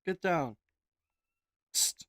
Get down. Psst.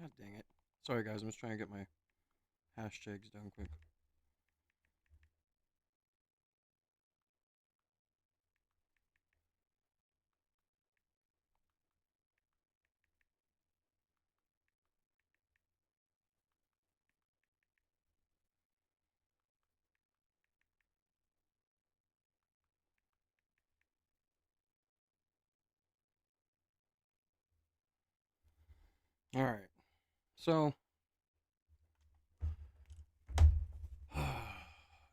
God dang it. Sorry, guys. I'm just trying to get my hashtags done quick. All right. So,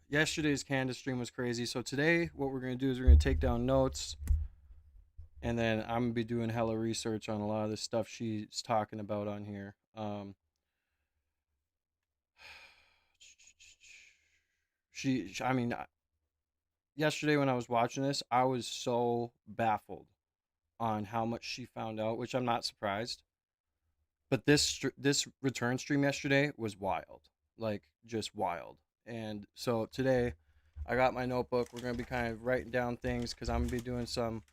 yesterday's Candace stream was crazy. So, today, what we're going to do is we're going to take down notes. And then I'm going to be doing hella research on a lot of the stuff she's talking about on here. I mean, yesterday when I was watching this, I was so baffled on how much she found out, which I'm not surprised. But this return stream yesterday was wild, like just wild. And so today, I got my notebook. We're gonna be kind of writing down things because I'm gonna be doing some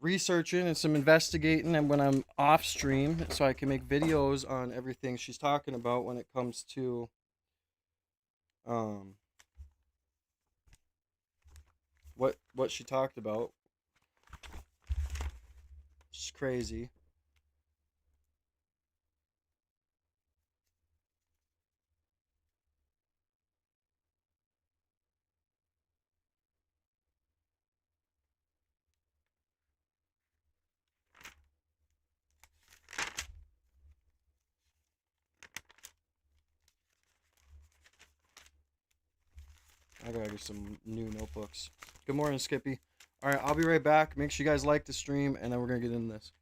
researching and some investigating, and when I'm off stream, so I can make videos on everything she's talking about when it comes to um what she talked about. It's crazy. I gotta get some new notebooks. Good morning, Skippy. All right, I'll be right back. Make sure you guys like the stream, and then we're gonna get into this.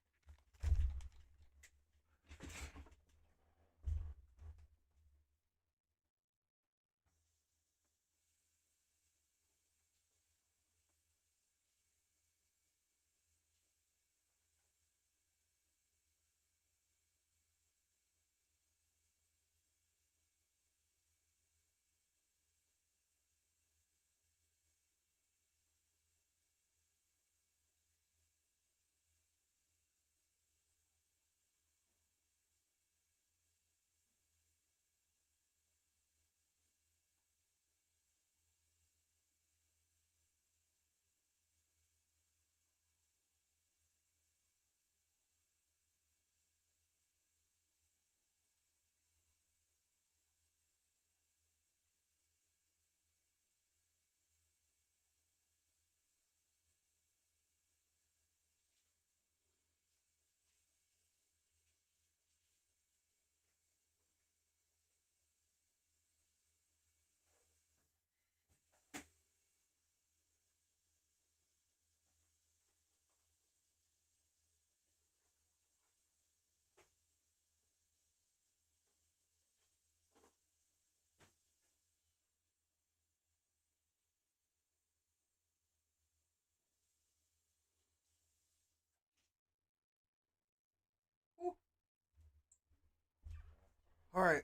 All right.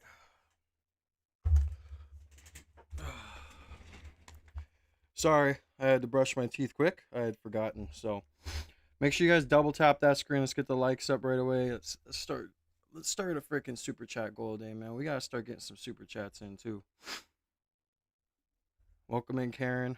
Sorry, I had to brush my teeth quick. I had forgotten. So make sure you guys double tap that screen. Let's get the likes up right away. Let's start. Let's start a freaking super chat goal day, man. We gotta start getting some super chats in too. Welcome in, Karen.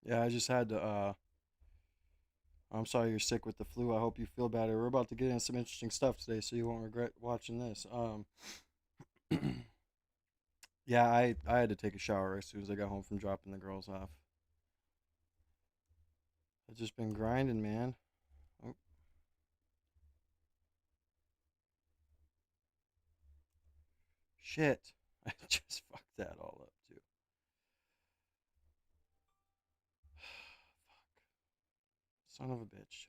Yeah, I just had to. I'm sorry you're sick with the flu. I hope you feel better. We're about to get into some interesting stuff today, so you won't regret watching this. Yeah, I had to take a shower as soon as I got home from dropping the girls off. I've just been grinding, man. Oh, shit. I just fucked that all up, too. Son of a bitch.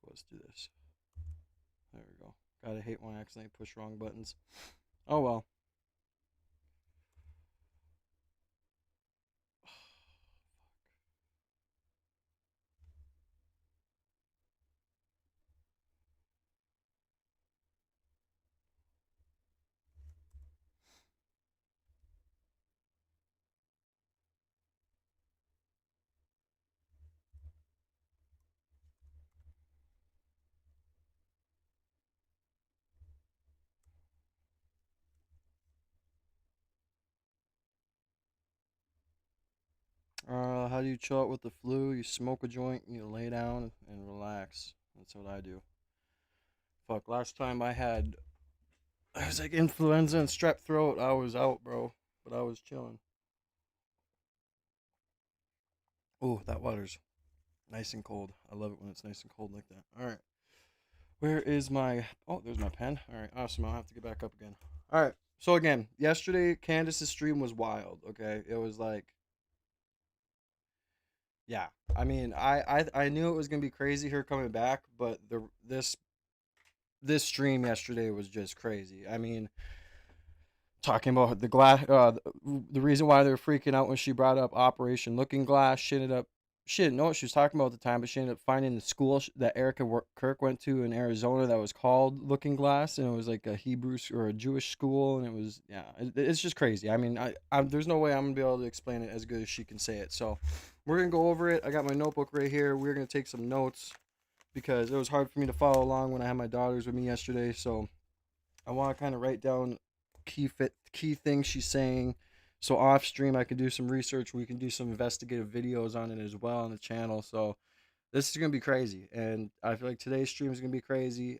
Let's do this. There we go. Gotta hate when I accidentally push wrong buttons. Oh well. How do you chill out with the flu? You smoke a joint, you lay down and relax. That's what I do. Fuck, last time I was like influenza and strep throat. I was out, bro, but I was chilling. Oh, that water's nice and cold. I love it when it's nice and cold like that. All right. Where is my. Oh, there's my pen. All right, awesome. I'll have to get back up again. All right. So, again, yesterday, Candace's stream was wild, okay? It was like. Yeah. I mean, I knew it was going to be crazy her coming back, but this stream yesterday was just crazy. I mean, talking about the glass, the reason why they were freaking out when she brought up Operation Looking Glass. She didn't know what she was talking about at the time, but she ended up finding the school that Kirk went to in Arizona that was called Looking Glass, and it was like a Hebrew or a Jewish school, and it was yeah, it's just crazy. I mean, there's no way I'm gonna be able to explain it as good as she can say it. So we're gonna go over it. I got my notebook right here. We're gonna take some notes because it was hard for me to follow along when I had my daughters with me yesterday. So I want to kind of write down key things she's saying. So off stream, I can do some research. We can do some investigative videos on it as well on the channel. So this is gonna be crazy, and I feel like today's stream is gonna be crazy.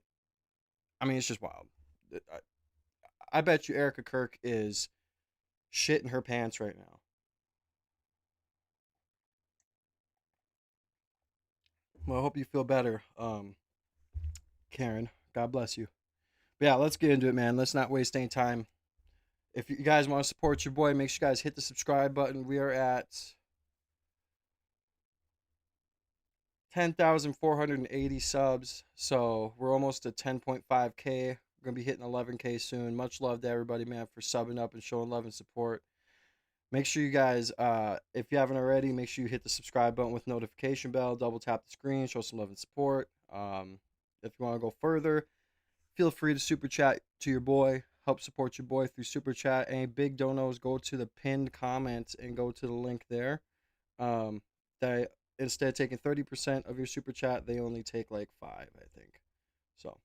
I mean, it's just wild. I bet you Erika Kirk is shitting her pants right now. Well, I hope you feel better, Karen. God bless you. But yeah, let's get into it, man. Let's not waste any time. If you guys want to support your boy, make sure you guys hit the subscribe button. We are at 10,480 subs. So we're almost at 10.5K. We're going to be hitting 11K soon. Much love to everybody, man, for subbing up and showing love and support. Make sure you guys, if you haven't already, make sure you hit the subscribe button with notification bell. Double tap the screen, show some love and support. If you want to go further, feel free to super chat to your boy. Help support your boy through super chat. Any big donos, go to the pinned comment and go to the link there. Um, that instead of taking 30% of your super chat, they only take like 5, I think. So,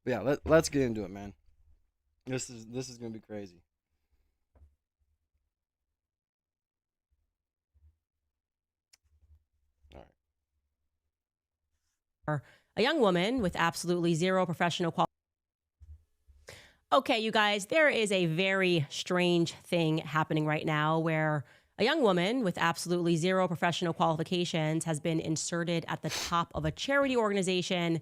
but yeah, let's get into it, man. This is gonna be crazy. All right. A young woman with absolutely zero professional qualifications. Okay, you guys, there is a very strange thing happening right now where a young woman with absolutely zero professional qualifications has been inserted at the top of a charity organization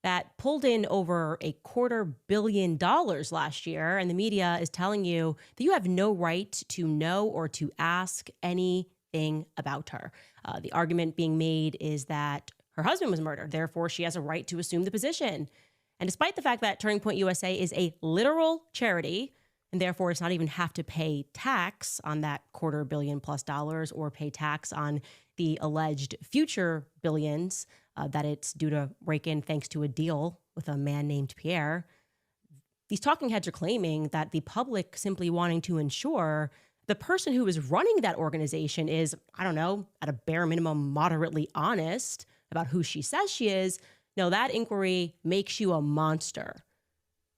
that pulled in over $250 million last year. And the media is telling you that you have no right to know or to ask anything about her. The argument being made is that her husband was murdered. Therefore, she has a right to assume the position. And despite the fact that Turning Point USA is a literal charity, and therefore does not even have to pay tax on that $250 million+ or pay tax on the alleged future billions that it's due to rake in thanks to a deal with a man named Pierre, These talking heads are claiming that the public simply wanting to ensure the person who is running that organization is, I don't know, at a bare minimum, moderately honest about who she says she is. No, that inquiry makes you a monster.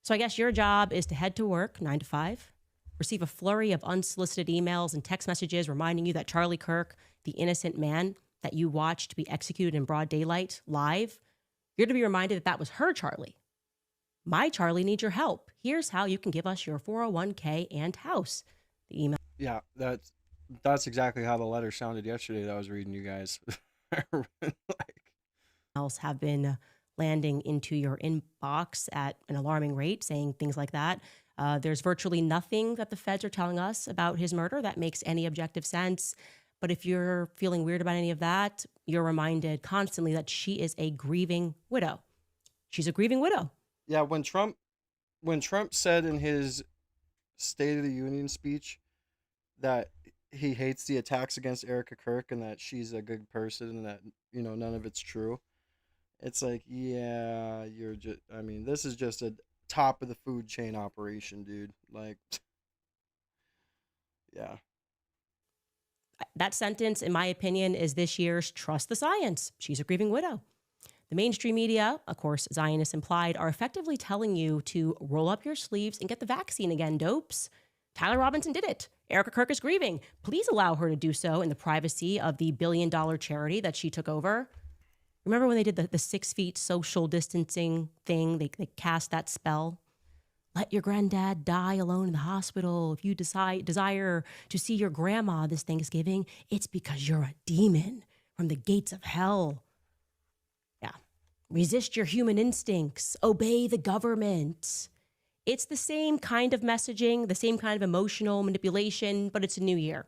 So I guess your job is to head to work 9 to 5, receive a flurry of unsolicited emails and text messages reminding you that Charlie Kirk, the innocent man that you watched be executed in broad daylight live, you're to be reminded that that was her Charlie. My Charlie needs your help. Here's how you can give us your 401k and house. The email Yeah, that's exactly how the letter sounded yesterday that I was reading you guys. Like, emails have been landing into your inbox at an alarming rate, saying things like that. There's virtually nothing that the feds are telling us about his murder that makes any objective sense. But if you're feeling weird about any of that, you're reminded constantly that she is a grieving widow. She's a grieving widow. yeah, when Trump said in his State of the Union speech that he hates the attacks against Erika Kirk and that she's a good person and that none of it's true. It's like, yeah, you're just I mean, this is just a top of the food chain operation, dude. Like, yeah. That sentence, in my opinion, is this year's Trust the Science. She's a grieving widow. The mainstream media, of course, Zionists implied, are effectively telling you to roll up your sleeves and get the vaccine again, dopes. Tyler Robinson did it. Erika Kirk is grieving. Please allow her to do so in the privacy of the billion-dollar charity that she took over. Remember when they did the 6 feet social distancing thing? They cast that spell. Let your granddad die alone in the hospital. If you desire to see your grandma this Thanksgiving, it's because you're a demon from the gates of hell. Yeah. Resist your human instincts. Obey the government. It's the same kind of messaging, the same kind of emotional manipulation, but it's a new year.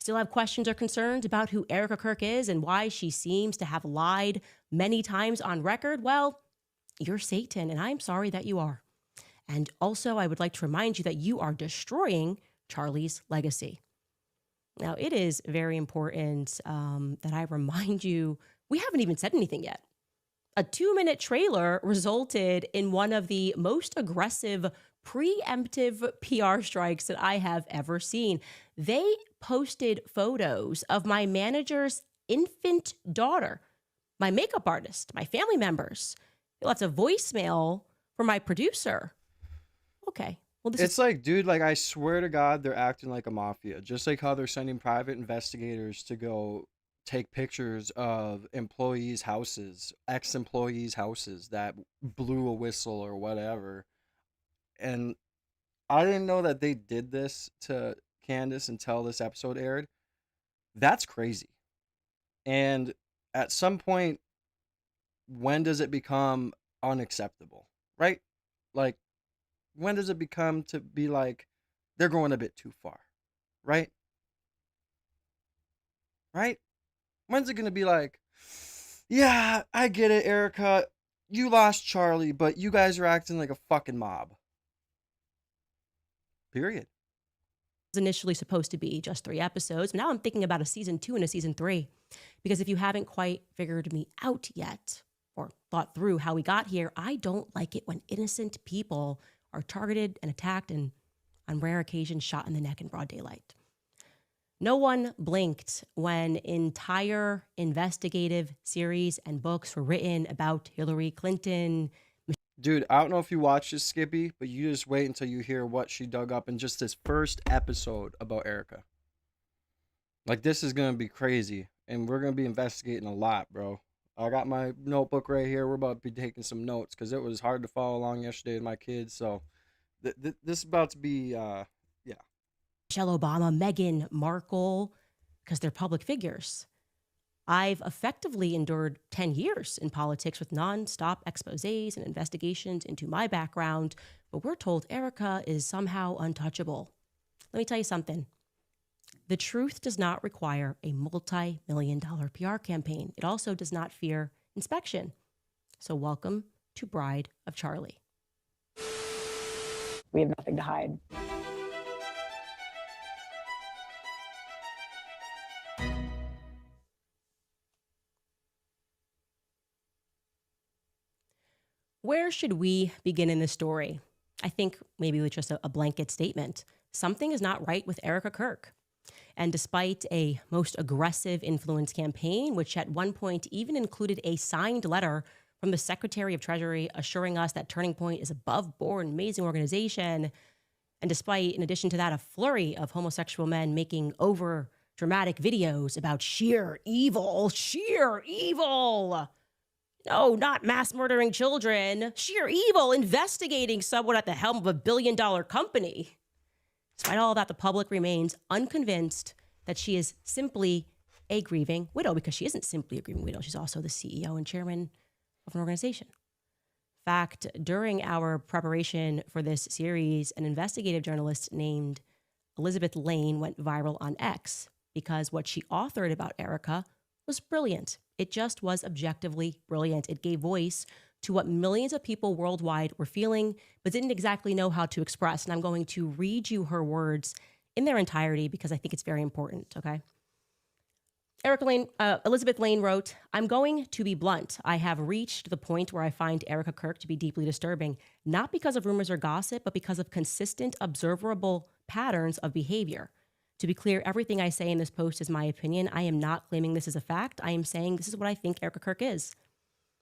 Still have questions or concerns about who Erika Kirk is and why she seems to have lied many times on record? Well, you're Satan, and I'm sorry that you are. And also, I would like to remind you that you are destroying Charlie's legacy. Now, it is very important that I remind you, we haven't even said anything yet. A 2-minute trailer resulted in one of the most aggressive preemptive PR strikes that I have ever seen. They posted photos of my manager's infant daughter, my makeup artist, my family members. Lots of voicemail from my producer. Okay. Well, It's like, dude, like I swear to God, they're acting like a mafia. Just like how they're sending private investigators to go take pictures of employees' houses, ex-employees' houses that blew a whistle or whatever. And I didn't know that they did this to Candace until this episode aired. That's crazy. And at some point, when does it become unacceptable? Right? Like, when does it become to be like they're going a bit too far? Right? Right? When's it going to be like, yeah, I get it, Erika. You lost Charlie, but you guys are acting like a fucking mob. Period. was initially supposed to be just 3 episodes. But now I'm thinking about a season 2 and a season 3. Because if you haven't quite figured me out yet or thought through how we got here, I don't like it when innocent people are targeted and attacked and on rare occasions shot in the neck in broad daylight. No one blinked when entire investigative series and books were written about Hillary Clinton. Dude, I don't know if you watched this, Skippy, but you just wait until you hear what she dug up in just this first episode about Erika. Like, this is going to be crazy, and we're going to be investigating a lot, bro. I got my notebook right here. We're about to be taking some notes because it was hard to follow along yesterday with my kids. So this is about to be, yeah. Michelle Obama, Meghan Markle, because they're public figures. I've effectively endured 10 years in politics with nonstop exposés and investigations into my background, but we're told Erika is somehow untouchable. Let me tell you something. The truth does not require a multi-million-dollar PR campaign. It also does not fear inspection. So welcome to Bride of Charlie. We have nothing to hide. Where should we begin in this story? I think maybe with just a blanket statement, something is not right with Erika Kirk. And despite a most aggressive influence campaign, which at one point even included a signed letter from the Secretary of Treasury assuring us that Turning Point is above board, amazing organization, and despite, in addition to that, a flurry of homosexual men making over dramatic videos about sheer evil. No, not mass murdering children, sheer evil, investigating someone at the helm of $1 billion company. Despite all of that, the public remains unconvinced that she is simply a grieving widow, because she isn't simply a grieving widow. She's also the CEO and chairman of an organization. In fact, during our preparation for this series, an investigative journalist named Elizabeth Lane went viral on X because what she authored about Erika was brilliant. It just was objectively brilliant. It gave voice to what millions of people worldwide were feeling, but didn't exactly know how to express. And I'm going to read you her words in their entirety because I think it's very important, okay? Elizabeth Lane wrote, "I'm going to be blunt. I have reached the point where I find Erika Kirk to be deeply disturbing, not because of rumors or gossip, but because of consistent, observable patterns of behavior. To be clear, everything I say in this post is my opinion. I am not claiming this is a fact. I am saying this is what I think Erika Kirk is.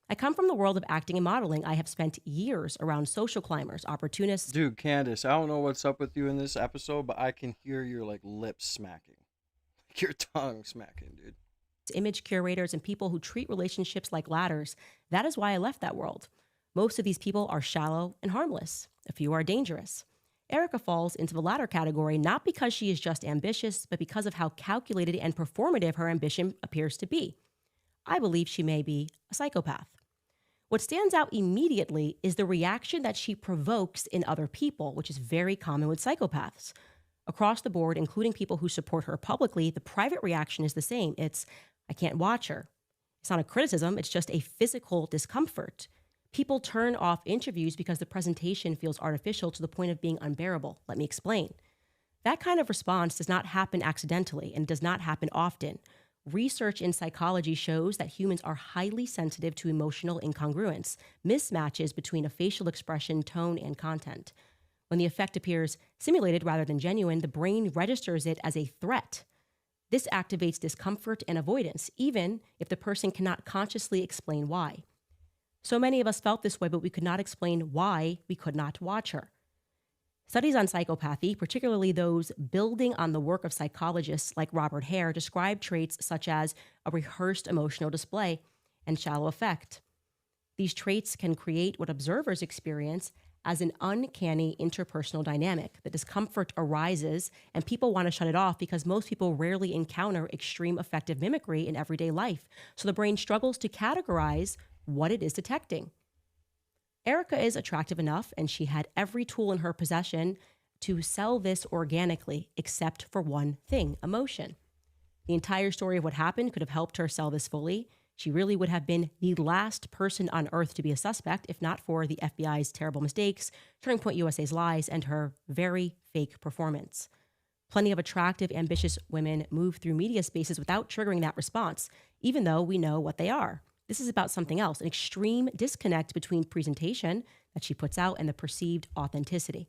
I come from the world of acting and modeling. I have spent years around social climbers, opportunists, Dude, Candace, I don't know what's up with you in this episode, but I can hear your like lips smacking, your tongue smacking, dude. image curators, and people who treat relationships like ladders. That is why I left that world. Most of these people are shallow and harmless. A few are dangerous. Erika falls into the latter category not because she is just ambitious, but because of how calculated and performative her ambition appears to be. I believe she may be a psychopath. What stands out immediately is the reaction that she provokes in other people, which is very common with psychopaths. Across the board, including people who support her publicly, the private reaction is the same. It's, I can't watch her. It's not a criticism, it's just a physical discomfort. People turn off interviews because the presentation feels artificial to the point of being unbearable. Let me explain. That kind of response does not happen accidentally and does not happen often. Research in psychology shows that humans are highly sensitive to emotional incongruence, mismatches between a facial expression, tone, and content. When the effect appears simulated rather than genuine, the brain registers it as a threat. This activates discomfort and avoidance, even if the person cannot consciously explain why. So many of us felt this way, but we could not explain why we could not watch her. Studies on psychopathy, particularly those building on the work of psychologists like Robert Hare, describe traits such as a rehearsed emotional display and shallow affect. These traits can create what observers experience as an uncanny interpersonal dynamic. The discomfort arises, and people want to shut it off because most people rarely encounter extreme affective mimicry in everyday life. So the brain struggles to categorize what it is detecting. Erika is attractive enough, and she had every tool in her possession to sell this organically, except for one thing: emotion. The entire story of what happened could have helped her sell this fully. She really would have been the last person on earth to be a suspect, if not for the FBI's terrible mistakes, Turning Point USA's lies, and her very fake performance. Plenty of attractive, ambitious women move through media spaces without triggering that response, even though we know what they are. This is about something else, an extreme disconnect between presentation that she puts out and the perceived authenticity.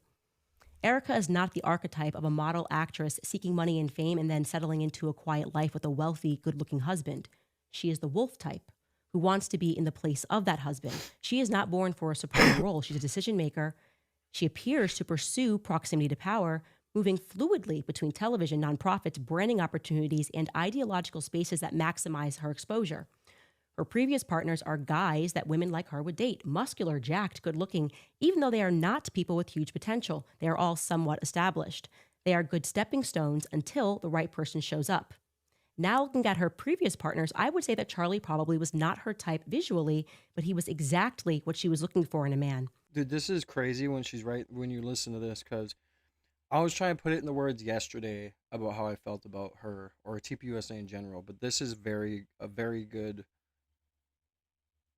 Erika is not the archetype of a model actress seeking money and fame and then settling into a quiet life with a wealthy, good-looking husband. She is the wolf type who wants to be in the place of that husband. She is not born for a supporting role. She's a decision maker. She appears to pursue proximity to power, moving fluidly between television, nonprofits, branding opportunities, and ideological spaces that maximize her exposure. Her previous partners are guys that women like her would date: muscular, jacked, good-looking. Even though they are not people with huge potential, they are all somewhat established. They are good stepping stones until the right person shows up. Now, looking at her previous partners, I would say that Charlie probably was not her type visually, but he was exactly what she was looking for in a man. Dude, this is crazy when she's right when you listen to this, because I was trying to put it in the words yesterday about how I felt about her or TPUSA in general, but this is a very good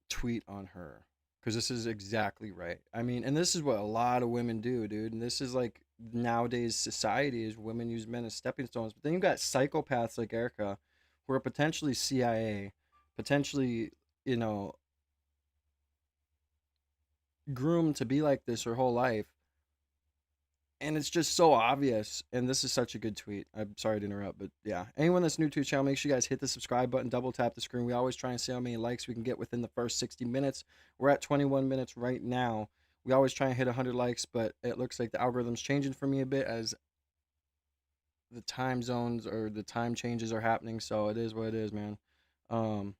tweet on her, because this is exactly right. I mean, and this is what a lot of women do, dude. And this is like nowadays society is women use men as stepping stones. But then you've got psychopaths like Erica, who are potentially CIA, potentially, you know, groomed to be like this her whole life, And it's just so obvious. And this is such a good tweet. I'm sorry to interrupt, but yeah. Anyone that's new to the channel, make sure you guys hit the subscribe button, double tap the screen. We always try and see how many likes we can get within the first 60 minutes. We're at 21 minutes right now. We always try and hit 100 likes, but it looks like the algorithm's changing for me a bit as the time zones or the time changes are happening. So it is what it is, man. Um,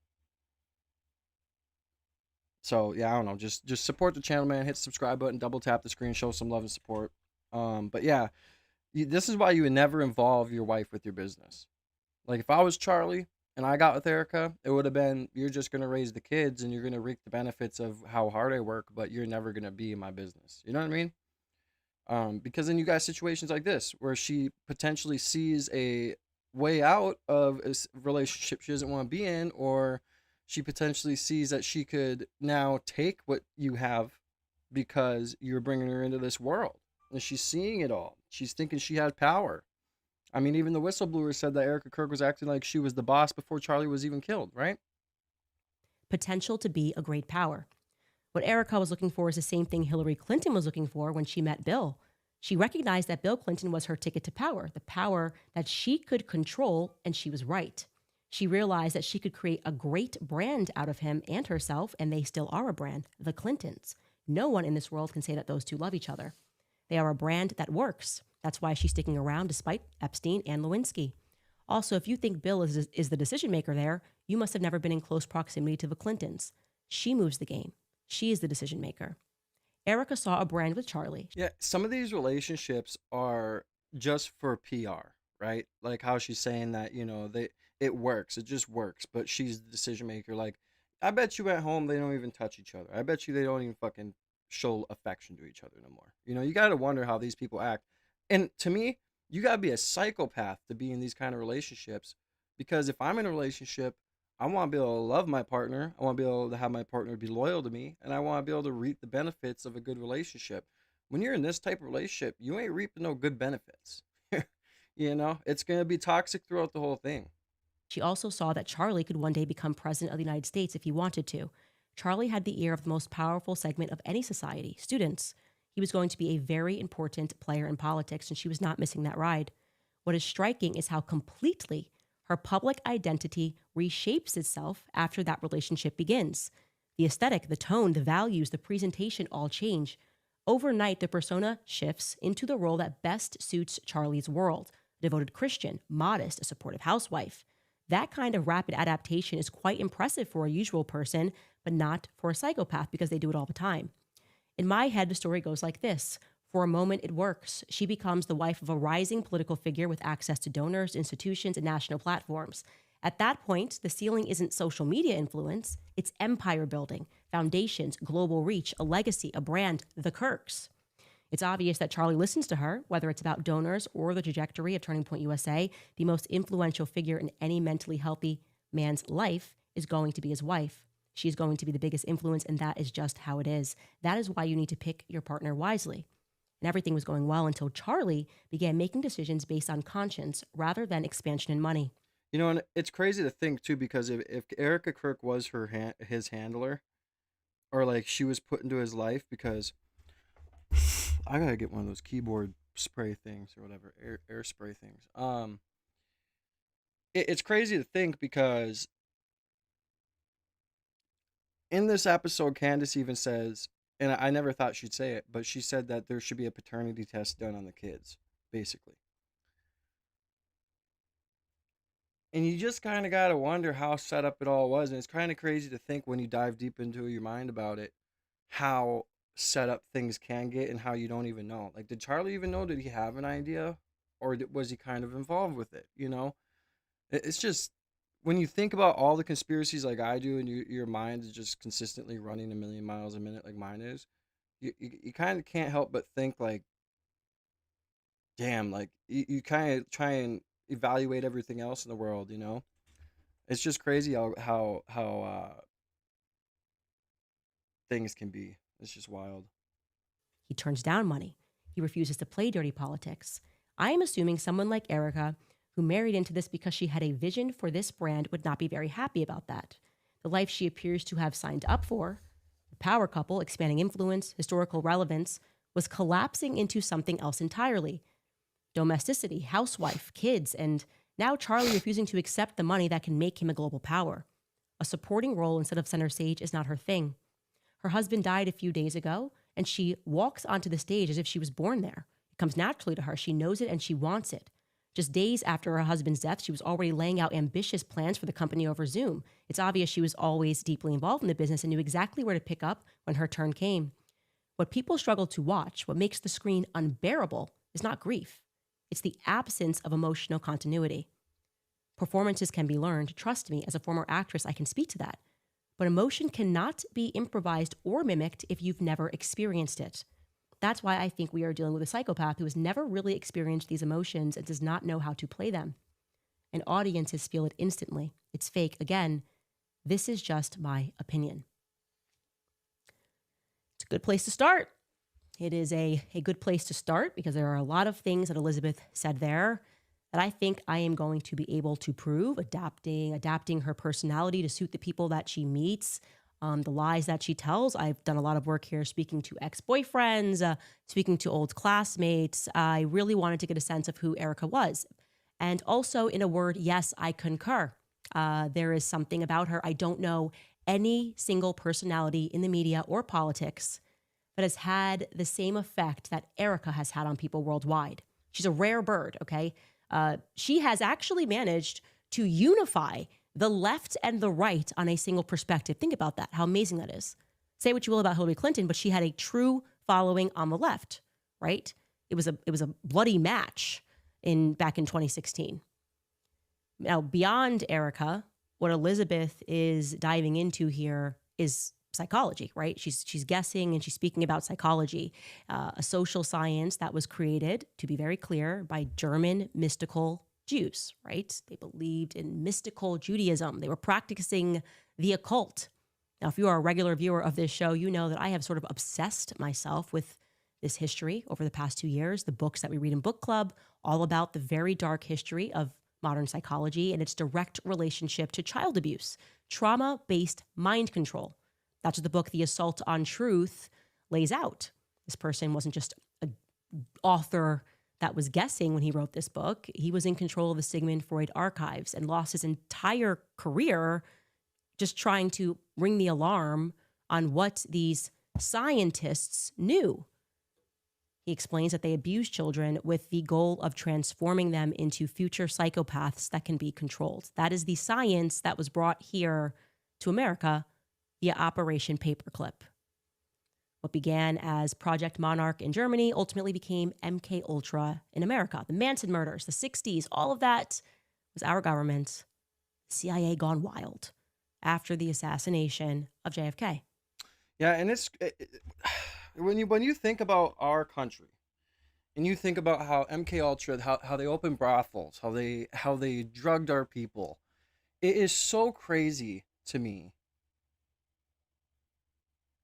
so yeah, I don't know. Just support the channel, man. Hit the subscribe button, double tap the screen, show some love and support. But yeah, this is why you would never involve your wife with your business. Like if I was Charlie and I got with Erica, it would have been you're just gonna raise the kids and you're gonna reap the benefits of how hard I work, but you're never gonna be in my business. You know what I mean? Because then you got situations like this where she potentially sees a way out of a relationship she doesn't want to be in, or she potentially sees that she could now take what you have because you're bringing her into this world, and she's seeing it all. She's thinking she has power. I mean, even the whistleblower said that Erika Kirk was acting like she was the boss before Charlie was even killed, right? Potential to be a great power. What Erika was looking for is the same thing Hillary Clinton was looking for when she met Bill. She recognized that Bill Clinton was her ticket to power, the power that she could control, and she was right. She realized that she could create a great brand out of him and herself, and they still are a brand, the Clintons. No one in this world can say that those two love each other. They are a brand that works. That's why she's sticking around despite Epstein and Lewinsky. Also, if you think Bill is the decision maker there, you must have never been in close proximity to the Clintons. She moves the game. She is the decision maker. Erika saw a brand with Charlie. Yeah, some of these relationships are just for PR, right? Like how she's saying that, it works. It just works, but she's the decision maker. Like, I bet you at home they don't even touch each other. I bet you they don't even fucking show affection to each other no more. You got to wonder how these people act. And to me, you got to be a psychopath to be in these kind of relationships, because if I'm in a relationship, I want to be able to love my partner. I want to be able to have my partner be loyal to me, and I want to be able to reap the benefits of a good relationship. When you're in this type of relationship, you ain't reaping no good benefits. It's going to be toxic throughout the whole thing. She also saw that Charlie could one day become president of the United States if he wanted to. Charlie had the ear of the most powerful segment of any society, students. He was going to be a very important player in politics, and she was not missing that ride. What is striking is how completely her public identity reshapes itself after that relationship begins. The aesthetic, the tone, the values, the presentation all change. Overnight, the persona shifts into the role that best suits Charlie's world: a devoted Christian, modest, a supportive housewife. That kind of rapid adaptation is quite impressive for a usual person, but not for a psychopath because they do it all the time. In my head, the story goes like this. For a moment, it works. She becomes the wife of a rising political figure with access to donors, institutions, and national platforms. At that point, the ceiling isn't social media influence, it's empire building, foundations, global reach, a legacy, a brand, the Kirks. It's obvious that Charlie listens to her, whether it's about donors or the trajectory of Turning Point USA. The most influential figure in any mentally healthy man's life is going to be his wife. She's going to be the biggest influence, and that is just how it is. That is why you need to pick your partner wisely. And everything was going well until Charlie began making decisions based on conscience rather than expansion and money. And it's crazy to think too, because if Erika Kirk was his handler, or like she was put into his life, because I gotta get one of those keyboard spray things or whatever, air spray things. It's crazy to think because in this episode, Candace even says, and I never thought she'd say it, but she said that there should be a paternity test done on the kids, basically. And you just kind of got to wonder how set up it all was. And it's kind of crazy to think when you dive deep into your mind about it, how set up things can get and how you don't even know. Like, did Charlie even know? Did he have an idea? Or was he kind of involved with it? It's just, when you think about all the conspiracies like I do, and your mind is just consistently running a million miles a minute like mine is, you kind of can't help but think like, damn, like you kind of try and evaluate everything else in the world. It's just crazy how things can be. It's just wild. He turns down money. He refuses to play dirty politics. I am assuming someone like Erika, who married into this because she had a vision for this brand, would not be very happy about that. The life she appears to have signed up for, the power couple, expanding influence, historical relevance, was collapsing into something else entirely: domesticity, housewife, kids, and now Charlie refusing to accept the money that can make him a global power. A supporting role instead of center stage is not her thing. Her husband died a few days ago, and she walks onto the stage as if she was born there. It comes naturally to her. She knows it and she wants it. Just days after her husband's death, she was already laying out ambitious plans for the company over Zoom. It's obvious she was always deeply involved in the business and knew exactly where to pick up when her turn came. What people struggle to watch, what makes the screen unbearable, is not grief. It's the absence of emotional continuity. Performances can be learned. Trust me, as a former actress, I can speak to that. But emotion cannot be improvised or mimicked if you've never experienced it. That's why I think we are dealing with a psychopath who has never really experienced these emotions and does not know how to play them. And audiences feel it instantly. It's fake. Again, this is just my opinion. It's a good place to start. It is a good place to start because there are a lot of things that Elizabeth said there that I think I am going to be able to prove, adapting her personality to suit the people that she meets, the lies that she tells. I've done a lot of work here speaking to ex-boyfriends, speaking to old classmates. I really wanted to get a sense of who Erika was. And also, in a word, yes, I concur. There is something about her. I don't know any single personality in the media or politics that has had the same effect that Erika has had on people worldwide. She's a rare bird, okay? She has actually managed to unify the left and the right on a single perspective. Think about that, how amazing that is. Say what you will about Hillary Clinton, but she had a true following on the left, right? It was a bloody match back in 2016. Now, beyond Erika, what Elizabeth is diving into here is psychology, right? She's guessing and she's speaking about psychology, a social science that was created, to be very clear, by German mystical Jews, right? They believed in mystical Judaism. They were practicing the occult. Now, if you are a regular viewer of this show, you know that I have sort of obsessed myself with this history over the past 2 years, the books that we read in book club, all about the very dark history of modern psychology and its direct relationship to child abuse, trauma-based mind control. That's what the book, The Assault on Truth, lays out. This person wasn't just an author that was guessing when he wrote this book. He was in control of the Sigmund Freud archives and lost his entire career just trying to ring the alarm on what these scientists knew. He explains that they abuse children with the goal of transforming them into future psychopaths that can be controlled. That is the science that was brought here to America via Operation Paperclip. What began as Project Monarch in Germany ultimately became MK Ultra in America. The Manson murders, the 60s, all of that was our government, CIA gone wild after the assassination of JFK. Yeah, and when you think about our country and you think about how MK Ultra, how they opened brothels, how they drugged our people, it is so crazy to me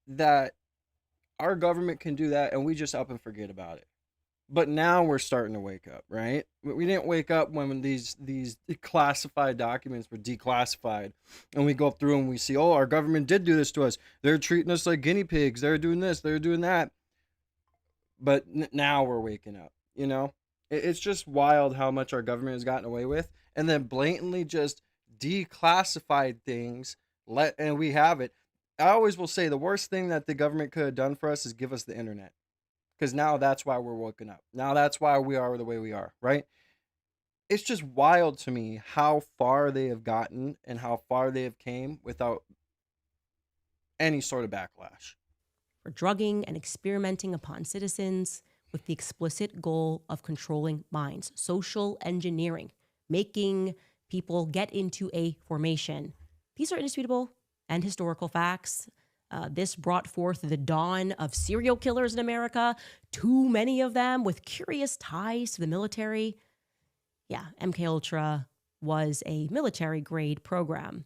that our government can do that and we just up and forget about it. But now we're starting to wake up, right? We didn't wake up when these classified documents were declassified, and we go through and we see, oh, our government did do this to us. They're treating us like guinea pigs. They're doing this. They're doing that. But now we're waking up. You know, it's just wild how much our government has gotten away with, and then blatantly just declassified things. And we have it. I always will say the worst thing that the government could have done for us is give us the internet. Because now that's why we're woken up. Now that's why we are the way we are, right? It's just wild to me how far they have gotten and how far they have came without any sort of backlash. For drugging and experimenting upon citizens with the explicit goal of controlling minds, social engineering, making people get into a formation. These are indisputable and historical facts. This brought forth the dawn of serial killers in America, too many of them with curious ties to the military. Yeah, MK Ultra was a military-grade program.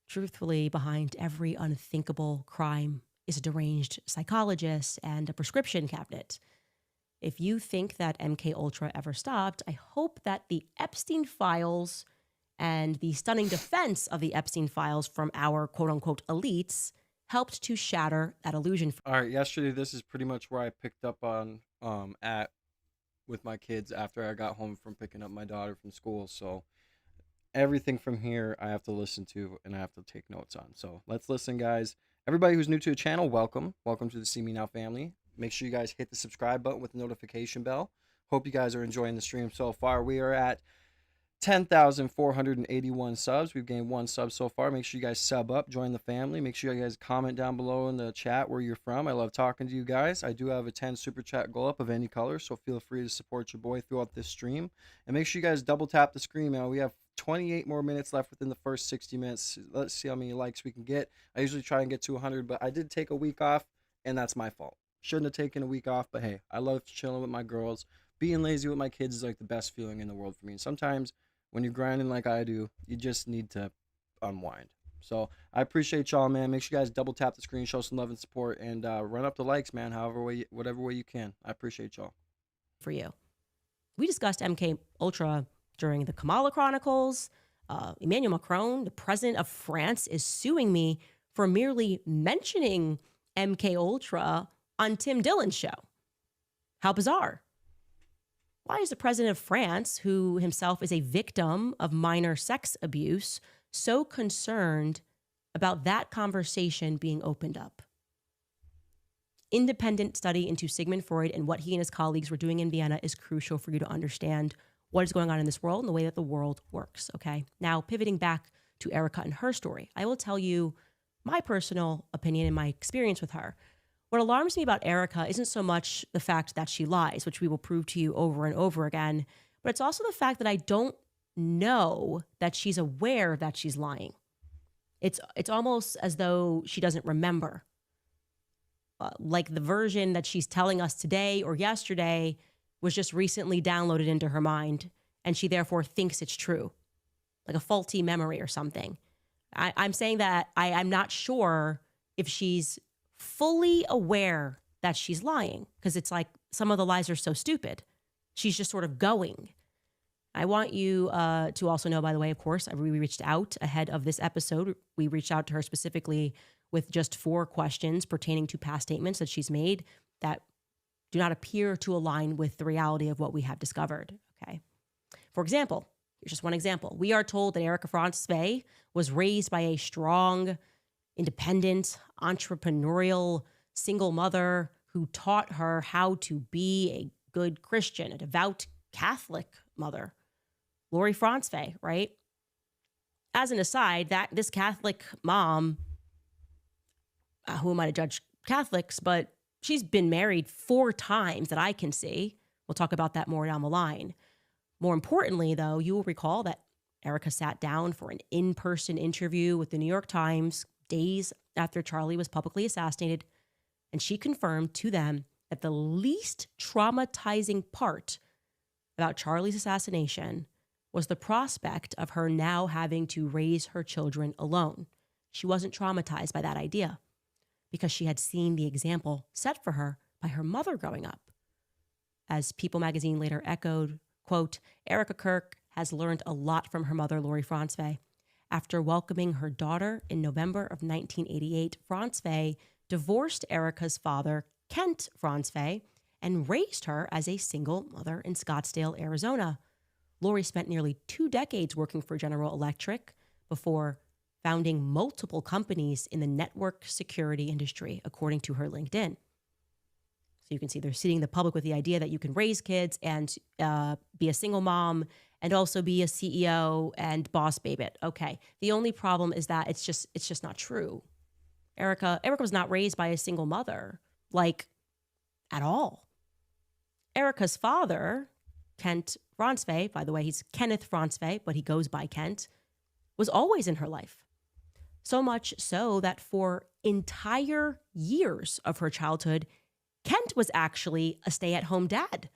Truthfully, behind every unthinkable crime is a deranged psychologist and a prescription cabinet. If you think that MK Ultra ever stopped, I hope that the Epstein files and the stunning defense of the Epstein files from our quote-unquote elites helped to shatter that illusion. All right, yesterday this is pretty much where I picked up on at with my kids after I got home from picking up my daughter from school. So everything from here I have to listen to and I have to take notes on. So let's listen, guys. Everybody who's new to the channel, welcome. Welcome to the See Me Now family. Make sure you guys hit the subscribe button with the notification bell. Hope you guys are enjoying the stream so far. We are at 10,481 subs. We've gained 1 sub so far. Make sure you guys sub up, join the family. Make sure you guys comment down below in the chat where you're from. I love talking to you guys. I do have a 10 super chat goal up of any color, so feel free to support your boy throughout this stream. And make sure you guys double tap the screen, man. We have 28 more minutes left within the first 60 minutes. Let's see how many likes we can get. I usually try and get to 100, but I did take a week off, and that's my fault. Shouldn't have taken a week off, but hey, I love chilling with my girls. Being lazy with my kids is like the best feeling in the world for me. And sometimes when you're grinding like I do, you just need to unwind. So I appreciate y'all, man. Make sure you guys double tap the screen, show some love and support, and run up the likes, man. Whatever way you can. I appreciate y'all. For you, we discussed MK Ultra during the Kamala Chronicles. Emmanuel Macron, the president of France, is suing me for merely mentioning MK Ultra on Tim Dillon's show. How bizarre. Why is the president of France, who himself is a victim of minor sex abuse, so concerned about that conversation being opened up? Independent study into Sigmund Freud and what he and his colleagues were doing in Vienna is crucial for you to understand what is going on in this world and the way that the world works, okay? Now, pivoting back to Erika and her story, I will tell you my personal opinion and my experience with her. What alarms me about Erika isn't so much the fact that she lies, which we will prove to you over and over again, but it's also the fact that I don't know that she's aware that she's lying. It's almost as though she doesn't remember. Like the version that she's telling us today or yesterday was just recently downloaded into her mind, and she therefore thinks it's true, like a faulty memory or something. I'm saying that I'm not sure if she's fully aware that she's lying, because it's like some of the lies are so stupid. She's just sort of going. I want you to also know, by the way, of course, we reached out ahead of this episode. We reached out to her specifically with just 4 questions pertaining to past statements that she's made that do not appear to align with the reality of what we have discovered, okay? For example, here's just one example. We are told that Erika Franzwey was raised by a strong, independent, entrepreneurial, single mother who taught her how to be a good Christian, a devout Catholic mother. Lori Franzwey, right? As an aside, that this Catholic mom, who am I to judge Catholics, but she's been married 4 times that I can see. We'll talk about that more down the line. More importantly, though, you will recall that Erika sat down for an in-person interview with the New York Times days after Charlie was publicly assassinated, and she confirmed to them that the least traumatizing part about Charlie's assassination was the prospect of her now having to raise her children alone. She wasn't traumatized by that idea because she had seen the example set for her by her mother growing up. As People magazine later echoed, quote, Erika Kirk has learned a lot from her mother, Lori Franzwey. After welcoming her daughter in November of 1988, Franzwey divorced Erika's father, Kent Franzwey, and raised her as a single mother in Scottsdale, Arizona. Lori spent nearly 2 decades working for General Electric before founding multiple companies in the network security industry, according to her LinkedIn. So you can see they're seeding the public with the idea that you can raise kids and be a single mom and also be a CEO and boss babe it. Okay. The only problem is that it's just not true. Erika was not raised by a single mother, like at all. Erika's father, Kent Franzwey, by the way, he's Kenneth Franzwey, but he goes by Kent, was always in her life. So much so that for entire years of her childhood, Kent was actually a stay-at-home dad.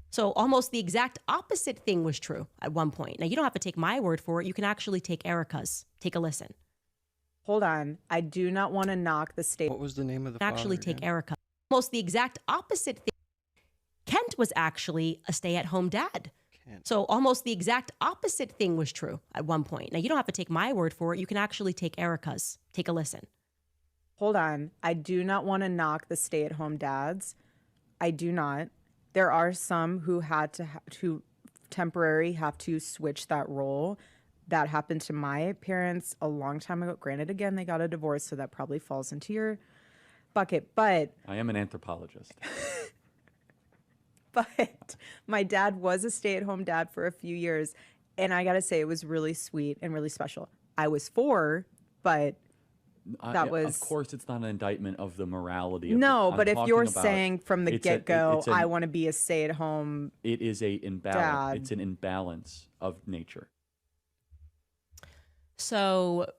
So almost the exact opposite thing was true at one point. Now, you don't have to take my word for it. You can actually take Erika's. Take a listen. Hold on. I do not want to knock the state. What was the name of the Actually father take again? Erika. Almost the exact opposite thing. Kent was actually a stay-at-home dad. Kent. So almost the exact opposite thing was true at one point. Now, you don't have to take my word for it. You can actually take Erika's. Take a listen. hold on. I do not want to knock the stay-at-home dads. I do not. There are some who had to temporary have to switch that role. That happened to my parents a long time ago. Granted, again, they got a divorce, so that probably falls into your bucket. But I am an anthropologist. my dad was a stay-at-home dad for a few years, and I gotta say it was really sweet and really special. I was 4, but that was, of course, it's not an indictment of the morality. no. I'm But if talking you're about saying from the it's a- get-go, it's an- I want to be a stay-at-home, it is a imbalance. Dad. It's an imbalance of nature. So,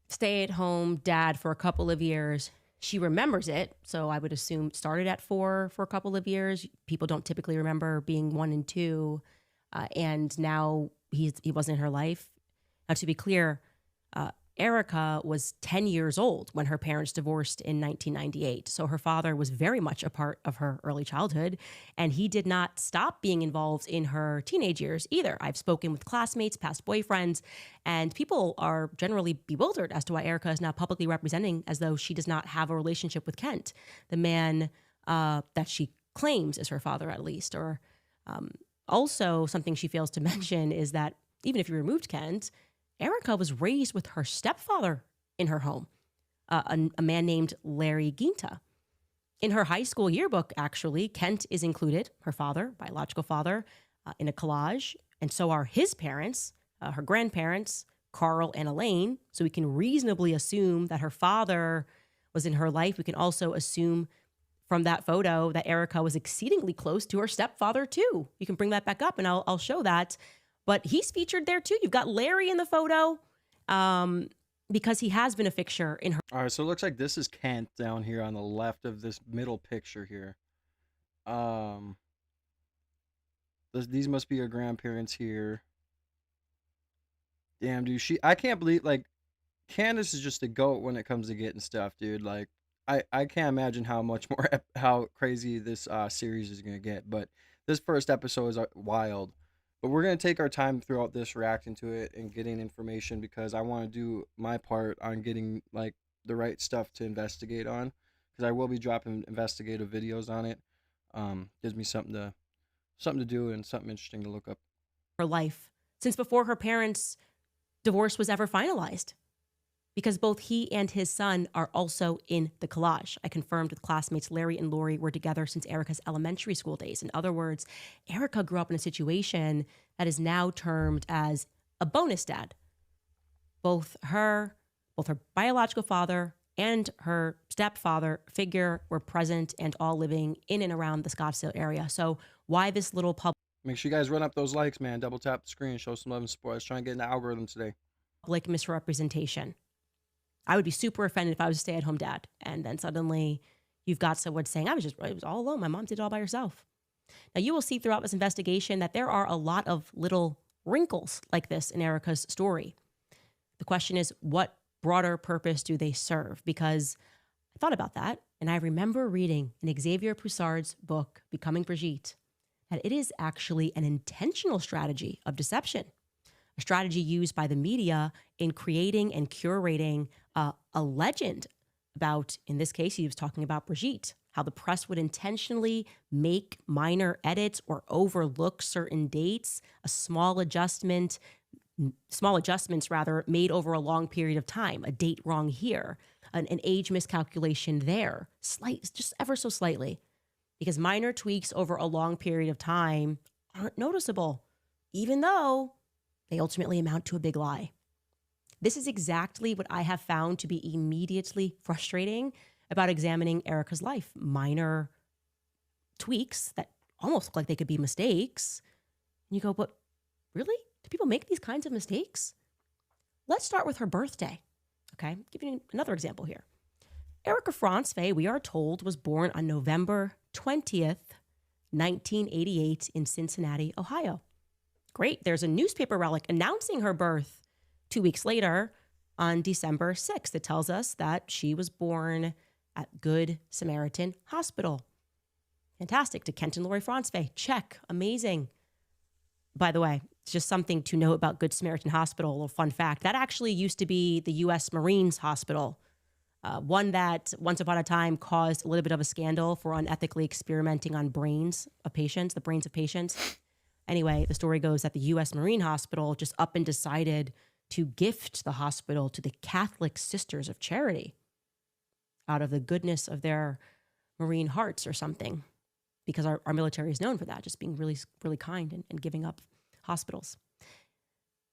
stay at home dad for a couple of years. She remembers it. So, I would assume it started at 4 for a couple of years. People don't typically remember being 1 and 2. And now he wasn't in her life. Now, to be clear, Erika was 10 years old when her parents divorced in 1998. So her father was very much a part of her early childhood, and he did not stop being involved in her teenage years either. I've spoken with classmates, past boyfriends, and people are generally bewildered as to why Erika is now publicly representing as though she does not have a relationship with Kent, the man that she claims is her father, at least. Or also, something she fails to mention is that even if you removed Kent, Erika was raised with her stepfather in her home, a man named Larry Ginta. In her high school yearbook, actually, Kent is included, her father, biological father, in a collage, and so are his parents, her grandparents, Carl and Elaine. So we can reasonably assume that her father was in her life. We can also assume from that photo that Erika was exceedingly close to her stepfather too. You can bring that back up and I'll show that. But he's featured there too. You've got Larry in the photo because he has been a fixture in her. All right, so it looks like this is Kent down here on the left of this middle picture here. These must be her grandparents here. Damn, dude, I can't believe, like, Candace is just a goat when it comes to getting stuff, dude. Like, I can't imagine how much more how crazy this series is gonna get. But this first episode is wild. But we're going to take our time throughout this reacting to it and getting information because I want to do my part on getting like the right stuff to investigate on because I will be dropping investigative videos on it. Gives me something to do and something interesting to look up. Her life since before her parents' divorce was ever finalized, because both he and his son are also in the collage. I confirmed with classmates Larry and Lori were together since Erika's elementary school days. In other words, Erika grew up in a situation that is now termed as a bonus dad. Both her biological father and her stepfather figure were present and all living in and around the Scottsdale area. So why this little Make sure you guys run up those likes, man. Double tap the screen, show some love and support. Let's try and get in the algorithm today. public misrepresentation? I would be super offended if I was a stay-at-home dad and then suddenly you've got someone saying, it was all alone. My mom did it all by herself. Now, you will see throughout this investigation that there are a lot of little wrinkles like this in Erika's story. The question is, what broader purpose do they serve? Because I thought about that, and I remember reading in Xavier Poussard's book, Becoming Brigitte, that it is actually an intentional strategy of deception, a strategy used by the media in creating and curating a legend about, in this case, he was talking about Brigitte, how the press would intentionally make minor edits or overlook certain dates, small adjustments rather, made over a long period of time, a date wrong here, an age miscalculation there, just ever so slightly, because minor tweaks over a long period of time aren't noticeable, even though they ultimately amount to a big lie. This is exactly what I have found to be immediately frustrating about examining Erika's life. Minor tweaks that almost look like they could be mistakes. And you go, but really? Do people make these kinds of mistakes? Let's start with her birthday. Okay, I'll give you another example here. Erika Franzwey, we are told, was born on November 20th, 1988 in Cincinnati, Ohio. Great, there's a newspaper relic announcing her birth 2 weeks later on December 6th. It tells us that she was born at Good Samaritan Hospital. Fantastic. To Kent and Lori Franzwey. Check. Amazing. By the way, it's just something to know about Good Samaritan Hospital. A little fun fact. That actually used to be the U.S. Marines Hospital One that once upon a time caused a little bit of a scandal for unethically experimenting on the brains of patients. Anyway, the story goes that the U.S. Marine Hospital just up and decided to gift the hospital to the Catholic Sisters of Charity out of the goodness of their Marine hearts or something, because our military is known for that, just being really, really kind and giving up hospitals.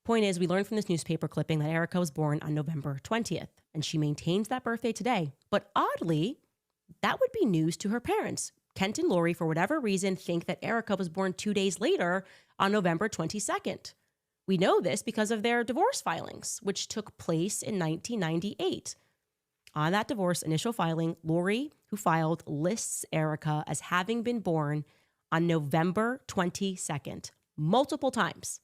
Point is, we learned from this newspaper clipping that Erika was born on November 20th, and she maintains that birthday today. But oddly, that would be news to her parents. Kent and Lori, for whatever reason, think that Erika was born 2 days later on November 22nd. We know this because of their divorce filings, which took place in 1998. On that divorce initial filing, Lori, who filed, lists Erika as having been born on November 22nd, multiple times.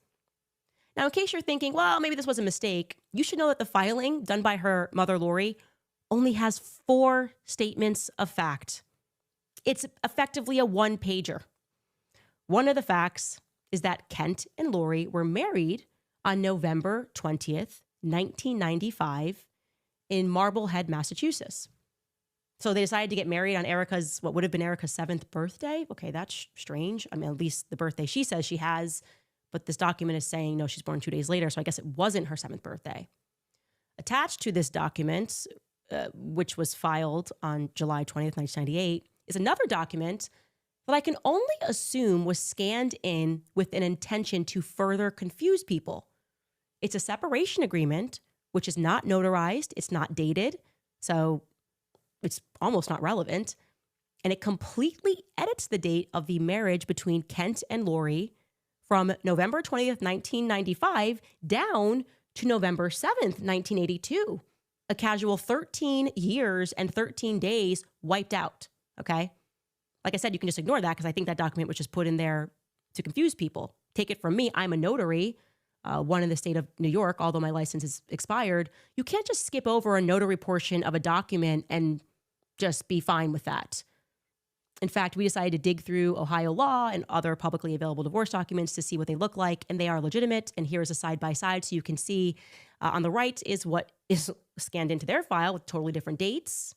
Now, in case you're thinking, well, maybe this was a mistake, you should know that the filing done by her mother, Lori, only has 4 statements of fact. It's effectively a one-pager. One of the facts is that Kent and Lori were married on November 20th, 1995 in Marblehead, Massachusetts. So they decided to get married on what would have been Erika's 7th birthday. Okay, that's strange. I mean, at least the birthday she says she has, but this document is saying, no, she's born 2 days later, so I guess it wasn't her 7th birthday. Attached to this document, which was filed on July 20th, 1998, is another document that I can only assume was scanned in with an intention to further confuse people. It's a separation agreement, which is not notarized, it's not dated, so it's almost not relevant. And it completely edits the date of the marriage between Kent and Lori from November 20th, 1995 down to November 7th, 1982. A casual 13 years and 13 days wiped out, okay? Like I said, you can just ignore that because I think that document was just put in there to confuse people. Take it from me, I'm a notary, one in the state of New York, although my license is expired. You can't just skip over a notary portion of a document and just be fine with that. In fact, we decided to dig through Ohio law and other publicly available divorce documents to see what they look like, and they are legitimate. And here's a side-by-side so you can see on the right is what is scanned into their file with totally different dates.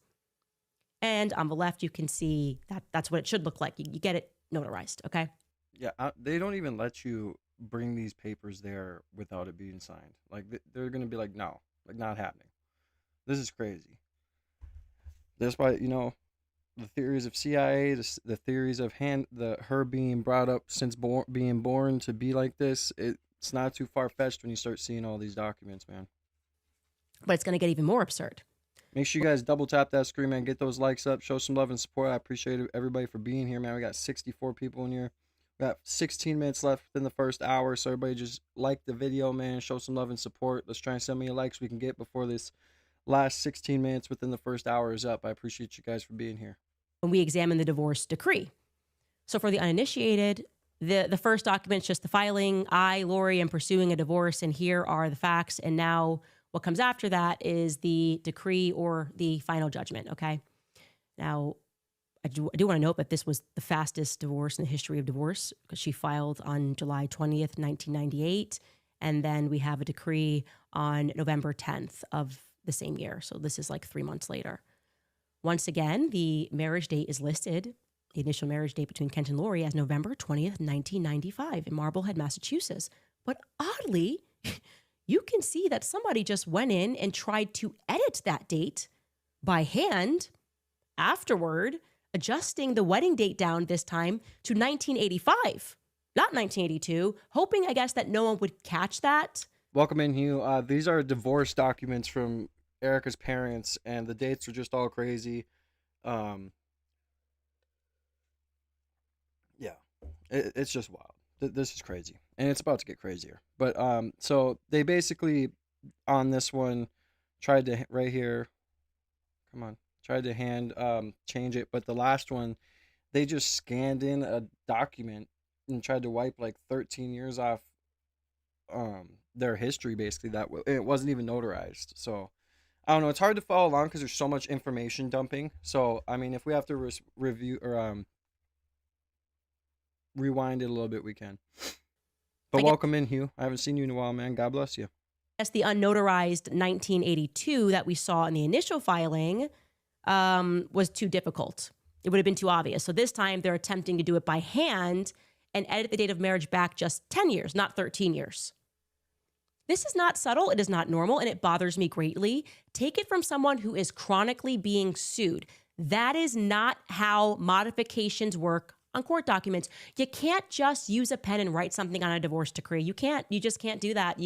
And on the left, you can see that that's what it should look like. You get it notarized, okay? Yeah, they don't even let you bring these papers there without it being signed. Like they're gonna be like, no, like not happening. This is crazy. That's why the theories of CIA, the theories of her being brought up since being born to be like this. It's not too far fetched when you start seeing all these documents, man. But it's going to get even more absurd. Make sure you guys double tap that screen, man. Get those likes up. Show some love and support. I appreciate everybody for being here, man. We got 64 people in here. We got 16 minutes left in the first hour, so everybody just like the video, man. Show some love and support. Let's try and send me a likes we can get before this last 16 minutes within the first hour is up. I appreciate you guys for being here. When we examine the divorce decree. So for the uninitiated, the first document is just the filing. I, Lori, am pursuing a divorce, and here are the facts. And now what comes after that is the decree or the final judgment, okay? Now, I do want to note that this was the fastest divorce in the history of divorce because she filed on July 20th, 1998. And then we have a decree on November 10th of the same year. So this is like 3 months later. Once again, the marriage date is listed, the initial marriage date between Kent and Lori, as November 20th, 1995 in Marblehead, Massachusetts. But oddly, you can see that somebody just went in and tried to edit that date by hand afterward, adjusting the wedding date down this time to 1985, not 1982, hoping, I guess, that no one would catch that. Welcome in, Hugh. These are divorce documents from Erika's parents, and the dates are just all crazy. Yeah, it's just wild. This is crazy, and it's about to get crazier. But so they basically on this one tried to right here. Come on, tried to hand change it, but the last one they just scanned in a document and tried to wipe like 13 years off their history. Basically, it wasn't even notarized. So I don't know. It's hard to follow along because there's so much information dumping. So I mean, if we have to review or rewind it a little bit, we can. But welcome in, Hugh. I haven't seen you in a while, man. God bless you. Yes, the unnotarized 1982 that we saw in the initial filing was too difficult. It would have been too obvious. So this time they're attempting to do it by hand and edit the date of marriage back just 10 years, not 13 years. This is not subtle, it is not normal, and it bothers me greatly. Take it from someone who is chronically being sued. That is not how modifications work on court documents. You can't just use a pen and write something on a divorce decree. You just can't do that.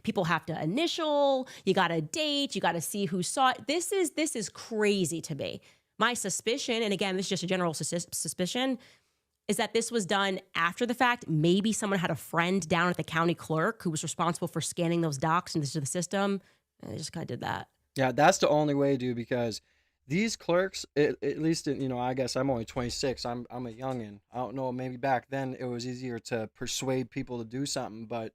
People have to initial, you got to date, you got to see who saw it. This is crazy to me. My suspicion, and again, this is just a general suspicion, is that this was done after the fact. Maybe someone had a friend down at the county clerk who was responsible for scanning those docs into the system, and they just kind of did that. Yeah, that's the only way, dude, because these clerks, at least, I guess I'm only 26. I'm a youngin'. I don't know, maybe back then it was easier to persuade people to do something, but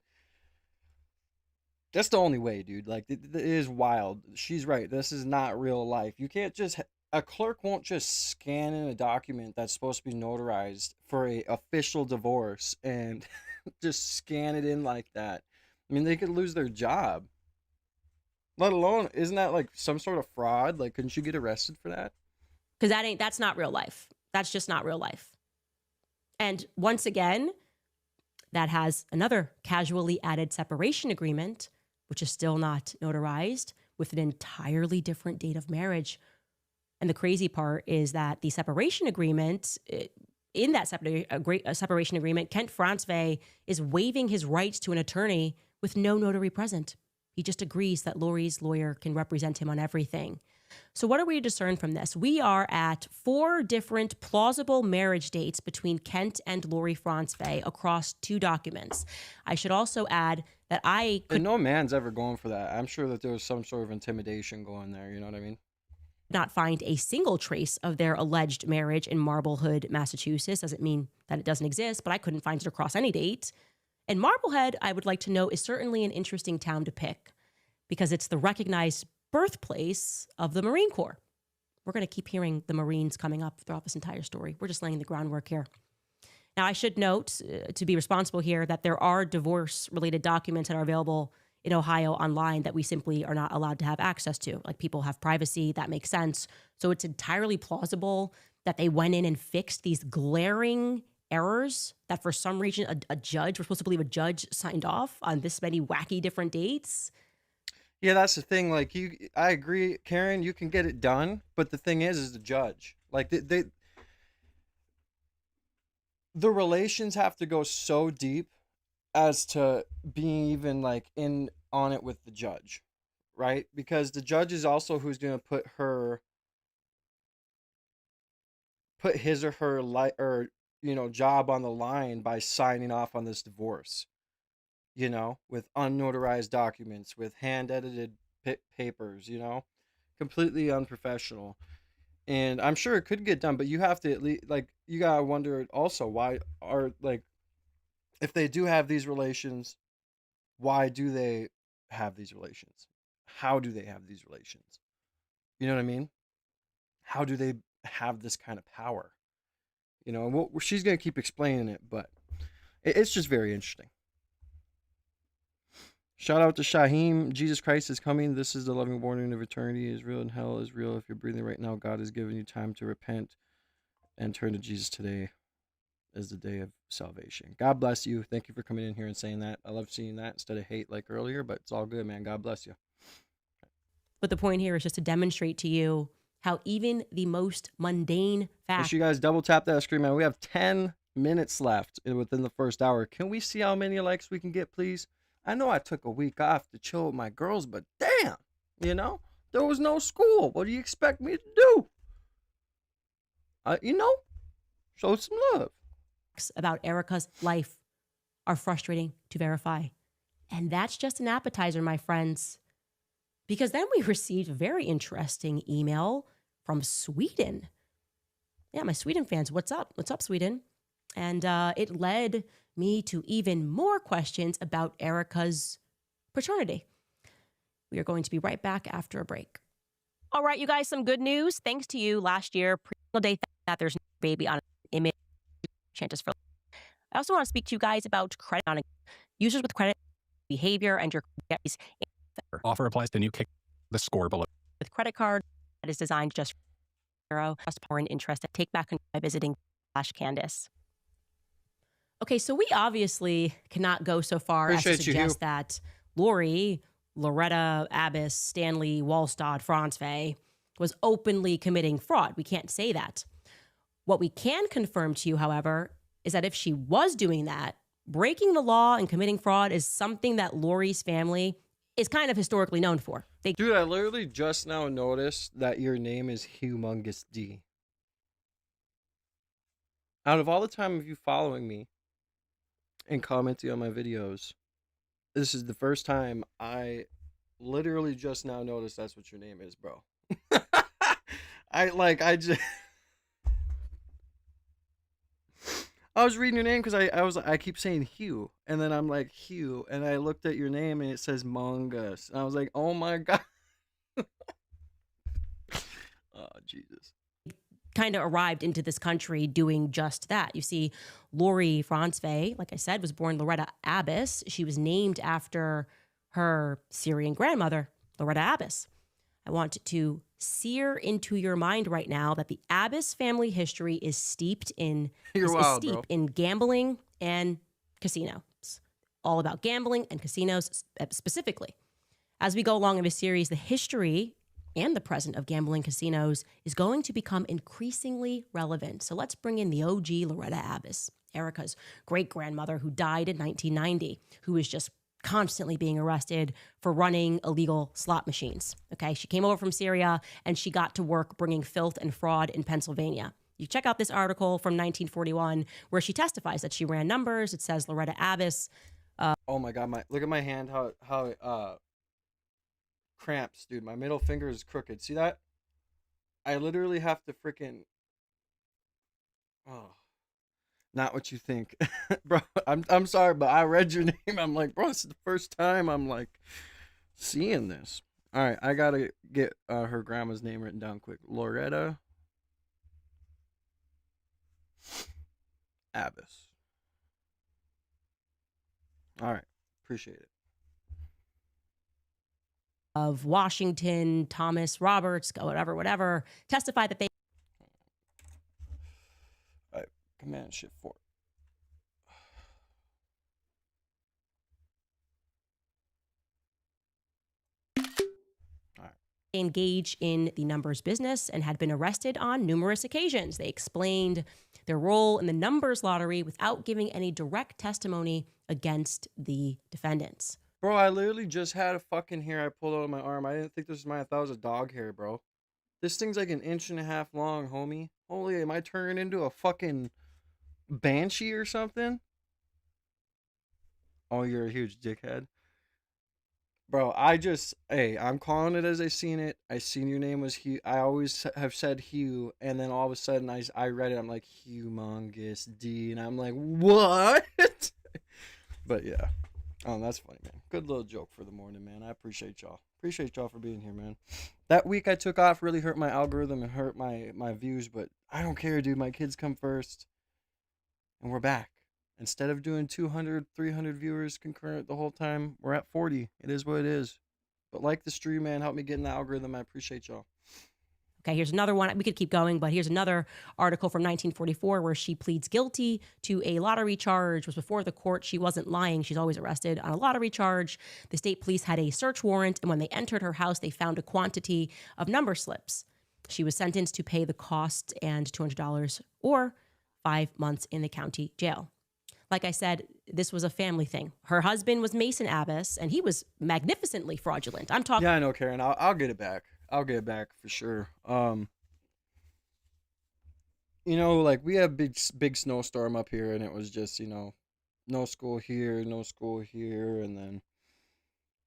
that's the only way, dude. Like, it is wild. She's right. This is not real life. You can't just, a clerk won't just scan in a document that's supposed to be notarized for a official divorce and just scan it in like that. I mean, they could lose their job. Let alone, isn't that like some sort of fraud? Like, couldn't you get arrested for that? Because that's not real life. That's just not real life. And once again, that has another casually added separation agreement, which is still not notarized, with an entirely different date of marriage. And the crazy part is that the separation agreement, in that separation agreement, Kent Francevey is waiving his rights to an attorney with no notary present. He just agrees that Lori's lawyer can represent him on everything. So what are we to discern from this? We are at 4 different plausible marriage dates between Kent and Lori Francevey across 2 documents. I should also add that And no man's ever going for that. I'm sure that there was some sort of intimidation going there. You know what I mean? not find a single trace of their alleged marriage in Marblehead, Massachusetts. Doesn't mean that it doesn't exist, but I couldn't find it across any date. And Marblehead, I would like to know, is certainly an interesting town to pick because it's the recognized birthplace of the Marine Corps. We're going to keep hearing the Marines coming up throughout this entire story. We're just laying the groundwork here. Now, I should note, to be responsible here, that there are divorce-related documents that are available in Ohio online that we simply are not allowed to have access to. Like, people have privacy. That makes sense. So it's entirely plausible that they went in and fixed these glaring errors that for some reason a judge, we're supposed to believe a judge signed off on this many wacky different dates. Yeah, that's the thing. Like, I agree, Karen, you can get it done, but the thing is the judge. Like, the relations have to go so deep as to being even like in on it with the judge, right? Because the judge is also who's going to put his or her job on the line by signing off on this divorce, with unnotarized documents, with hand edited papers, completely unprofessional. And I'm sure it could get done, but you have to at least, like, you gotta wonder also why are, like, if they do have these relations, why do they have these relations? How do they have these relations? You know what I mean? How do they have this kind of power? And she's gonna keep explaining it, but it's just very interesting. Shout out to Shaheem. Jesus Christ is coming. This is the loving warning of eternity is real and hell is real. If you're breathing right now, God has given you time to repent and turn to Jesus. Today is the day of salvation. God bless you. Thank you for coming in here and saying that. I love seeing that instead of hate like earlier, but it's all good, man. God bless you. But the point here is just to demonstrate to you how even the most mundane Make sure you guys double tap that screen, man. We have 10 minutes left within the first hour. Can we see how many likes we can get, please? I know I took a week off to chill with my girls, but damn, there was no school. What do you expect me to do? Show some love. About Erika's life are frustrating to verify. And that's just an appetizer, my friends. Because then we received a very interesting email from Sweden. Yeah, my Sweden fans, what's up? What's up, Sweden? And it led me to even more questions about Erika's paternity. We are going to be right back after a break. All right, you guys, some good news. Thanks to you last year, day that there's no baby on an image. Chances for. I also want to speak to you guys about credit on users with credit behavior and your Offer applies to new kick the score below. With credit card that is designed just for zero, just more and interest. Take back by visiting /Candace. Okay, so we obviously cannot go so far as to Appreciate you, Hugh. suggest that Lori, Loretta, Abbas, Stanley, Wallstad, Franzwey was openly committing fraud. We can't say that. What we can confirm to you, however, is that if she was doing that, breaking the law and committing fraud is something that Lori's family is kind of historically known for. Dude, I literally just now noticed that your name is Humongous D. Out of all the time of you following me and commenting on my videos, this is the first time I literally just now noticed that's what your name is, bro. I was reading your name because I keep saying Hugh, and then I'm like Hugh, and I looked at your name and it says Mongus, and I was like, oh my god. Oh Jesus. Kind of arrived into this country doing just that. You see, Lori Franzwey, like I said, was born Loretta Abbas. She was named after her Syrian grandmother, Loretta Abbas. I want to sear into your mind right now that the Abbas family history is steeped in gambling and casinos. All about gambling and casinos specifically. As we go along in this series, the history and the present of gambling casinos is going to become increasingly relevant. So let's bring in the OG Loretta Abbas, Erika's great-grandmother who died in 1990, who was just constantly being arrested for running illegal slot machines. Okay, she came over from Syria and she got to work bringing filth and fraud in Pennsylvania. You check out this article from 1941 where she testifies that she ran numbers. It says Loretta Abbas. Oh my god, look at my hand, how it cramps, dude. My middle finger is crooked. See that? I literally have to freaking not what you think. Bro, I'm sorry, but I read your name. I'm like, bro, this is the first time I'm like seeing this. All right, I got to get her grandma's name written down quick. Loretta Abbas. All right, appreciate it. Of Washington, Thomas Roberts, whatever, testified that they All right, Command Shift 4. engaged in the numbers business and had been arrested on numerous occasions. They explained their role in the numbers lottery without giving any direct testimony against the defendants. Bro, I literally just had a fucking hair I pulled out of my arm. I didn't think this was mine. I thought it was a dog hair, bro. This thing's like 1.5 inches long, homie. Holy, am I turning into a fucking banshee or something? Oh, you're a huge dickhead. Bro, I'm calling it as I seen it. I seen your name was Hugh. I always have said Hugh, and then all of a sudden I read it. I'm like, Humongous D, and I'm like, what? But yeah. Oh, that's funny, man. Good little joke for the morning, man. I appreciate y'all. Appreciate y'all for being here, man. That week I took off really hurt my algorithm and hurt my views, but I don't care, dude. My kids come first. And we're back. Instead of doing 200, 300 viewers concurrent the whole time, we're at 40. It is what it is. But like the stream, man, help me get in the algorithm. I appreciate y'all. Okay, here's another one. We could keep going, but here's another article from 1944 where she pleads guilty to a lottery charge. Was before the court. She wasn't lying. She's always arrested on a lottery charge. The state police had a search warrant, and when they entered her house, they found a quantity of number slips. She was sentenced to pay the cost and $200 or 5 months in the county jail. Like I said, this was a family thing. Her husband was Mason Abbas, and he was magnificently fraudulent. I'm talking. Yeah, I know, Karen. I'll get it back. I'll get it back for sure. You know, like we had big snowstorm up here, and it was just, you know, no school here, no school here, and then.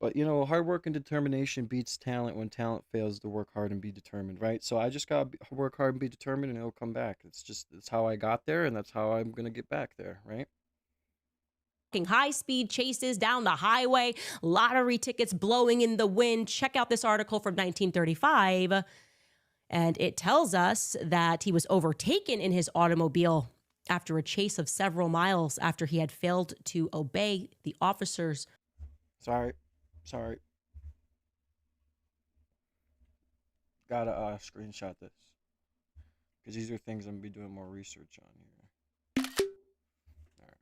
But you know, hard work and determination beats talent when talent fails to work hard and be determined, right? So I just gotta work hard and be determined, and it'll come back. It's how I got there, and that's how I'm gonna get back there, right? High-speed chases down the highway, lottery tickets blowing in the wind. Check out this article from 1935, and it tells us that he was overtaken in his automobile after a chase of several miles after he had failed to obey the officers. Sorry. gotta screenshot this because these are things I'm gonna be doing more research on here. All right.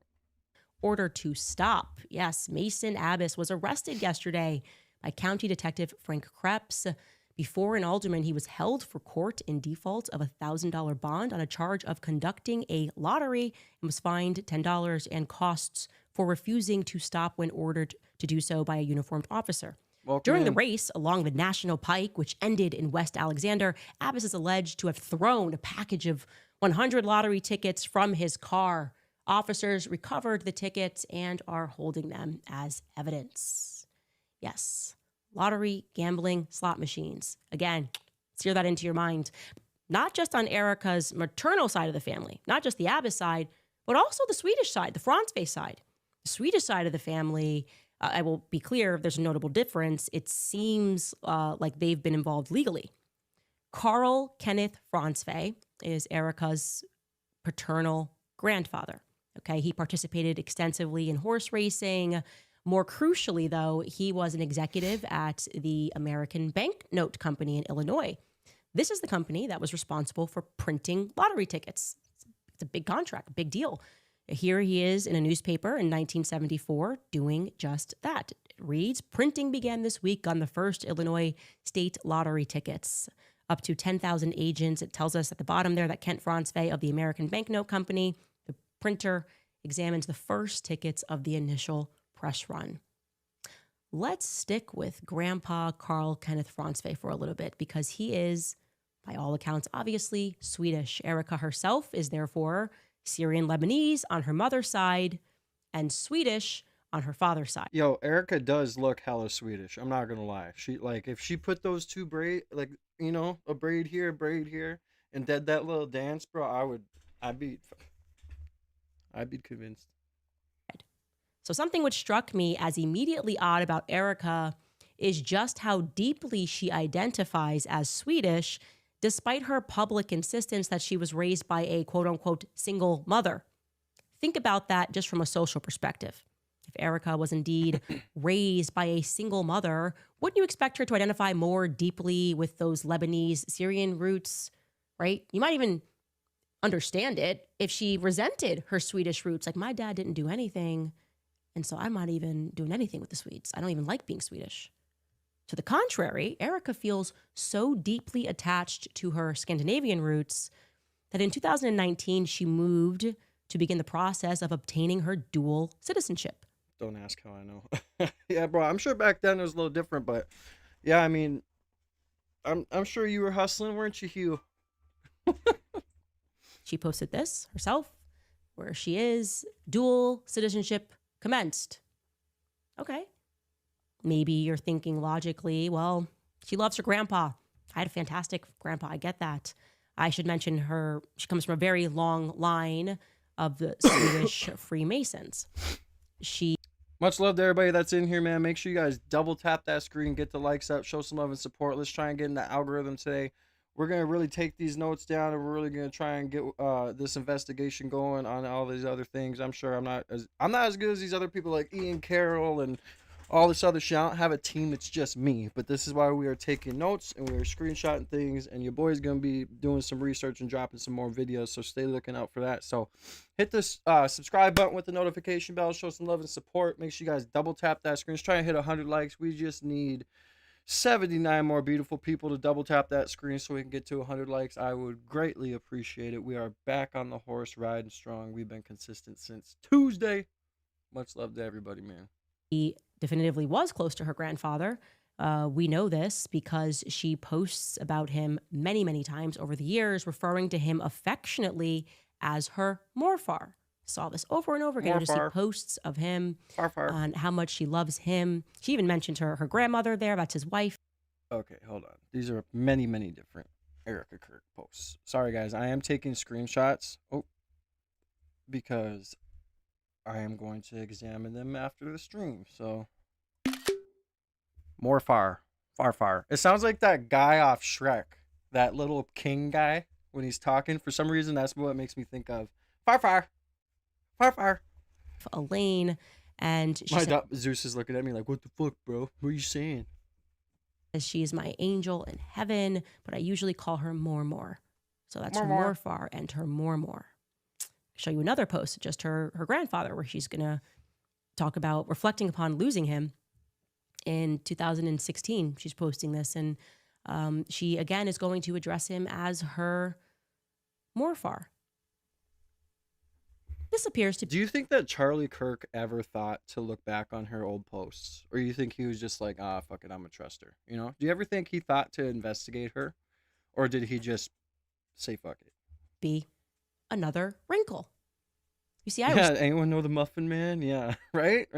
Order to stop. Yes, Mason Abbas was arrested yesterday by County Detective Frank Krebs. Before an alderman, he was held for court in default of a $1,000 bond on a charge of conducting a lottery and was fined $10 and costs for refusing to stop when ordered to do so by a uniformed officer. Welcome During the in. race along the National Pike, which ended in West Alexander, Abbas is alleged to have thrown a package of 100 lottery tickets from his car. Officers recovered the tickets and are holding them as evidence. Yes, lottery, gambling, slot machines. Again, sear that into your mind. Not just on Erika's maternal side of the family, not just the Abbas side, but also the Swedish side, the Fransvey side. The Swedish side of the family, I will be clear, there's a notable difference. It seems like they've been involved legally. Carl Kenneth Fransvey is Erika's paternal grandfather. Okay, he participated extensively in horse racing. More crucially, though, he was an executive at the American Banknote Company in Illinois. This is the company that was responsible for printing lottery tickets. It's a big contract, a big deal. Here he is in a newspaper in 1974 doing just that. It reads, printing began this week on the first Illinois state lottery tickets. Up to 10,000 agents. It tells us at the bottom there that Kent Fransvey of the American Banknote Company, the printer, examines the first tickets of the initial press run. Let's stick with Grandpa Carl Kenneth Fransvey for a little bit because he is, by all accounts, obviously Swedish. Erika herself is therefore Syrian Lebanese on her mother's side and Swedish on her father's side. Yo, Erika does look hella Swedish. I'm not gonna lie. She like if she put those two braid, like a braid here, and did that little dance, bro. I'd be convinced. So something which struck me as immediately odd about Erika is just how deeply she identifies as Swedish, despite her public insistence that she was raised by a quote-unquote single mother. Think about that just from a social perspective. If Erika was indeed raised by a single mother, wouldn't you expect her to identify more deeply with those Lebanese Syrian roots, right? You might even understand it if she resented her Swedish roots. Like, my dad didn't do anything, and so I'm not even doing anything with the Swedes. I don't even like being Swedish. To the contrary, Erika feels so deeply attached to her Scandinavian roots that in 2019, she moved to begin the process of obtaining her dual citizenship. Don't ask how I know. Yeah, bro. I'm sure back then it was a little different, but yeah, I mean, I'm sure you were hustling, weren't you, Hugh? She posted this herself, where she is, dual citizenship commenced. Okay. Maybe you're thinking logically, well, she loves her grandpa. I had a fantastic grandpa. I get that. I should mention she comes from a very long line of the Swedish Freemasons. Much love to everybody that's in here, man. Make sure you guys double tap that screen, get the likes up, show some love and support. Let's try and get in the algorithm today. We're going to really take these notes down, and we're really going to try and get this investigation going on all these other things. I'm sure I'm not as good as these other people like Ian Carroll and all this other shit. I don't have a team, it's just me. But this is why we are taking notes and we are screenshotting things, and your boy's going to be doing some research and dropping some more videos, so stay looking out for that. So hit this subscribe button with the notification bell, show some love and support. Make sure you guys double tap that screen. Let's try and hit 100 likes. We just need 79 more beautiful people to double tap that screen so we can get to 100 likes. I would greatly appreciate it. We are back on the horse, riding strong. We've been consistent since Tuesday. Much love to everybody, man. He definitively was close to her grandfather. We know this because she posts about him many, many times over the years, referring to him affectionately as her Morfar. Saw this over and over again. You just see posts of him on how much she loves him. She even mentioned her grandmother there. That's his wife. Okay, hold on. These are many, many different Erika Kirk posts. Sorry, guys. I am taking screenshots. Because I am going to examine them after the stream. So, Morfar. Farfar. It sounds like that guy off Shrek. That little king guy when he's talking. For some reason, that's what it makes me think of. Farfar. Farfar. Elaine, and she Zeus is looking at me like, what the fuck, bro? What are you saying? As she is my angel in heaven, but I usually call her More. So that's her More. Morfar and her More. Show you another post, just her grandfather, where she's gonna talk about reflecting upon losing him in 2016. She's posting this, and she again is going to address him as her Morfar. This appears to Do you think that Charlie Kirk ever thought to look back on her old posts? Or you think he was just like, ah, fuck it, I'm a trust her? You know? Do you ever think he thought to investigate her? Or did he just say fuck it? be another wrinkle. You see, I Yeah, anyone know the Muffin Man? Yeah, right?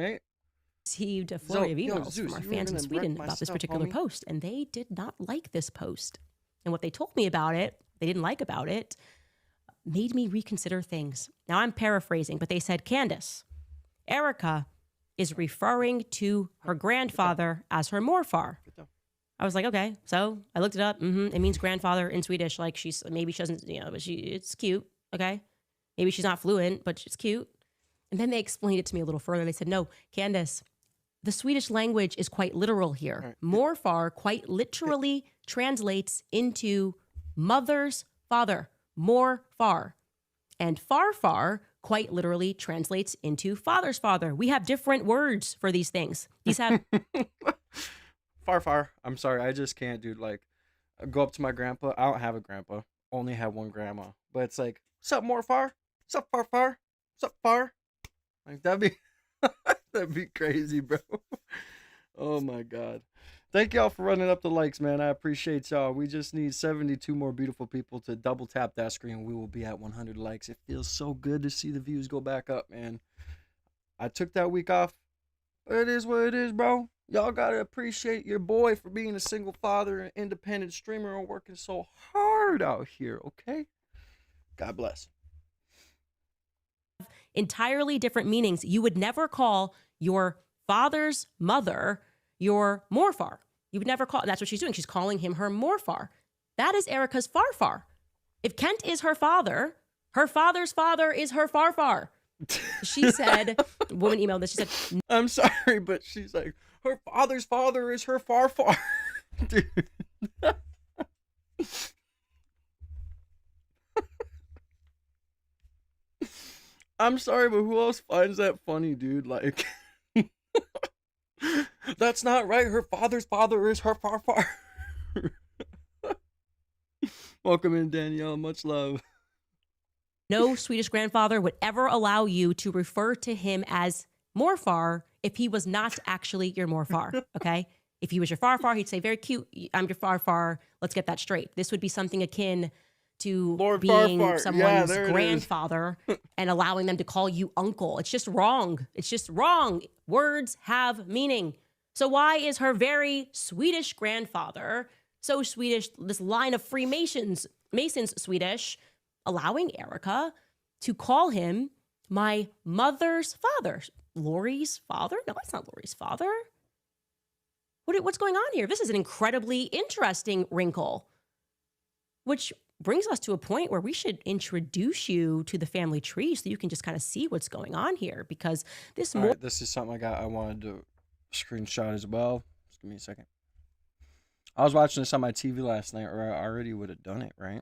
received a flurry of Yo, emails Zeus, from our you were fans in gonna Sweden wreck my about this stuff, particular homie. post, and they did not like this post. And what they told me about it, they didn't like about it, made me reconsider things. Now I'm paraphrasing, but they said, Candace, Erika is referring to her grandfather as her Morfar. I was like, okay. So I looked it up. It means grandfather in Swedish. Like maybe she doesn't, but it's cute. Okay. Maybe she's not fluent, but it's cute. And then they explained it to me a little further. They said, no, Candace, the Swedish language is quite literal here. Right. Morfar quite literally translates into mother's father, Morfar. And farfar quite literally translates into father's father. We have different words for these things. These have Far. I'm sorry, I just can't, dude. Like, I go up to my grandpa. I don't have a grandpa. Only have one grandma. But it's like, what's up, more far? What's up, far? What's up, far? Like, that'd be crazy, bro. Oh my god. Thank y'all for running up the likes, man. I appreciate y'all. We just need 72 more beautiful people to double tap that screen. We will be at 100 likes. It feels so good to see the views go back up, man. I took that week off. It is what it is, bro. Y'all gotta appreciate your boy for being a single father and independent streamer and working so hard out here, okay? God bless. entirely different meanings. You would never call your father's mother your Morfar. You would never call, that's what she's doing. She's calling him her Morfar. That is Erika's Farfar. If Kent is her father, her father's father is her Farfar. She said, woman emailed this, she said, I'm sorry, but she's like, her father's father is her far. Dude. I'm sorry, but who else finds that funny, dude? Like, that's not right. Her father's father is her far. Welcome in, Danielle. Much love. no Swedish grandfather would ever allow you to refer to him as Morfar if he was not actually your Morfar, okay? If he was your Farfar, he'd say, very cute, I'm your Farfar. Let's get that straight. This would be something akin to Lord being Farfar. Yeah, someone's there it is. grandfather and allowing them to call you uncle. It's just wrong. It's just wrong. Words have meaning. So why is her very Swedish grandfather, so Swedish, this line of Freemasons, Masons Swedish, allowing Erika to call him my mother's father? Lori's father? No, that's not Lori's father. What's going on here? This is an incredibly interesting wrinkle, which brings us to a point where we should introduce you to the family tree so you can just kind of see what's going on here, because this All right, this is something I wanted to screenshot as well. Just give me a second. I was watching this on my TV last night, or I already would have done it, right?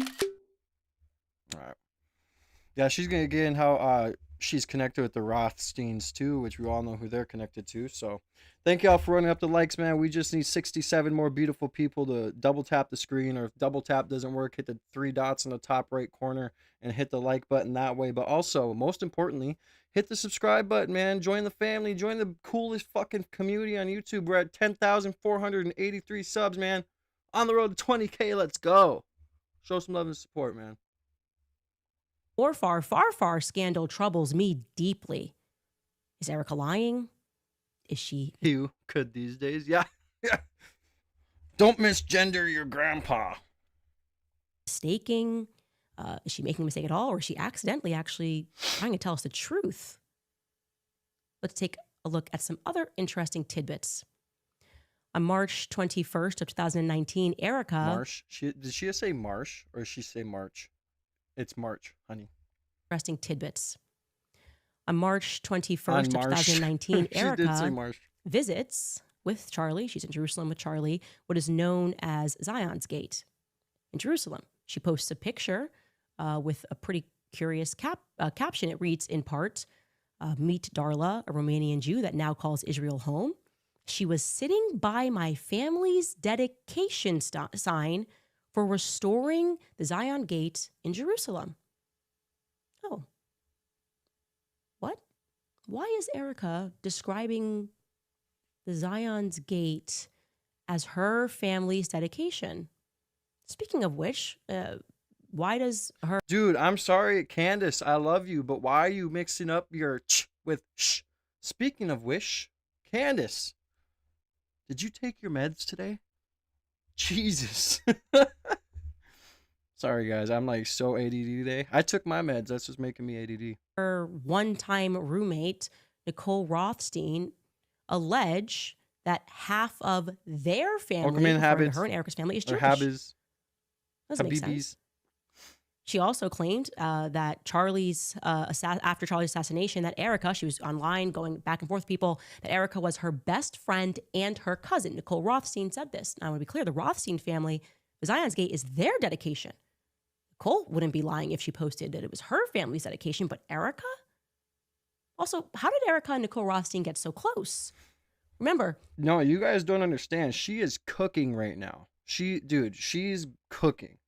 All right. Yeah, she's gonna get in how she's connected with the Rothsteins too, which we all know who they're connected to. So thank y'all for running up the likes, man. We just need 67 more beautiful people to double tap the screen, or if double tap doesn't work, hit the 3 dots in the top right corner and hit the like button that way. But also, most importantly, hit the subscribe button, man. Join the family. Join the coolest fucking community on YouTube. We're at 10,483 subs, man. On the road to 20K. Let's go. Show some love and support, man. Farfar scandal troubles me deeply. Is Erika lying? Is she You could these days. Yeah. Don't misgender your grandpa. mistaking? Is she making a mistake at all? Or is she accidentally actually trying to tell us the truth? Let's take a look at some other interesting tidbits. On March 21st of 2019, Erika... Marsh. Did she just say Marsh or did she say March? It's March, honey. Interesting tidbits. On March 21st On of Marsh. 2019, She did say Erika Marsh. visits with Charlie. She's in Jerusalem with Charlie, what is known as Zion's Gate in Jerusalem. She posts a picture with a pretty curious caption. It reads in part, meet Darla, a Romanian Jew that now calls Israel home. She was sitting by my family's dedication sign for restoring the Zion Gate in Jerusalem. Oh. What? Why is Erika describing the Zion's Gate as her family's dedication? Speaking of which, why does her... Dude, I'm sorry, Candace, I love you, but why are you mixing up your ch with sh? Speaking of which, Candace, did you take your meds today? Jesus. Sorry, guys, I'm like so ADD today. I took my meds. That's what's making me ADD. Her one-time roommate, Nicole Rothstein, allege that half of their family, referring to her and Erika's family, is Jewish. Doesn't make sense. She also claimed that Charlie's after Charlie's assassination, that Erika, she was online going back and forth with people, that Erika was her best friend and her cousin. Nicole Rothstein said this. Now, I want to be clear, the Rothstein family, the Zion's Gate is their dedication. Nicole wouldn't be lying if she posted that it was her family's dedication, but Erika? Also, how did Erika and Nicole Rothstein get so close? Remember. No, you guys don't understand. She is cooking right now. Dude, she's cooking.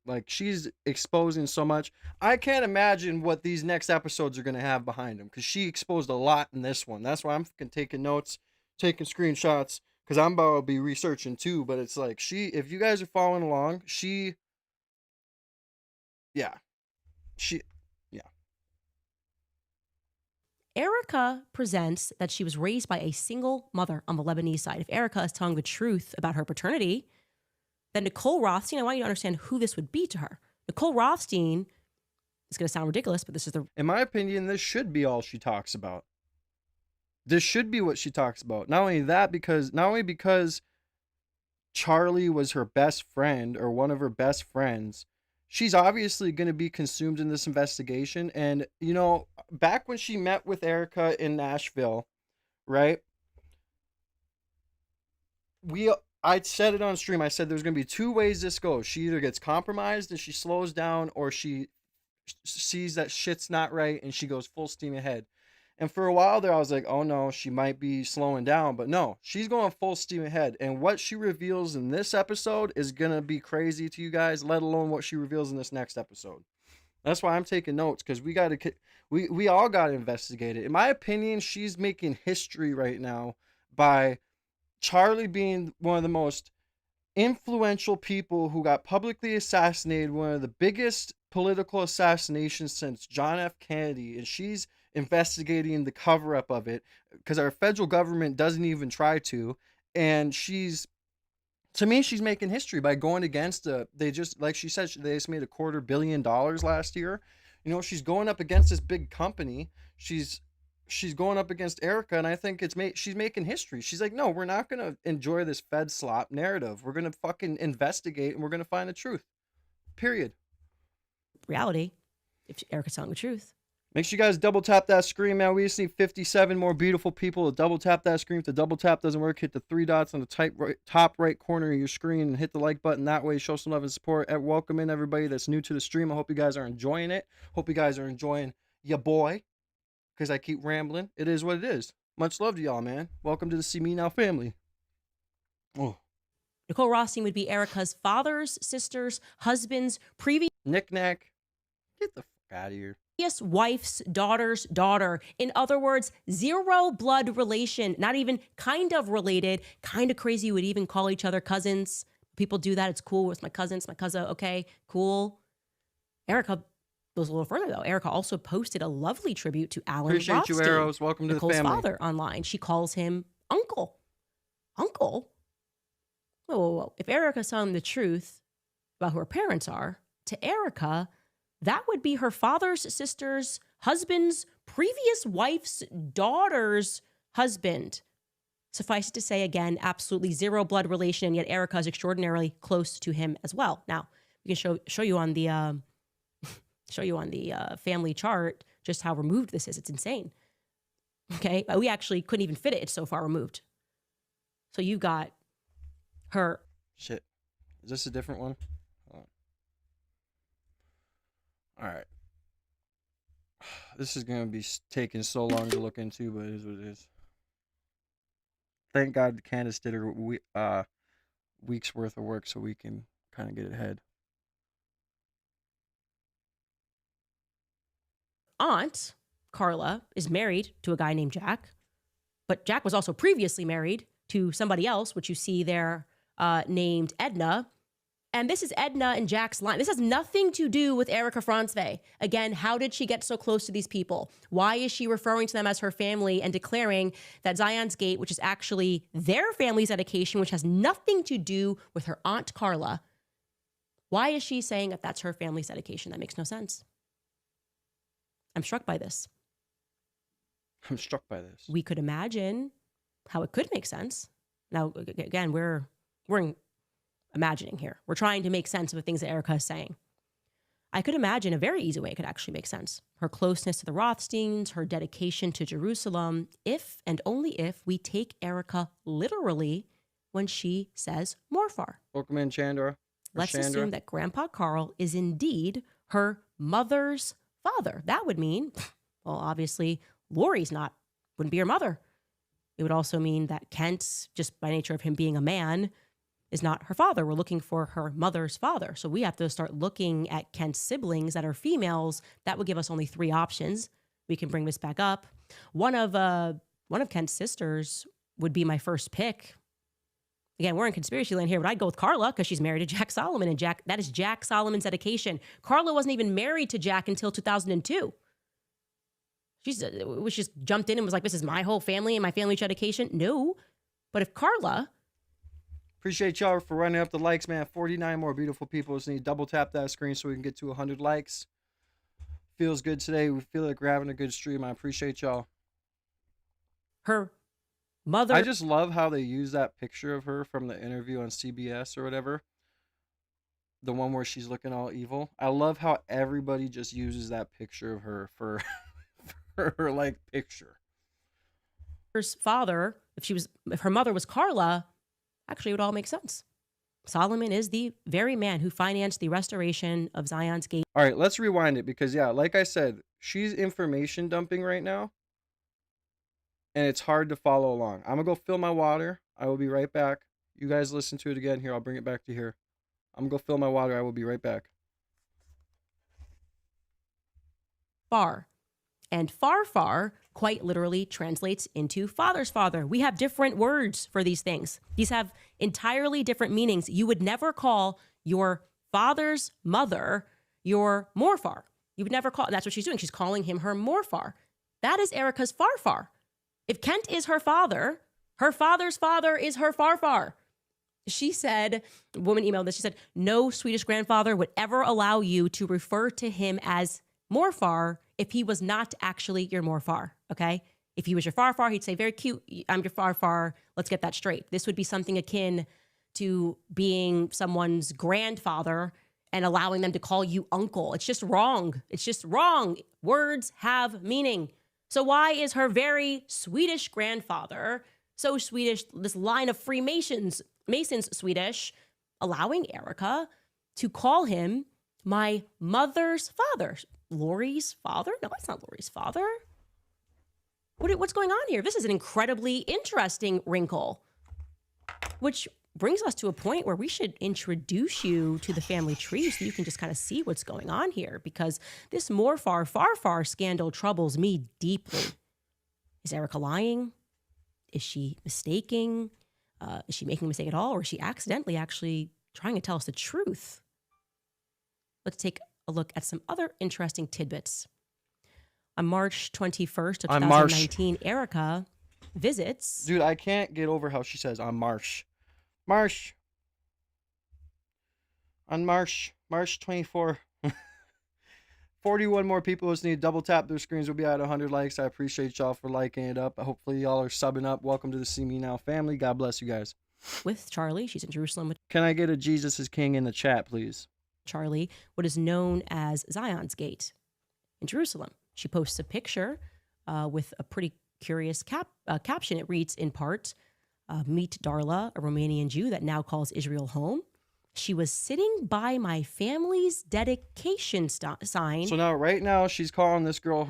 Like, she's exposing so much. I can't imagine what these next episodes are going to have behind them, because she exposed a lot in this one. That's why I'm taking notes, taking screenshots, because I'm about to be researching too. But it's like, if you guys are following along, yeah. Erika presents that she was raised by a single mother on the Lebanese side. If Erika is telling the truth about her paternity, then Nicole Rothstein, I want you to understand who this would be to her. Nicole Rothstein, it's going to sound ridiculous, but this is in my opinion, this should be all she talks about. This should be what she talks about. Not only because Charlie was her best friend, or one of her best friends, she's obviously going to be consumed in this investigation. And, you know, back when she met with Erika in Nashville, right? I said it on stream. I said there's going to be two ways this goes. She either gets compromised and she slows down, or she sees that shit's not right and she goes full steam ahead. And for a while there, I was like, oh no, she might be slowing down. But no, she's going full steam ahead. And what she reveals in this episode is going to be crazy to you guys, let alone what she reveals in this next episode. That's why I'm taking notes, because we all got to investigate it. In my opinion, she's making history right now by Charlie being one of the most influential people who got publicly assassinated, one of the biggest political assassinations since John F. Kennedy, and she's investigating the cover-up of it, because our federal government doesn't even try to. And to me, she's making history by going against they just, like she said, they just made $250 million last year. You know, she's going up against this big company. She's going up against Erika, and I think she's making history. She's like, no, we're not going to enjoy this Fed slop narrative. We're going to fucking investigate, and we're going to find the truth. Period. Reality, if Erika's telling the truth. Make sure you guys double tap that screen, man. We just need 57 more beautiful people to double tap that screen. If the double tap doesn't work, hit the three dots on the top right corner of your screen and hit the like button. That way, show some love and support. Welcome in everybody that's new to the stream. I hope you guys are enjoying it. Hope you guys are enjoying your boy, because I keep rambling. It is what it is. Much love to y'all, man. Welcome to the See Me Now family. Oh. Nicole Rothstein would be Erika's father's, sister's, husband's, previous knick-knack. Get the fuck out of here. Wife's daughter's daughter. In other words, zero blood relation, not even kind of related. Kind of crazy you would even call each other cousins. People do that. It's cool. It's my cousin. It's my cousin. Okay, cool. Erika goes a little further, though. Erika also posted a lovely tribute to Alan Appreciate Rothstein, you, Arrows. Welcome to Nicole's the family. father, online. She calls him Uncle. Uncle? Whoa. If Erika's telling the truth about who her parents are, to Erika, that would be her father's sister's husband's previous wife's daughter's husband. Suffice it to say, again, absolutely zero blood relation, and yet Erika is extraordinarily close to him as well. Now, we can show you on the family chart just how removed this is. It's insane. Okay, we actually couldn't even fit it. It's so far removed. So you got her. Shit. Is this a different one? Hold on. All right. This is going to be taking so long to look into, but it is what it is. Thank God Candace did her week's worth of work so we can kind of get ahead. Aunt, Carla, is married to a guy named Jack, but Jack was also previously married to somebody else, which you see there named Edna. And this is Edna and Jack's line. This has nothing to do with Erika Franzwe. Again, how did she get so close to these people? Why is she referring to them as her family and declaring that Zion's Gate, which is actually their family's dedication, which has nothing to do with her Aunt Carla, why is she saying that that's her family's dedication? That makes no sense. I'm struck by this. I'm struck by this. We could imagine how it could make sense. Now, again, we're imagining here. We're trying to make sense of the things that Erika is saying. I could imagine a very easy way it could actually make sense. Her closeness to the Rothsteins, her dedication to Jerusalem, if and only if we take Erika literally when she says Morfar. Welcome in, Chandra. Let's assume that Grandpa Carl is indeed her mother's father. That would mean, well, obviously, Lori's wouldn't be her mother. It would also mean that Kent, just by nature of him being a man, is not her father. We're looking for her mother's father. So we have to start looking at Kent's siblings that are females. That would give us only 3 options. We can bring this back up. One of Kent's sisters would be my first pick. Again, we're in conspiracy land here, but I'd go with Carla because she's married to Jack Solomon, and that is Jack Solomon's dedication. Carla wasn't even married to Jack until 2002. She just jumped in and was like, this is my whole family and my family's dedication. No. But if Carla... Appreciate y'all for running up the likes, man. 49 more beautiful people. Just need to double tap that screen so we can get to 100 likes. Feels good today. We feel like we're having a good stream. I appreciate y'all. Her mother... I just love how they use that picture of her from the interview on CBS or whatever. The one where she's looking all evil. I love how everybody just uses that picture of her for her like picture. Her father, if her mother was Carla, actually it would all make sense. Solomon is the very man who financed the restoration of Zion's Gate. All right, let's rewind it because, yeah, like I said, she's information dumping right now. And it's hard to follow along. I'm going to go fill my water. I will be right back. You guys listen to it again. Here, I'll bring it back to here. I'm going to go fill my water. I will be right back. Far. And far quite literally translates into father's father. We have different words for these things. These have entirely different meanings. You would never call your father's mother your morfar. You would never call, that's what she's doing. She's calling him her morfar. That is Erika's farfar. If Kent is her father's father is her farfar. She said, a woman emailed this, she said, no Swedish grandfather would ever allow you to refer to him as morfar if he was not actually your morfar, okay? If he was your farfar, he'd say, very cute, I'm your farfar, let's get that straight. This would be something akin to being someone's grandfather and allowing them to call you uncle. It's just wrong. It's just wrong. Words have meaning. So why is her very Swedish grandfather, so Swedish, this line of Freemasons, Masons Swedish, allowing Erika to call him my mother's father? Lori's father? No, that's not Lori's father. What's going on here? This is an incredibly interesting wrinkle, which brings us to a point where we should introduce you to the family tree so you can just kind of see what's going on here, because this farfar scandal troubles me deeply. Is Erika lying? Is she mistaking? Is she making a mistake at all? Or is she accidentally actually trying to tell us the truth? Let's take a look at some other interesting tidbits. On March 21st of 2019, Erika visits... Dude, I can't get over how she says on March. March. On March 24. 41 more people just need to double tap their screens. We'll be at 100 likes. I appreciate y'all for liking it up. Hopefully y'all are subbing up. Welcome to the See Me Now family. God bless you guys. With Charlie. She's in Jerusalem with Can I get a Jesus is King in the chat, please? Charlie, what is known as Zion's Gate in Jerusalem. She posts a picture with a pretty curious caption. It reads in part, meet Darla, a Romanian Jew that now calls Israel home. She was sitting by my family's dedication sign. So now, right now, she's calling this girl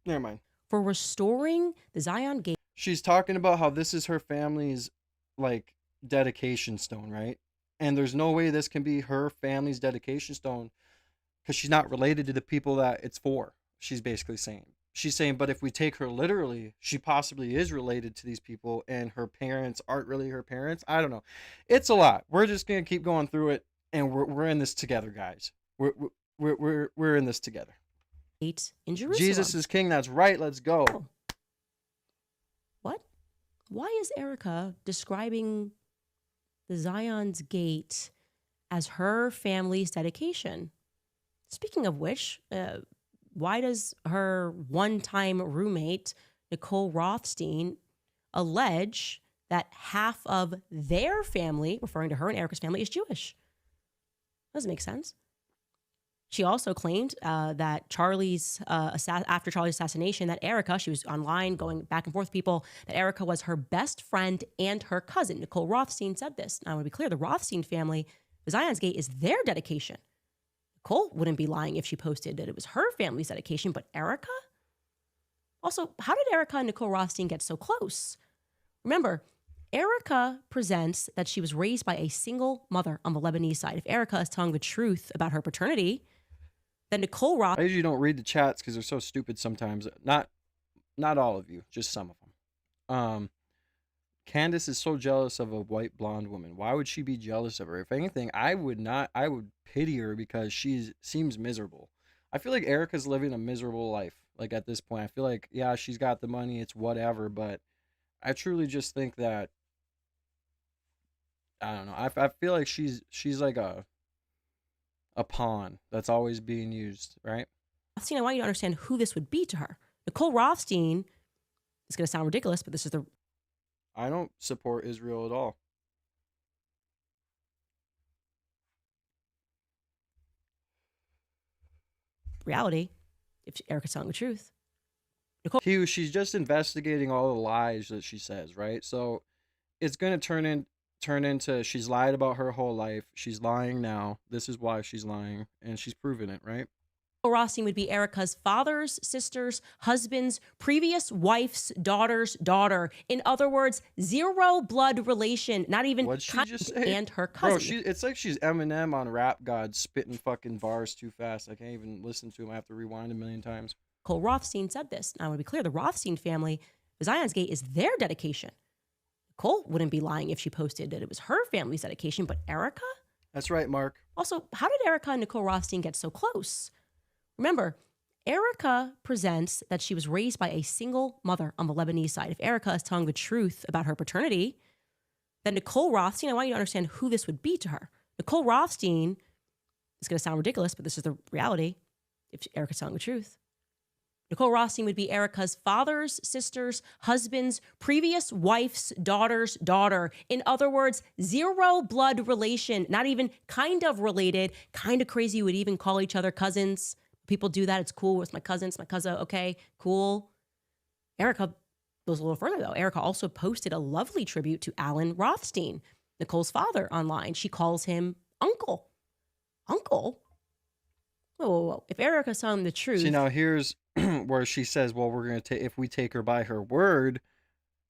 never mind. For restoring the Zion Gate. She's talking about how this is her family's, like, dedication stone, right? And there's no way this can be her family's dedication stone because she's not related to the people that it's for. She's basically saying. She's saying, but if we take her literally, she possibly is related to these people and her parents aren't really her parents. I don't know. It's a lot. We're just going to keep going through it, and we're in this together, guys. We're in this together. In Jerusalem. Jesus is king. That's right. Let's go. Oh. What? Why is Erika describing the Zion's Gate as her family's dedication? Speaking of which, why does her one-time roommate, Nicole Rothstein, allege that half of their family, referring to her and Erika's family, is Jewish? Doesn't make sense. She also claimed that after Charlie's assassination, that Erika, she was online going back and forth with people, that Erika was her best friend and her cousin. Nicole Rothstein said this. Now, I want to be clear, the Rothstein family, the Zion's Gate is their dedication. Nicole wouldn't be lying if she posted that it was her family's dedication, but Erika? Also, how did Erika and Nicole Rothstein get so close? Remember, Erika presents that she was raised by a single mother on the Lebanese side. If Erika is telling the truth about her paternity, then Nicole Roth. I usually don't read the chats because they're so stupid sometimes. Not all of you, just some of them. Candace is so jealous of a white blonde woman. Why would she be jealous of her? If anything, I would not. I would pity her because she seems miserable. I feel like Erika's living a miserable life. Like at this point, I feel like, yeah, she's got the money, it's whatever, but I truly just think that, I don't know. I feel like she's like a pawn that's always being used, right? Rothstein, I want you to understand who this would be to her. Nicole Rothstein, it's going to sound ridiculous, but this is the I don't support Israel at all. reality, if Erika's telling the truth. Hugh, she's just investigating all the lies that she says, right? So it's going to turn into she's lied about her whole life. She's lying now. This is why she's lying, and she's proven it, right? Rothstein would be Erika's father's sister's husband's previous wife's daughter's daughter. In other words, zero blood relation, not even What'd she just say? and her cousin. Bro, it's like she's Eminem on Rap God, spitting fucking bars too fast. I can't even listen to him. I have to rewind a million times. Nicole Rothstein said this. Now, I want to be clear, the Rothstein family, the Zion's Gate is their dedication. Nicole wouldn't be lying if she posted that it was her family's dedication, but Erika? That's right, Mark. Also, how did Erika and Nicole Rothstein get so close? Remember, Erika presents that she was raised by a single mother on the Lebanese side. If Erika is telling the truth about her paternity, then Nicole Rothstein, I want you to understand who this would be to her. Nicole Rothstein, it's going to sound ridiculous, but this is the reality, if Erika's telling the truth. Nicole Rothstein would be Erika's father's sister's husband's previous wife's daughter's daughter. In other words, zero blood relation, not even kind of related. Kind of crazy you would even call each other cousins. People do that. It's cool. It's my cousin. It's my cousin. Okay, cool. Erika goes a little further, though. Erika also posted a lovely tribute to Alan Rothstein, Nicole's father, online. She calls him Uncle. Uncle? Whoa, whoa, whoa. If Erika's telling the truth. See, now here's where she says, well, we're going to take, if we take her by her word,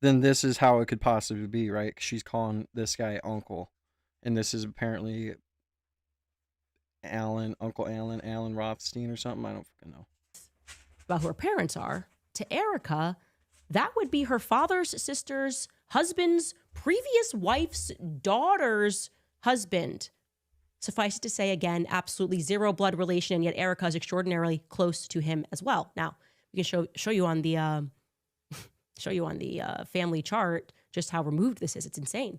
then this is how it could possibly be, right? She's calling this guy Uncle. And this is apparently Uncle Alan Rothstein or something. I don't fucking know. About who her parents are. To Erika, that would be her father's sister's husband's previous wife's daughter's husband. Suffice it to say, again, absolutely zero blood relation, and yet Erika is extraordinarily close to him as well. Now, we can show you on the family chart just how removed this is. It's insane.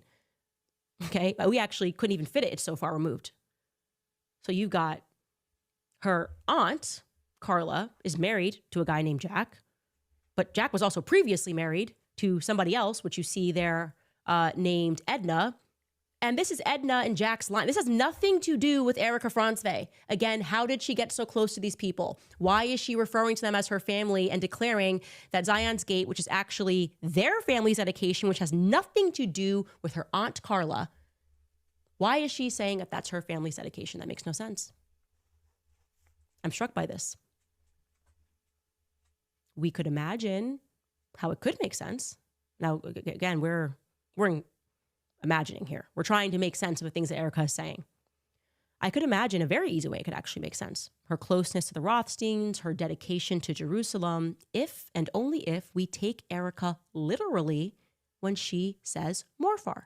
Okay, but we actually couldn't even fit it. It's so far removed. So you got her aunt, Carla, is married to a guy named Jack, but Jack was also previously married to somebody else, which you see there named Edna. And this is Edna and Jack's line. This has nothing to do with Erika Franzwe. Again, how did she get so close to these people? Why is she referring to them as her family and declaring that Zion's Gate, which is actually their family's dedication, which has nothing to do with her Aunt Carla, why is she saying that that's her family's dedication? That makes no sense. I'm struck by this. We could imagine how it could make sense. Now, again, we're imagining here. We're trying to make sense of the things that Erika is saying. I could imagine a very easy way it could actually make sense. Her closeness to the Rothsteins, her dedication to Jerusalem, if and only if we take Erika literally when she says Morfar.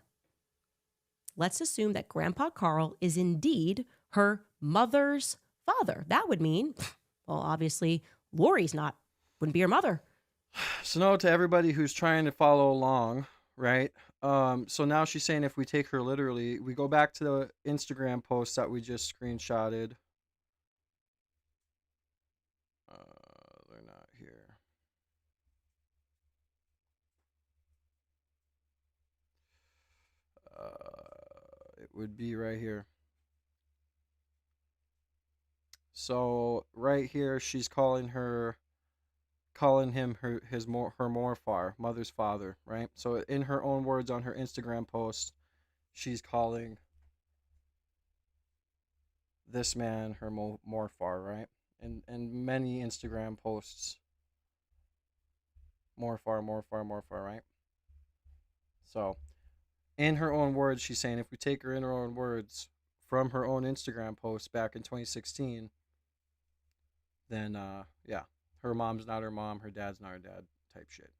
Let's assume that Grandpa Carl is indeed her mother's father. That would mean, well, obviously, Lori's wouldn't be her mother. So note to everybody who's trying to follow along, right? So now she's saying if we take her literally, we go back to the Instagram post that we just screenshotted. They're not here. It would be right here. So right here, she's calling him her Morfar, mother's father, right? So in her own words on her Instagram post, she's calling this man her Morfar, right? And many Instagram posts, Morfar, right? So in her own words, she's saying if we take her in her own words from her own Instagram post back in 2016, then yeah. Her mom's not her mom, her dad's not her dad type shit.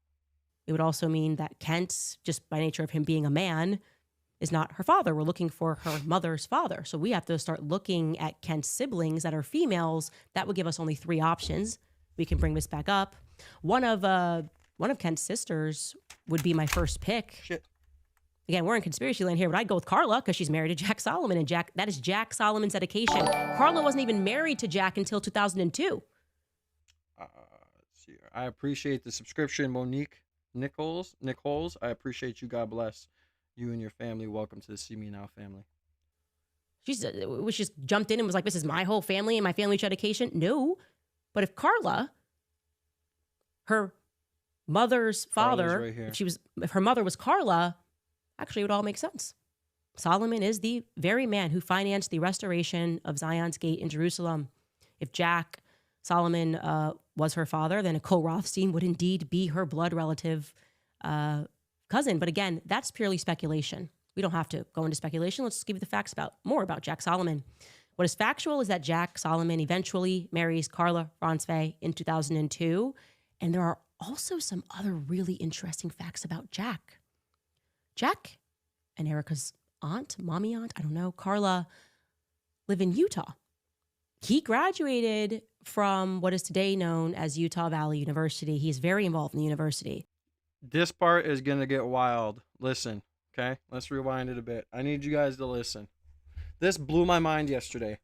It would also mean that Kent, just by nature of him being a man, is not her father. We're looking for her mother's father. So we have to start looking at Kent's siblings that are females. That would give us only 3 options. We can bring this back up. One of Kent's sisters would be my first pick. Shit. Again, we're in conspiracy land here, but I'd go with Carla because she's married to Jack Solomon, and that is Jack Solomon's dedication. Carla wasn't even married to Jack until 2002. Let's see. I appreciate the subscription, Monique Nichols. I appreciate you. God bless you and your family. Welcome to the See Me Now family. She just jumped in and was like, "This is my whole family and my family's dedication." No, but if Carla, her mother's father, right here. if her mother was Carla, actually it would all make sense. Solomon is the very man who financed the restoration of Zion's Gate in Jerusalem. If Jack Solomon was her father, then Nicole Rothstein would indeed be her blood relative cousin. But again, that's purely speculation. We don't have to go into speculation. Let's just give you the facts more about Jack Solomon. What is factual is that Jack Solomon eventually marries Carla Franzwe in 2002. And there are also some other really interesting facts about Jack. Jack and Erika's mommy aunt, I don't know, Carla, live in Utah. He graduated from what is today known as Utah Valley University. He's very involved in the university. This part is going to get wild. Listen, okay? Let's rewind it a bit. I need you guys to listen. This blew my mind yesterday.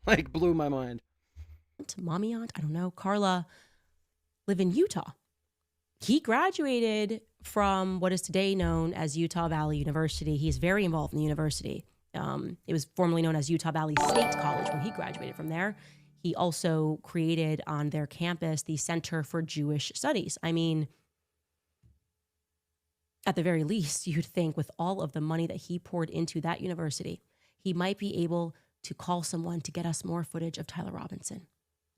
Like, blew my mind. Mommy aunt, I don't know, Carla, live in Utah. He graduated from what is today known as Utah Valley University. He's very involved in the university. It was formerly known as Utah Valley State College when he graduated from there. He also created on their campus the Center for Jewish Studies. I mean, at the very least, you'd think with all of the money that he poured into that university, he might be able to call someone to get us more footage of Tyler Robinson.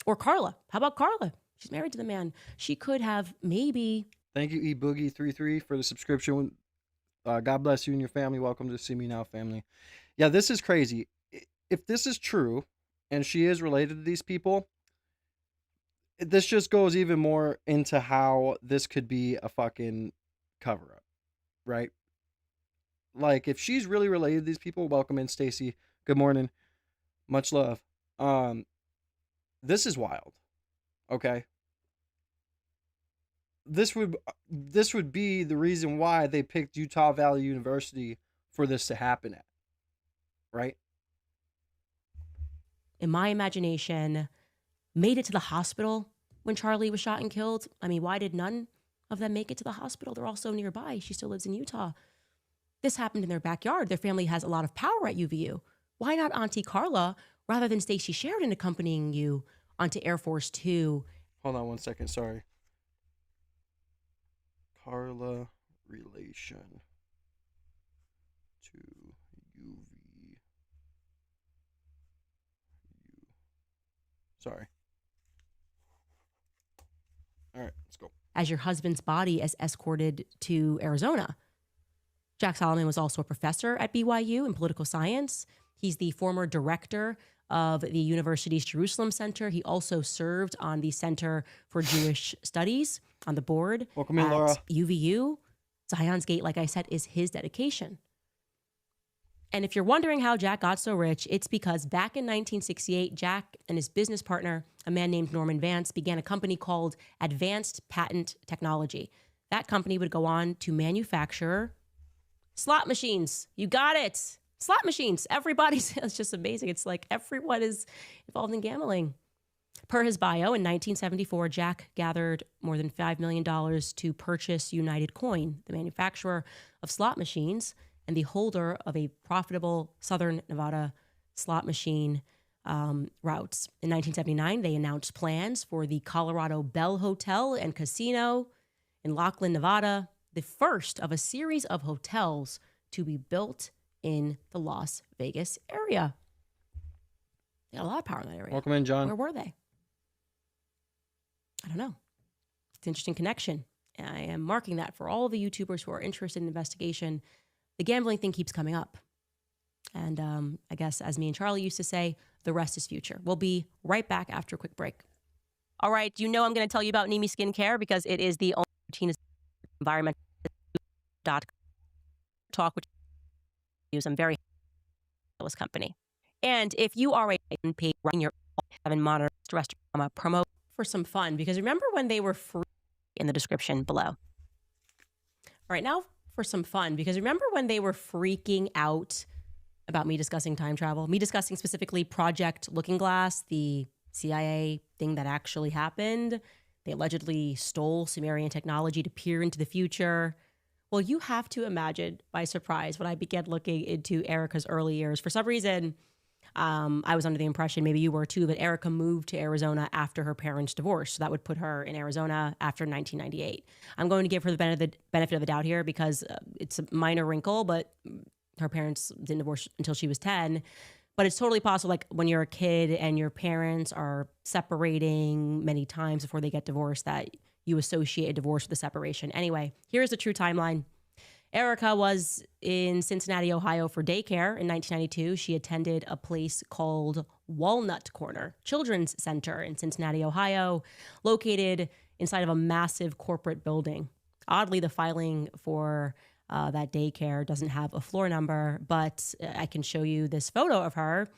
Or Carla. How about Carla? She's married to the man. She could have maybe... Thank you, eBoogie33, for the subscription. God bless you and your family. Welcome to See Me Now family. Yeah, this is crazy. If this is true, and she is related to these people, this just goes even more into how this could be a fucking cover-up, right? Like, if she's really related to these people, welcome in, Stacy. Good morning. Much love. This is wild. Okay? This would be the reason why they picked Utah Valley University for this to happen at. Right? In my imagination, made it to the hospital when Charlie was shot and killed. I mean, why did none of them make it to the hospital? They're all so nearby. She still lives in Utah. This happened in their backyard. Their family has a lot of power at UVU. Why not Auntie Carla rather than Stacy Sheridan accompanying you onto Air Force Two? Hold on one second. Sorry. Carla relation to UV. Sorry. All right, let's go. As your husband's body is escorted to Arizona. Jack Solomon was also a professor at BYU in political science. He's the former director of the university's Jerusalem Center. He also served on the Center for Jewish Studies on the board Welcome in, at Laura. UVU. Zion's Gate, like I said, is his dedication. And if you're wondering how Jack got so rich, it's because back in 1968, Jack and his business partner, a man named Norman Vance, began a company called Advanced Patent Technology. That company would go on to manufacture slot machines. You got it. Slot machines. Everybody's, it's just amazing. It's like everyone is involved in gambling. Per his bio, in 1974, Jack gathered more than $5 million to purchase United Coin, the manufacturer of slot machines and the holder of a profitable Southern Nevada slot machine routes. In 1979, they announced plans for the Colorado Bell Hotel and Casino in Lachlan, Nevada, the first of a series of hotels to be built in the Las Vegas area. They had a lot of power in that area. Welcome in, John. Where were they? I don't know. It's an interesting connection. I am marking that for all the YouTubers who are interested in investigation. The gambling thing keeps coming up. And I guess, as me and Charlie used to say, the rest is future. We'll be right back after a quick break. All right. You know I'm going to tell you about Nimi Skincare because it is the only routine environmental talk, which use. I'm very happy with this company. And if you are a paid running your 7 monitor restaurant promo for some fun, because remember when they were free in the description below. All right, now for some fun, because remember when they were freaking out about me discussing time travel, me discussing specifically Project Looking Glass, the CIA thing that actually happened. They allegedly stole Sumerian technology to peer into the future. Well, you have to imagine my surprise when I began looking into Erika's early years. For some reason, I was under the impression, maybe you were too, that Erika moved to Arizona after her parents' divorce. So that would put her in Arizona after 1998. I'm going to give her the benefit of the doubt here because it's a minor wrinkle, but her parents didn't divorce until she was 10. But it's totally possible, like when you're a kid and your parents are separating many times before they get divorced, that you associate a divorce with the separation. Anyway, here's the true timeline. Erika was in Cincinnati, Ohio for daycare in 1992. She attended a place called Walnut Corner Children's Center in Cincinnati, Ohio, located inside of a massive corporate building. Oddly, the filing for that daycare doesn't have a floor number, but I can show you this photo of her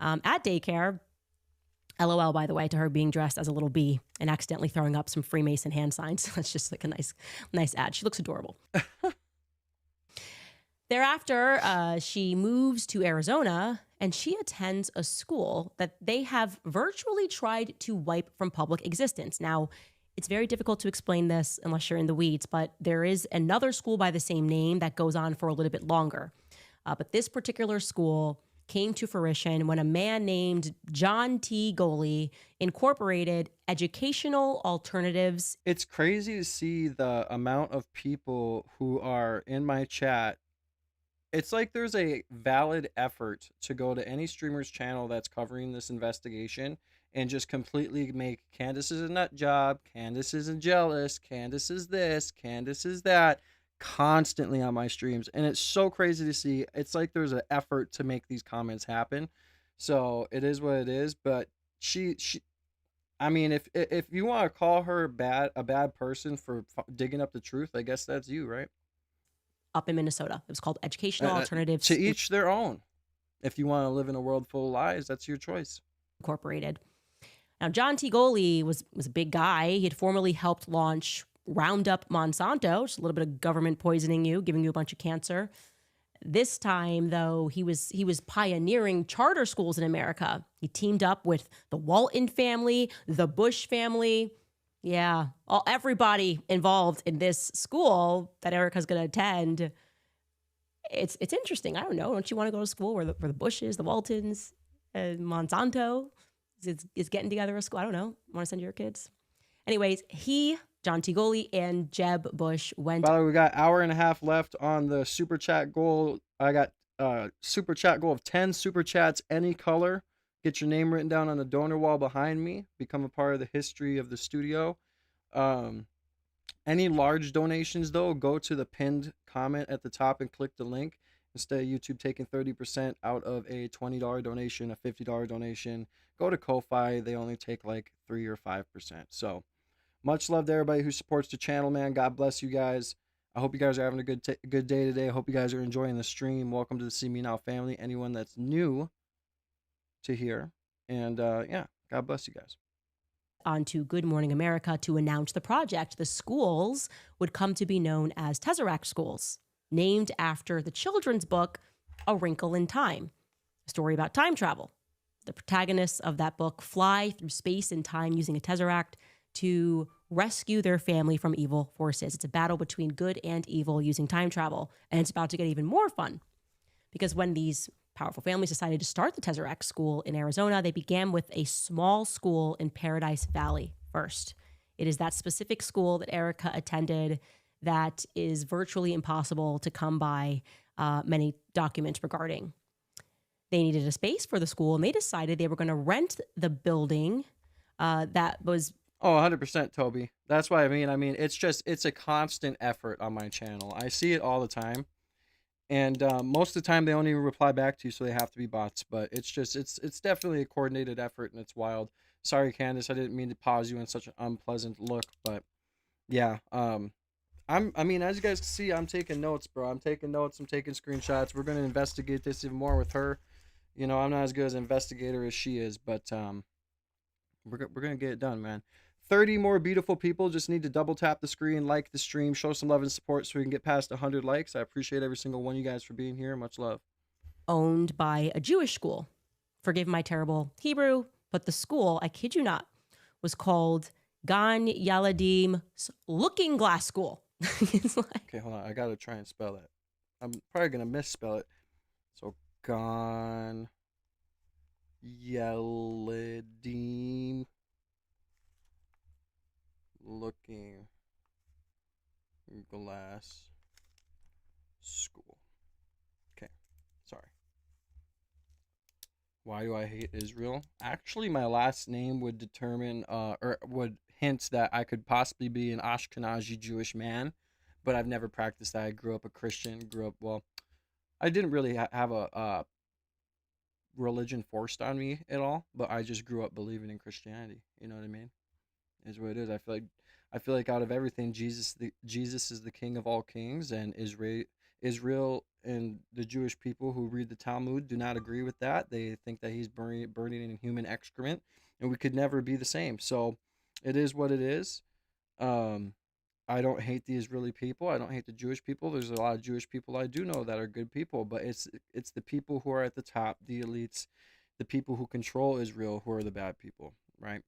at daycare. LOL, by the way, to her being dressed as a little bee and accidentally throwing up some Freemason hand signs. That's just like a nice ad. She looks adorable. Thereafter, she moves to Arizona and she attends a school that they have virtually tried to wipe from public existence. Now, it's very difficult to explain this unless you're in the weeds, but there is another school by the same name that goes on for a little bit longer. But this particular school came to fruition when a man named John T. Goley incorporated educational alternatives. It's crazy to see the amount of people who are in my chat. It's like there's a valid effort to go to any streamer's channel that's covering this investigation and just completely make Candace is a nut job, Candace isn't jealous, Candace is this, Candace is that, constantly on my streams. And it's so crazy to see. It's like there's an effort to make these comments happen. So it is what it is. But she I mean, if you want to call her a bad person for digging up the truth, I guess that's you, right? Up in Minnesota. It was called Educational Alternatives. To each their own. If you want to live in a world full of lies, that's your choice. Incorporated. Now, John T. Goley was a big guy. He had formerly helped launch Roundup Monsanto, just a little bit of government poisoning you, giving you a bunch of cancer. This time, though, he was pioneering charter schools in America. He teamed up with the Walton family, the Bush family. Yeah, everybody involved in this school that Erika's going to attend. it's interesting. I don't know. Don't you want to go to school where the Bushes, the Waltons, Monsanto is getting together a school? I don't know. Want to send your kids? Anyways, John Tigoli, and Jeb Bush went. By the way, we got hour and a half left on the super chat goal. I got super chat goal of 10 super chats, any color. Get your name written down on the donor wall behind me. Become a part of the history of the studio. Any large donations, though, go to the pinned comment at the top and click the link. Instead of YouTube taking 30% out of a $20 donation, a $50 donation, go to Ko-Fi. They only take like 3 or 5%. So much love to everybody who supports the channel, man. God bless you guys. I hope you guys are having a good day today. I hope you guys are enjoying the stream. Welcome to the See Me Now family. Anyone that's new to here. And yeah, God bless you guys. Onto Good Morning America to announce the project. The schools would come to be known as Tesseract Schools, named after the children's book, A Wrinkle in Time, a story about time travel. The protagonists of that book fly through space and time using a Tesseract to rescue their family from evil forces. It's a battle between good and evil using time travel, and it's about to get even more fun because when these powerful families decided to start the Tesseract School in Arizona, they began with a small school in Paradise Valley first. It is that specific school that Erika attended that is virtually impossible to come by many documents regarding. They needed a space for the school, and they decided they were going to rent the building that was... Oh, 100%, Toby. That's what I mean. It's a constant effort on my channel. I see it all the time. And most of the time they don't even reply back to you, so they have to be bots. But it's definitely a coordinated effort, and it's wild. Sorry, Candace, I didn't mean to pause you in such an unpleasant look, but yeah. As you guys can see, I'm taking notes, bro. I'm taking notes. I'm taking screenshots. We're gonna investigate this even more with her. You know, I'm not as good as an investigator as she is, but we're gonna get it done, man. 30 more beautiful people. Just need to double tap the screen, like the stream, show some love and support so we can get past 100 likes. I appreciate every single one of you guys for being here. Much love. Owned by a Jewish school. Forgive my terrible Hebrew, but the school, I kid you not, was called Gan Yaladim Looking Glass School. It's like... Okay, hold on. I gotta try and spell that. I'm probably gonna misspell it. So Gan Yaladim Looking Glass School. Okay, sorry. Why do I hate Israel? Actually, my last name would determine, or would hint that I could possibly be an Ashkenazi Jewish man, but I've never practiced that. I grew up a Christian. I didn't really have a religion forced on me at all, but I just grew up believing in Christianity. You know what I mean? Is what it is. I feel like out of everything, Jesus is the King of all kings, and Israel and the Jewish people who read the Talmud do not agree with that. They think that he's burning in human excrement, and we could never be the same. So it is what it is. I don't hate the Israeli people. I don't hate the Jewish people. There's a lot of Jewish people I do know that are good people, but it's the people who are at the top, the elites, the people who control Israel, who are the bad people, right?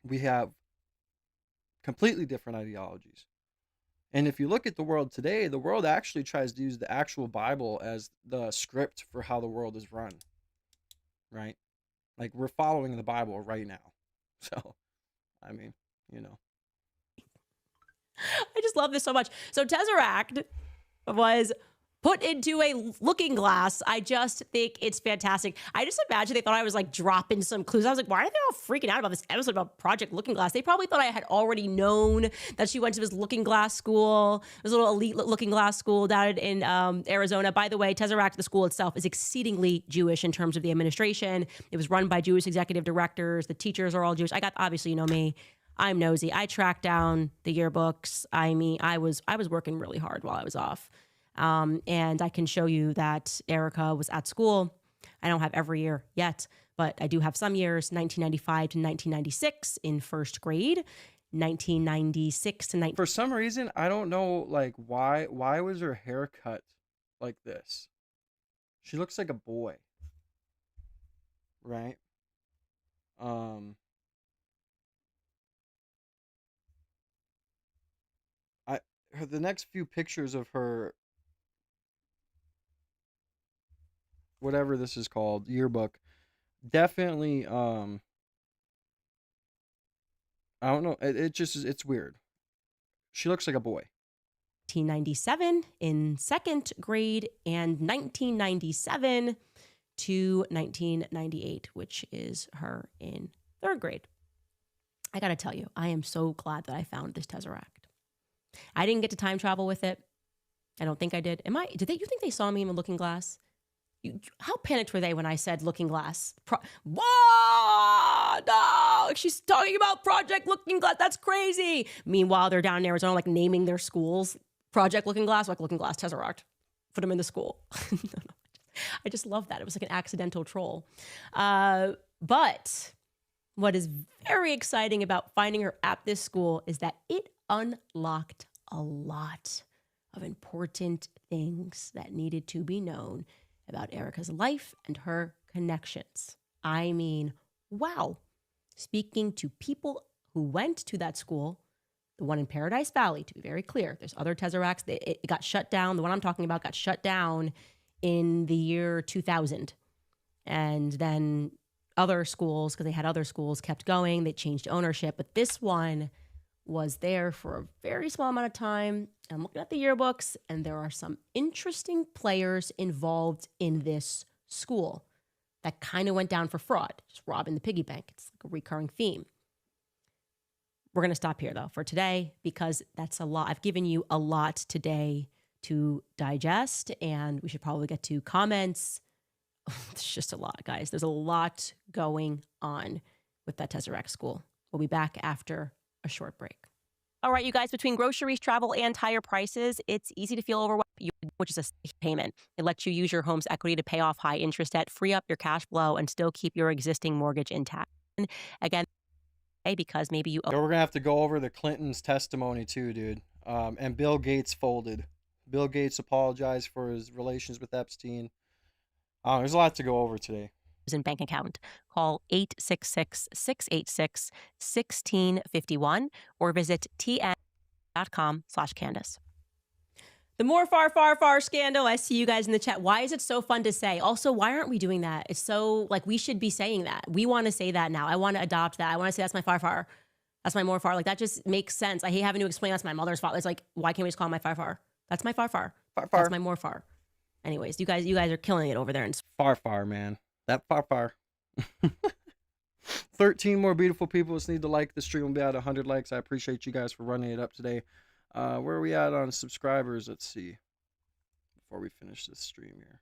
We have completely different ideologies. And if you look at the world today, the world actually tries to use the actual Bible as the script for how the world is run, right? Like, we're following the Bible right now. So, I mean, you know. I just love this so much. So Tesseract was put into a looking glass. I just think it's fantastic. I just imagine they thought I was like dropping some clues. I was like, why are they all freaking out about this episode about Project Looking Glass? They probably thought I had already known that she went to this looking glass school, this little elite looking glass school down in Arizona. By the way, Tesseract, the school itself, is exceedingly Jewish in terms of the administration. It was run by Jewish executive directors. The teachers are all Jewish. Obviously, you know me. I'm nosy. I tracked down the yearbooks. I mean, I was working really hard while I was off. And I can show you that Erika was at school. I don't have every year yet, but I do have some years, 1995 to 1996 in first grade, 1996 to 19... For some reason, I don't know, like, why was her hair cut like this? She looks like a boy, right? The next few pictures of her whatever this is called, yearbook, definitely I don't know, it just it's weird. She looks like a boy. 1997 in second grade and 1997 to 1998, which is her in third grade. I got to tell you, I am so glad that I found this Tesseract. I didn't get to time travel with it. I don't think I did. You think they saw me in a looking glass? How panicked were they when I said looking glass? Whoa, no, she's talking about Project Looking Glass. That's crazy. Meanwhile, they're down in Arizona, like naming their schools Project Looking Glass, like Looking Glass Tesseract. Put them in the school. No. I just love that. It was like an accidental troll. But what is very exciting about finding her at this school is that it unlocked a lot of important things that needed to be known about Erika's life and her connections. I mean, wow. Speaking to people who went to that school, the one in Paradise Valley, to be very clear, there's other Tesseracts. It got shut down. The one I'm talking about got shut down in the year 2000. And then other schools, because they had other schools, kept going. They changed ownership. But this one was there for a very small amount of time. I'm looking at the yearbooks, and there are some interesting players involved in this school that kind of went down for fraud, just robbing the piggy bank. It's like a recurring theme. We're going to stop here, though, for today, because that's a lot. I've given you a lot today to digest, and we should probably get to comments. It's just a lot, guys. There's a lot going on with that Tesseract school. We'll be back after a short break. All right, you guys, between groceries, travel, and higher prices, it's easy to feel overwhelmed, which is a safe payment. It lets you use your home's equity to pay off high interest debt, free up your cash flow, and still keep your existing mortgage intact. Again, because maybe you owe. We're gonna have to go over the Clintons' testimony too, dude. And Bill Gates folded. Bill Gates apologized for his relations with Epstein. There's a lot to go over today. In bank account. Call 866-686-1651 or visit tn.com/Candace. The more far scandal. I see you guys in the chat. Why is it so fun to say? Also, why aren't we doing that? It's so, like, we should be saying that. We want to say that now. I want to adopt that. I want to say that's my far. That's my more far. Like, that just makes sense. I hate having to explain that's my mother's fault. It's like, why can't we just call it my far? That's my far. That's my more far. Anyways, you guys are killing it over there. Far, man. That far. 13 more beautiful people just need to like the stream. We'll be at 100 likes. I appreciate you guys for running it up today. Where are we at on subscribers? Let's see. Before we finish this stream here.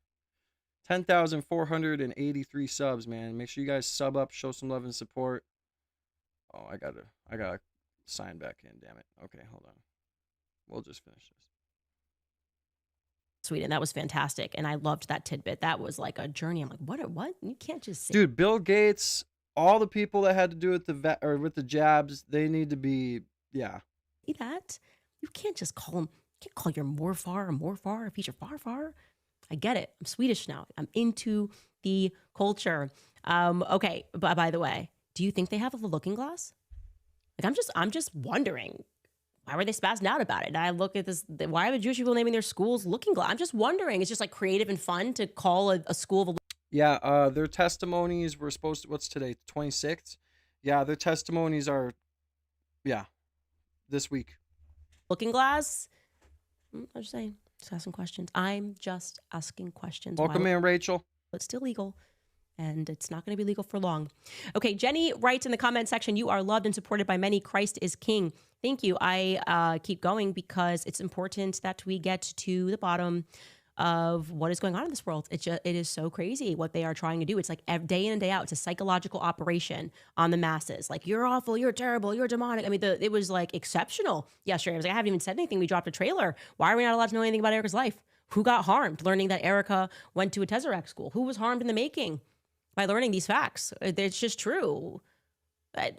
10,483 subs, man. Make sure you guys sub up, show some love and support. Oh, I gotta sign back in, damn it. Okay, hold on. We'll just finish this. Sweet, and that was fantastic, and I loved that tidbit. That was like a journey. I'm like, what? You can't just say. Dude, Bill Gates, all the people that had to do with with the jabs, they need to be, yeah. See that? You can't just call him. You can't call your more far if he's your far. I get it. I'm Swedish now. I'm into the culture. Okay, but by the way, do you think they have a looking glass? Like, I'm just wondering. Why were they spazzing out about it? And I look at this, why are the Jewish people naming their schools Looking Glass? I'm just wondering. It's just like creative and fun to call a school of a. Yeah, their testimonies were supposed to, what's today, 26th? Yeah, their testimonies are, this week. Looking Glass? I'm just saying, just asking questions. I'm just asking questions. Welcome in, Rachel. It's still legal. And it's not going to be legal for long. Okay, Jenny writes in the comment section, you are loved and supported by many. Christ is king. Thank you. I keep going because it's important that we get to the bottom of what is going on in this world. It is so crazy what they are trying to do. It's like day in and day out. It's a psychological operation on the masses. Like, you're awful, you're terrible, you're demonic. I mean, it was like exceptional yesterday. I was like, I haven't even said anything. We dropped a trailer. Why are we not allowed to know anything about Erika's life? Who got harmed learning that Erika went to a Tesseract school? Who was harmed in the making by learning these facts? It's just true. I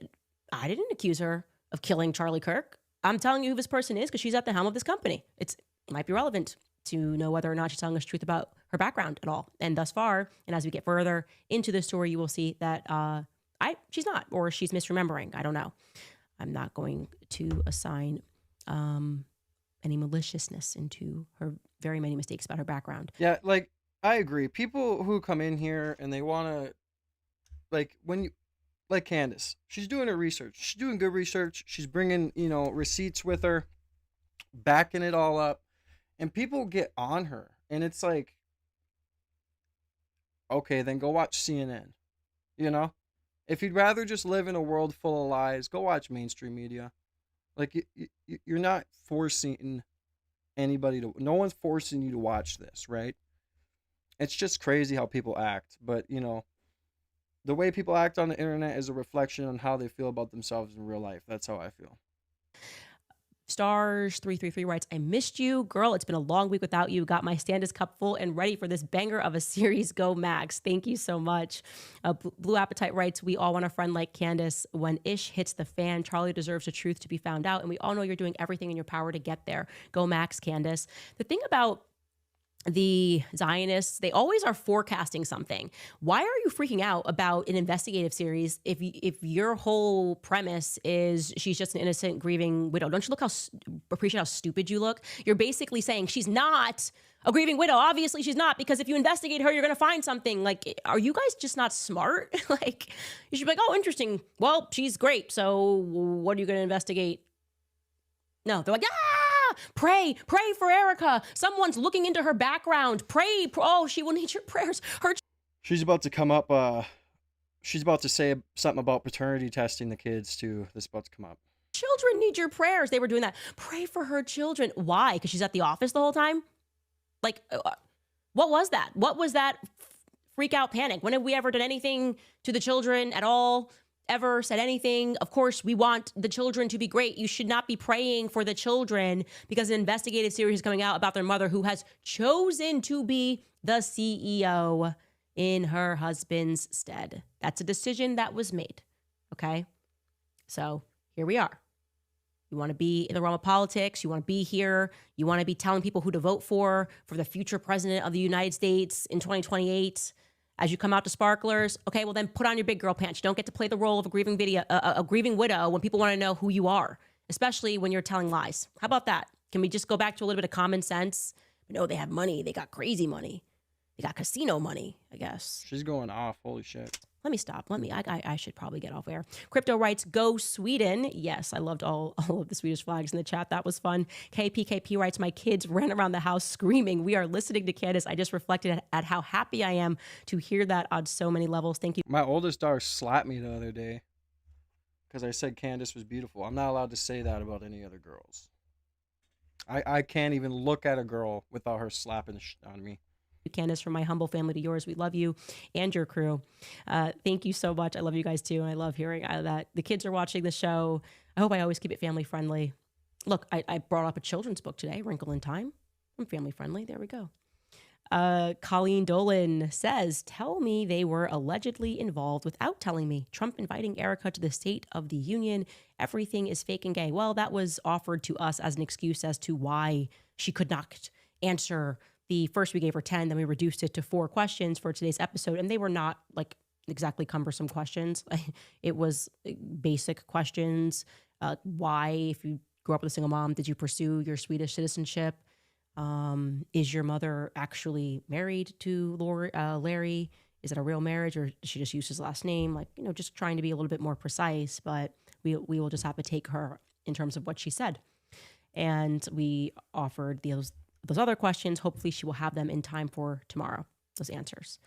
didn't accuse her of killing Charlie Kirk. I'm telling you who this person is because she's at the helm of this company. It might be relevant to know whether or not she's telling us the truth about her background at all. And thus far, and as we get further into the story, you will see that she's not, or she's misremembering. I don't know. I'm not going to assign any maliciousness into her very many mistakes about her background. Yeah, like, I agree. People who come in here and they want to, like, like Candace, she's doing her research. She's doing good research. She's bringing, receipts with her, backing it all up. And people get on her. And it's like, okay, then go watch CNN, you know? If you'd rather just live in a world full of lies, go watch mainstream media. Like, you're not forcing anybody to, no one's forcing you to watch this, right? It's just crazy how people act. But, the way people act on the internet is a reflection on how they feel about themselves in real life. That's how I feel. Stars 333 writes, I missed you. Girl, it's been a long week without you. Got my Standards cup full and ready for this banger of a series. Go Max. Thank you so much. Blue Appetite writes, we all want a friend like Candace. When Ish hits the fan, Charlie deserves the truth to be found out. And we all know you're doing everything in your power to get there. Go Max, Candace. The thing about the Zionists, they always are forecasting something. Why are you freaking out about an investigative series if your whole premise is she's just an innocent grieving widow? Don't you appreciate how stupid you look? You're basically saying she's not a grieving widow. Obviously she's not, because if you investigate her, you're going to find something. Like, are you guys just not smart? Like, you should be like, oh, interesting. Well, she's great. So what are you going to investigate? No, they're like, pray for Erika. Someone's looking into her background. Pray. Oh, she will need your prayers. She's about to come up. She's about to say something about paternity testing the kids too. This is about to come up. Children need your prayers. They were doing that. Pray for her children. Why? Because she's at the office the whole time? Like, what was that? What was that freak out panic? When have we ever done anything to the children at all? Ever said anything? Of course, we want the children to be great. You should not be praying for the children because an investigative series is coming out about their mother who has chosen to be the CEO in her husband's stead. That's a decision that was made. Okay? So here we are. You want to be in the realm of politics. You want to be here. You want to be telling people who to vote for the future president of the United States in 2028. As you come out to Sparklers, okay, well then put on your big girl pants. You don't get to play the role of a grieving widow when people want to know who you are, especially when you're telling lies. How about that? Can we just go back to a little bit of common sense? No, they have money. They got crazy money. They got casino money, I guess. She's going off. Holy shit. Let me stop. I should probably get off air. Crypto writes, go Sweden. Yes, I loved all of the Swedish flags in the chat. That was fun. KPKP writes, my kids ran around the house screaming. We are listening to Candace. I just reflected at how happy I am to hear that on so many levels. Thank you. My oldest daughter slapped me the other day because I said Candace was beautiful. I'm not allowed to say that about any other girls. I can't even look at a girl without her slapping on me. Candace, from my humble family to yours, we love you and your crew. Thank you so much. I love you guys too, and I love hearing that the kids are watching the show. I hope I always keep it family friendly. Look, I brought up a children's book today, Wrinkle in Time. I'm family friendly. There we go. Colleen Dolan says, tell me they were allegedly involved without telling me. Trump inviting Erika to the State of the Union. Everything is fake and gay. Well, that was offered to us as an excuse as to why she could not answer. The first we gave her 10, then we reduced it to 4 questions for today's episode. And they were not like exactly cumbersome questions. It was basic questions. Why, if you grew up with a single mom, did you pursue your Swedish citizenship? Is your mother actually married to Larry? Is it a real marriage, or did she just use his last name? Like, just trying to be a little bit more precise, but we will just have to take her in terms of what she said. And we offered those other questions. Hopefully she will have them in time for tomorrow, those answers.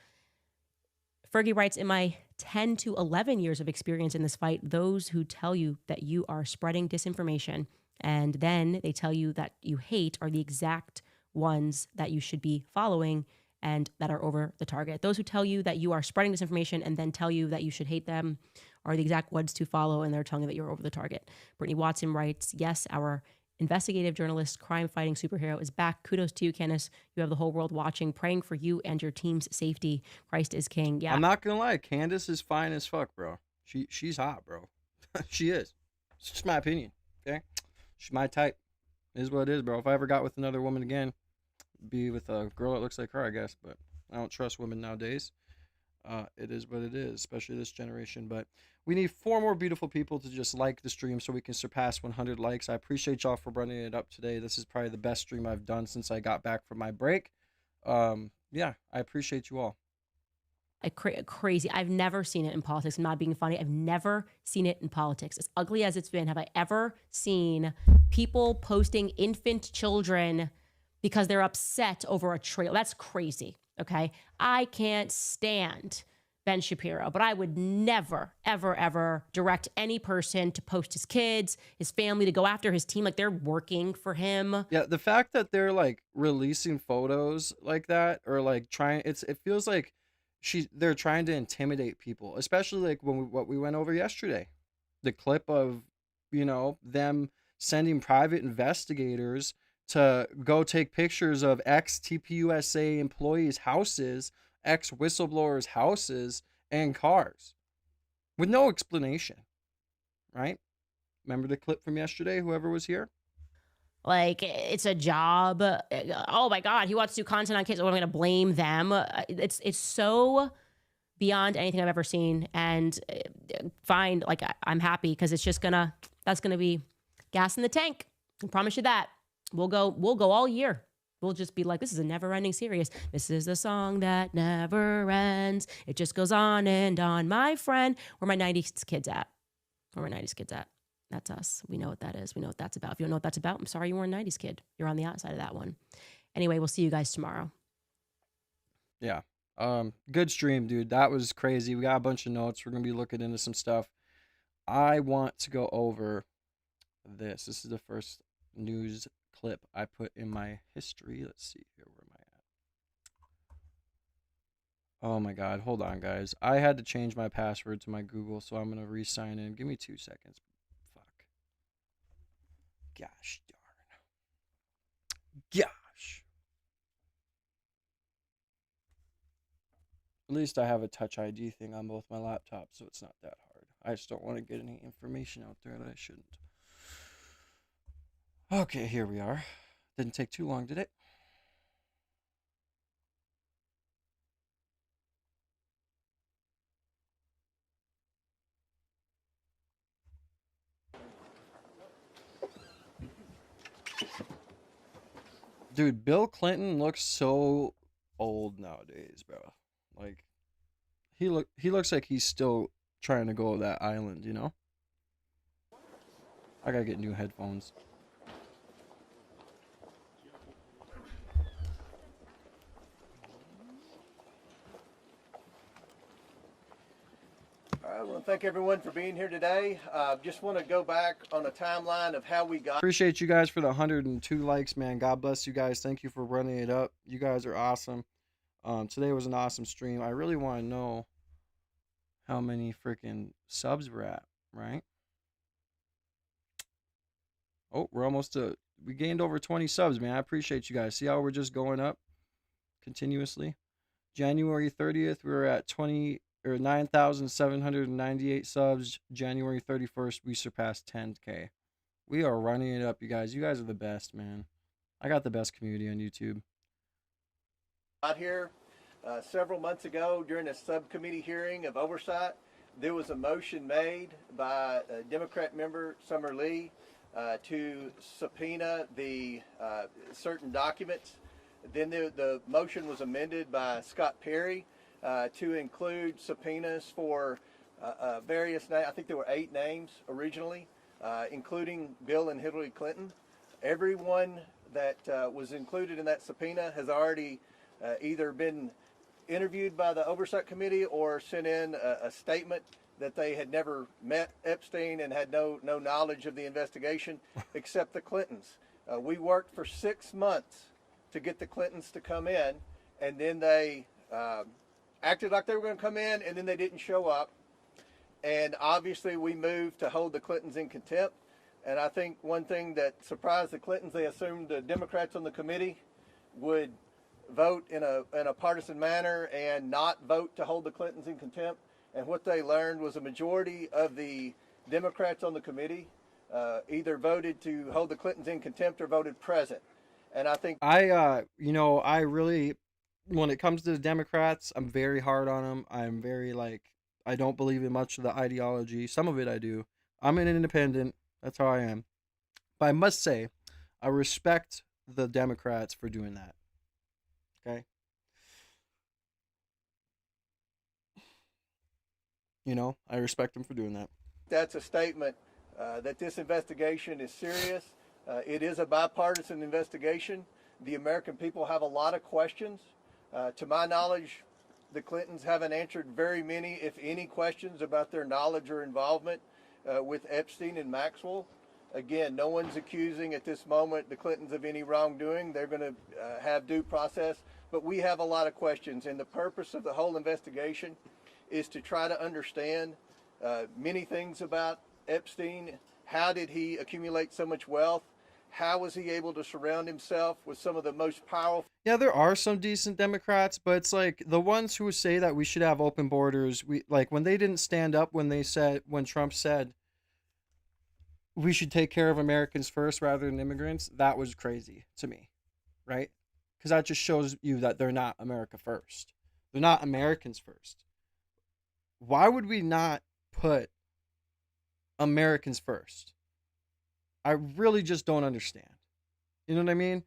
Fergie writes, in my 10 to 11 years of experience in this fight, those who tell you that you are spreading disinformation and then they tell you that you hate are the exact ones that you should be following and that are over the target. Those who tell you that you are spreading disinformation and then tell you that you should hate them are the exact ones to follow, and they're telling you that you're over the target. Brittany Watson writes, yes, our investigative journalist, crime-fighting superhero is back. Kudos to you, Candace. You have the whole world watching, praying for you and your team's safety. Christ is king. Yeah. I'm not going to lie. Candace is fine as fuck, bro. She's hot, bro. She is. It's just my opinion, okay? She's my type. It is what it is, bro. If I ever got with another woman again, be with a girl that looks like her, I guess. But I don't trust women nowadays. It is what it is, especially this generation. But we need 4 more beautiful people to just like the stream so we can surpass 100 likes. I appreciate y'all for running it up today. This is probably the best stream I've done since I got back from my break. Yeah, I appreciate you all. Crazy. I've never seen it in politics. I'm not being funny. I've never seen it in politics. As ugly as it's been, have I ever seen people posting infant children because they're upset over a trail? That's crazy. Okay. I can't stand Ben Shapiro, but I would never, ever, ever direct any person to post his kids, his family, to go after his team. Like they're working for him. Yeah, the fact that they're like releasing photos like that, or like trying, it feels like they're trying to intimidate people, especially like what we went over yesterday. The clip of, them sending private investigators to go take pictures of ex TPUSA employees' houses, ex whistleblowers' houses, and cars with no explanation, right? Remember the clip from yesterday, whoever was here? Like it's a job. Oh my God, he wants to do content on kids. Oh, I'm going to blame them. It's so beyond anything I've ever seen. And fine, like I'm happy because that's gonna be gas in the tank. I promise you that. We'll go all year. We'll just be like, this is a never-ending series. This is the song that never ends. It just goes on and on. My friend, where my 90s kids at? Where my 90s kids at? That's us. We know what that is. We know what that's about. If you don't know what that's about, I'm sorry you weren't a 90s kid. You're on the outside of that one. Anyway, we'll see you guys tomorrow. Yeah. Good stream, dude. That was crazy. We got a bunch of notes. We're gonna be looking into some stuff. I want to go over this. This is the first news clip I put in my history. Let's see here. Where am I at? Oh my God. Hold on, guys. I had to change my password to my Google, so I'm gonna re-sign in. Give me 2 seconds. Fuck. Gosh darn. Gosh. At least I have a Touch ID thing on both my laptops, so it's not that hard. I just don't want to get any information out there that I shouldn't. Okay, here we are. Didn't take too long, did it? Dude, Bill Clinton looks so old nowadays, bro. Like he looks like he's still trying to go that island, I gotta get new headphones. All right, I want to thank everyone for being here today. Just want to go back on a timeline of how we got. Appreciate you guys for the 102 likes, man. God bless you guys. Thank you for running it up. You guys are awesome. Today was an awesome stream. I really want to know how many freaking subs we're at, right? Oh, we gained over 20 subs, man. I appreciate you guys. See how we're just going up continuously? January 30th, we were at 9,798 subs. January 31st, we surpassed 10K. We are running it up, you guys. You guys are the best, man. I got the best community on YouTube. Out here several months ago during a subcommittee hearing of oversight, there was a motion made by Democrat member Summer Lee to subpoena the certain documents. Then the motion was amended by Scott Perry to include subpoenas for various names. I think there were 8 names originally, including Bill and Hillary Clinton. Everyone that was included in that subpoena has already either been interviewed by the Oversight Committee or sent in a statement that they had never met Epstein and had no knowledge of the investigation, except the Clintons. We worked for 6 months to get the Clintons to come in, and then they acted like they were going to come in, and then they didn't show up. And obviously we moved to hold the Clintons in contempt. And I think one thing that surprised the Clintons, they assumed the Democrats on the committee would vote in a partisan manner and not vote to hold the Clintons in contempt. And what they learned was a majority of the Democrats on the committee either voted to hold the Clintons in contempt or voted present. And I think I really, when it comes to the Democrats, I'm very hard on them. I'm very I don't believe in much of the ideology. Some of it I do. I'm an independent. That's how I am. But I must say, I respect the Democrats for doing that. Okay? You know, I respect him for doing that. That's a statement that this investigation is serious. It is a bipartisan investigation. The American people have a lot of questions. To my knowledge, the Clintons haven't answered very many, if any, questions about their knowledge or involvement with Epstein and Maxwell. Again, no one's accusing at this moment the Clintons of any wrongdoing. They're going to have due process. But we have a lot of questions, and the purpose of the whole investigation is to try to understand many things about Epstein. How did he accumulate so much wealth? How was he able to surround himself with some of the most powerful? Yeah, there are some decent Democrats, but it's like the ones who say that we should have open borders. We like when they didn't stand up when Trump said we should take care of Americans first rather than immigrants. That was crazy to me, right? Because that just shows you that they're not America first. They're not Americans first. Why would we not put Americans first? I really just don't understand. You know what I mean?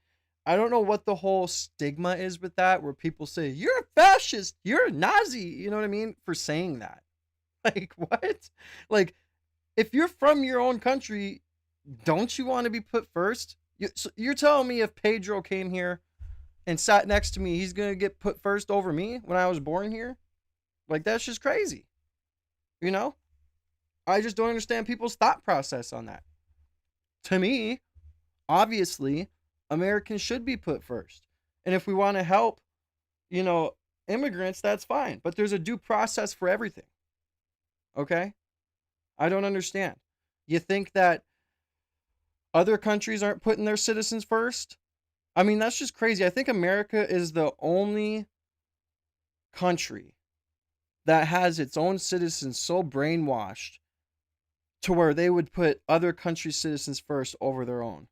I don't know what the whole stigma is with that, where people say, you're a fascist, you're a Nazi, you know what I mean, for saying that. Like, what? Like, if you're from your own country, don't you want to be put first? So you're telling me if Pedro came here and sat next to me, he's going to get put first over me when I was born here? Like, that's just crazy. You know? I just don't understand people's thought process on that. To me, obviously, Americans should be put first. And if we want to help, you know, immigrants, that's fine. But there's a due process for everything. Okay? I don't understand. You think that other countries aren't putting their citizens first? I mean, that's just crazy. I think America is the only country that has its own citizens so brainwashed to where they would put other countries' citizens first over their own.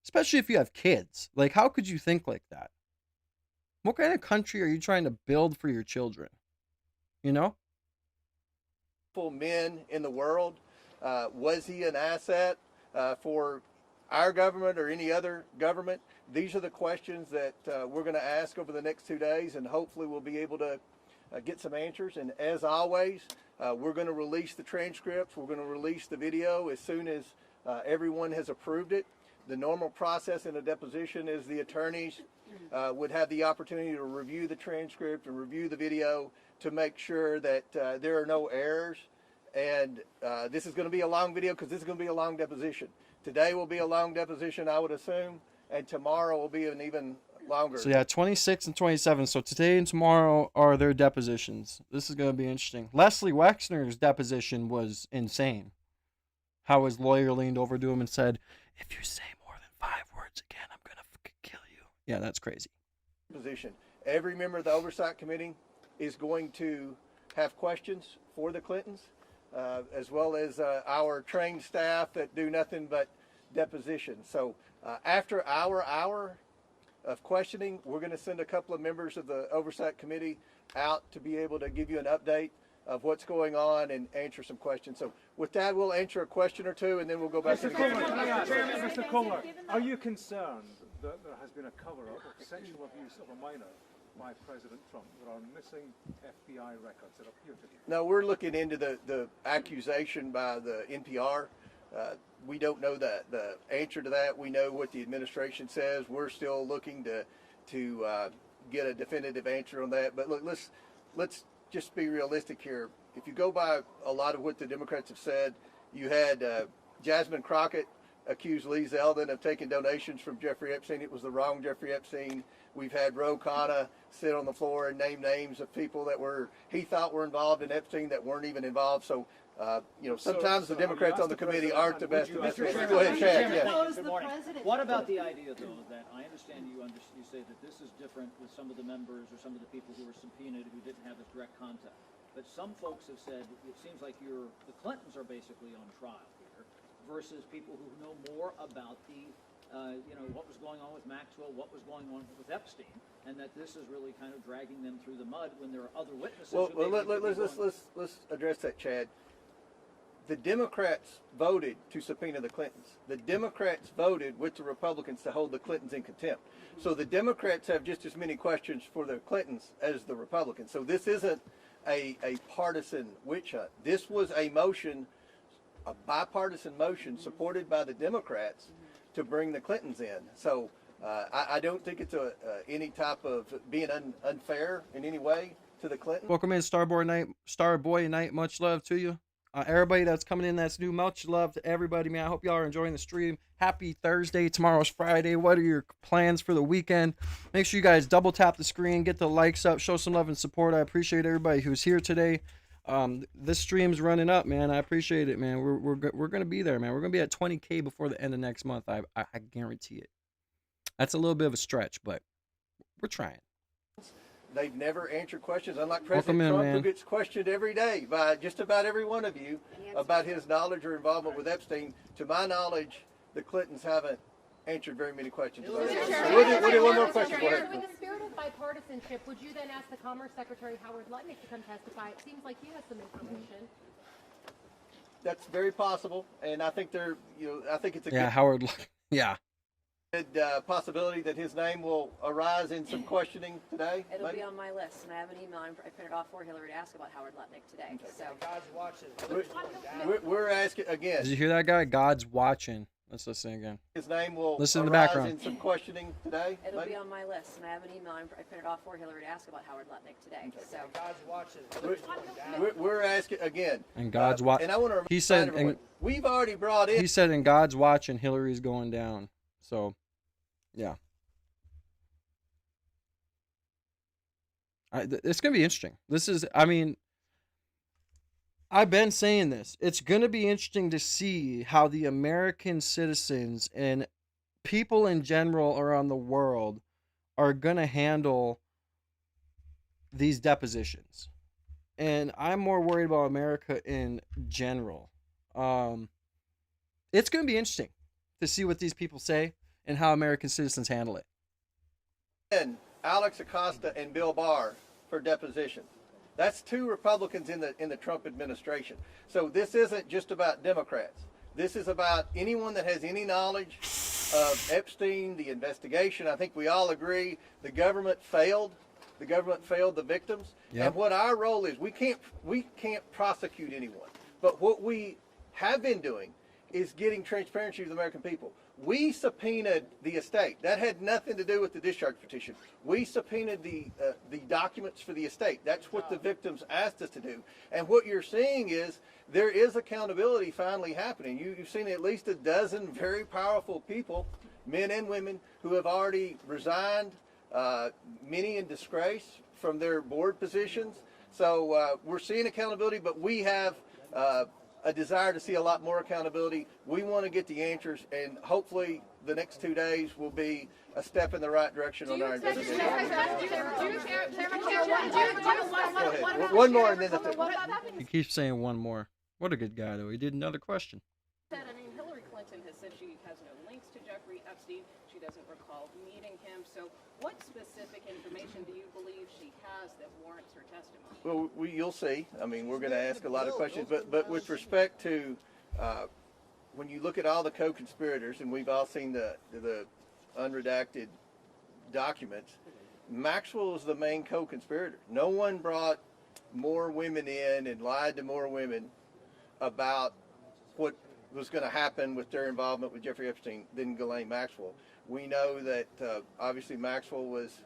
Especially if you have kids. Like, how could you think like that? What kind of country are you trying to build for your children? You know? Men in the world. Was he an asset for our government or any other government? These are the questions that we're going to ask over the next 2 days, and hopefully we'll be able to get some answers. And as always, we're going to release the transcripts. We're going to release the video as soon as everyone has approved it. The normal process in a deposition is the attorneys would have the opportunity to review the transcript and review the video to make sure that there are no errors. And this is going to be a long video because this is going to be a long deposition. Today will be a long deposition, I would assume, and tomorrow will be an even longer. So yeah, 26 and 27. So today and tomorrow are their depositions. This is going to be interesting. Leslie Wexner's deposition was insane. How his lawyer leaned over to him and said, if you say more than 5 words again, I'm going to kill you. Yeah, that's crazy. Position. Every member of the Oversight Committee is going to have questions for the Clintons, as well as our trained staff that do nothing but depositions. So after our hour of questioning, we're going to send a couple of members of the Oversight Committee out to be able to give you an update of what's going on and answer some questions. So with that, we'll answer a question or two, and then we'll go back to the Mr. Comer, are you concerned that there has been a cover-up of sexual abuse of a minor by President Trump? There are missing FBI records that appear to be. No, we're looking into the accusation by the NPR. We don't know the answer to that. We know what the administration says. We're still looking to get a definitive answer on that. But look, let's just be realistic here. If you go by a lot of what the Democrats have said, you had Jasmine Crockett accused Lee Zeldin of taking donations from Jeffrey Epstein. It was the wrong Jeffrey Epstein. We've had Ro Khanna sit on the floor and name names of people that he thought were involved in Epstein that weren't even involved. So, sometimes the Democrats on the committee aren't the best. Go ahead, Chad. Yeah. What about the idea, though, that I understand you say that this is different with some of the members or some of the people who were subpoenaed who didn't have this direct contact. But some folks have said it seems like the Clintons are basically on trial here versus people who know more about the what was going on with Maxwell, what was going on with Epstein, and that this is really kind of dragging them through the mud when there are other witnesses. Well, let's address that, Chad. The Democrats voted to subpoena the Clintons. The Democrats voted with the Republicans to hold the Clintons in contempt. So the Democrats have just as many questions for the Clintons as the Republicans. So this isn't a partisan witch hunt. This was a motion, a bipartisan motion supported by the Democrats to bring the Clintons in. So I don't think it's any type of being unfair in any way to the Clintons. Welcome in, Starboy Night. Much love to you. Everybody that's coming in that's new, much love to everybody, man. I hope y'all are enjoying the stream. Happy Thursday. Tomorrow's Friday. What are your plans for the weekend? Make sure you guys double tap the screen, get the likes up, show some love and support. I appreciate everybody who's here today. This stream's running up, man. I appreciate it, man. We're going to be there, man. We're going to be at 20K before the end of next month. I guarantee it. That's a little bit of a stretch, but we're trying. They've never answered questions, unlike President Trump, who gets questioned every day by just about every one of you about his knowledge or involvement with Epstein. To my knowledge, the Clintons haven't answered very many questions about it. So we'll do one more question. Go ahead. With the spirit of bipartisanship, would you then ask the Commerce Secretary Howard Lutnick to come testify? It seems like he has some information. That's very possible, and I think I think it's a good Howard. Yeah. Possibility that his name will arise in some questioning today? It'll be on my list, and I have an email I printed off for Hillary to ask about Howard Lutnick today. Okay. So God's watching. We're asking again. Did you hear that guy? God's watching. Let's listen again. His name will listen in the arise background. In some questioning today. It'll be on my list, and I have an email I printed off for Hillary to ask about Howard Lutnick today. Okay. So God's watching. We're asking again. And God's watching. And I want to remind he said, everyone, and we've already brought in. He said, "And God's watching. Hillary's going down." So. Yeah. It's going to be interesting. I've been saying this. It's going to be interesting to see how the American citizens and people in general around the world are going to handle these depositions. And I'm more worried about America in general. It's going to be interesting to see what these people say and how American citizens handle it. And Alex Acosta and Bill Barr for deposition. That's two Republicans in the Trump administration. So this isn't just about Democrats. This is about anyone that has any knowledge of Epstein, the investigation. I think we all agree the government failed. The government failed the victims. Yep. And what our role is, we can't prosecute anyone. But what we have been doing is getting transparency to the American people. We subpoenaed the estate. That had nothing to do with the discharge petition. We subpoenaed the documents for the estate. That's what the victims asked us to do. And what you're seeing is there is accountability finally happening. You've seen at least a dozen very powerful people, men and women, who have already resigned, many in disgrace from their board positions. So we're seeing accountability, but we have a desire to see a lot more accountability. We want to get the answers, and hopefully the next 2 days will be a step in the right direction on our investigation. Go ahead. One more, and then he keeps saying one more. What a good guy, though. He did another question. Hillary Clinton has said she has no links to Jeffrey Epstein. She doesn't recall meeting him. So what specific information do you believe she has that warrants her testimony? Well, you'll see. I mean, we're going to ask a lot of questions, but with respect to when you look at all the co-conspirators, and we've all seen the unredacted documents, Maxwell was the main co-conspirator. No one brought more women in and lied to more women about what was going to happen with their involvement with Jeffrey Epstein than Ghislaine Maxwell. We know that obviously Maxwell was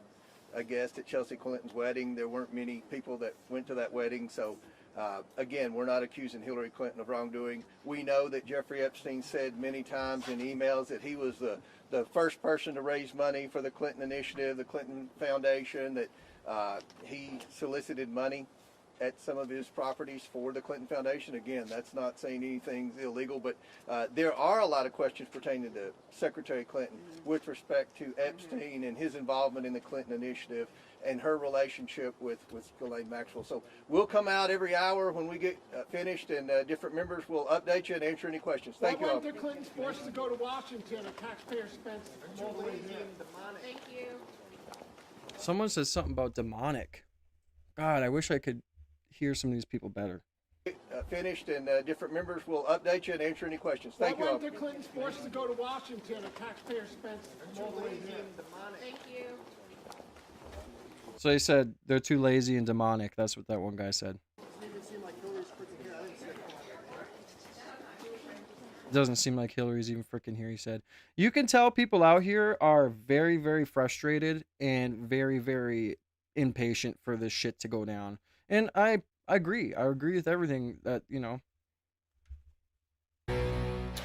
a guest at Chelsea Clinton's wedding. There weren't many people that went to that wedding. So again, we're not accusing Hillary Clinton of wrongdoing. We know that Jeffrey Epstein said many times in emails that he was the first person to raise money for the Clinton Initiative, the Clinton Foundation, that he solicited money at some of his properties for the Clinton Foundation. Again, that's not saying anything's illegal, but there are a lot of questions pertaining to Secretary Clinton with respect to Epstein and his involvement in the Clinton Initiative and her relationship with Ghislaine Maxwell. So we'll come out every hour when we get finished, and different members will update you and answer any questions. Thank you all. When Clinton's forced to go to Washington and taxpayers spent more money than demonic. Thank you. Someone says something about demonic. God, I wish I could hear some of these people better. Finished, and different members will update you and answer any questions. Thank you all. When Clinton's forced to go to Washington and taxpayers spent more money than demonic. Thank you. So he said they're too lazy and demonic. That's what that one guy said. Doesn't seem like Hillary's even freaking here, he said. You can tell people out here are very, very frustrated and very, very impatient for this shit to go down. And I agree. I agree with everything that, you know.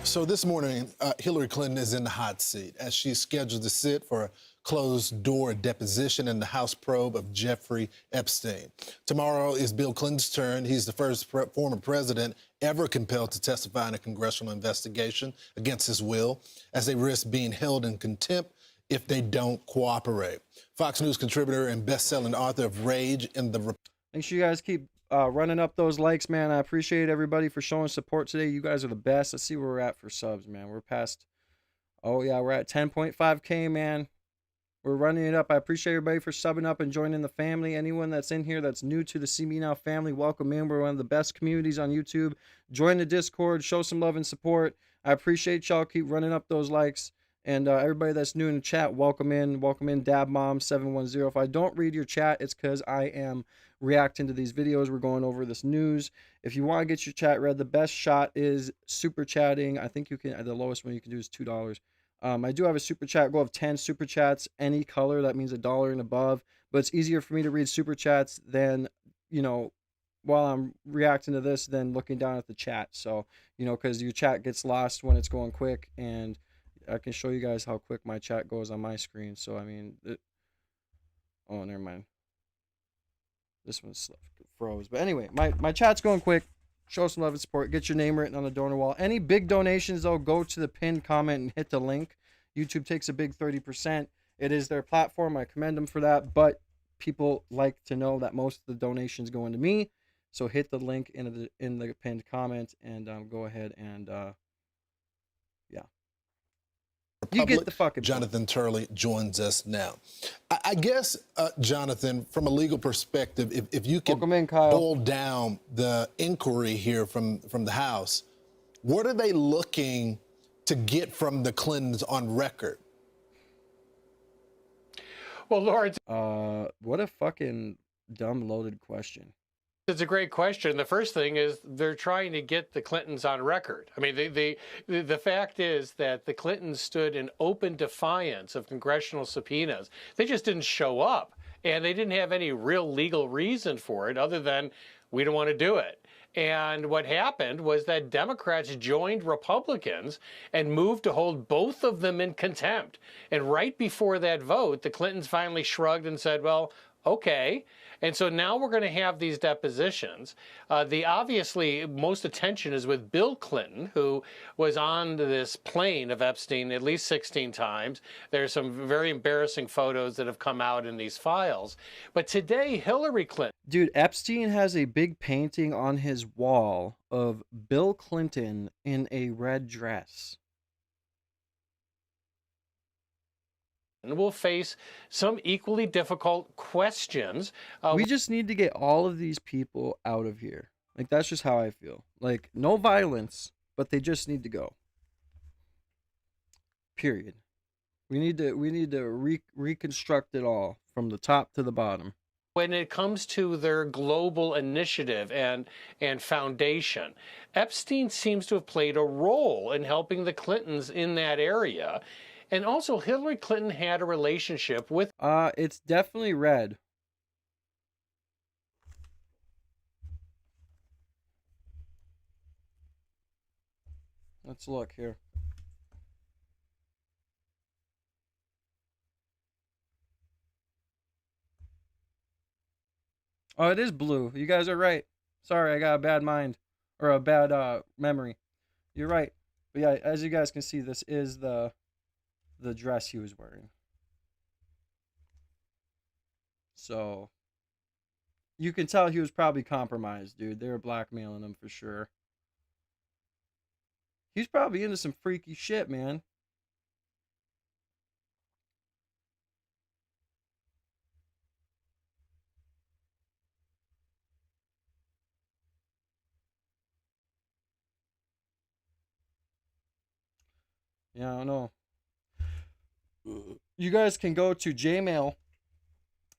So this morning, Hillary Clinton is in the hot seat as she's scheduled to sit for a closed-door deposition in the House probe of Jeffrey Epstein. Tomorrow is Bill Clinton's turn. He's the first former president ever compelled to testify in a congressional investigation against his will, as they risk being held in contempt if they don't cooperate. Fox News contributor and best-selling author of Rage in the... Make sure you guys keep running up those likes, man. I appreciate everybody for showing support today. You guys are the best. Let's see where we're at for subs, man. We're past, oh yeah, we're at 10.5K, man. We're running it up. I appreciate everybody for subbing up and joining the family. Anyone that's in here that's new to the See Me Now family, welcome in. We're one of the best communities on YouTube. Join the Discord. Show some love and support. I appreciate y'all. Keep running up those likes. And everybody that's new in the chat, welcome in. Welcome in, DabMom710. If I don't read your chat, it's because I am reacting to these videos. We're going over this news. If you want to get your chat read, the best shot is super chatting. I think you can, the lowest one you can do is $2. I do have a super chat goal of 10 super chats, any color. That means $1 and above. But it's easier for me to read super chats than, you know, while I'm reacting to this than looking down at the chat. So, you know, because your chat gets lost when it's going quick. And I can show you guys how quick my chat goes on my screen. So, I mean, oh, never mind. This one's froze. But anyway, my chat's going quick. Show some love and support. Get your name written on the donor wall. Any big donations, though, go to the pinned comment and hit the link. YouTube takes a big 30%. It is their platform. I commend them for that. But people like to know that most of the donations go into me. So hit the link in the pinned comment and go ahead and, yeah. You get the fucking Jonathan Turley joins us now. I guess, Jonathan, from a legal perspective, if you can boil down the inquiry here from the House, what are they looking to get from the Clintons on record? Well, Lawrence, what a fucking dumb loaded question. it's a great question. The first thing is they're trying to get the Clintons on record. I mean, the fact is that the Clintons stood in open defiance of congressional subpoenas. They just didn't show up, and they didn't have any real legal reason for it other than we don't want to do it. And what happened was that Democrats joined Republicans and moved to hold both of them in contempt. And right before that vote, the Clintons finally shrugged and said, well, okay. And so now we're going to have these depositions. The obviously most attention is with Bill Clinton, who was on this plane of Epstein at least 16 times. There's some very embarrassing photos that have come out in these files. But today, Hillary Clinton. Dude, Epstein has a big painting on his wall of Bill Clinton in a red dress. And we'll face some equally difficult questions. We just need to get all of these people out of here. Like, that's just how I feel. Like, no violence, but they just need to go. Period. We need to reconstruct it all from the top to the bottom. When it comes to their global initiative and foundation, Epstein seems to have played a role in helping the Clintons in that area. And also, Hillary Clinton had a relationship with... It's definitely red. Let's look here. Oh, it is blue. You guys are right. Sorry, I got a bad mind. Or a bad memory. You're right. But yeah, as you guys can see, this is the dress he was wearing. So you can tell he was probably compromised, dude. They were blackmailing him for sure. He's probably into some freaky shit, man. Yeah, I don't know. You guys can go to Jmail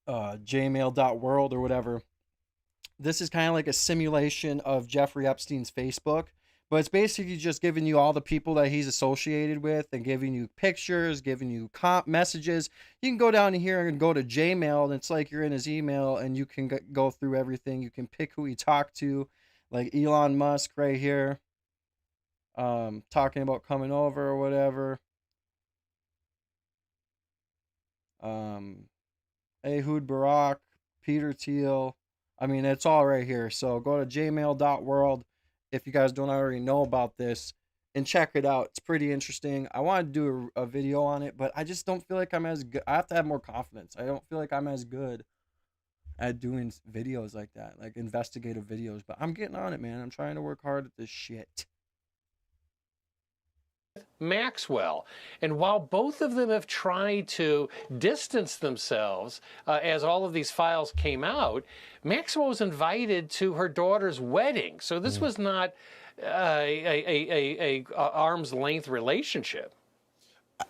jmail.world or whatever. This is kind of like a simulation of Jeffrey Epstein's Facebook, but it's basically just giving you all the people that he's associated with and giving you pictures, giving you messages. You can go down here and go to Jmail, and it's like you're in his email, and you can go through everything. You can pick who he talked to, like Elon Musk right here, talking about coming over or whatever. Ehud Barak, Peter Thiel. I mean, it's all right here. So go to jmail.world if you guys don't already know about this and check it out. It's pretty interesting. I want to do a video on it, but I just don't feel like I'm as good. I have to have more confidence. I don't feel like I'm as good at doing videos like that, like investigative videos, but I'm getting on it, man. I'm trying to work hard at this shit. Maxwell. And while both of them have tried to distance themselves as all of these files came out, Maxwell was invited to her daughter's wedding. So this was not a arm's length relationship.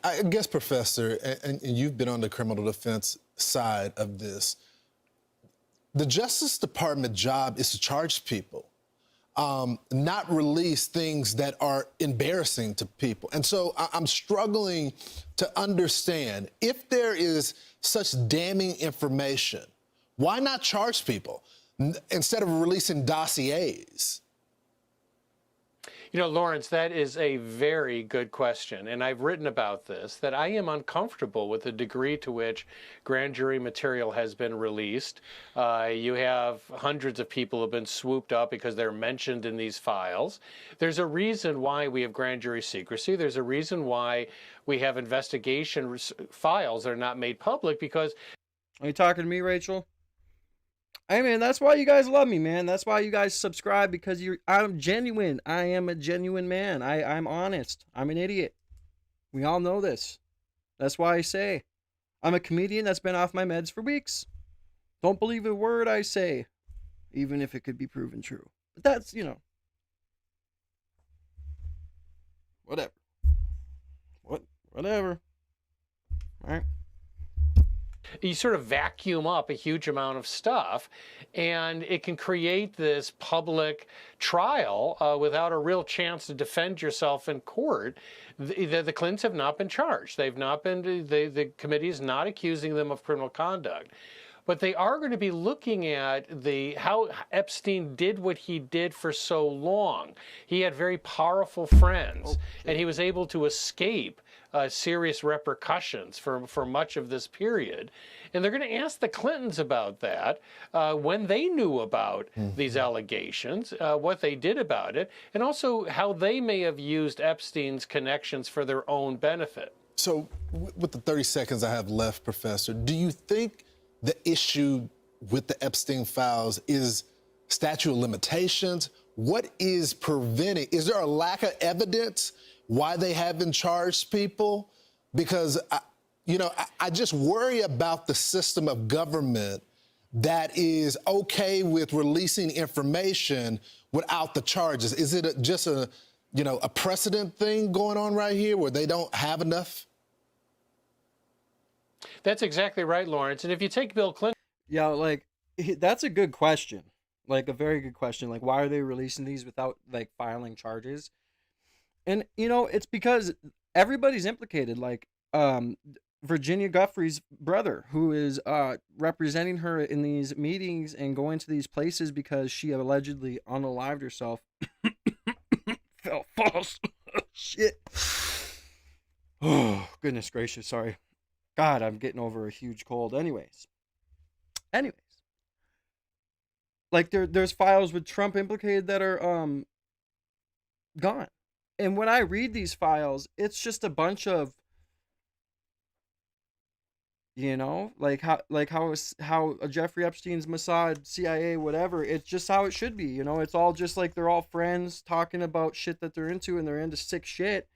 I guess, Professor, and you've been on the criminal defense side of this, the Justice Department job is to charge people. Not release things that are embarrassing to people. And so I'm struggling to understand, if there is such damning information, why not charge people instead of releasing dossiers? You know, Lawrence, that is a very good question. And I've written about this, that I am uncomfortable with the degree to which grand jury material has been released. You have hundreds of people who have been swooped up because they're mentioned in these files. There's a reason why we have grand jury secrecy. There's a reason why we have investigation files that are not made public, because... Are you talking to me, Rachel? Hey, man, that's why you guys love me, man. That's why you guys subscribe, because I'm genuine. I am a genuine man. I'm honest. I'm an idiot. We all know this. That's why I say I'm a comedian that's been off my meds for weeks. Don't believe a word I say, even if it could be proven true. But that's, whatever. Whatever. All right. You sort of vacuum up a huge amount of stuff, and it can create this public trial without a real chance to defend yourself in court. The Clintons have not been charged. They've not been, the committee is not accusing them of criminal conduct. But they are going to be looking at how Epstein did what he did for so long. He had very powerful friends, and he was able to escape serious repercussions for much of this period. And they're going to ask the Clintons about that, when they knew about these allegations, what they did about it, and also how they may have used Epstein's connections for their own benefit. So with the 30 seconds I have left, Professor, do you think the issue with the Epstein files is statute of limitations? What is preventing? Is there a lack of evidence why they haven't charged people? Because, I just worry about the system of government that is okay with releasing information without the charges. Is it just a precedent thing going on right here where they don't have enough? That's exactly right, Lawrence. And if you take Bill Clinton... Yeah, that's a good question. A very good question. Why are they releasing these without, filing charges? And, it's because everybody's implicated. Virginia Guffrey's brother, who is representing her in these meetings and going to these places because she allegedly unalived herself. Fell false. Shit. Oh, goodness gracious. Sorry. God, I'm getting over a huge cold. Anyways. There's files with Trump implicated that are gone. And when I read these files, it's just a bunch of, how Jeffrey Epstein's Mossad, CIA, whatever, it's just how it should be. It's all just they're all friends talking about shit that they're into, and they're into sick shit.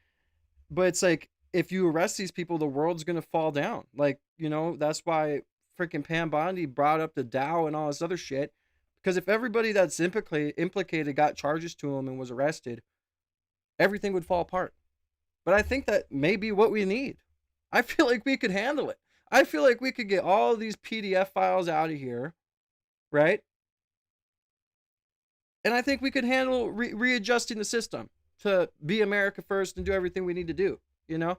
But it's if you arrest these people, the world's going to fall down. That's why freaking Pam Bondi brought up the Dow and all this other shit. Because if everybody that's implicated got charges to him and was arrested, everything would fall apart. But I think that may be what we need. I feel like we could handle it. I feel like we could get all these PDF files out of here, right? And I think we could handle readjusting the system to be America first and do everything we need to do, you know?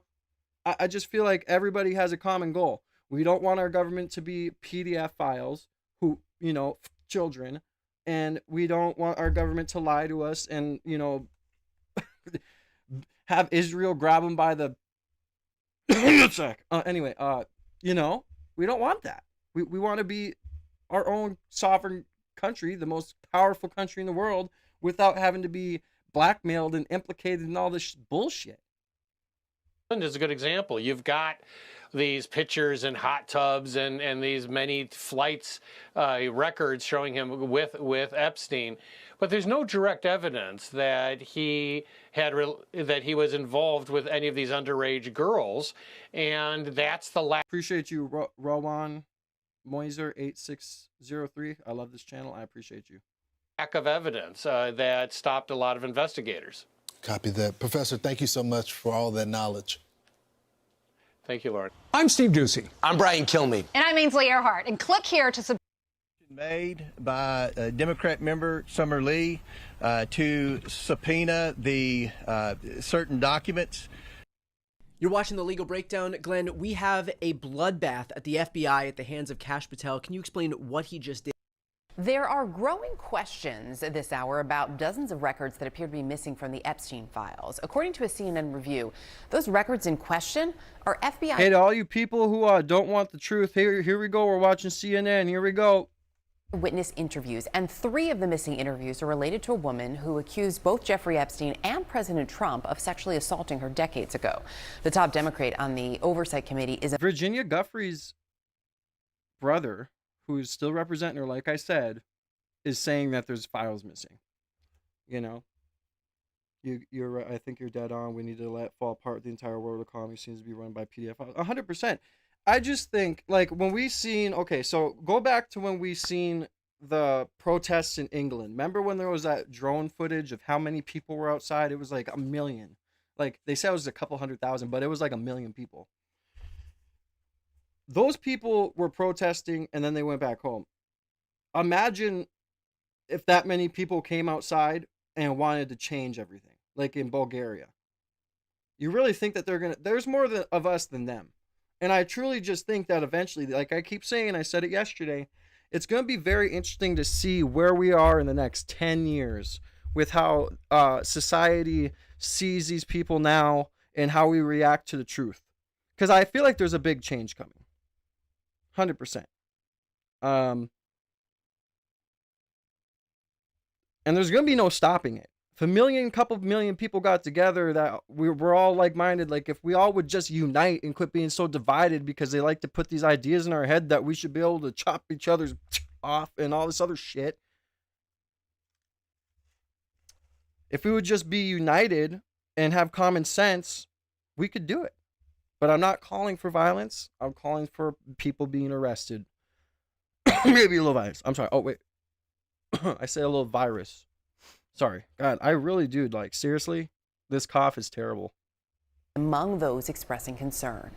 I just feel like everybody has a common goal. We don't want our government to be PDF files who, you know, children, and we don't want our government to lie to us and, you know, have Israel grab them by the anyway, you know, we don't want that. We want to be our own sovereign country, the most powerful country in the world, without having to be blackmailed and implicated in all this bullshit. Is a good example. You've got these pictures and hot tubs and these many flights records showing him with Epstein, but there's no direct evidence that he was involved with any of these underage girls, and that's the last. Appreciate you, Rowan Moiser 8603. I love this channel. I appreciate you. Lack of evidence that stopped a lot of investigators. Copy that. Professor, thank you so much for all that knowledge. Thank you, Lauren. I'm Steve Ducey. I'm Brian Kilmeade. And I'm Ainsley Earhart. And click here to subscribe. Made by Democrat member Summer Lee to subpoena the certain documents. You're watching The Legal Breakdown. Glenn, we have a bloodbath at the FBI at the hands of Kash Patel. Can you explain what he just did? There are growing questions this hour about dozens of records that appear to be missing from the Epstein files. According to a CNN review, those records in question are FBI. Hey, to all you people who don't want the truth, here we go. We're watching CNN. Here we go. Witness interviews, and 3 of the missing interviews are related to a woman who accused both Jeffrey Epstein and President Trump of sexually assaulting her decades ago. The top Democrat on the Oversight Committee is Virginia Guffrey's brother, who's still representing her, like I said, is saying that there's files missing. You know, you're right. I think you're dead on. We need to let fall apart. The entire world economy seems to be run by PDF files. 100%. I just think, like, when we seen, okay, so go back to when we seen the protests in England. Remember when there was that drone footage of how many people were outside? It was like 1 million. Like, they said it was a couple 100,000, but it was like 1 million people. Those people were protesting and then they went back home. Imagine if that many people came outside and wanted to change everything, like in Bulgaria. You really think that there's more of us than them. And I truly just think that eventually, like I keep saying, I said it yesterday, it's going to be very interesting to see where we are in the next 10 years with how society sees these people now and how we react to the truth. Because I feel like there's a big change coming. 100%. And there's going to be no stopping it. If couple million people got together, that we're all like-minded, like if we all would just unite and quit being so divided because they like to put these ideas in our head that we should be able to chop each other's off and all this other shit. If we would just be united and have common sense, we could do it. But I'm not calling for violence. I'm calling for people being arrested. Maybe a little virus. I'm sorry. Oh, wait. I said a little virus. Sorry. God, I really do. Like, seriously, this cough is terrible. among those expressing concern.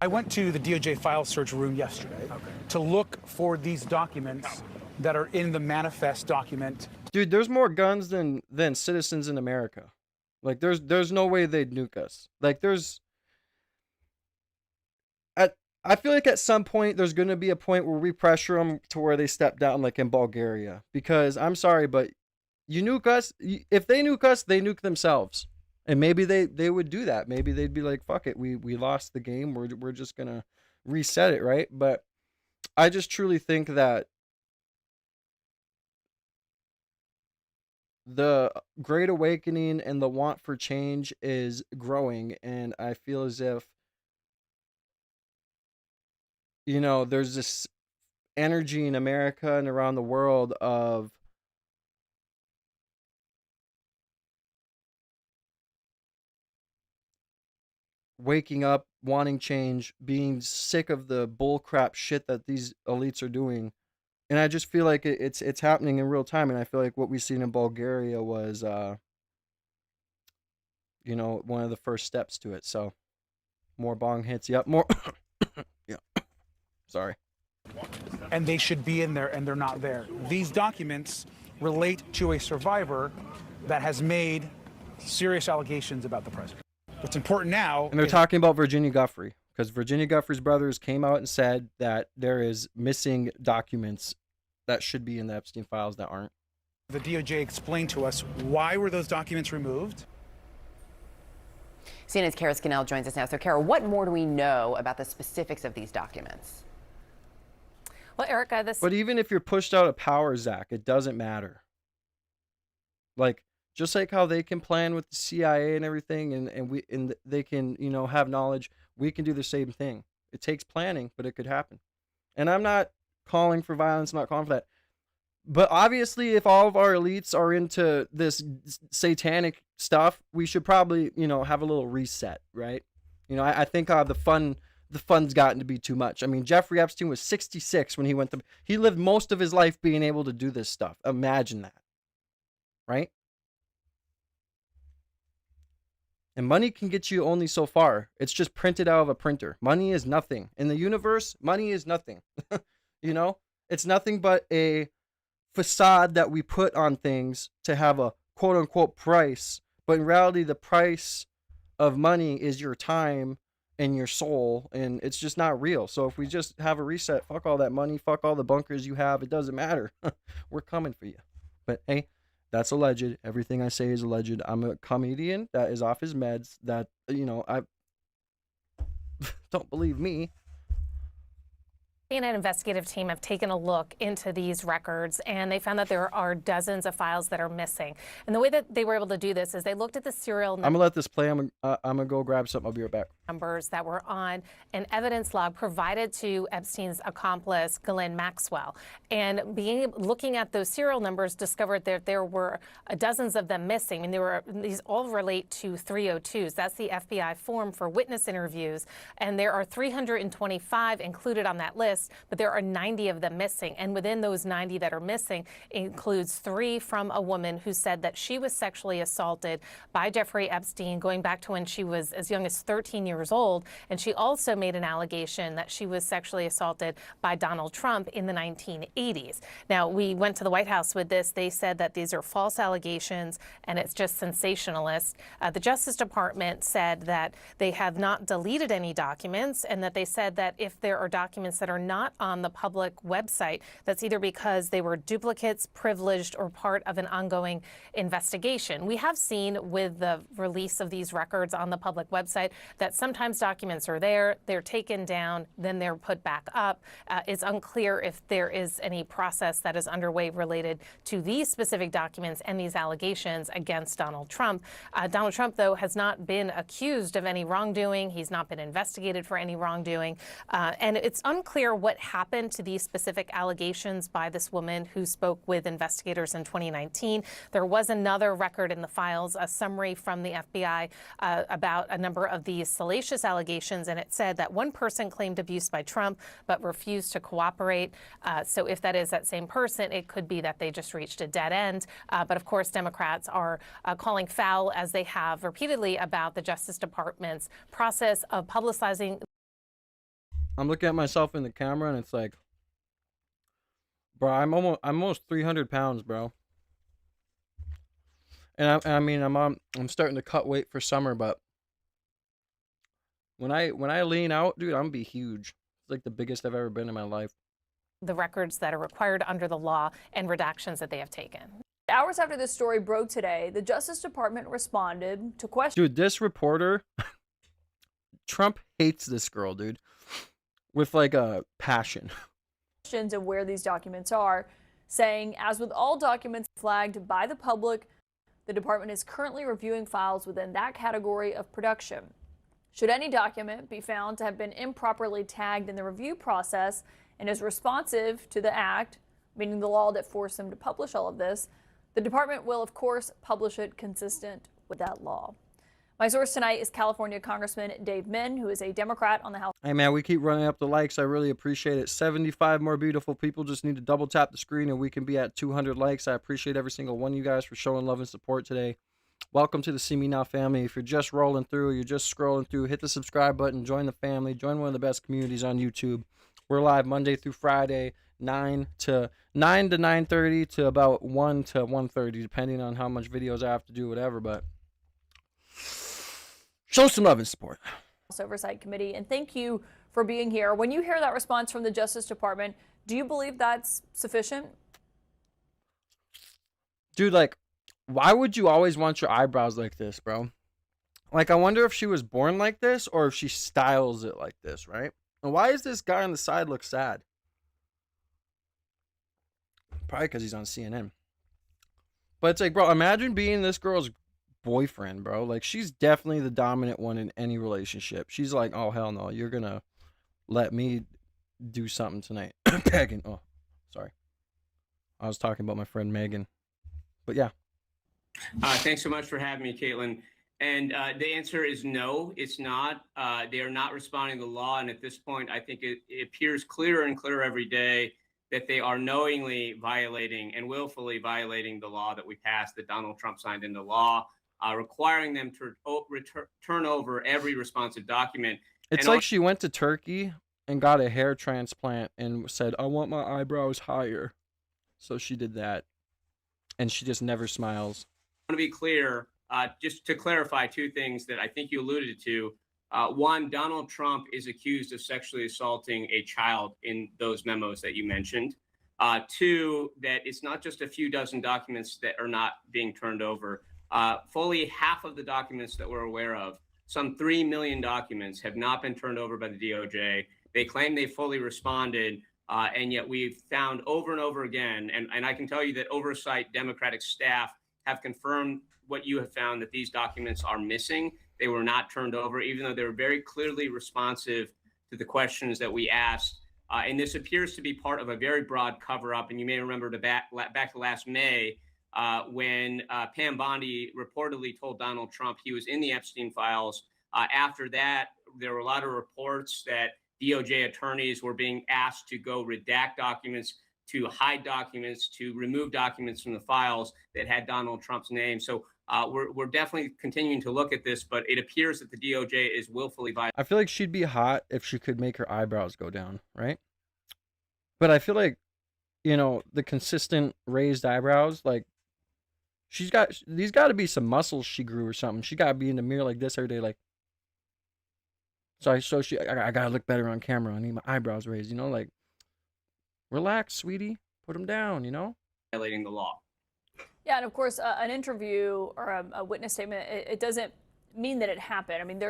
I went to the DOJ file search room yesterday to look for these documents that are in the manifest document. Dude, there's more guns than citizens in America. Like, there's no way they'd nuke us. Like, I feel like at some point there's going to be a point where we pressure them to where they step down, like in Bulgaria. Because I'm sorry, but you nuke us. If they nuke us, they nuke themselves. And maybe they would do that. Maybe they'd be like, fuck it, we lost the game. We're just going to reset it, right? But I just truly think that the Great Awakening and the want for change is growing. And I feel as if, you know, there's this energy in America and around the world of waking up, wanting change, being sick of the bullcrap shit that these elites are doing. And I just feel like it's happening in real time. And I feel like what we've seen in Bulgaria was, you know, one of the first steps to it. So More bong hits. Yep. More. Yeah. Sorry. And they should be in there, and they're not there. These documents relate to a survivor that has made serious allegations about the president. What's important now, And they're talking about Virginia Giuffre, because Virginia Giuffre's brothers came out and said that there is missing documents that should be in the Epstein files that aren't. the DOJ explained to us why were those documents removed. CNN's Kara Scannell joins us now. So, Kara, what more do we know about the specifics of these documents? Well, Erika, But even if you're pushed out of power, Zach, it doesn't matter. Like, just like how they can plan with the CIA and everything, and they can, have knowledge, we can do the same thing. It takes planning, but it could happen. And I'm not calling for violence, I'm not calling for that. But obviously, if all of our elites are into this satanic stuff, we should probably, have a little reset, right? I think the fun's gotten to be too much. I mean, Jeffrey Epstein was 66 when he lived most of his life being able to do this stuff. Imagine that, right? And money can get you only so far. It's just printed out of a printer. Money is nothing. In the universe, money is nothing. It's nothing but a facade that we put on things to have a quote unquote price. But in reality, the price of money is your time and your soul, and it's just not real. So if we just have a reset, fuck all that money, fuck all the bunkers you have, it doesn't matter. We're coming for you. But hey, that's alleged. Everything I say is alleged. I'm a comedian that is off his meds. That, I don't believe me. An investigative team have taken a look into these records, and they found that there are dozens of files that are missing. And the way that they were able to do this is they looked at the serial I'm gonna let this play. I'm gonna go grab something. I'll be right back. numbers that were on an evidence log provided to Epstein's accomplice, Ghislaine Maxwell. And looking at those serial numbers, discovered that there were dozens of them missing. I mean, these all relate to 302s. That's the FBI form for witness interviews. And there are 325 included on that list, but there are 90 of them missing. And within those 90 that are missing includes 3 from a woman who said that she was sexually assaulted by Jeffrey Epstein going back to when she was as young as 13 years old. And she also made an allegation that she was sexually assaulted by Donald Trump in the 1980s. Now, we went to the White House with this. They said that these are false allegations and it's just sensationalist. The Justice Department said that they have not deleted any documents, and that they said that if there are documents that are not on the public website, that's either because they were duplicates, privileged, or part of an ongoing investigation. We have seen with the release of these records on the public website that sometimes documents are there, they're taken down, then they're put back up. It's unclear if there is any process that is underway related to these specific documents and these allegations against Donald Trump. Donald Trump, though, has not been accused of any wrongdoing. He's not been investigated for any wrongdoing. And it's unclear what happened to these specific allegations by this woman who spoke with investigators in 2019. There was another record in the files, a summary from the FBI about a number of these salacious allegations, and it said that one person claimed abuse by Trump but refused to cooperate. So if that is that same person, it could be that they just reached a dead end. But of course, Democrats are calling foul, as they have repeatedly, about the Justice Department's process of publicizing. I'm looking at myself in the camera, and it's like, bro, I'm almost 300 pounds, bro. And I'm starting to cut weight for summer, but when I lean out, dude, I'm gonna be huge. It's like the biggest I've ever been in my life. The records that are required under the law and redactions that they have taken. Hours after this story broke today, the Justice Department responded to questions. Dude, this reporter, Trump hates this girl, dude, with like a passion. Of where these documents are, saying, as with all documents flagged by the public, the department is currently reviewing files within that category of production. Should any document be found to have been improperly tagged in the review process and is responsive to the act, meaning the law that forced them to publish all of this, the department will, of course, publish it consistent with that law. My source tonight is California Congressman Dave Min, who is a Democrat on the House. Hey, man, we keep running up the likes. I really appreciate it. 75 more beautiful people. Just need to double tap the screen and we can be at 200 likes. I appreciate every single one of you guys for showing love and support today. welcome to the See Me Now family. If you're just rolling through, you're just scrolling through, hit the subscribe button, join the family, join one of the best communities on YouTube. We're live Monday through Friday, 9 to 9:30 to about 1 to 1:30, depending on how much videos I have to do, whatever. But show some love and support. Oversight Committee, and thank you for being here. When you hear that response from the Justice Department, do you believe that's sufficient? Dude, like, why would you always want your eyebrows like this, bro? Like, I wonder if she was born like this or if she styles it like this, right? And why does this guy on the side look sad? Probably because he's on CNN. But it's like, bro, imagine being this girl's boyfriend, bro. Like, she's definitely the dominant one in any relationship. She's like, oh, hell no, you're going to let me do something tonight. Megan. Oh, sorry. I was talking about my friend Megan. But yeah. Thanks so much for having me, Caitlin. And the answer is no, it's not. They are not responding to the law. And at this point, I think it appears clearer and clearer every day that they are knowingly violating and willfully violating the law that we passed, that Donald Trump signed into law, requiring them to turn over every responsive document. It's like she went to Turkey and got a hair transplant and said, I want my eyebrows higher. So she did that. And she just never smiles. I want to be clear, just to clarify two things that I think you alluded to. One, Donald Trump is accused of sexually assaulting a child in those memos that you mentioned. Two, that it's not just a few dozen documents that are not being turned over. Fully half of the documents that we're aware of, some 3 million documents, have not been turned over by the DOJ. They claim they fully responded. And yet we've found over and over again, and I can tell you that oversight Democratic staff have confirmed what you have found, that these documents are missing. They were not turned over, even though they were very clearly responsive to the questions that we asked. And this appears to be part of a very broad cover-up. And you may remember back to last May when Pam Bondi reportedly told Donald Trump he was in the Epstein files. After that, there were a lot of reports that DOJ attorneys were being asked to go redact documents, to hide documents, to remove documents from the files that had Donald Trump's name. So we're definitely continuing to look at this, but it appears that the DOJ is willfully violating. I feel like she'd be hot if she could make her eyebrows go down, right? But I feel like, you know, the consistent raised eyebrows, like, these got to be some muscles she grew or something. She got to be in the mirror like this every day, like, I gotta look better on camera. I need my eyebrows raised, you know, like, relax, sweetie, put them down, you know? Violating the law. Yeah, and of course, an interview or a witness statement, it doesn't mean that it happened. I mean,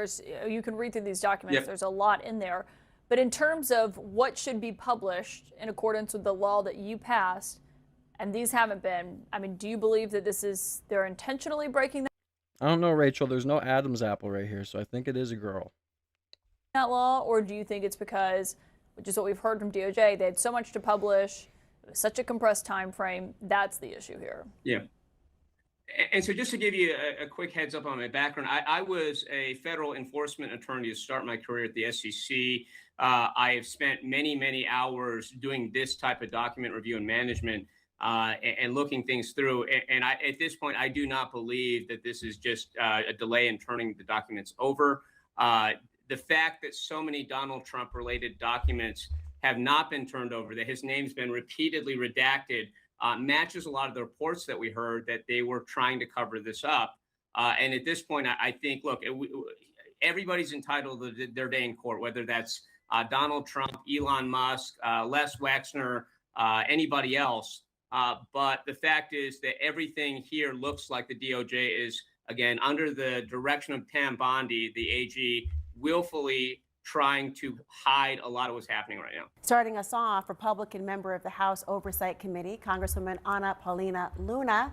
you can read through these documents, Yep. There's a lot in there. But in terms of what should be published in accordance with the law that you passed, and these haven't been, I mean, do you believe that they're intentionally breaking I don't know, Rachel. There's no Adam's apple right here, so I think it is a girl. that law, or do you think it's because, which is what we've heard from DOJ, they had so much to publish, it was such a compressed time frame, that's the issue here? Yeah. And so just to give you a quick heads up on my background, I was a federal enforcement attorney to start my career at the SEC. I have spent many, many hours doing this type of document review and management and looking things through. And at this point, I do not believe that this is just a delay in turning the documents over. The fact that so many Donald Trump related documents have not been turned over, that his name's been repeatedly redacted, matches a lot of the reports that we heard that they were trying to cover this up. And at this point, I think, look, everybody's entitled to their day in court, whether that's Donald Trump, Elon Musk, Les Wexner, anybody else. But the fact is that everything here looks like the DOJ is, again, under the direction of Pam Bondi, the AG, willfully trying to hide a lot of what's happening right now. Starting us off, Republican member of the House Oversight Committee, Congresswoman Ana Paulina Luna.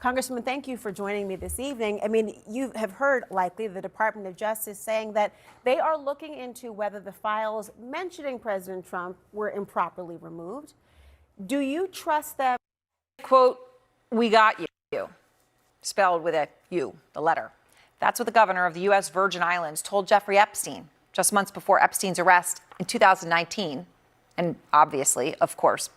Congresswoman, thank you for joining me this evening. I mean, you have heard likely the Department of Justice saying that they are looking into whether the files mentioning President Trump were improperly removed. Do you trust them? Quote, "We got you," spelled with a U, the letter. That's what the governor of the U.S. Virgin Islands told Jeffrey Epstein just months before Epstein's arrest in 2019. And obviously, of course,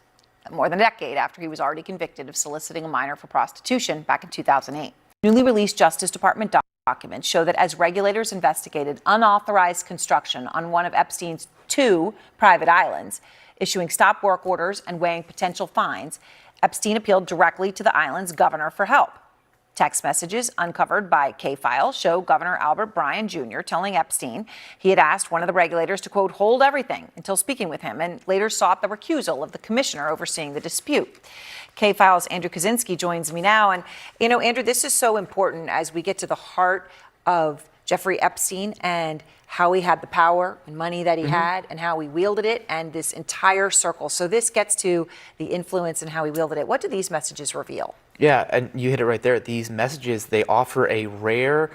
more than a decade after he was already convicted of soliciting a minor for prostitution back in 2008. Newly released Justice Department documents show that as regulators investigated unauthorized construction on one of Epstein's 2 private islands, issuing stop work orders and weighing potential fines, Epstein appealed directly to the island's governor for help. Text messages uncovered by K-Files show Governor Albert Bryan Jr. telling Epstein he had asked one of the regulators to, quote, hold everything until speaking with him, and later sought the recusal of the commissioner overseeing the dispute. K-Files' Andrew Kaczynski joins me now. And, you know, Andrew, this is so important as we get to the heart of Jeffrey Epstein and how he had the power and money that he had and how he wielded it and this entire circle. So this gets to the influence and how he wielded it. What do these messages reveal? Yeah, and you hit it right there. These messages, they offer a rare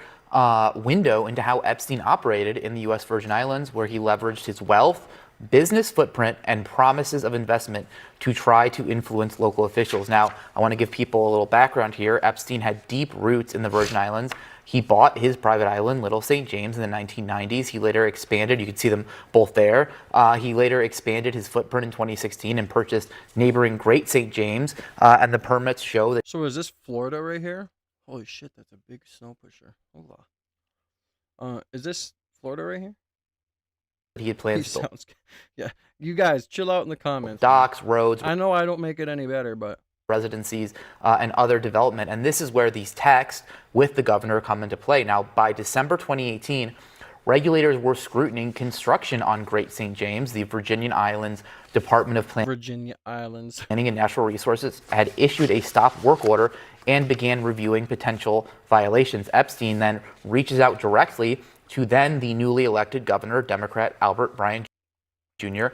window into how Epstein operated in the U.S. Virgin Islands, where he leveraged his wealth, business footprint, and promises of investment to try to influence local officials. Now, I want to give people a little background here. Epstein had deep roots in the Virgin Islands. He bought his private island, Little St. James, in the 1990s. He later expanded. You can see them both there. He later expanded his footprint in 2016 and purchased neighboring Great St. James. And the permits show that. So is this Florida right here? Holy shit, that's a big snow pusher. Hold on. Is this Florida right here? He had plans to build. Yeah, you guys chill out in the comments. Docks, roads. I know I don't make it any better, but residencies and other development. And this is where these texts with the governor come into play. Now, by December 2018, regulators were scrutinizing construction on Great St. James. The Virginian Islands Department of Planning and Natural Resources had issued a stop work order and began reviewing potential violations. Epstein then reaches out directly to then the newly elected governor, Democrat Albert Bryan Jr.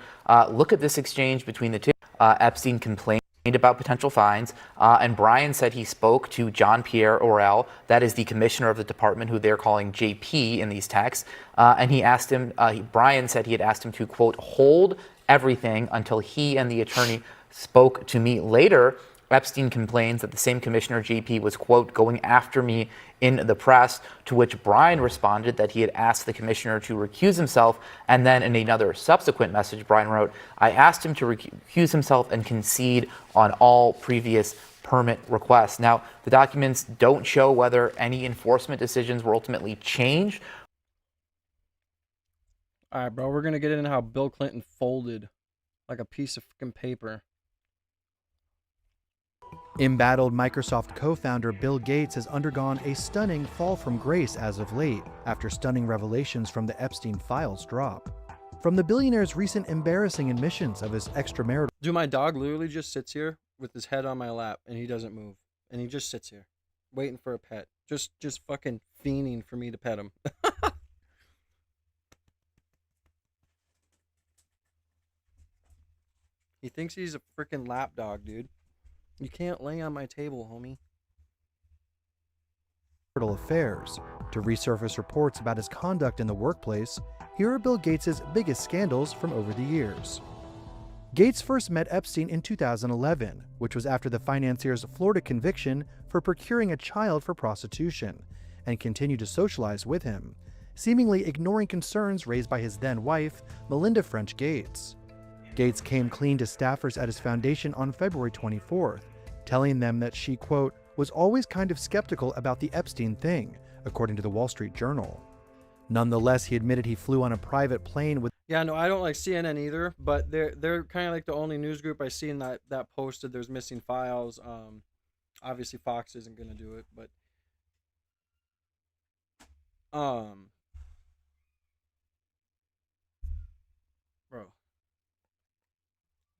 Look at this exchange between the two. Epstein complained about potential fines, and Bryan said he spoke to John Pierre Orel, that is the commissioner of the department, who they're calling JP in these texts, and he asked him, Bryan said he had asked him to, quote, hold everything until he and the attorney spoke to me. Later, Epstein complains that the same commissioner, JP, was, quote, going after me in the press, to which Bryan responded that he had asked the commissioner to recuse himself. And then in another subsequent message, Bryan wrote, I asked him to recuse himself and concede on all previous permit requests. Now, the documents don't show whether any enforcement decisions were ultimately changed. All right, bro, we're going to get into how Bill Clinton folded like a piece of fucking paper. Embattled Microsoft co-founder Bill Gates has undergone a stunning fall from grace as of late, after stunning revelations from the Epstein files drop. From the billionaire's recent embarrassing admissions of his extramarital... Dude, my dog literally just sits here with his head on my lap, and he doesn't move. And he just sits here, waiting for a pet. Just fucking fiending for me to pet him. He thinks he's a freaking lap dog, dude. You can't lay on my table, homie. affairs. To resurface reports about his conduct in the workplace, here are Bill Gates' biggest scandals from over the years. Gates first met Epstein in 2011, which was after the financier's Florida conviction for procuring a child for prostitution, and continued to socialize with him, seemingly ignoring concerns raised by his then-wife, Melinda French Gates. Gates came clean to staffers at his foundation on February 24th, telling them that she, quote, was always kind of skeptical about the Epstein thing, according to the Wall Street Journal. Nonetheless, he admitted he flew on a private plane with... Yeah, no, I don't like CNN either, but they're kind of like the only news group I see in that posted there's missing files. Obviously Fox isn't going to do it, but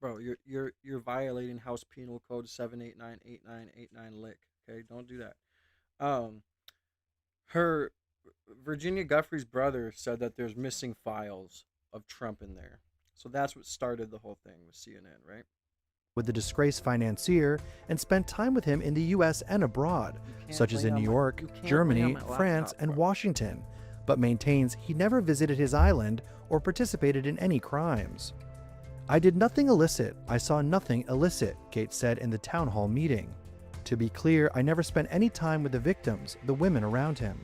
Bro, you're violating House Penal Code 7898989 lick. Okay, don't do that. Her Virginia Guffey's brother said that there's missing files of Trump in there. So that's what started the whole thing with CNN, right? With the disgraced financier and spent time with him in the U.S. and abroad, such as in New York, Germany, France, and Washington, but maintains he never visited his island or participated in any crimes. I did nothing illicit. I saw nothing illicit, Gates said in the town hall meeting. To be clear, I never spent any time with the victims, the women around him.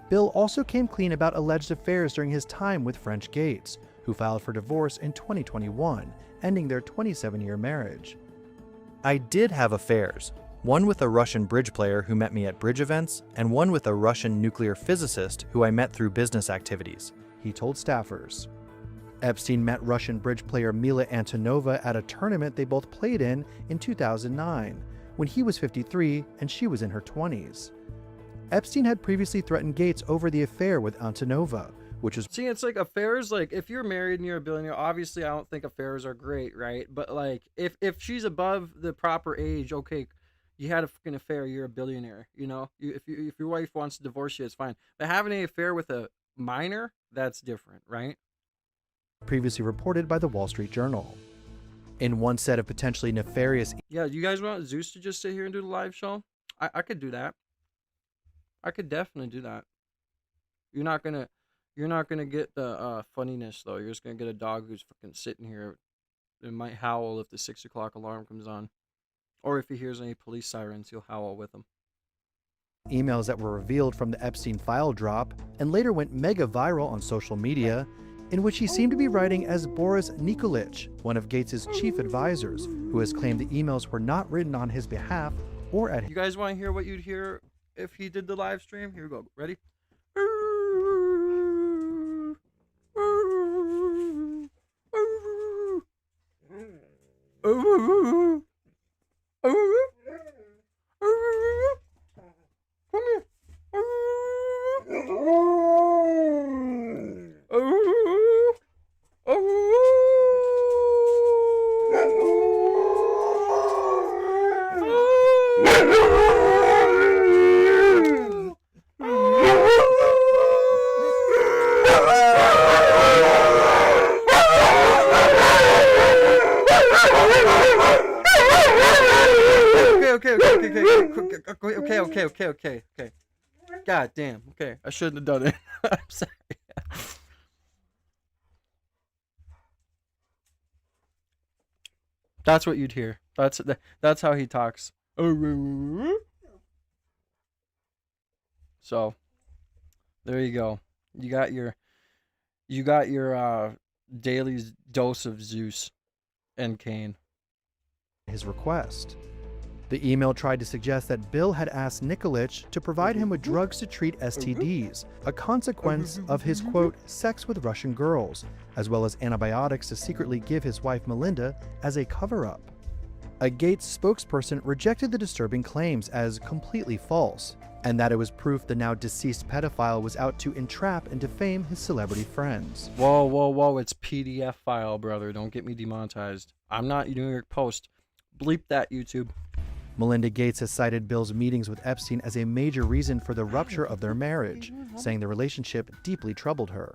Bill also came clean about alleged affairs during his time with French Gates, who filed for divorce in 2021, ending their 27-year marriage. I did have affairs. one with a Russian bridge player who met me at bridge events, and one with a Russian nuclear physicist who I met through business activities, he told staffers. Epstein met Russian bridge player Mila Antonova at a tournament they both played in 2009, when he was 53 and she was in her 20s. Epstein had previously threatened Gates over the affair with Antonova, which is... See, it's like affairs, like if you're married and you're a billionaire, obviously I don't think affairs are great, right? But like if she's above the proper age, okay, you had a fucking affair, you're a billionaire, you know? If your wife wants to divorce you, it's fine. But having an affair with a minor, that's different, right? previously reported by the Wall Street Journal. In one set of potentially nefarious... Yeah, you guys want Zeus to just sit here and do the live show? I could do that. I could definitely do that. You're not gonna get the funniness though. You're just gonna get a dog who's fucking sitting here and might howl if the 6 o'clock alarm comes on, or if he hears any police sirens, he'll howl with them. Emails that were revealed from the Epstein file drop and later went mega viral on social media, in which he seemed to be writing as Boris Nikolic, one of Gates's chief advisors, who has claimed the emails were not written on his behalf or at his... You guys want to hear what you'd hear if he did the live stream? Here we go. Ready? Okay. God damn. Okay, I shouldn't have done it. I'm sorry. That's what you'd hear. That's how he talks. So, there you go. You got your daily dose of Zeus and Cain. His request. The email tried to suggest that Bill had asked Nikolic to provide him with drugs to treat STDs, a consequence of his, quote, sex with Russian girls, as well as antibiotics to secretly give his wife Melinda as a cover-up. A Gates spokesperson rejected the disturbing claims as completely false, and that it was proof the now deceased pedophile was out to entrap and defame his celebrity friends. Whoa, it's PDF file, brother. Don't get me demonetized. I'm not New York Post. Bleep that, YouTube. Melinda Gates has cited Bill's meetings with Epstein as a major reason for the rupture of their marriage, saying the relationship deeply troubled her.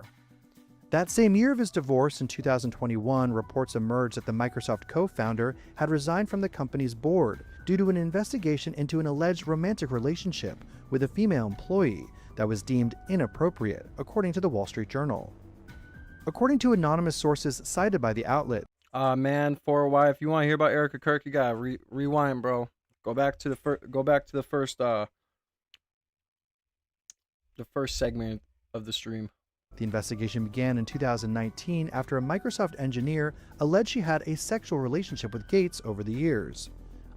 That same year of his divorce, in 2021, reports emerged that the Microsoft co-founder had resigned from the company's board due to an investigation into an alleged romantic relationship with a female employee that was deemed inappropriate, according to the Wall Street Journal. According to anonymous sources cited by the outlet, man, for a while, if you want to hear about Erika Kirk, you gotta rewind, bro. Go back to the first segment of the stream. The investigation began in 2019 after a Microsoft engineer alleged she had a sexual relationship with Gates over the years.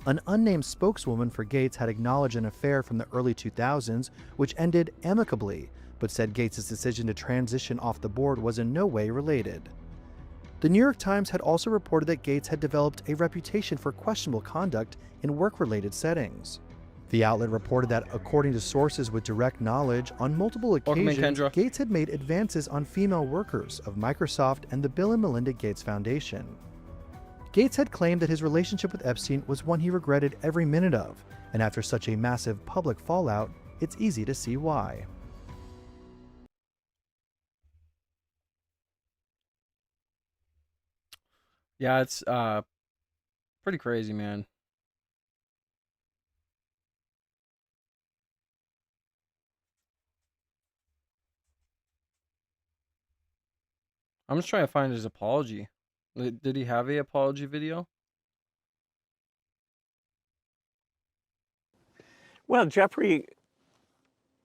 An unnamed spokeswoman for Gates had acknowledged an affair from the early 2000s, which ended amicably, but said Gates' decision to transition off the board was in no way related. The New York Times had also reported that Gates had developed a reputation for questionable conduct in work-related settings. The outlet reported that, according to sources with direct knowledge, on multiple occasions, Gates had made advances on female workers of Microsoft and the Bill and Melinda Gates Foundation. Gates had claimed that his relationship with Epstein was one he regretted every minute of, and after such a massive public fallout, it's easy to see why. Yeah, it's pretty crazy, man. I'm just trying to find his apology. Did he have a apology video? Well, Jeffrey,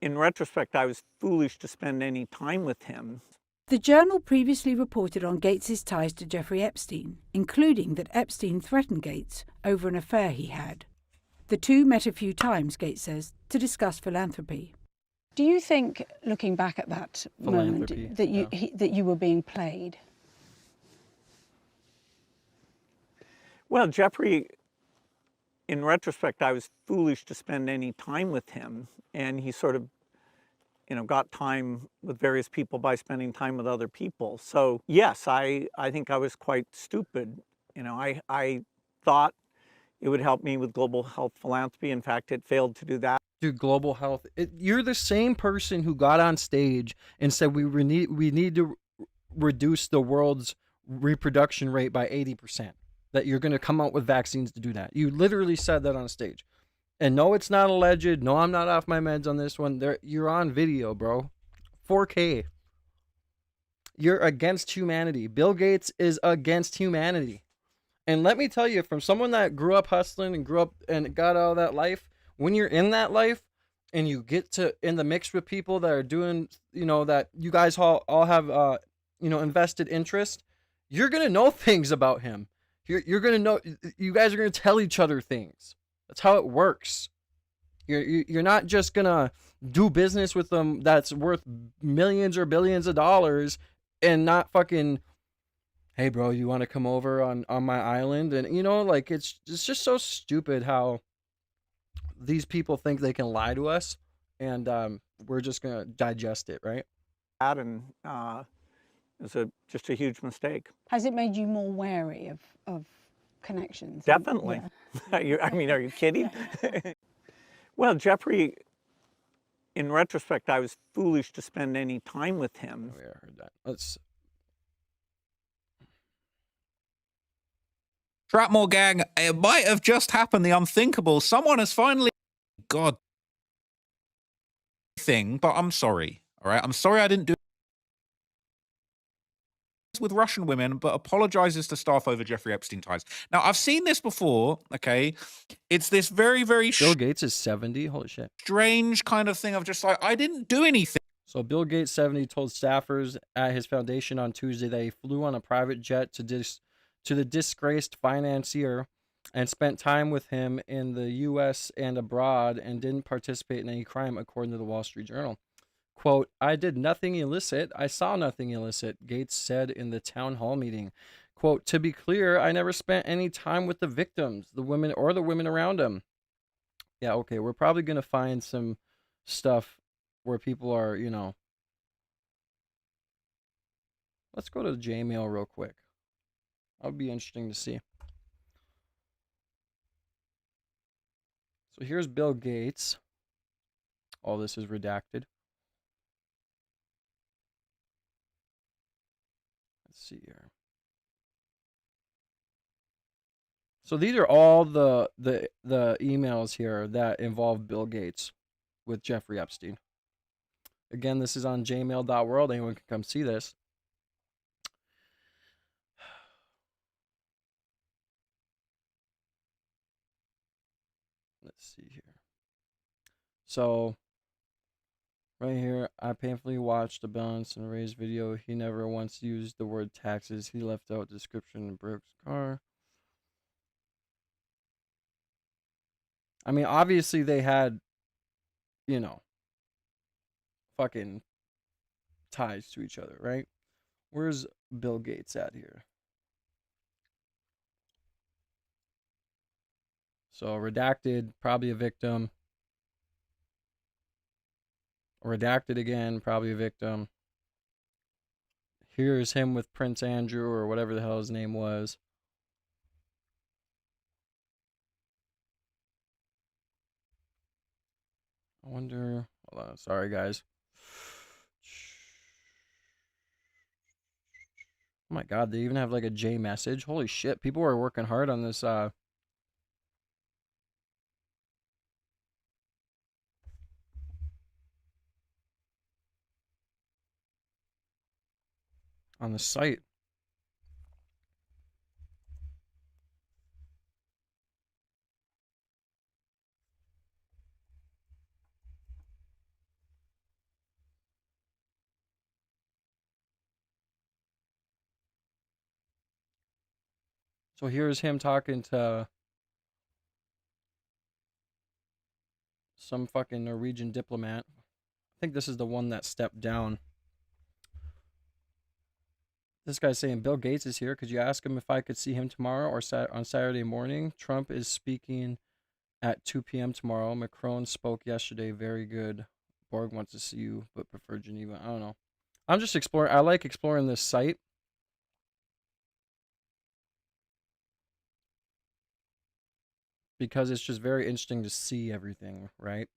in retrospect, I was foolish to spend any time with him. The Journal previously reported on Gates's ties to Jeffrey Epstein, including that Epstein threatened Gates over an affair he had. The two met a few times, Gates says, to discuss philanthropy. Do you think, looking back at that moment, Philanthropy, that you were being played? Well, Jeffrey, in retrospect, I was foolish to spend any time with him, and he sort of, got time with various people by spending time with other people. So yes, I think I was quite stupid. I thought it would help me with global health philanthropy. In fact, it failed to do that. Dude, global health. You're the same person who got on stage and said we need to reduce the world's reproduction rate by 80%. That you're going to come out with vaccines to do that. You literally said that on stage. And no, it's not alleged. No, I'm not off my meds on this one. You're on video, bro. 4K. You're against humanity. Bill Gates is against humanity. And let me tell you, from someone that grew up hustling and grew up and got out of that life, when you're in that life and you get to in the mix with people that are doing, that you guys all have, invested interest, you're going to know things about him. You're going to know, you guys are going to tell each other things. That's how it works. You're not just going to do business with them that's worth millions or billions of dollars and not fucking, hey bro, you want to come over on my island? And it's just so stupid how these people think they can lie to us, and we're just going to digest it, right? And it's just a huge mistake. Has it made you more wary of connections? Definitely. Yeah. Are you kidding? Well, Jeffrey, in retrospect, I was foolish to spend any time with him. Oh, yeah, I heard that. Let's. Trapmore gang, it might have just happened, the unthinkable. Someone has finally... God. Thing, but I'm sorry. All right? I'm sorry I didn't do with Russian women, but apologizes to staff over Jeffrey Epstein ties. Now, I've seen this before, okay? It's this very, very... Bill Gates is 70? Holy shit. Strange kind of thing of just like, I didn't do anything. So Bill Gates, 70, told staffers at his foundation on Tuesday that he flew on a private jet to the disgraced financier and spent time with him in the U.S. and abroad and didn't participate in any crime, according to the Wall Street Journal. Quote, I did nothing illicit. I saw nothing illicit, Gates said in the town hall meeting. Quote, to be clear, I never spent any time with the victims, the women or the women around them. Yeah, okay, we're probably going to find some stuff where people are, Let's go to the Gmail real quick. That'll be interesting to see. So here's Bill Gates. All this is redacted. Let's see here. So these are all the emails here that involve Bill Gates with Jeffrey Epstein. Again, this is on jmail.world. Anyone can come see this. Let's see here. So, right here, I painfully watched the Balance and Raise video. He never once used the word taxes. He left out description in Brooks' car. I mean, obviously they had, fucking ties to each other, right? Where's Bill Gates at here? So redacted, probably a victim. Redacted again, probably a victim. Here's him with Prince Andrew or whatever the hell his name was. I wonder, hold on, sorry guys. Oh my god, they even have like a J message. Holy shit, people are working hard on this on the site. So here's him talking to some fucking Norwegian diplomat. I think this is the one that stepped down. This guy's saying Bill Gates is here. Could you ask him if I could see him tomorrow or on Saturday morning? Trump is speaking at 2 p.m. tomorrow. Macron spoke yesterday. Very good. Borg wants to see you, but prefer Geneva. I don't know. I'm just exploring. I like exploring this site. Because it's just very interesting to see everything, right?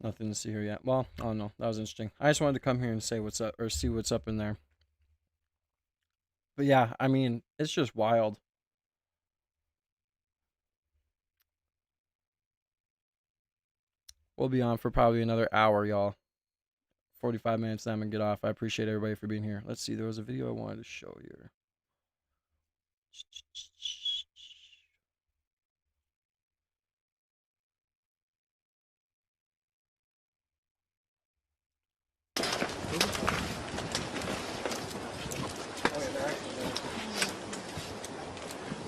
Nothing to see here yet. Well, I don't know. That was interesting. I just wanted to come here and say what's up or see what's up in there. But yeah, I mean, it's just wild. We'll be on for probably another hour, y'all. 45 minutes, then I'm going to get off. I appreciate everybody for being here. Let's see. There was a video I wanted to show here.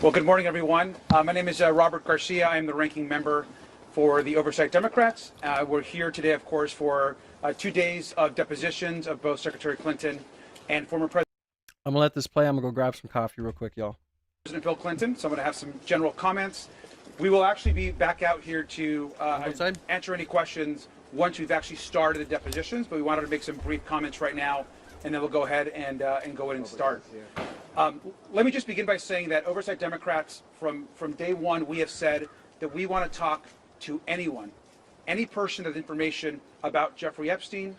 Well, good morning, everyone. My name is Robert Garcia. I am the ranking member for the Oversight Democrats. We're here today, of course, for 2 days of depositions of both Secretary Clinton and former President. I'm going to let this play. I'm going to go grab some coffee real quick, y'all. President Bill Clinton. So I'm going to have some general comments. We will actually be back out here to answer any questions once we've actually started the depositions, but we wanted to make some brief comments right now, and then we'll go ahead and go in and start. Let me just begin by saying that Oversight Democrats, from day one, we have said that we want to talk to anyone, any person with information about Jeffrey Epstein,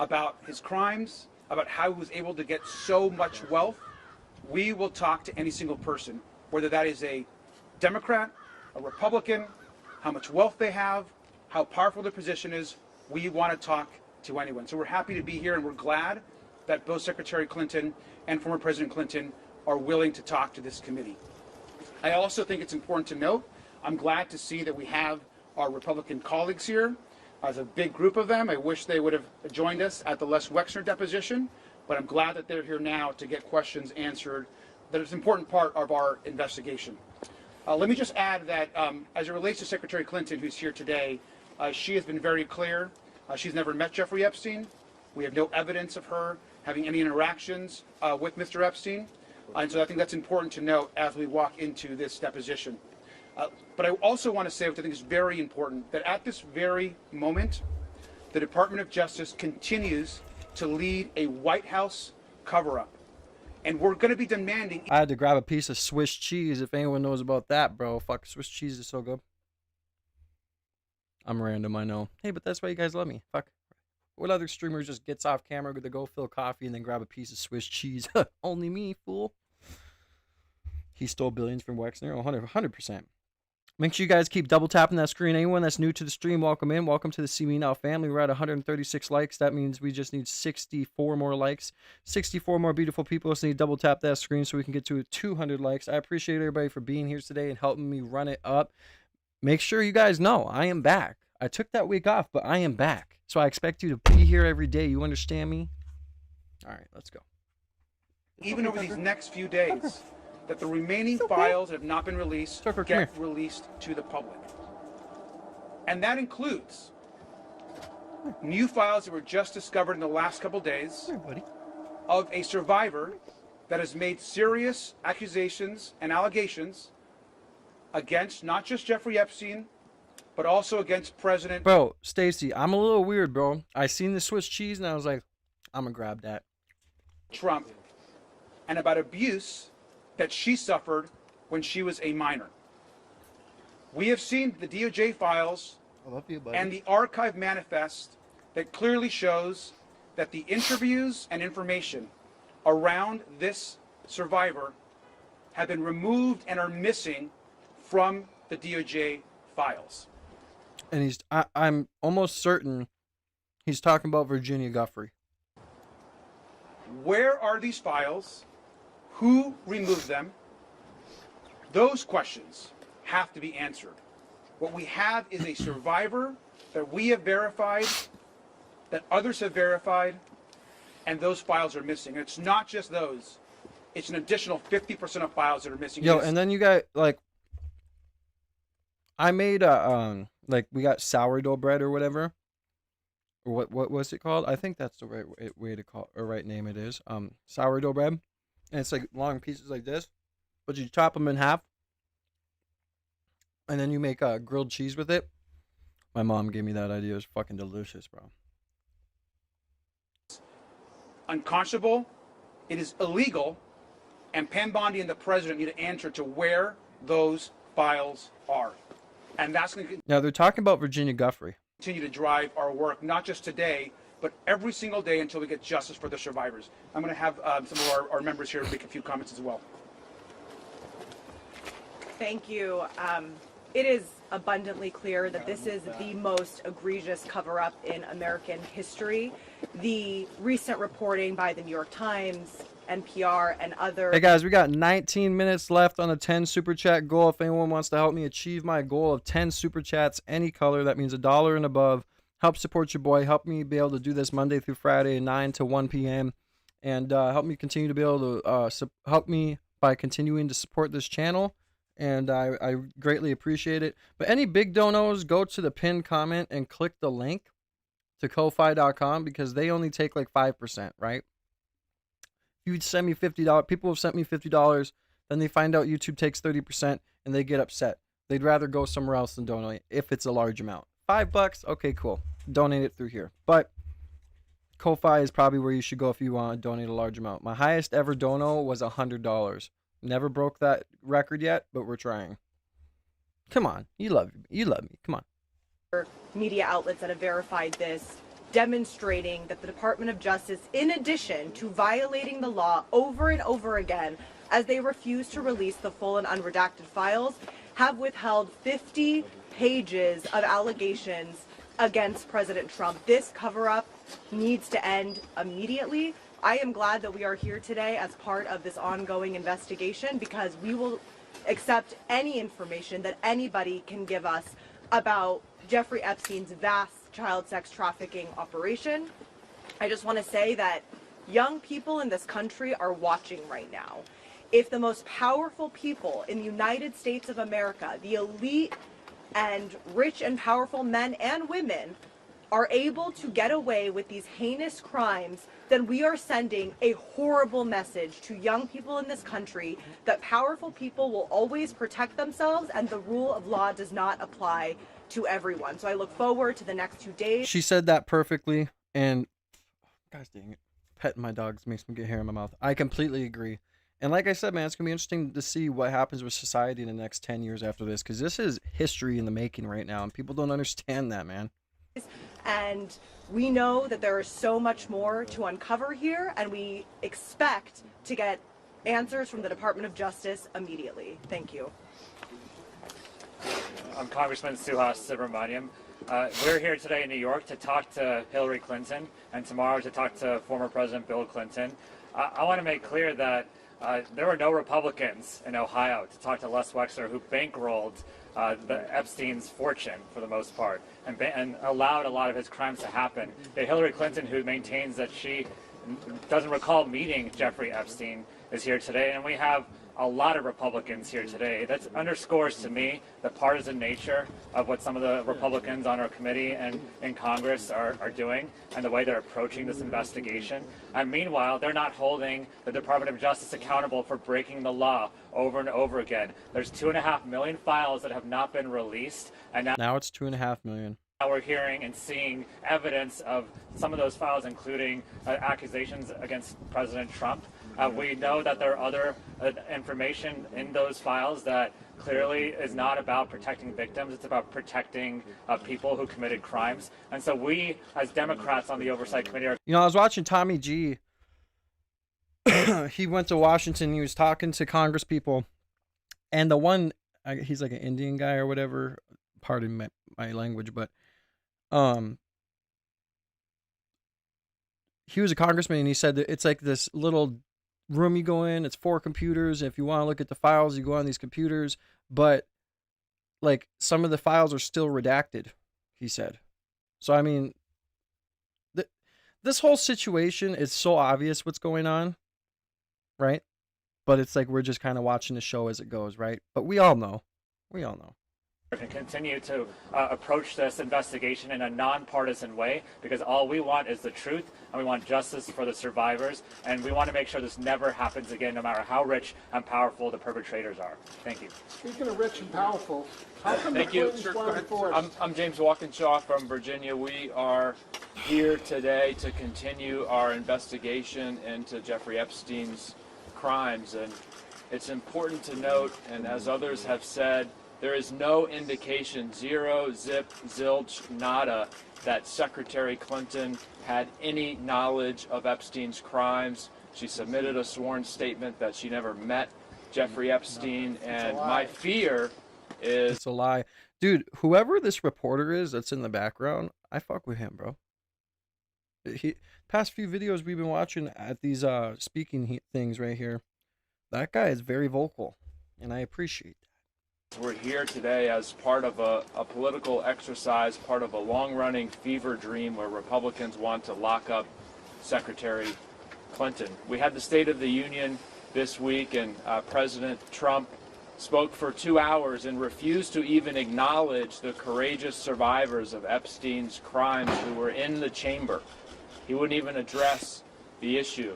about his crimes, about how he was able to get so much wealth. We will talk to any single person, whether that is a Democrat, a Republican, how much wealth they have, how powerful their position is. We want to talk to anyone. So we're happy to be here, and we're glad that both Secretary Clinton and former President Clinton are willing to talk to this committee. I also think it's important to note, I'm glad to see that we have our Republican colleagues here. As a big group of them, I wish they would have joined us at the Les Wexner deposition, but I'm glad that they're here now to get questions answered. That is an important part of our investigation. Let me just add that as it relates to Secretary Clinton, who's here today, she has been very clear. She's never met Jeffrey Epstein. We have no evidence of her having any interactions with Mr. Epstein. And so I think that's important to note as we walk into this deposition. But I also want to say, which I think is very important, that at this very moment, the Department of Justice continues to lead a White House cover-up. And we're going to be demanding... I had to grab a piece of Swiss cheese, if anyone knows about that, bro. Fuck, Swiss cheese is so good. I'm random, I know. Hey, but that's why you guys love me. Fuck. What other streamer just gets off camera to go fill coffee and then grab a piece of Swiss cheese? Only me, fool. He stole billions from Wexner. 100%. Make sure you guys keep double tapping that screen. Anyone that's new to the stream, welcome in. Welcome to the See Me Now family. We're at 136 likes. That means we just need 64 more likes. 64 more beautiful people. So need to double tap that screen so we can get to 200 likes. I appreciate everybody for being here today and helping me run it up. Make sure you guys know I am back. I took that week off, but I am back. So I expect you to be here every day. You understand me? All right, let's go. Even over these next few days, that the remaining files that have not been released get released to the public. And that includes new files that were just discovered in the last couple days of a survivor that has made serious accusations and allegations against not just Jeffrey Epstein, but also against President... Bro, Stacy, I'm a little weird, bro. I seen the Swiss cheese and I was like, I'm gonna grab that. Trump, and about abuse that she suffered when she was a minor. We have seen the DOJ files and the archive manifest that clearly shows that the interviews and information around this survivor have been removed and are missing from the DOJ files. And I'm almost certain he's talking about Virginia Giuffre. Where are these files? Who removed them? Those questions have to be answered. What we have is a survivor that we have verified, that others have verified, and those files are missing. It's not just those. It's an additional 50% of files that are missing. Yo, and then you got like, I made a like we got sourdough bread or whatever. Or what was it called? I think that's the right way to call or right name it is. Sourdough bread, and it's like long pieces like this, but you chop them in half, and then you make grilled cheese with it. My mom gave me that idea. It was fucking delicious, bro. Unconscionable, it is illegal, and Pam Bondi and the president need to answer to where those files are. And that's going to Now they're talking about Virginia Guffrey. continue to drive our work, not just today, but every single day until we get justice for the survivors. I'm going to have some of our members here make a few comments as well. Thank you. It is abundantly clear that this is the most egregious cover-up in American history. The recent reporting by the New York Times, NPR, and other... Hey guys, we got 19 minutes left on the 10 super chat goal. If anyone wants to help me achieve my goal of 10 super chats, any color, that means $1 and above. Help support your boy. Help me be able to do this Monday through Friday, 9 to 1 p.m. And help me continue to be able to help me by continuing to support this channel. And I greatly appreciate it. But any big donos, go to the pinned comment and click the link to Ko-Fi.com because they only take like 5%, right? If you send me $50, people have sent me $50, then they find out YouTube takes 30% and they get upset. They'd rather go somewhere else than donate if it's a large amount. $5, okay, cool. Donate it through here. But Ko-Fi is probably where you should go if you want to donate a large amount. My highest ever dono was $100. Never broke that record yet, but we're trying. Come on, you love me. Come on. Media outlets that have verified this, demonstrating that the Department of Justice, in addition to violating the law over and over again, as they refuse to release the full and unredacted files, have withheld 50 pages of allegations against President Trump. This cover-up needs to end immediately. I am glad that we are here today as part of this ongoing investigation because we will accept any information that anybody can give us about Jeffrey Epstein's vast child sex trafficking operation. I just want to say that young people in this country are watching right now. If the most powerful people in the United States of America, the elite and rich and powerful men and women, are able to get away with these heinous crimes, then we are sending a horrible message to young people in this country that powerful people will always protect themselves and the rule of law does not apply to everyone. So I look forward to the next 2 days. She said that perfectly, and gosh dang it, petting my dogs makes me get hair in my mouth. I completely agree. And like I said, man, it's going to be interesting to see what happens with society in the next 10 years after this, because this is history in the making right now, and people don't understand that, man. And we know that there is so much more to uncover here, and we expect to get answers from the Department of Justice immediately. Thank you. I'm Congressman Suhas Subramaniam. We're here today in New York to talk to Hillary Clinton, and tomorrow to talk to former President Bill Clinton. I want to make clear that there were no Republicans in Ohio to talk to Les Wexner, who bankrolled the Epstein's fortune for the most part and allowed a lot of his crimes to happen. Hillary Clinton, who maintains that she doesn't recall meeting Jeffrey Epstein, is here today, and we have a lot of Republicans here today. That underscores to me the partisan nature of what some of the Republicans on our committee and in Congress are doing and the way they're approaching this investigation. And meanwhile, they're not holding the Department of Justice accountable for breaking the law over and over again. There's 2.5 million files that have not been released, and now it's 2.5 million. Now we're hearing and seeing evidence of some of those files, including accusations against President Trump. We know that there are other information in those files that clearly is not about protecting victims. It's about protecting people who committed crimes. And so we, as Democrats on the Oversight Committee, are... You know, I was watching Tommy G. He went to Washington. He was talking to Congress people. And the one, he's like an Indian guy or whatever. Pardon my language, but he was a congressman, and he said that it's like this little room you go in. It's 4 computers. And if you want to look at the files, you go on these computers. But like some of the files are still redacted, he said. So I mean, this whole situation is so obvious what's going on, right? But it's like we're just kind of watching the show as it goes, right? But we all know. And continue to approach this investigation in a nonpartisan way, because all we want is the truth, and we want justice for the survivors, and we want to make sure this never happens again, no matter how rich and powerful the perpetrators are. Thank you. Speaking of rich and powerful, how come Thank the you. Clintons weren't enforced? I'm James Walkinshaw from Virginia. We are here today to continue our investigation into Jeffrey Epstein's crimes, and it's important to note, and as others have said, there is no indication, zero, zip, zilch, nada, that Secretary Clinton had any knowledge of Epstein's crimes. She submitted a sworn statement that she never met Jeffrey Epstein, and my fear is... It's a lie. Dude, whoever this reporter is that's in the background, I fuck with him, bro. Past few videos we've been watching at these speaking things right here, that guy is very vocal, and I appreciate that. We're here today as part of a political exercise, part of a long-running fever dream where Republicans want to lock up Secretary Clinton. We had the State of the Union this week, and President Trump spoke for 2 hours and refused to even acknowledge the courageous survivors of Epstein's crimes who were in the chamber. He wouldn't even address the issue.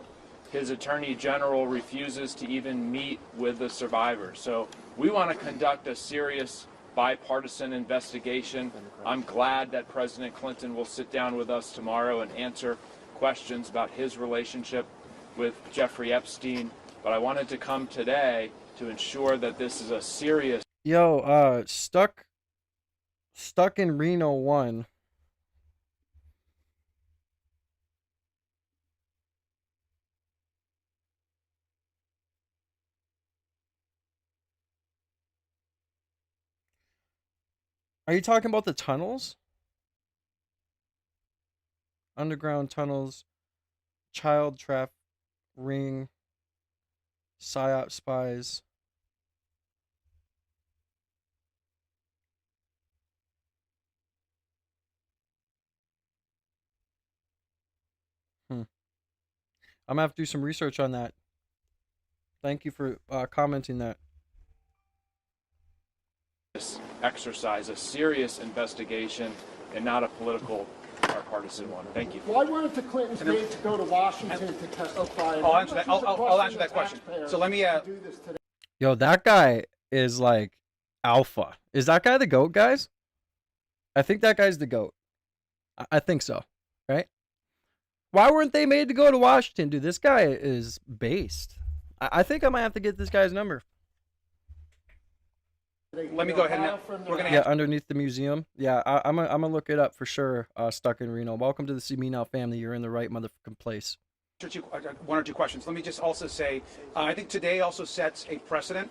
His attorney general refuses to even meet with the survivors. So we want to conduct a serious bipartisan investigation. I'm glad that President Clinton will sit down with us tomorrow and answer questions about his relationship with Jeffrey Epstein. But I wanted to come today to ensure that this is a serious... Yo, stuck in Reno 1. Are you talking about the tunnels? Underground tunnels, child trap ring, PSYOP spies. I'm gonna have to do some research on that. Thank you for commenting that. Exercise, a serious investigation, and not a political or partisan one. Thank you. Why weren't the Clintons made to go to Washington to testify? I'll answer that. I'll answer that question. So let me... Yo, that guy is like alpha. Is that guy the GOAT, guys? I think that guy's the GOAT. I think so, right? Why weren't they made to go to Washington? Dude, this guy is based. I think I might have to get this guy's number. Let me go ahead and we're going to... Yeah, underneath the museum. Yeah, I'm gonna look it up for sure. Stuck in Reno. Welcome to the See Me Now family. You're in the right motherfucking place. One or two questions. Let me just also say, I think today also sets a precedent.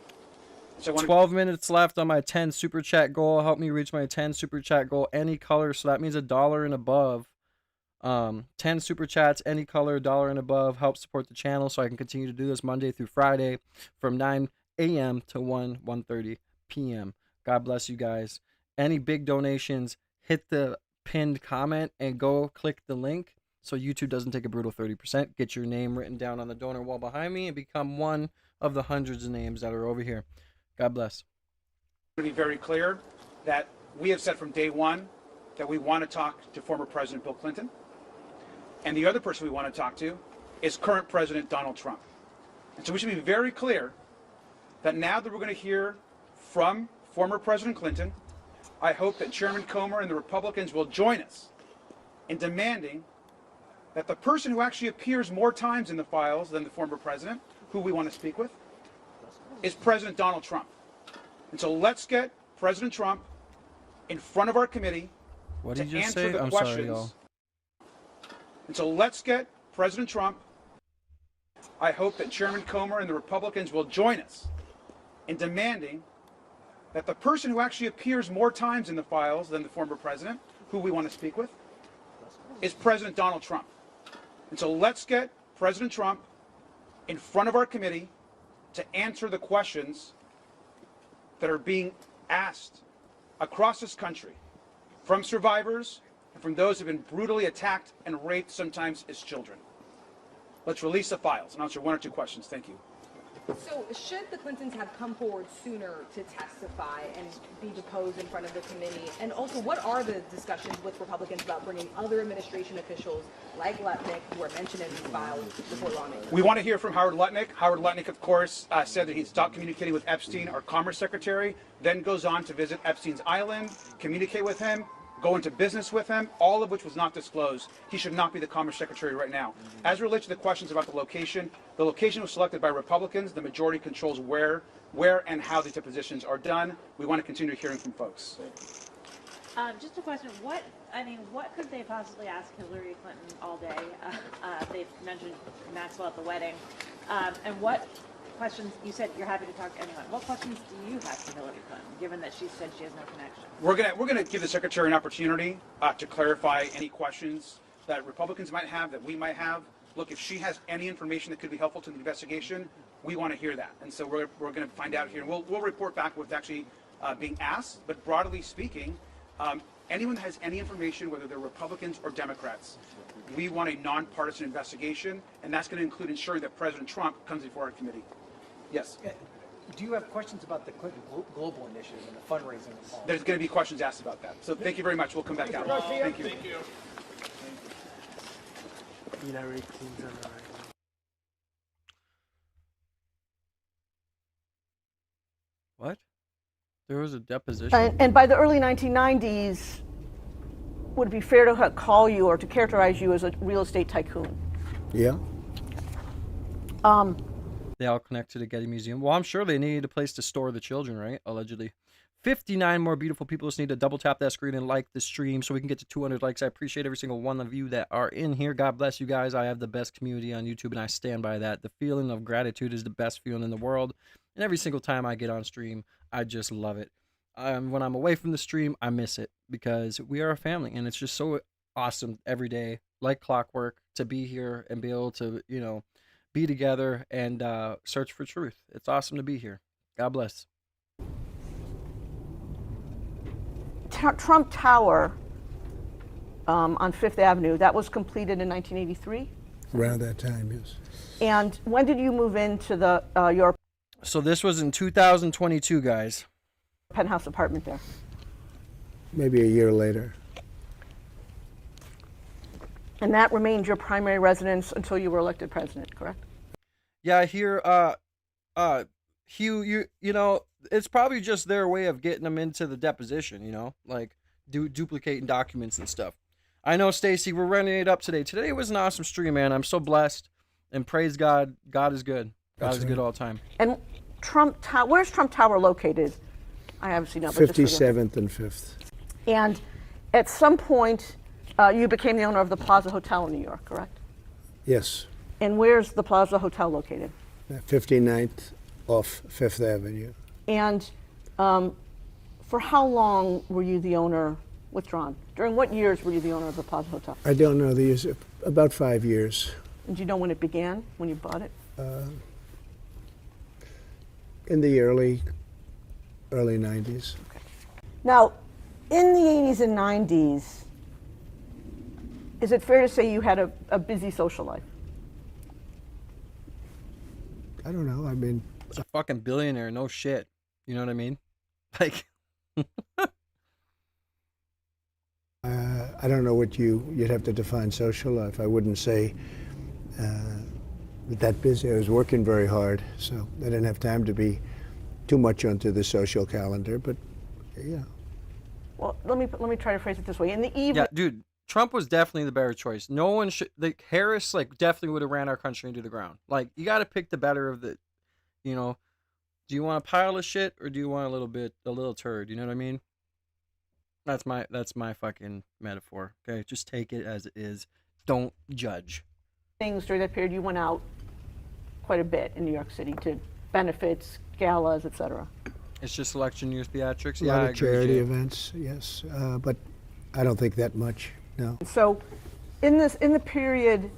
So 12 minutes left on my 10 super chat goal. Help me reach my 10 super chat goal. Any color, so that means $1 and above. 10 super chats, any color, $1 and above. Help support the channel so I can continue to do this Monday through Friday from 9 a.m. to 1:30 p.m. God bless you guys. Any big donations, hit the pinned comment and go click the link so YouTube doesn't take a brutal 30%. Get your name written down on the donor wall behind me and become one of the hundreds of names that are over here. God bless. To be very clear that we have said from day one that we want to talk to former President Bill Clinton. And the other person we want to talk to is current President Donald Trump. And so we should be very clear that now that we're going to hear from former President Clinton, I hope that Chairman Comer and the Republicans will join us in demanding that the person who actually appears more times in the files than the former president, who we want to speak with, is President Donald Trump. And so let's get President Trump in front of our committee What to did you answer say? the I'm questions. sorry, y'all. And so let's get President Trump. I hope that Chairman Comer and the Republicans will join us in demanding that the person who actually appears more times in the files than the former president, who we want to speak with, is President Donald Trump. And so let's get President Trump in front of our committee to answer the questions that are being asked across this country, from survivors and from those who have been brutally attacked and raped, sometimes as children. Let's release the files and answer one or two questions. Thank you. So should the Clintons have come forward sooner to testify and be deposed in front of the committee? And also, what are the discussions with Republicans about bringing other administration officials like Lutnick, who are mentioned in these files, before lawmakers? We want to hear from Howard Lutnick. Howard Lutnick, of course, said that he'd stopped communicating with Epstein, our Commerce Secretary, then goes on to visit Epstein's island, communicate with him, go into business with him, all of which was not disclosed. He should not be the Commerce Secretary right now. As it relates to the questions about the location was selected by Republicans. The majority controls where and how these depositions are done. We want to continue hearing from folks. Just a question. What could they possibly ask Hillary Clinton all day? They've mentioned Maxwell at the wedding. And what questions, you said you're happy to talk to anyone. What questions do you have for Hillary Clinton, given that she said she has no connection? We're gonna give the Secretary an opportunity to clarify any questions that Republicans might have, that we might have. Look, if she has any information that could be helpful to the investigation, we want to hear that. And so we're going to find out here. And we'll report back what's actually being asked. But broadly speaking, anyone that has any information, whether they're Republicans or Democrats, we want a nonpartisan investigation. And that's going to include ensuring that President Trump comes before our committee. Yes. Do you have questions about the Clinton Global Initiative and the fundraising involved? There's going to be questions asked about that. So thank you very much. We'll come back out. Thank you. Thank you. What? There was a deposition? And by the early 1990s, would it be fair to call you or to characterize you as a real estate tycoon? Yeah. They all connect to the Getty Museum. Well, I'm sure they needed a place to store the children, right? Allegedly. 59 more beautiful people just need to double tap that screen and like the stream so we can get to 200 likes. I appreciate every single one of you that are in here. God bless you guys. I have the best community on YouTube, and I stand by that. The feeling of gratitude is the best feeling in the world. And every single time I get on stream, I just love it. When I'm away from the stream, I miss it because we are a family, and it's just so awesome every day, like clockwork, to be here and be able to, be together and search for truth. It's awesome to be here. God bless. Trump Tower on Fifth Avenue, that was completed in 1983? Around that time, yes. And when did you move into the your So this was in 2022, guys. Penthouse apartment there? Maybe a year later. And that remained your primary residence until you were elected president, correct? Yeah, I hear, Hugh, you know, it's probably just their way of getting them into the deposition, like duplicating documents and stuff. I know, Stacy, we're running it up today. Today was an awesome stream, man. I'm so blessed, and praise God. God is good. God is good all the time. And where's Trump Tower located? I obviously know. 57th and 5th. And at some point, you became the owner of the Plaza Hotel in New York, correct? Yes. And where's the Plaza Hotel located? 59th off 5th Avenue. And for how long were you the owner withdrawn? During what years were you the owner of the Plaza Hotel? I don't know the years, about 5 years. And do you know when it began, when you bought it? In the early 90s. Okay. Now, in the 80s and 90s, is it fair to say you had a busy social life? I don't know. I mean, it's a fucking billionaire, no shit. You know what I mean? Like, I don't know what you'd have to define social life. I wouldn't say that busy. I was working very hard, so I didn't have time to be too much onto the social calendar. But yeah. Well, let me try to phrase it this way. In the evening, yeah, dude, Trump was definitely the better choice. No one should. Harris, definitely would have ran our country into the ground. You got to pick the better of the. Do you want a pile of shit or do you want a little turd? You know what I mean? That's my fucking metaphor. Okay, just take it as it is. Don't judge. Things during that period, you went out quite a bit in New York City to benefits, galas, etc. It's just election year theatrics. A lot of charity events, yes, but I don't think that much. No. So, in the period,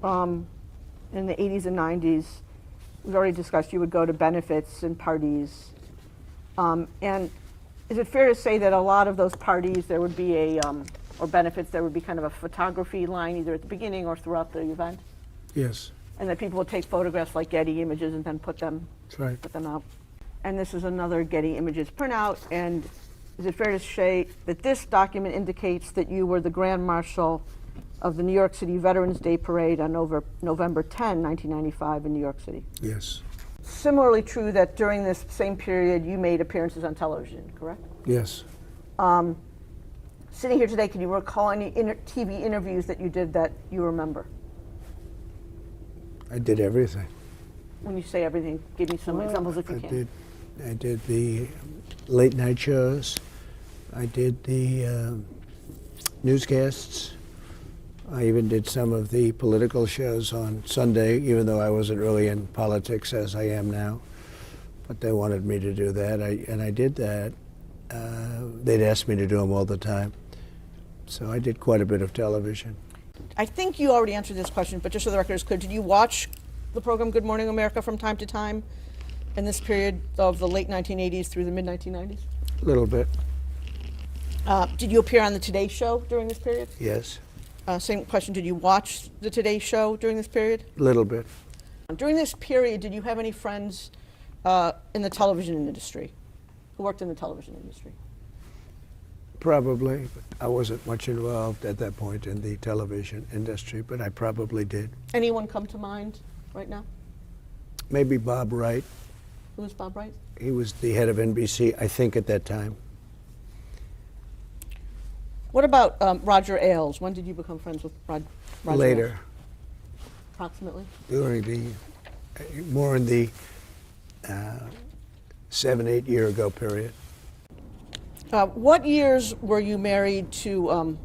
in the 80s and 90s, we've already discussed you would go to benefits and parties, and Is it fair to say that a lot of those parties, there would be a, or benefits, there would be kind of a photography line either at the beginning or throughout the event? Yes, And that people would take photographs like Getty Images and then put them that's right. out? And this is another Getty Images printout, and is it fair to say that this document indicates that you were the Grand Marshal of the New York City Veterans Day Parade on November 10, 1995 in New York City? Yes, Similarly true that during this same period you made appearances on television, correct? yes. Sitting here today, can you recall any TV interviews that you did that you remember? I did everything. When you say everything, give me some examples if you can. I did the late night shows. I did the newscasts. I even did some of the political shows on Sunday, even though I wasn't really in politics as I am now. But they wanted me to do that, and I did that. They'd ask me to do them all the time. So I did quite a bit of television. I think you already answered this question, but just so the record is clear, did you watch the program Good Morning America from time to time in this period of the late 1980s through the mid 1990s? A little bit, Did you appear on the Today Show during this period? yes. Same question, did you watch the Today Show during this period? A little bit. During this period, did you have any friends in the television industry, who worked in the television industry? Probably. But I wasn't much involved at that point in the television industry, but I probably did. Anyone come to mind right now? Maybe Bob Wright. Who was Bob Wright? He was the head of NBC, I think, at that time. What about Roger Ailes? When did you become friends with Roger Later, Ailes? Approximately? during the, more in the 7-8 year ago period. What years were you married to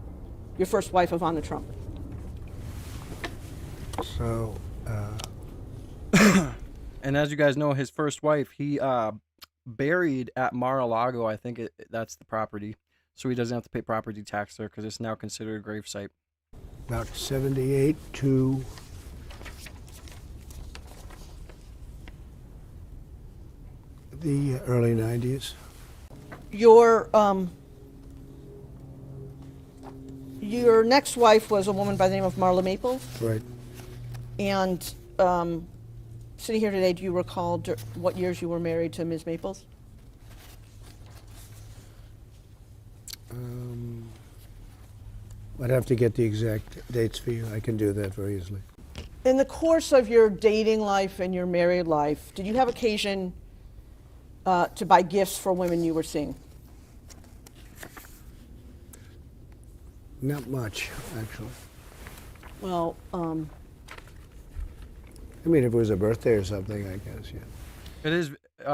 your first wife, Ivana Trump? So, And as you guys know, his first wife, he buried at Mar-a-Lago. I think that's the property. So he doesn't have to pay property tax there because it's now considered a gravesite. about 78 to the early 90s. Your next wife was a woman by the name of Marla Maples. Right. And sitting here today, do you recall what years you were married to Ms. Maples? I'd have to get the exact dates for you. I can do that very easily. In the course of your dating life and your married life, did you have occasion to buy gifts for women you were seeing? Not much, actually. Well, I mean, if it was a birthday or something, I guess, yeah. It is,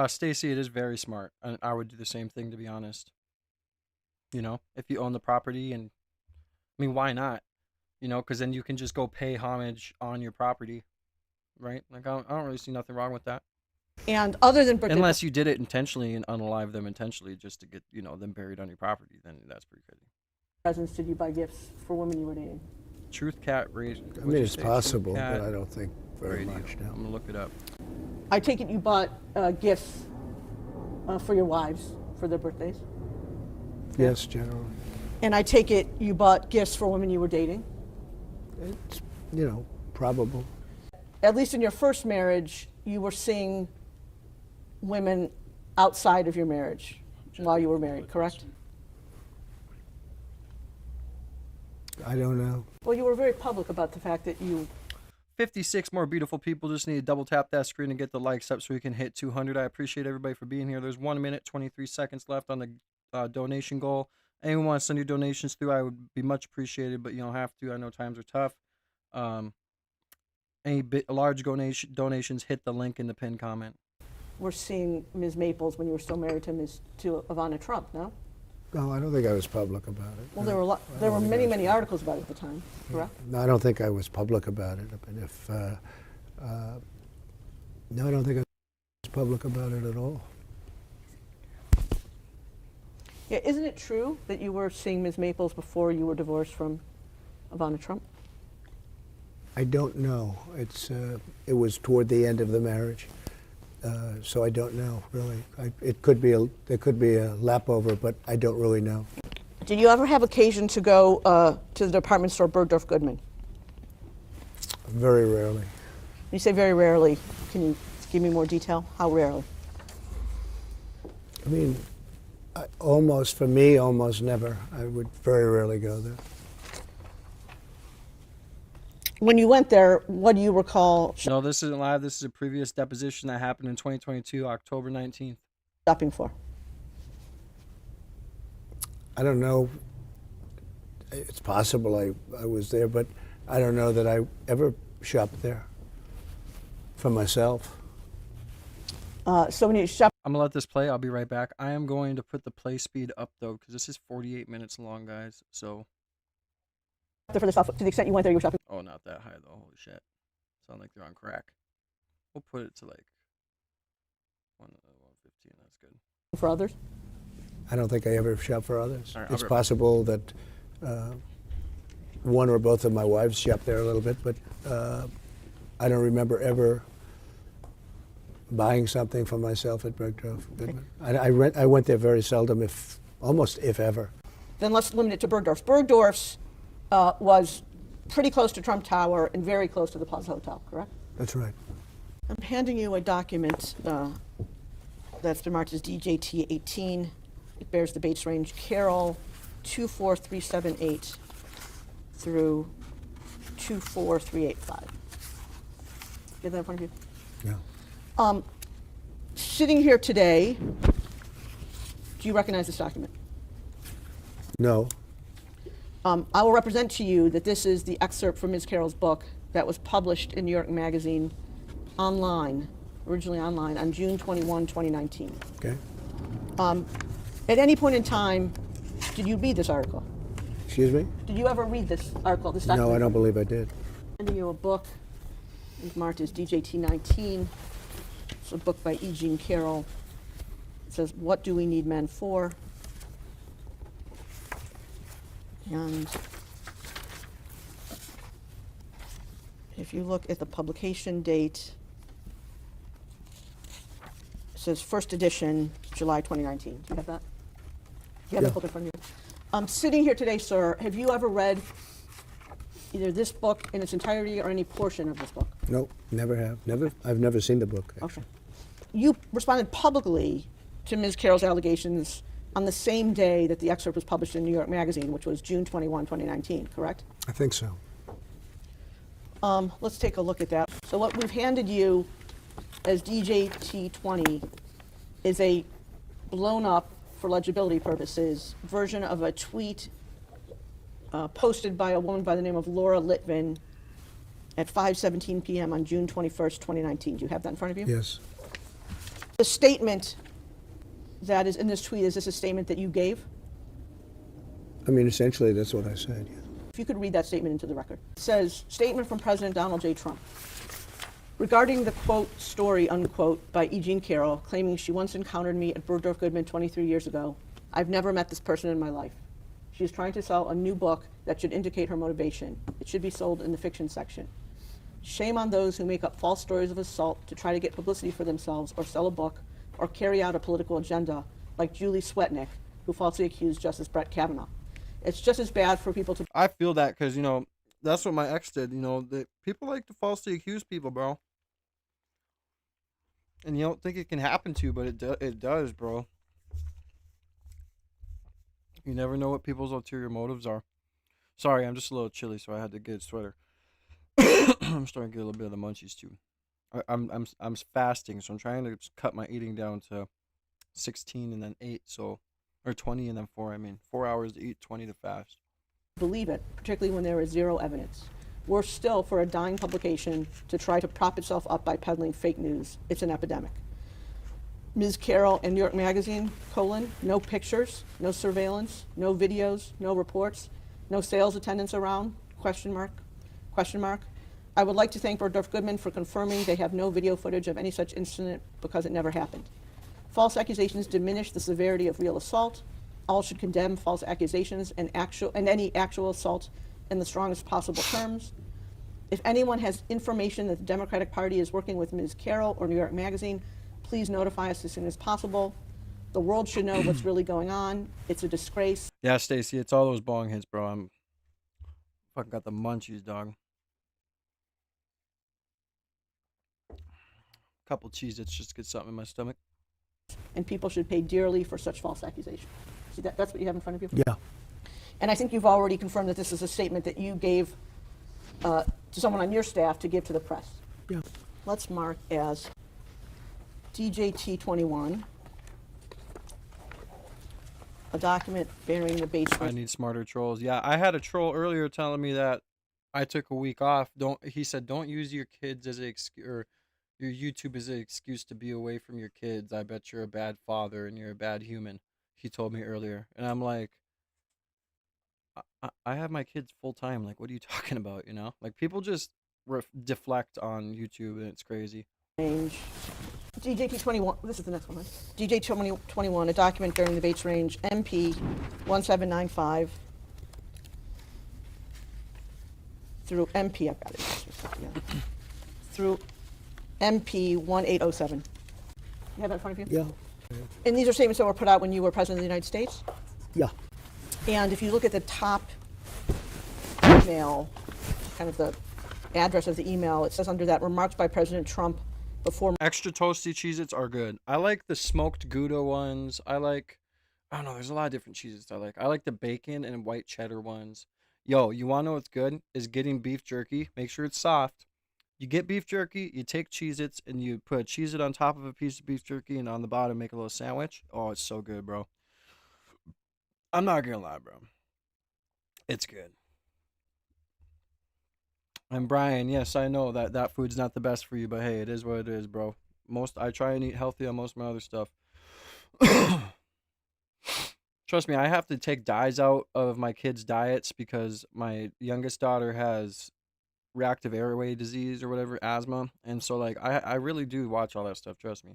Stacy, it is very smart. And I would do the same thing, to be honest. You know, if you own the property, and I mean, why not? You know, because then you can just go pay homage on your property, right? Like, I don't really see nothing wrong with that. and other than birthday Unless you did it intentionally and unalive them intentionally just to get, you know, them buried on your property, then that's pretty crazy. presents, did you buy gifts for women you were dating? Truth Cat raised. I mean, it's possible, but I don't think very Radio. much now. I'm gonna look it up. I take it you bought gifts for your wives for their birthdays? Yes, generally. And I take it you bought gifts for women you were dating? It's, you know, probable. At least in your first marriage, you were seeing women outside of your marriage while you were married, correct? I don't know. Well, you were very public about the fact that you... 56 more beautiful people. Just need to double tap that screen and get the likes up so we can hit 200. I appreciate everybody for being here. There's 1 minute, 23 seconds left on the donation goal. Anyone want to send your donations through, I would be much appreciated, but you don't have to. I know times are tough. Any large donations, hit the link in the pinned comment. were seeing Ms. Maples when you were still married to Ivana Trump, no? No, I don't think I was public about it. Well, No. there were many articles about it at the time, correct? No, I don't think I was public about it. But if no, I don't think I was public about it at all. Yeah, isn't it true that you were seeing Ms. Maples before you were divorced from Ivana Trump? I don't know. It was toward the end of the marriage, so I don't know really. It could be there could be a lap over, but I don't really know. Did you ever have occasion to go to the department store Bergdorf Goodman? Very rarely. You say very rarely. Can you give me more detail? How rarely? I mean, almost, for me, almost never. I would very rarely go there. When you went there, what do you recall No, this isn't live. This is a previous deposition that happened in 2022, October 19th. shopping for? I don't know. It's possible I was there, but I don't know that I ever shopped there for myself. So when you shop, I'm gonna let this play. I'll be right back. I am going to put the play speed up though, because this is 48 minutes long, guys. So. for the stuff, to the extent you went there, you were shopping. Oh, not that high though. Holy shit! Sound like they're on crack. We'll put it to like 115. That's good. For others? I don't think I ever shopped for others. All right, It's possible that one or both of my wives shopped there a little bit, but I don't remember ever buying something for myself at Bergdorf Goodman. I went there very seldom, almost if ever. Then let's limit it to Bergdorf's. Bergdorf's was pretty close to Trump Tower and very close to the Plaza Hotel, correct? That's right. I'm handing you a document that's been marked as DJT 18. It bears the Bates range Carroll 24378 through 24385. You have that in front of you? Yeah. Sitting here today, do you recognize this document? No. I will represent to you that this is the excerpt from Ms. Carroll's book that was published in New York Magazine originally online, on June 21, 2019. Okay. At any point in time, did you read this article? Excuse me? Did you ever read this article, this document? No, I don't believe I did. I'm handing you a book. It's marked as DJT 19. It's a book by E. Jean Carroll. It says, "What Do We Need Men For?" And if you look at the publication date, it says first edition, July 2019. Do you have that? You have that book in front of you. Sitting here today, sir, have you ever read either this book in its entirety or any portion of this book? No, never have. I've never seen the book. Okay. You responded publicly to Ms. Carroll's allegations on the same day that the excerpt was published in New York Magazine, which was June 21, 2019, correct? I think so. Let's take a look at that. So what we've handed you as DJT 20 is a blown up, for legibility purposes, version of a tweet posted by a woman by the name of Laura Litvin at 5:17 p.m. on June 21st, 2019. Do you have that in front of you? Yes. The statement that is in this tweet, is this a statement that you gave? I mean, essentially, that's what I said. Yeah. If you could read that statement into the record. It says, statement from President Donald J. Trump. Regarding the, quote, story, unquote, by E. Jean Carroll, claiming she once encountered me at Bergdorf Goodman 23 years ago, I've never met this person in my life. She is trying to sell a new book that should indicate her motivation. It should be sold in the fiction section. Shame on those who make up false stories of assault to try to get publicity for themselves or sell a book or carry out a political agenda, like Julie Swetnick, who falsely accused Justice Brett Kavanaugh. It's just as bad for people to... I feel that because, you know, that's what my ex did. You know, people like to falsely accuse people, bro. And you don't think it can happen to you, but it does, bro. You never know what people's ulterior motives are. Sorry, I'm just a little chilly, so I had to get a sweater. I'm starting to get a little bit of the munchies too. I'm fasting, so I'm trying to cut my eating down to 16 and then 8, so, or 20 and then 4. I mean, 4 hours to eat, 20 to fast. Believe it, particularly when there is zero evidence. Worse still, for a dying publication to try to prop itself up by peddling fake news. It's an epidemic. Ms. Carroll and New York Magazine, no pictures, no surveillance, no videos, no reports, no sales attendants around, question mark. I would like to thank Bergdorf Goodman for confirming they have no video footage of any such incident because it never happened. False accusations diminish the severity of real assault. All should condemn false accusations and any actual assault in the strongest possible terms. If anyone has information that the Democratic Party is working with Ms. Carroll or New York Magazine, Please notify us as soon as possible. The world should know what's really going on. It's a disgrace. Yeah, Stacy, it's all those bong hits, bro. I'm fucking got the munchies, dog. Couple Cheez-Its just to get something in my stomach. And people should pay dearly for such false accusations. See, that's what you have in front of you? Yeah. And I think you've already confirmed that this is a statement that you gave to someone on your staff to give to the press. Yeah. Let's mark as DJT21, a document bearing the base. I need smarter trolls. Yeah, I had a troll earlier telling me that I took a week off. He said don't use your kids as an excuse, or your YouTube as an excuse to be away from your kids. I bet you're a bad father and you're a bad human. He told me earlier, and I'm like, I have my kids full time. Like, what are you talking about? You know, like people just deflect on YouTube, and it's crazy. Range. DJT21, this is the next one, right? DJ21, a document bearing the Bates range MP 1795 through MP, I've got it. Yeah. Through MP 1807. You have it in front of you? Yeah. And these are statements that were put out when you were President of the United States? Yeah. And if you look at the top email, kind of the address of the email, it says under that, remarks by President Trump before. Extra toasty Cheez-Its are good. I like the smoked Gouda ones. I don't know, there's a lot of different Cheez-Its I like. I like the bacon and white cheddar ones. Yo, you want to know what's good? Is getting beef jerky. Make sure it's soft. You get beef jerky, you take Cheez-Its, and you put a Cheez-It on top of a piece of beef jerky, and on the bottom make a little sandwich. Oh, it's so good, bro. I'm not gonna lie, bro. It's good. And Brian, yes, I know that food's not the best for you, but hey, it is what it is, bro. I try and eat healthy on most of my other stuff. Trust me, I have to take dyes out of my kids' diets because my youngest daughter has reactive airway disease or whatever, asthma, and so like I really do watch all that stuff. Trust me.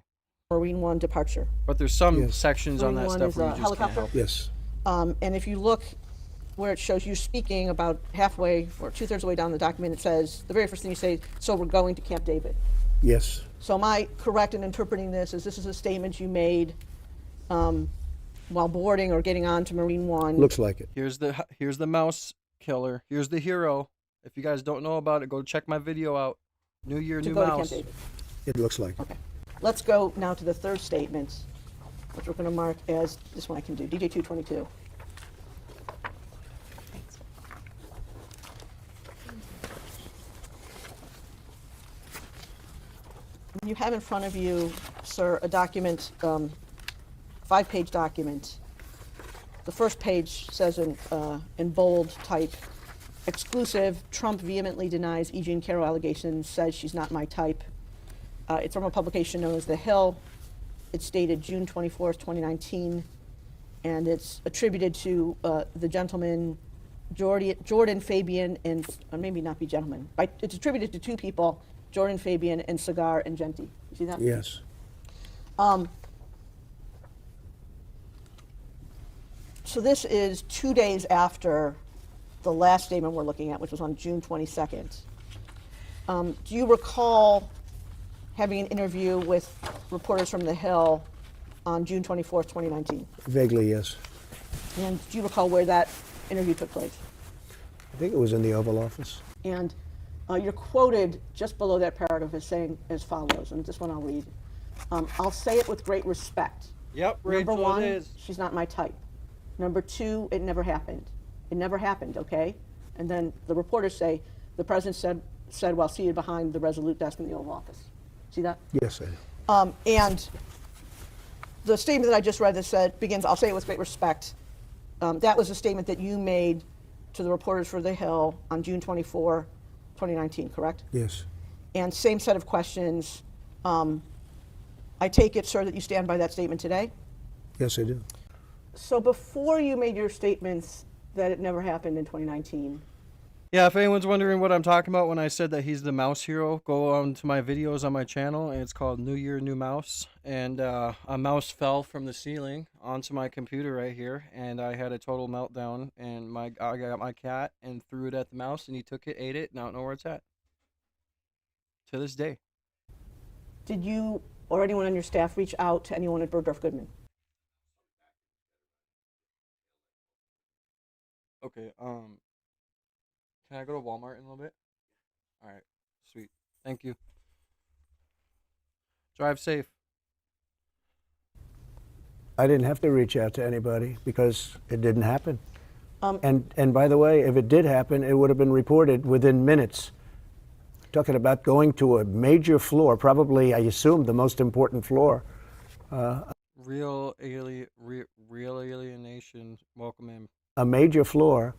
Marine One departure. But there's some sections on Marine that One stuff is where a you just helicopter? can't help it. Yes. And if you look where it shows you speaking about halfway or 2/3 of the way down the document, it says, the very first thing you say, so we're going to Camp David. Yes. So am I correct in interpreting this as this is a statement you made while boarding or getting on to Marine One? Looks like it. Here's the mouse killer. Here's the hero. If you guys don't know about it, go check my video out. New Year, To new go to Camp mouse. David. It looks like it. Okay. Let's go now to the third statement, which we're going to mark as, this one I can do, DJ222. You have in front of you, sir, a document, 5-page document. The first page says in bold type, exclusive, Trump vehemently denies E. Jean Carroll allegations, says she's not my type. It's from a publication known as The Hill. It's dated June 24th, 2019, and it's attributed to the gentleman Jordan Fabian and, maybe not be gentleman, but it's attributed to two people, Jordan Fabian and Cigar and Genti. You see that? Yes. So this is 2 days after the last statement we're looking at, which was on June 22nd. Do you recall having an interview with reporters from The Hill on June 24th, 2019? Vaguely, yes. And do you recall where that interview took place? I think it was in the Oval Office. And you're quoted just below that paragraph as saying as follows, and this one I'll read. I'll say it with great respect. Yep, Number Rachel, one, it is. she's not my type. Number two, it never happened. It never happened, okay? And then the reporters say, the president said while seated behind the Resolute desk in the Oval Office. See that? Yes, I do. And the statement that I just read that begins, I'll say it with great respect, that was a statement that you made to the reporters for The Hill on June 24, 2019, correct? Yes. And same set of questions. I take it, sir, that you stand by that statement today? Yes, I do. So before you made your statements that it never happened in 2019. Yeah, if anyone's wondering what I'm talking about when I said that he's the mouse hero, go on to my videos on my channel, and it's called New Year, New Mouse. And a mouse fell from the ceiling onto my computer right here, and I had a total meltdown, and I got my cat and threw it at the mouse, and he took it, ate it, and I don't know where it's at. To this day. Did you or anyone on your staff reach out to anyone at Bergdorf Goodman? Okay, can I go to Walmart in a little bit? All right, sweet. Thank you. Drive safe. I didn't have to reach out to anybody because it didn't happen. And by the way, if it did happen, it would have been reported within minutes. Talking about going to a major floor, probably, I assume, the most important floor. Real alienation. Welcome in. A major floor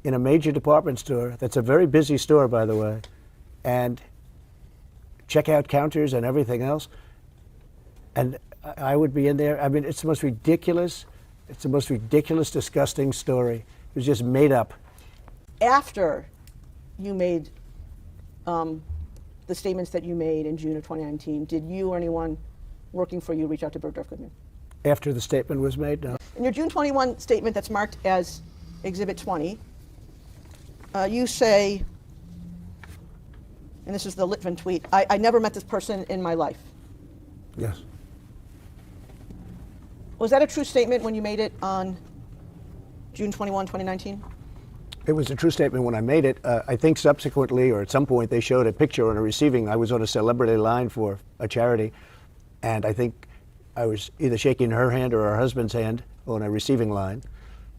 in a major department store. That's a very busy store, by the way. And checkout counters and everything else. And I would be in there. I mean, it's the most ridiculous, disgusting story. It was just made up. After you made the statements that you made in June of 2019, did you or anyone working for you reach out to Bergdorf Goodman? After the statement was made, no. In your June 21 statement that's marked as Exhibit 20, you say, and this is the Litvin tweet, I never met this person in my life. Yes. Was that a true statement when you made it on June 21, 2019? It was a true statement when I made it. I think subsequently, or at some point, they showed a picture on a receiving. I was on a celebrity line for a charity, and I think I was either shaking her hand or her husband's hand on a receiving line.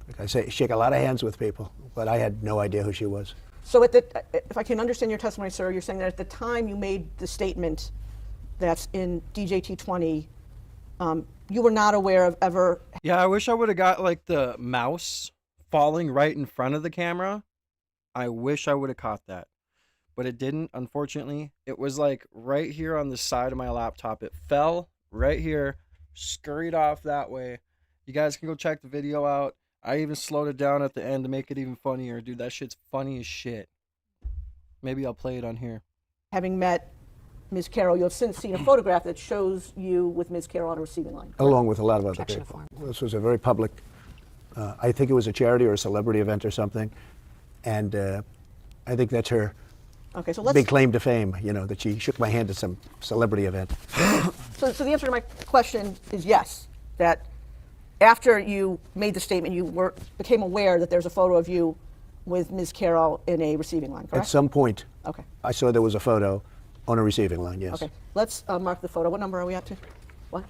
Like I say, shake a lot of hands with people, but I had no idea who she was. So if I can understand your testimony, sir, you're saying that at the time you made the statement that's in DJT 20, you were not aware of ever... Yeah, I wish I would have got like the mouse falling right in front of the camera. I wish I would have caught that, but it didn't, unfortunately. It was like right here on the side of my laptop. It fell right here, scurried off that way. You guys can go check the video out. I even slowed it down at the end to make it even funnier. Dude, that shit's funny as shit. Maybe I'll play it on here. Having met Ms. Carroll, you've since seen a photograph that shows you with Ms. Carroll on a receiving line. Along with a lot of other people. This was a very public, I think it was a charity or a celebrity event or something. And I think that's her big claim to fame, you know, that she shook my hand at some celebrity event. So the answer to my question is yes, that after you made the statement, you became aware that there's a photo of you with Ms. Carroll in a receiving line, correct? At some point, okay. I saw there was a photo on a receiving line, yes. Okay, let's mark the photo. What number are we at to? What?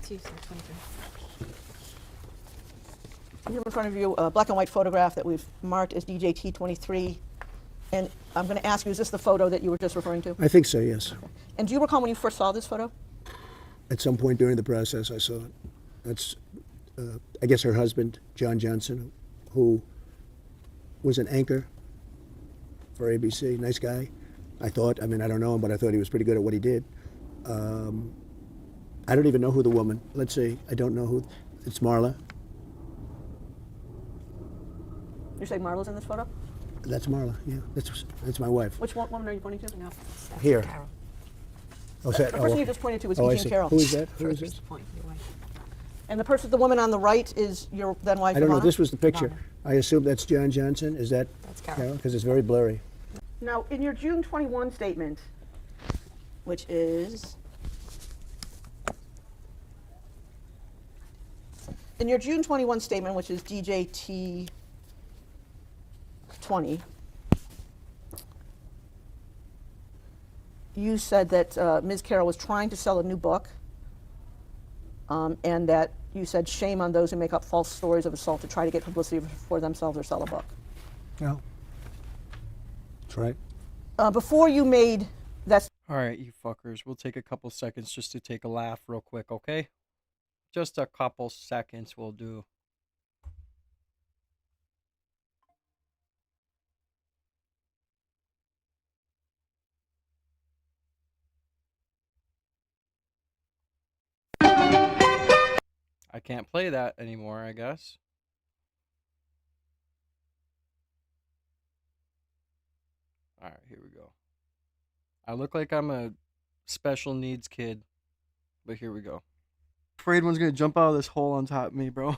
You have in front of you a black and white photograph that we've marked as DJT 23. And I'm going to ask you, is this the photo that you were just referring to? I think so, yes. Okay. And do you recall when you first saw this photo? At some point during the process, I saw it. That's, I guess, her husband, John Johnson, who was an anchor for ABC. Nice guy, I thought. I mean, I don't know him, but I thought he was pretty good at what he did. I don't even know who the woman. Let's see. I don't know who. It's Marla. You're saying Marla's in this photo? That's Marla. Yeah, that's my wife. Which woman are you pointing to? No, Here. Carol. Oh, The person you just pointed to was I Jean see. Carroll. Who is that? Who is this? And the woman on the right is your then wife. I don't know. Ivana? This was the picture. I assume that's John Johnson. Is that Carol? Because it's very blurry. Now, in your June 21 statement, which is DJT 20, you said that Ms. Carroll was trying to sell a new book, and that you said shame on those who make up false stories of assault to try to get publicity for themselves or sell a book. Yeah. That's right. Before you made that... All right, you fuckers. We'll take a couple seconds just to take a laugh real quick, okay? Just a couple seconds will do. I can't play that anymore, I guess. All right, here we go. I look like I'm a special needs kid, but here we go. Afraid one's gonna jump out of this hole on top of me, bro.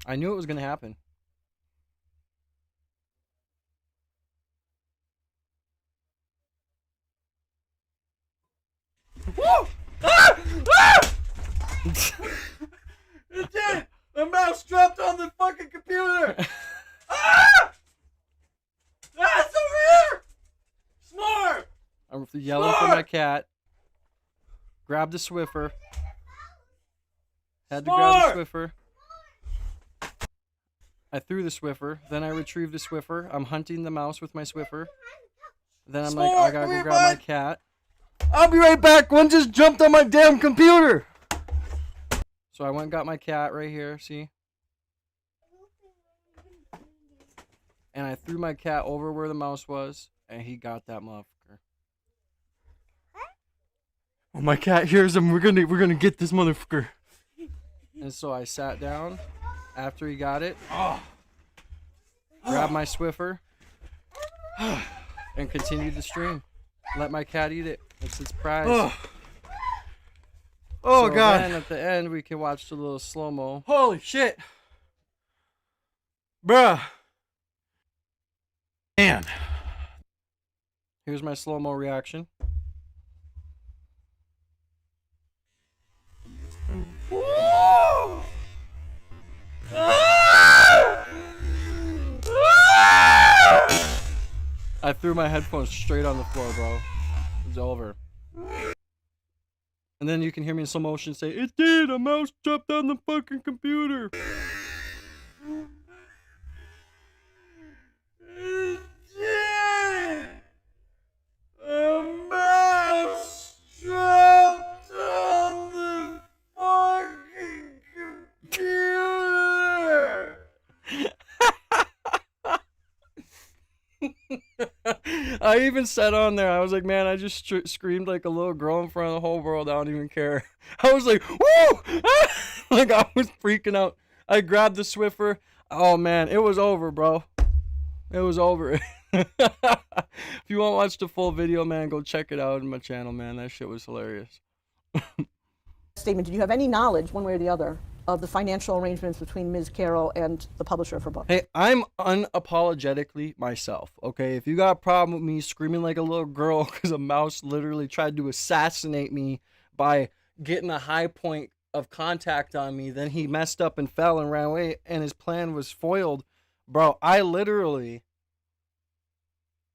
I knew it was gonna happen. yelling for my cat. Grabbed the Swiffer. Had to grab the Swiffer. I threw the Swiffer. Then I retrieved the Swiffer. I'm hunting the mouse with my Swiffer. Then I'm like, I gotta go grab my cat. I'll be right back. One just jumped on my damn computer. So I went and got my cat right here, see? And I threw my cat over where the mouse was, and he got that motherfucker. Oh, my cat hears him. We're gonna get this motherfucker. And so I sat down after he got it, grabbed my Swiffer, and continued the stream. Let my cat eat it. It's its prize. Oh, so God. Then at the end, we can watch the little slow-mo. Holy shit. Bruh. Man. Here's my slow-mo reaction. I threw my headphones straight on the floor, bro. It's over. And then you can hear me in slow motion say, "It did! A mouse jumped on the fucking computer!" A mouse jumped on the fucking computer. I even said on there, I was like, man, I just screamed like a little girl in front of the whole world. I don't even care. I was like, woo! Like, I was freaking out. I grabbed the Swiffer. Oh, man, it was over, bro. It was over. If you want to watch the full video, man, go check it out on my channel, man. That shit was hilarious. Statement, did you have any knowledge, one way or the other, of the financial arrangements between Ms. Carroll and the publisher of her book? Hey, I'm unapologetically myself, okay? If you got a problem with me screaming like a little girl because a mouse literally tried to assassinate me by getting a high point of contact on me, then he messed up and fell and ran away and his plan was foiled, bro, I literally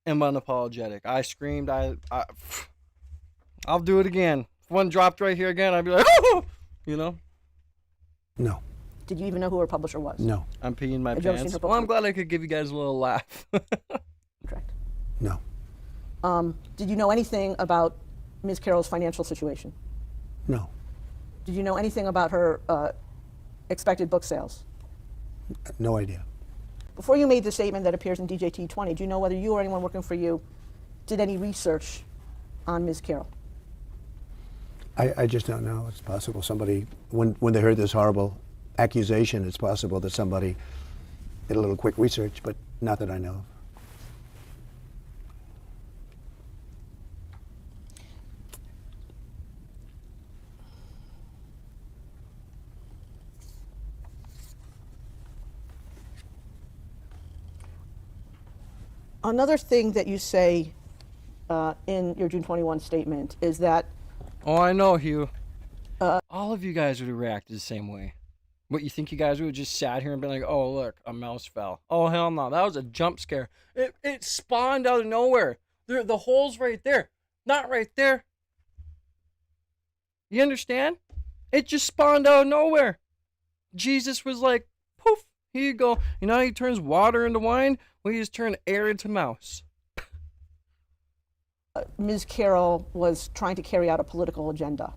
am unapologetic. I screamed. I'll do it again. If one dropped right here again, I'd be like, oh! You know? No. Did you even know who her publisher was? No. I'm peeing my Had you ever seen pants. her book? Well, I'm glad I could give you guys a little laugh. Correct. No. Did you know anything about Ms. Carroll's financial situation? No. Did you know anything about her expected book sales? No idea. Before you made the statement that appears in DJT 20, do you know whether you or anyone working for you did any research on Ms. Carroll? I just don't know. It's possible somebody, when they heard this horrible accusation, it's possible that somebody did a little quick research, but not that I know of. Another thing that you say in your June 21 statement is that... Oh, I know, Hugh. All of you guys would have reacted the same way. What, you think you guys would have just sat here and been like, oh, look, a mouse fell. Oh, hell no. That was a jump scare. It spawned out of nowhere. The hole's right there. Not right there. You understand? It just spawned out of nowhere. Jesus was like, poof, here you go. You know how he turns water into wine? Well, he just turned air into mouse. Ms. Carroll was trying to carry out a political agenda.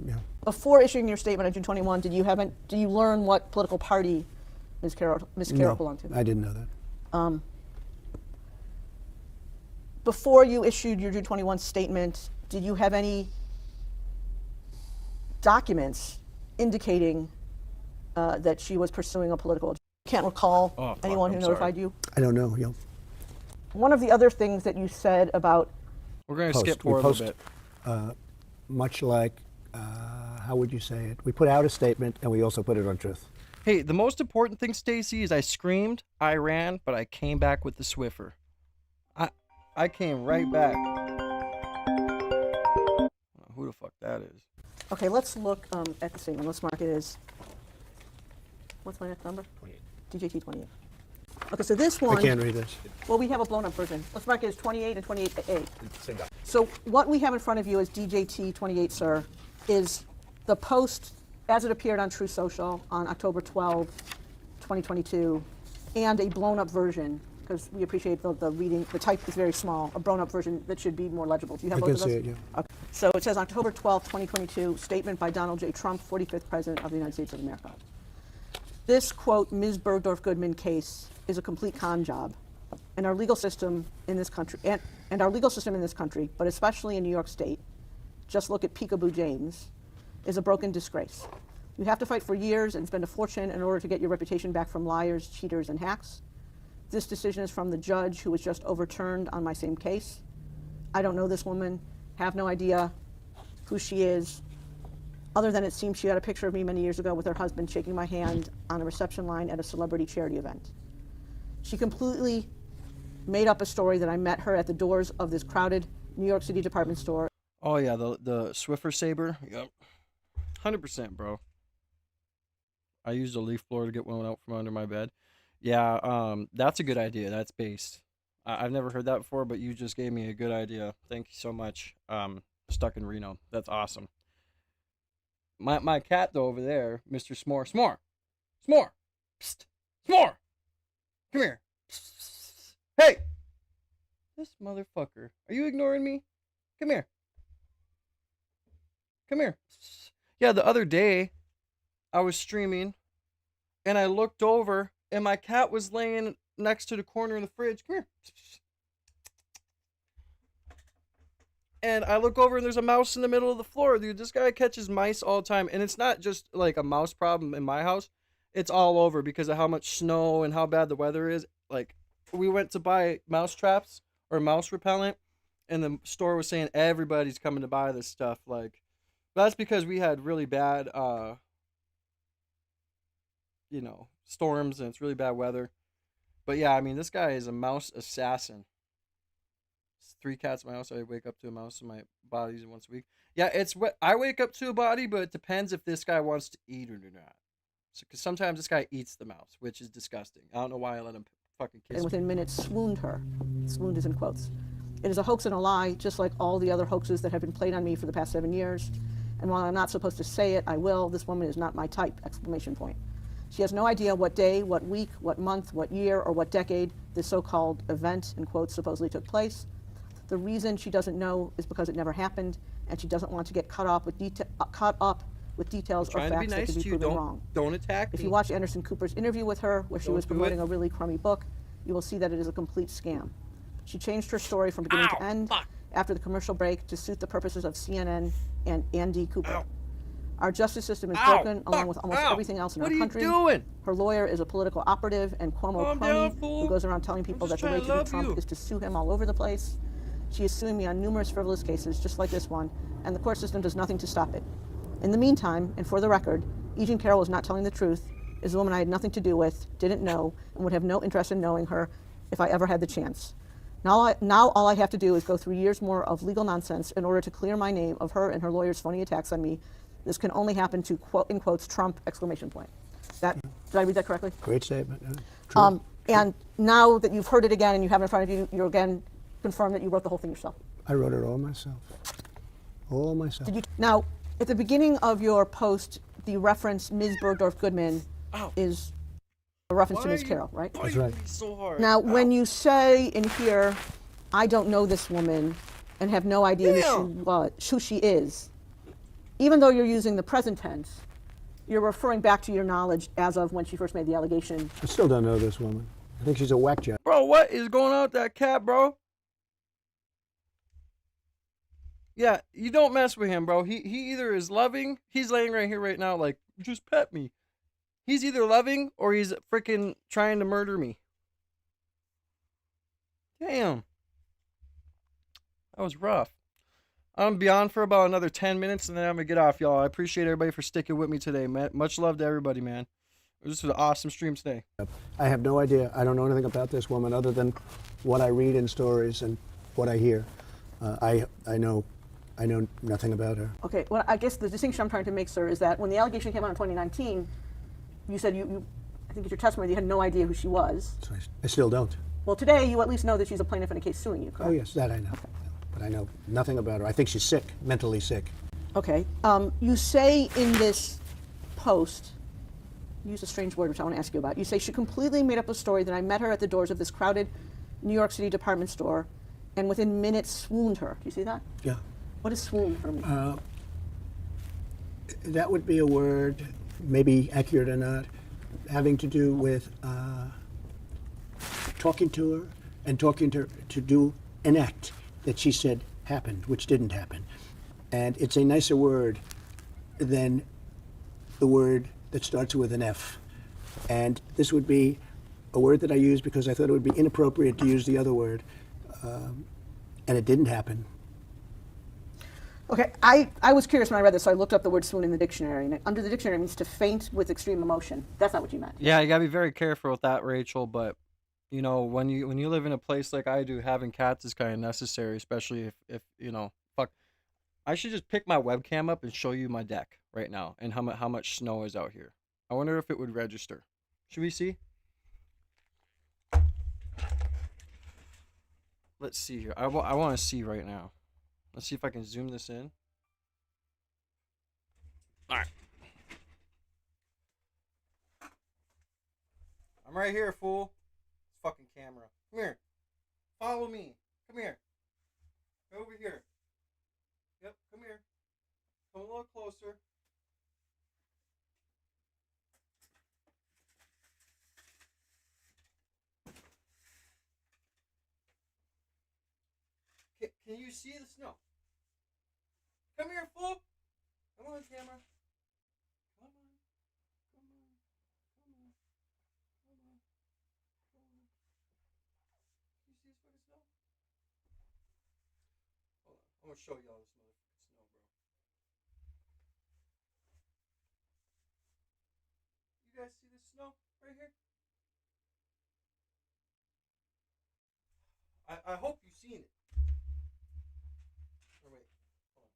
Yeah. Before issuing your statement on June 21, did you learn what political party Ms. Carroll belonged to? I didn't know that. Before you issued your June 21 statement, did you have any documents indicating that she was pursuing a political agenda? You can't recall anyone who notified you? I don't know. Yeah. One of the other things that you said about... We're going to skip forward a little bit. Much like, how would you say it? We put out a statement and we also put it on Truth. Hey, the most important thing, Stacy, is I screamed, I ran, but I came back with the Swiffer. I came right back. Who the fuck that is? Okay, let's look at the statement. Let's mark it as... What's my next number? 28. DJT 28. Okay, so this one. I can't read this. Well, we have a blown-up version. Let's mark it as 28 and 28A. So what we have in front of you is DJT 28, sir, is the post as it appeared on True Social on October 12, 2022, and a blown-up version, because we appreciate the reading. The type is very small. A blown-up version that should be more legible. Do you have I both can of those? see it, yeah. Okay. So it says October 12, 2022, statement by Donald J. Trump, 45th President of the United States of America. This, quote, Ms. Bergdorf-Goodman case is a complete con job. And our legal system in this country, and our legal system in this country, but especially in New York State, just look at Peekaboo James, is a broken disgrace. You have to fight for years and spend a fortune in order to get your reputation back from liars, cheaters, and hacks. This decision is from the judge who was just overturned on my same case. I don't know this woman, have no idea who she is, other than it seems she had a picture of me many years ago with her husband shaking my hand on a reception line at a celebrity charity event. She completely made up a story that I met her at the doors of this crowded New York City department store. Oh yeah, the Swiffer Sabre. Yep, 100%, bro. I used a leaf blower to get one out from under my bed. Yeah, that's a good idea. That's based. I've never heard that before, but you just gave me a good idea. Thank you so much. Stuck in Reno. That's awesome. My cat though over there, Mr. S'more, Psst, S'more, come here. Psst. Hey, this motherfucker. Are you ignoring me? Come here. Come here. Psst. Yeah, the other day, I was streaming, and I looked over, and my cat was laying next to the corner of the fridge. Come here. And I look over and there's a mouse in the middle of the floor. Dude, this guy catches mice all the time. And it's not just like a mouse problem in my house. It's all over because of how much snow and how bad the weather is. Like, we went to buy mouse traps or mouse repellent, and the store was saying everybody's coming to buy this stuff. Like, that's because we had really bad, storms, and it's really bad weather. But yeah, I mean, this guy is a mouse assassin. 3 cats in my house. I wake up to a mouse in my body once a week. Yeah, it's what I wake up to a body, but it depends if this guy wants to eat it or not. So, because sometimes this guy eats the mouse, which is disgusting. I don't know why I let him fucking kiss And me. within minutes, swooned her. Swooned is in quotes. It is a hoax and a lie, just like all the other hoaxes that have been played on me for the past 7 years. And while I'm not supposed to say it, I will. This woman is not my type! Exclamation point. She has no idea what day, what week, what month, what year, or what decade this so-called event, in quotes, supposedly took place. The reason she doesn't know is because it never happened, and she doesn't want to get caught up with details or facts that could be proven wrong. Don't attack If me. you watch Anderson Cooper's interview with her, where she was do promoting it. a really crummy book, you will see that it is a complete scam. She changed her story from beginning to end after the commercial break to suit the purposes of CNN and Andy Cooper. Our justice system is broken, along with almost everything else in our country. What are you doing? Her lawyer is a political operative and Cuomo Calm crony down, fool. who goes around telling people that the way to beat Trump is to sue him all over the place. She is suing me on numerous frivolous cases, just like this one, and the court system does nothing to stop it. In the meantime, and for the record, Eugene Carroll is not telling the truth, is a woman I had nothing to do with, didn't know, and would have no interest in knowing her if I ever had the chance. Now all I have to do is go through years more of legal nonsense in order to clear my name of her and her lawyer's phony attacks on me. This can only happen to, quote, in quotes, Trump, exclamation point. Did I read that correctly? Great statement. True. And now that you've heard it again and you have it in front of you, you're again confirmed that you wrote the whole thing yourself. I wrote it all myself. All myself. Now, at the beginning of your post, the reference Ms. Bergdorf-Goodman is a reference to Ms. Carroll, right? That's right. So hard. Now, when you say in here, I don't know this woman and have no idea who she is, even though you're using the present tense, you're referring back to your knowledge as of when she first made the allegation. I still don't know this woman. I think she's a whack job. Bro, what is going on with that cat, bro? Yeah, you don't mess with him, bro. He either is loving, he's laying right here right now like, just pet me. He's either loving or he's freaking trying to murder me. Damn. That was rough. I'm gonna be on for about another 10 minutes and then I'm gonna get off, y'all. I appreciate everybody for sticking with me today, man. Much love to everybody, man. This was an awesome stream today. I have no idea. I don't know anything about this woman other than what I read in stories and what I hear. I know nothing about her. Okay, well, I guess the distinction I'm trying to make, sir, is that when the allegation came out in 2019, you said I think think at your testimony you had no idea who she was. So I still don't. Well, today you at least know that she's a plaintiff in a case suing you, correct? Oh, yes, that I know. But I know nothing about her. I think she's sick, mentally sick. Okay. You say in this post, you use a strange word which I want to ask you about. You say she completely made up a story that I met her at the doors of this crowded New York City department store and within minutes swooned her. Do you see that? Yeah. What is swoon for me? That would be a word, maybe accurate or not, having to do with talking to her and talking to her to do an act that she said happened, which didn't happen. And it's a nicer word than the word that starts with an F. And this would be a word that I used because I thought it would be inappropriate to use the other word. And it didn't happen. Okay, I was curious when I read this, so I looked up the word swoon in the dictionary. And under the dictionary, it means to faint with extreme emotion. That's not what you meant. Yeah, you gotta be very careful with that, Rachel. But you know, when you live in a place like I do, having cats is kind of necessary, especially if you know, fuck. I should just pick my webcam up and show you my deck right now and how much snow is out here. I wonder if it would register. Should we see? Let's see here. I want to see right now. Let's see if I can zoom this in. All right. I'm right here, fool. This fucking camera. Come here. Follow me. Come here. Over here. Yep, come here. Come a little closer. Can you see the snow? Come here, fool. Come on, camera. Come on. Come on. Come on. Come on. Come on. Can you see this fucking snow? Hold on. I'm gonna show y'all this motherfucking snow, bro. You guys see this snow right here? I hope you've seen it. Oh, wait. Hold on.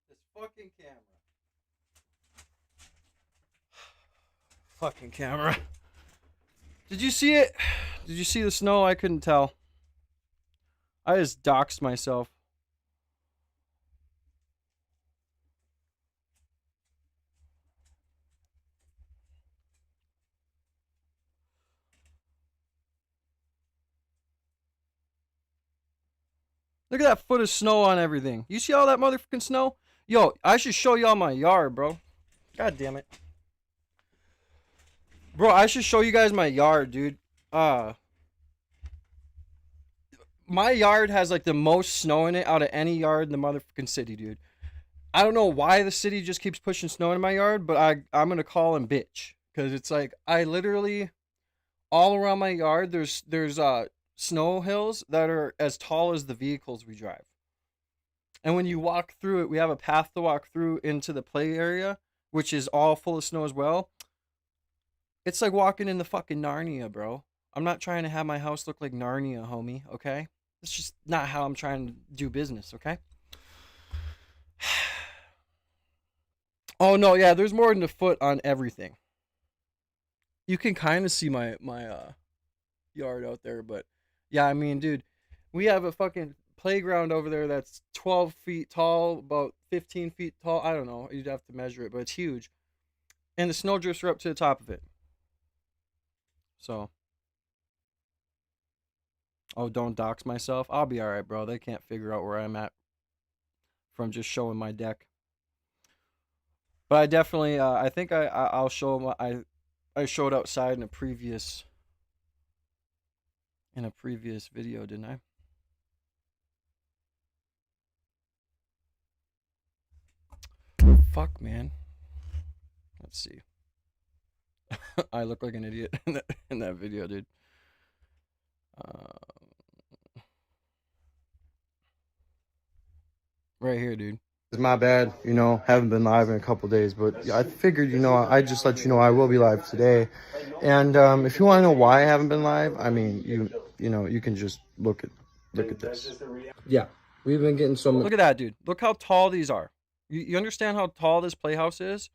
This fucking camera. Fucking camera. Did you see it? Did you see the snow? I couldn't tell. I just doxed myself. Look at that foot of snow on everything. You see all that motherfucking snow? Yo, I should show y'all my yard, bro. God damn it. Bro, I should show you guys my yard, dude. My yard has like the most snow in it out of any yard in the motherfucking city, dude. I don't know why the city just keeps pushing snow in my yard, but I'm gonna call him bitch. Cause it's like I literally all around my yard there's snow hills that are as tall as the vehicles we drive. And when you walk through it, we have a path to walk through into the play area, which is all full of snow as well. It's like walking in the fucking Narnia, bro. I'm not trying to have my house look like Narnia, homie, okay? It's just not how I'm trying to do business, okay? Oh, no, yeah, there's more than a foot on everything. You can kind of see my yard out there, but yeah, I mean, dude, we have a fucking playground over there that's 12 feet tall, about 15 feet tall. I don't know. You'd have to measure it, but it's huge. And the snowdrifts are up to the top of it. So. Oh, don't dox myself. I'll be all right, bro. They can't figure out where I'm at from just showing my deck. But I definitely, I think I'll show them. I showed outside in a previous video, didn't I? Fuck, man. Let's see. I look like an idiot in that video, dude. Right here, dude. It's my bad, haven't been live in a couple days, but I figured, I just let you know I will be live today. And if you want to know why I haven't been live, I mean, you can just look at this. Yeah, we've been getting so much. Look at that, dude. Look how tall these are. You understand how tall this playhouse is?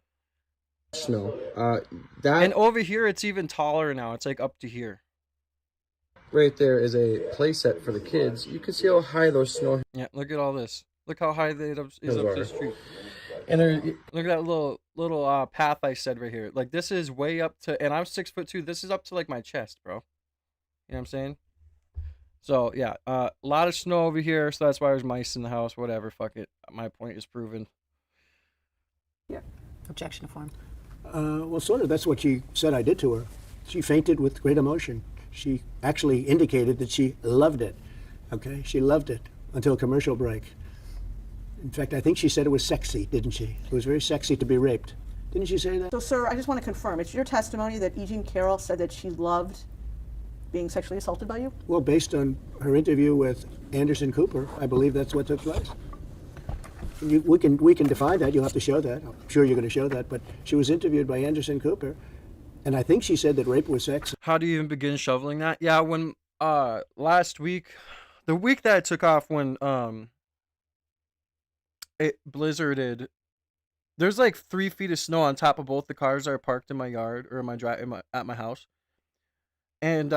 Snow. And over here, it's even taller now. It's like up to here. Right there is a play set for the kids. You can see how high those snow. Yeah, look at all this. Look how high it is up to the street. And look at that little path I said right here. Like, this is way up to, and I'm 6'2". This is up to like my chest, bro. You know what I'm saying? So yeah, a lot of snow over here, so that's why there's mice in the house. Whatever, fuck it. My point is proven. Yeah. Objection to form. Well, sort of. That's what she said I did to her. She fainted with great emotion. She actually indicated that she loved it. Okay, she loved it until commercial break. In fact, I think she said it was sexy, didn't she? It was very sexy to be raped. Didn't she say that? So, sir, I just want to confirm. It's your testimony that E. Jean Carroll said that she loved being sexually assaulted by you? Well, based on her interview with Anderson Cooper, I believe that's what took place. We can define that. You'll have to show that. I'm sure you're going to show that. But she was interviewed by Anderson Cooper, and I think she said that rape was sex. How do you even begin shoveling that? Yeah, when last week, the week that I took off when it blizzarded, there's like 3 feet of snow on top of both the cars that are parked in my yard or at my house. And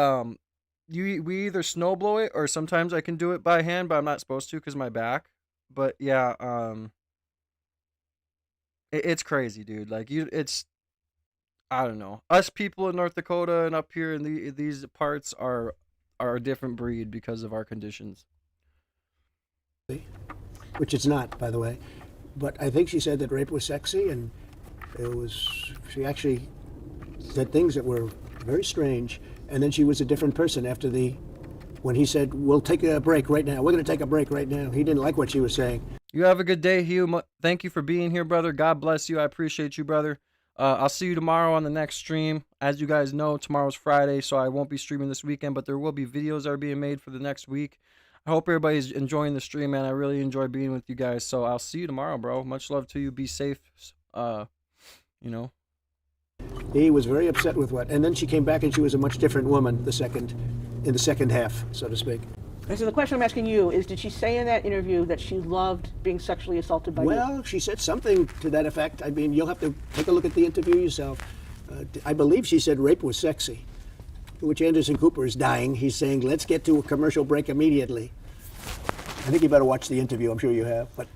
we either snow blow it or sometimes I can do it by hand, but I'm not supposed to because of my back. But yeah, it's crazy, dude. Like it's, I don't know. Us people in North Dakota and up here in these parts are a different breed because of our conditions. Which it's not, by the way. But I think she said that rape was sexy, and she actually said things that were very strange. And then she was a different person after when he said, we'll take a break right now. We're going to take a break right now. He didn't like what she was saying. You have a good day, Hugh. Thank you for being here, brother. God bless you. I appreciate you, brother. I'll see you tomorrow on the next stream. As you guys know, tomorrow's Friday, so I won't be streaming this weekend, but there will be videos that are being made for the next week. I hope everybody's enjoying the stream, man. I really enjoy being with you guys, so I'll see you tomorrow, bro. Much love to you. Be safe. He was very upset with and then she came back and she was a much different woman in the second half, so to speak. And so the question I'm asking you is, did she say in that interview that she loved being sexually assaulted by you? Well, she said something to that effect. I mean, you'll have to take a look at the interview yourself. I believe she said rape was sexy, which Anderson Cooper is dying. He's saying, let's get to a commercial break immediately. I think you better watch the interview. I'm sure you have, but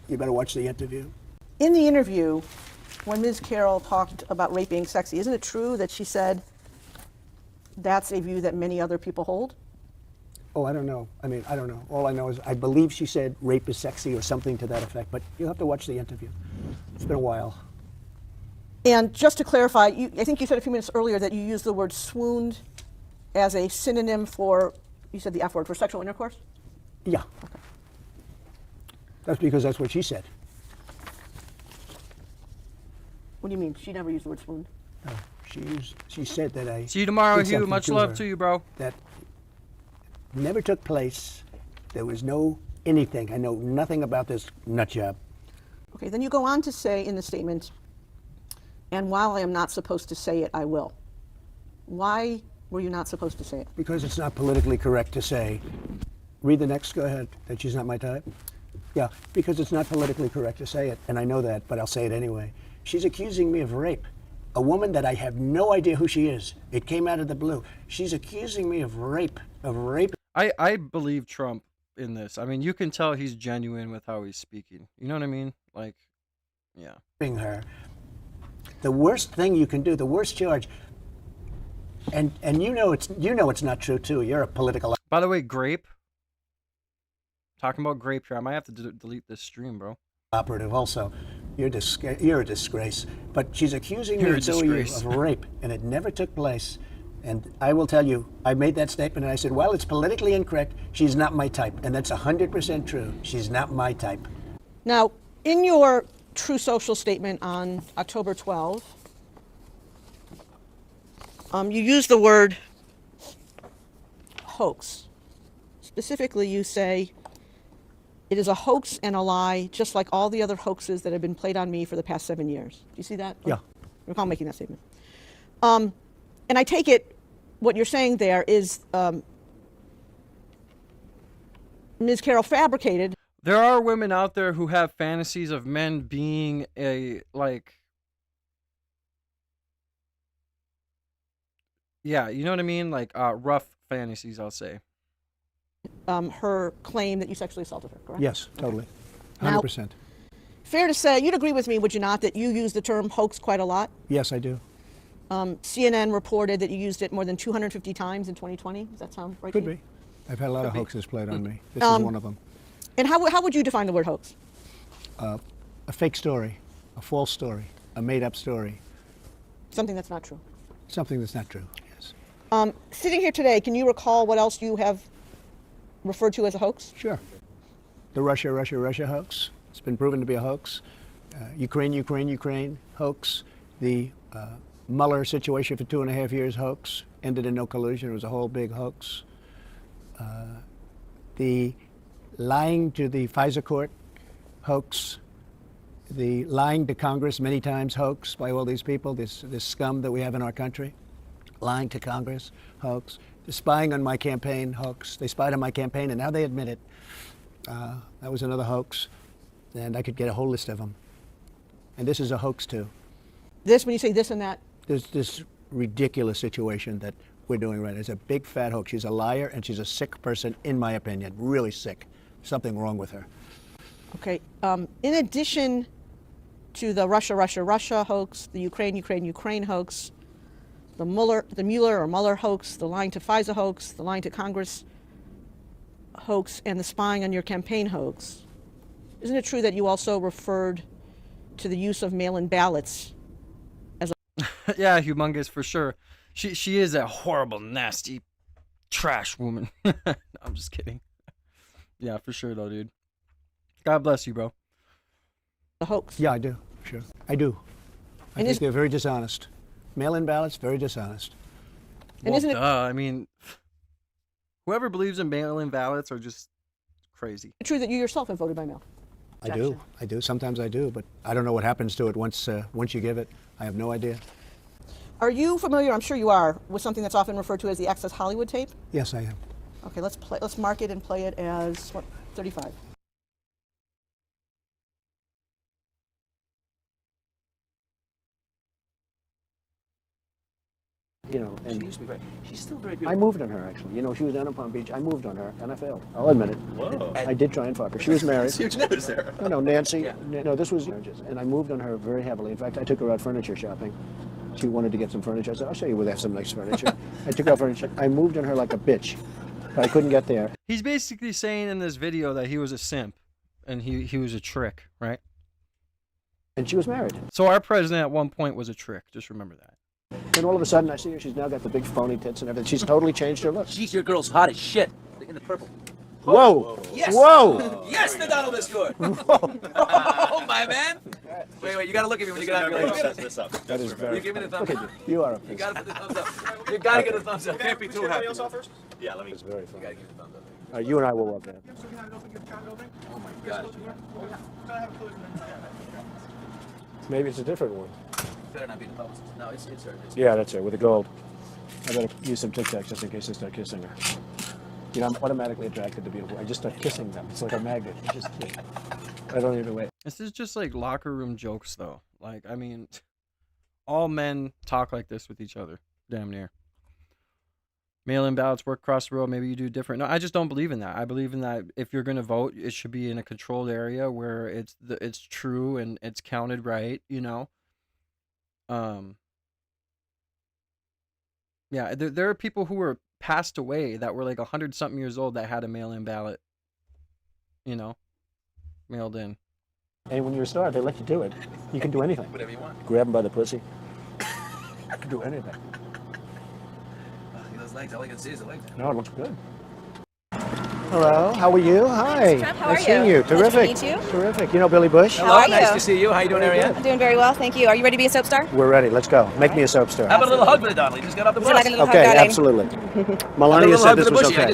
you better watch the interview. In the interview, when Ms. Carroll talked about rape being sexy, isn't it true that she said that's a view that many other people hold? Oh, I don't know. I mean, I don't know. All I know is I believe she said rape is sexy or something to that effect, but you'll have to watch the interview. It's been a while. And just to clarify, I think you said a few minutes earlier that you used the word swooned as a synonym for, you said the F word, for sexual intercourse? Yeah. Okay. That's because that's what she said. What do you mean? She never used the word swooned? No, she said that I... See you tomorrow, Hugh. Much love to you, bro. That never took place. There was no anything. I know nothing about this nut job. Okay, then you go on to say in the statement, and while I am not supposed to say it, I will. Why were you not supposed to say it? Because it's not politically correct to say. Read the next, go ahead. That she's not my type? Yeah, because it's not politically correct to say it, and I know that, but I'll say it anyway. She's accusing me of rape. A woman that I have no idea who she is. It came out of the blue. She's accusing me of rape. I believe Trump in this. I mean, you can tell he's genuine with how he's speaking. You know what I mean? Like, yeah. Her. The worst thing you can do, the worst charge, and you know it's not true too. You're a political. By the way, grape. Talking about grape here. I might have to delete this stream, bro. Operative also. You're a disgrace. But she's accusing me of rape, and it never took place. And I will tell you, I made that statement, and I said, well, it's politically incorrect. She's not my type. And that's 100% true. She's not my type. Now, in your True Social statement on October 12, you use the word hoax. Specifically, you say, It is a hoax and a lie, just like all the other hoaxes that have been played on me for the past 7 years. Do you see that? Yeah. I recall making that statement. And I take it what you're saying there is Ms. Carroll fabricated. There are women out there who have fantasies of men being yeah, you know what I mean? Like rough fantasies, I'll say. Her claim that you sexually assaulted her, correct? Yes, totally. Now, 100%. fair to say, you'd agree with me, would you not, that you use the term hoax quite a lot? Yes, I do. CNN reported that you used it more than 250 times in 2020. Does that sound right? Could to you? be. I've had a lot of hoaxes played on me. This is one of them. And how would you define the word hoax? A fake story, a false story, a made-up story. Something that's not true. Something that's not true, yes. Sitting here today, can you recall what else you have referred to as a hoax? Sure. The Russia hoax. It's been proven to be a hoax. Ukraine hoax. The Mueller situation for 2.5 years hoax. Ended in no collusion. It was a whole big hoax. The lying to the FISA court hoax. The lying to Congress many times hoax by all these people, this scum that we have in our country. Lying to Congress hoax. The spying on my campaign hoax. They spied on my campaign and now they admit it. That was another hoax. And I could get a whole list of them. And this is a hoax too. This, when you say this and that? There's this ridiculous situation that we're doing right. It's a big fat hoax. She's a liar and she's a sick person, in my opinion. Really sick. Something wrong with her. Okay. In addition to the Russia hoax, the Ukraine hoax, the Mueller hoax, the lying to FISA hoax, the lying to Congress hoax, and the spying on your campaign hoax, isn't it true that you also referred to the use of mail-in ballots as a... Yeah, humongous for sure. She is a horrible, nasty, trash woman. I'm just kidding. Yeah, for sure though, dude. God bless you, bro. The hoax. Yeah, I do. Sure. I do. I think they're very dishonest. Mail-in ballots, very dishonest. And isn't it? I mean, whoever believes in mail-in ballots are just crazy. True that you yourself have voted by mail? I do. Sometimes I do, but I don't know what happens to it once you give it. I have no idea. Are you familiar, I'm sure you are, with something that's often referred to as the Access Hollywood tape? Yes, I am. Okay, let's mark it and play it as, what, 35. You know, and she used to be she's still very good. I moved on her, actually. You know, she was down in Palm Beach. I moved on her, and I failed. I'll admit it. Whoa. I did try and fuck her. She was married. Huge news there. No, Nancy. Yeah. No, this was marriages. And I moved on her very heavily. In fact, I took her out furniture shopping. She wanted to get some furniture. I said, I'll show you where they have some nice furniture. I took out furniture. I moved on her like a bitch. But I couldn't get there. He's basically saying in this video that he was a simp and he was a trick, right? And she was married. So our president at one point was a trick. Just remember that. Then all of a sudden I see her. She's now got the big phony tits and everything. She's totally changed her look. Jeez, your girl's hot as shit. In the purple. Whoa! Yes! Whoa! Yes, the Donald is good! Oh, my man! Wait, you gotta look at me when you get out of your house. That is very... You give me the thumbs Look up. at you. You are a You gotta put the thumbs up. You gotta get the thumbs up. Can't be too happy. first? Yeah, let me. It's very You funny. gotta give the thumbs up. You and I will work that. Oh my god. Maybe it's a different one. Better not be the publicist. No, it's her. Yeah, that's her, with the gold. I better use some Tic Tacs just in case I start kissing her. You know, I'm automatically attracted to beautiful. I just start kissing them. It's like a magnet. I don't even wait. This is just like locker room jokes, though. Like, I mean, all men talk like this with each other, damn near. Mail-in ballots work across the road. Maybe you do different. No, I just don't believe in that. I believe in that if you're going to vote, it should be in a controlled area where it's true and it's counted right, you know? Yeah, there are people who were passed away that were like 100-something years old that had a mail-in ballot, you know, mailed in. And when you're a star, they let you do it. You can do anything. Whatever you want. Grab them by the pussy. You can do anything. Those legs, all I can see is the legs. No, it looks good. Hello, how are you? Hi. Trump, how are nice seeing you? you. Pleasure to Terrific. meet you. Terrific. You know Billy Bush? How are Nice you? to see you. How you doing, Ariane? I'm doing very well, thank you. Are you ready to be a soap star? We're ready. Let's go. Make me a soap star. How about a little hug for the Donald? He just got off the Would you bus. like a little Okay, hug, darling? absolutely. Melania said this was okay.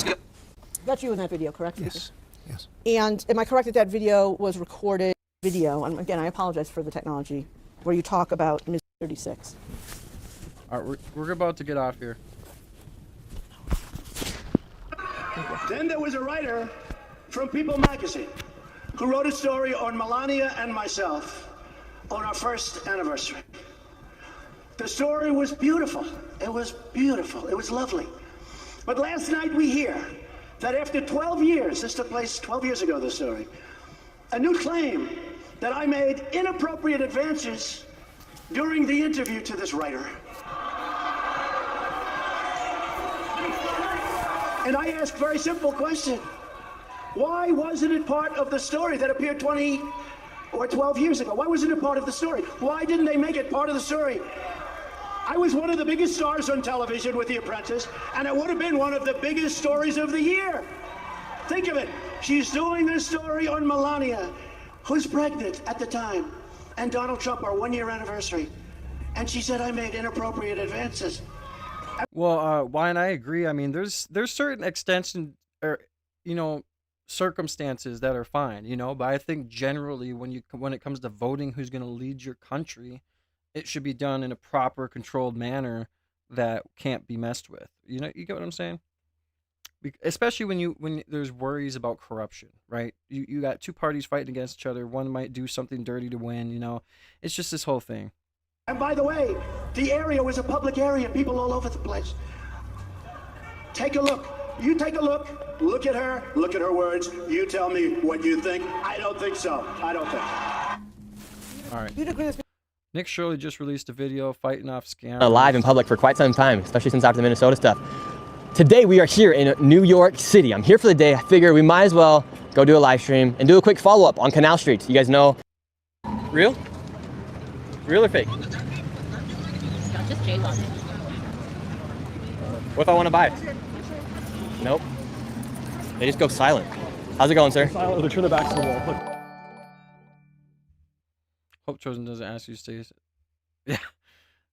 That's you in that video, correct? Yes. Yes. And am I correct that that video was recorded video? And again, I apologize for the technology, where you talk about Ms. 36. All right, we're about to get off here. Then there was a writer from People magazine who wrote a story on Melania and myself on our first anniversary. The story was beautiful. It was beautiful. It was lovely. But last night we hear that after 12 years, this took place 12 years ago, this story, a new claim that I made inappropriate advances during the interview to this writer. And I ask a very simple question. Why wasn't it part of the story that appeared 20 or 12 years ago? Why wasn't it part of the story? Why didn't they make it part of the story? I was one of the biggest stars on television with The Apprentice, and it would have been one of the biggest stories of the year. Think of it. She's doing this story on Melania, who's pregnant at the time, and Donald Trump, our one-year anniversary. And she said I made inappropriate advances. Well, why and I agree. I mean, there's certain extension or circumstances that are fine, but I think generally when it comes to voting who's going to lead your country, it should be done in a proper, controlled manner that can't be messed with. You get what I'm saying? Especially when there's worries about corruption, right? You got two parties fighting against each other. One might do something dirty to win. It's just this whole thing. And by the way, the area was a public area, people all over the place. Take a look. You take a look. Look at her words. You tell me what you think. I don't think so. I don't think. All right. Nick Shirley just released a video fighting off scams. Live in public for quite some time, especially since after the Minnesota stuff. Today we are here in New York City. I'm here for the day. I figure we might as well go do a live stream and do a quick follow-up on Canal Street. You guys know. Real? Real or fake? Just J's on it. What if I want to buy it? Nope. They just go silent. How's it going, sir? Silent. They turn their backs to the wall. Look. Hope Chosen doesn't ask you to stay. Yeah,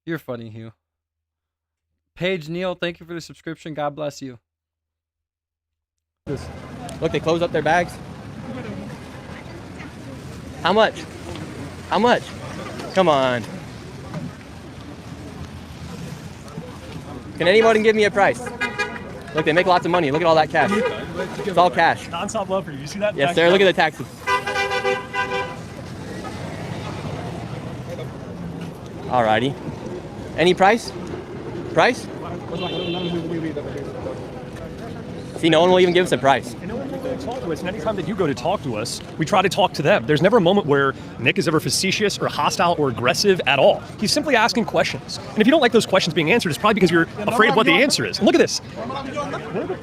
you're funny, Hugh. Paige Neal, thank you for the subscription. God bless you. Look, they close up their bags. How much? How much? Come on. Can anybody give me a price? Look, they make lots of money. Look at all that cash. It's all cash. Non-stop love for you. You see that? Yes, sir. Look at the taxes. Alrighty. Any price? Price? See, no one will even give us a price. And no one will go talk to us, and anytime that you go to talk to us, we try to talk to them. There's never a moment where Nick is ever facetious or hostile or aggressive at all. He's simply asking questions. And if you don't like those questions being answered, it's probably because you're afraid of what the answer is. And look at this.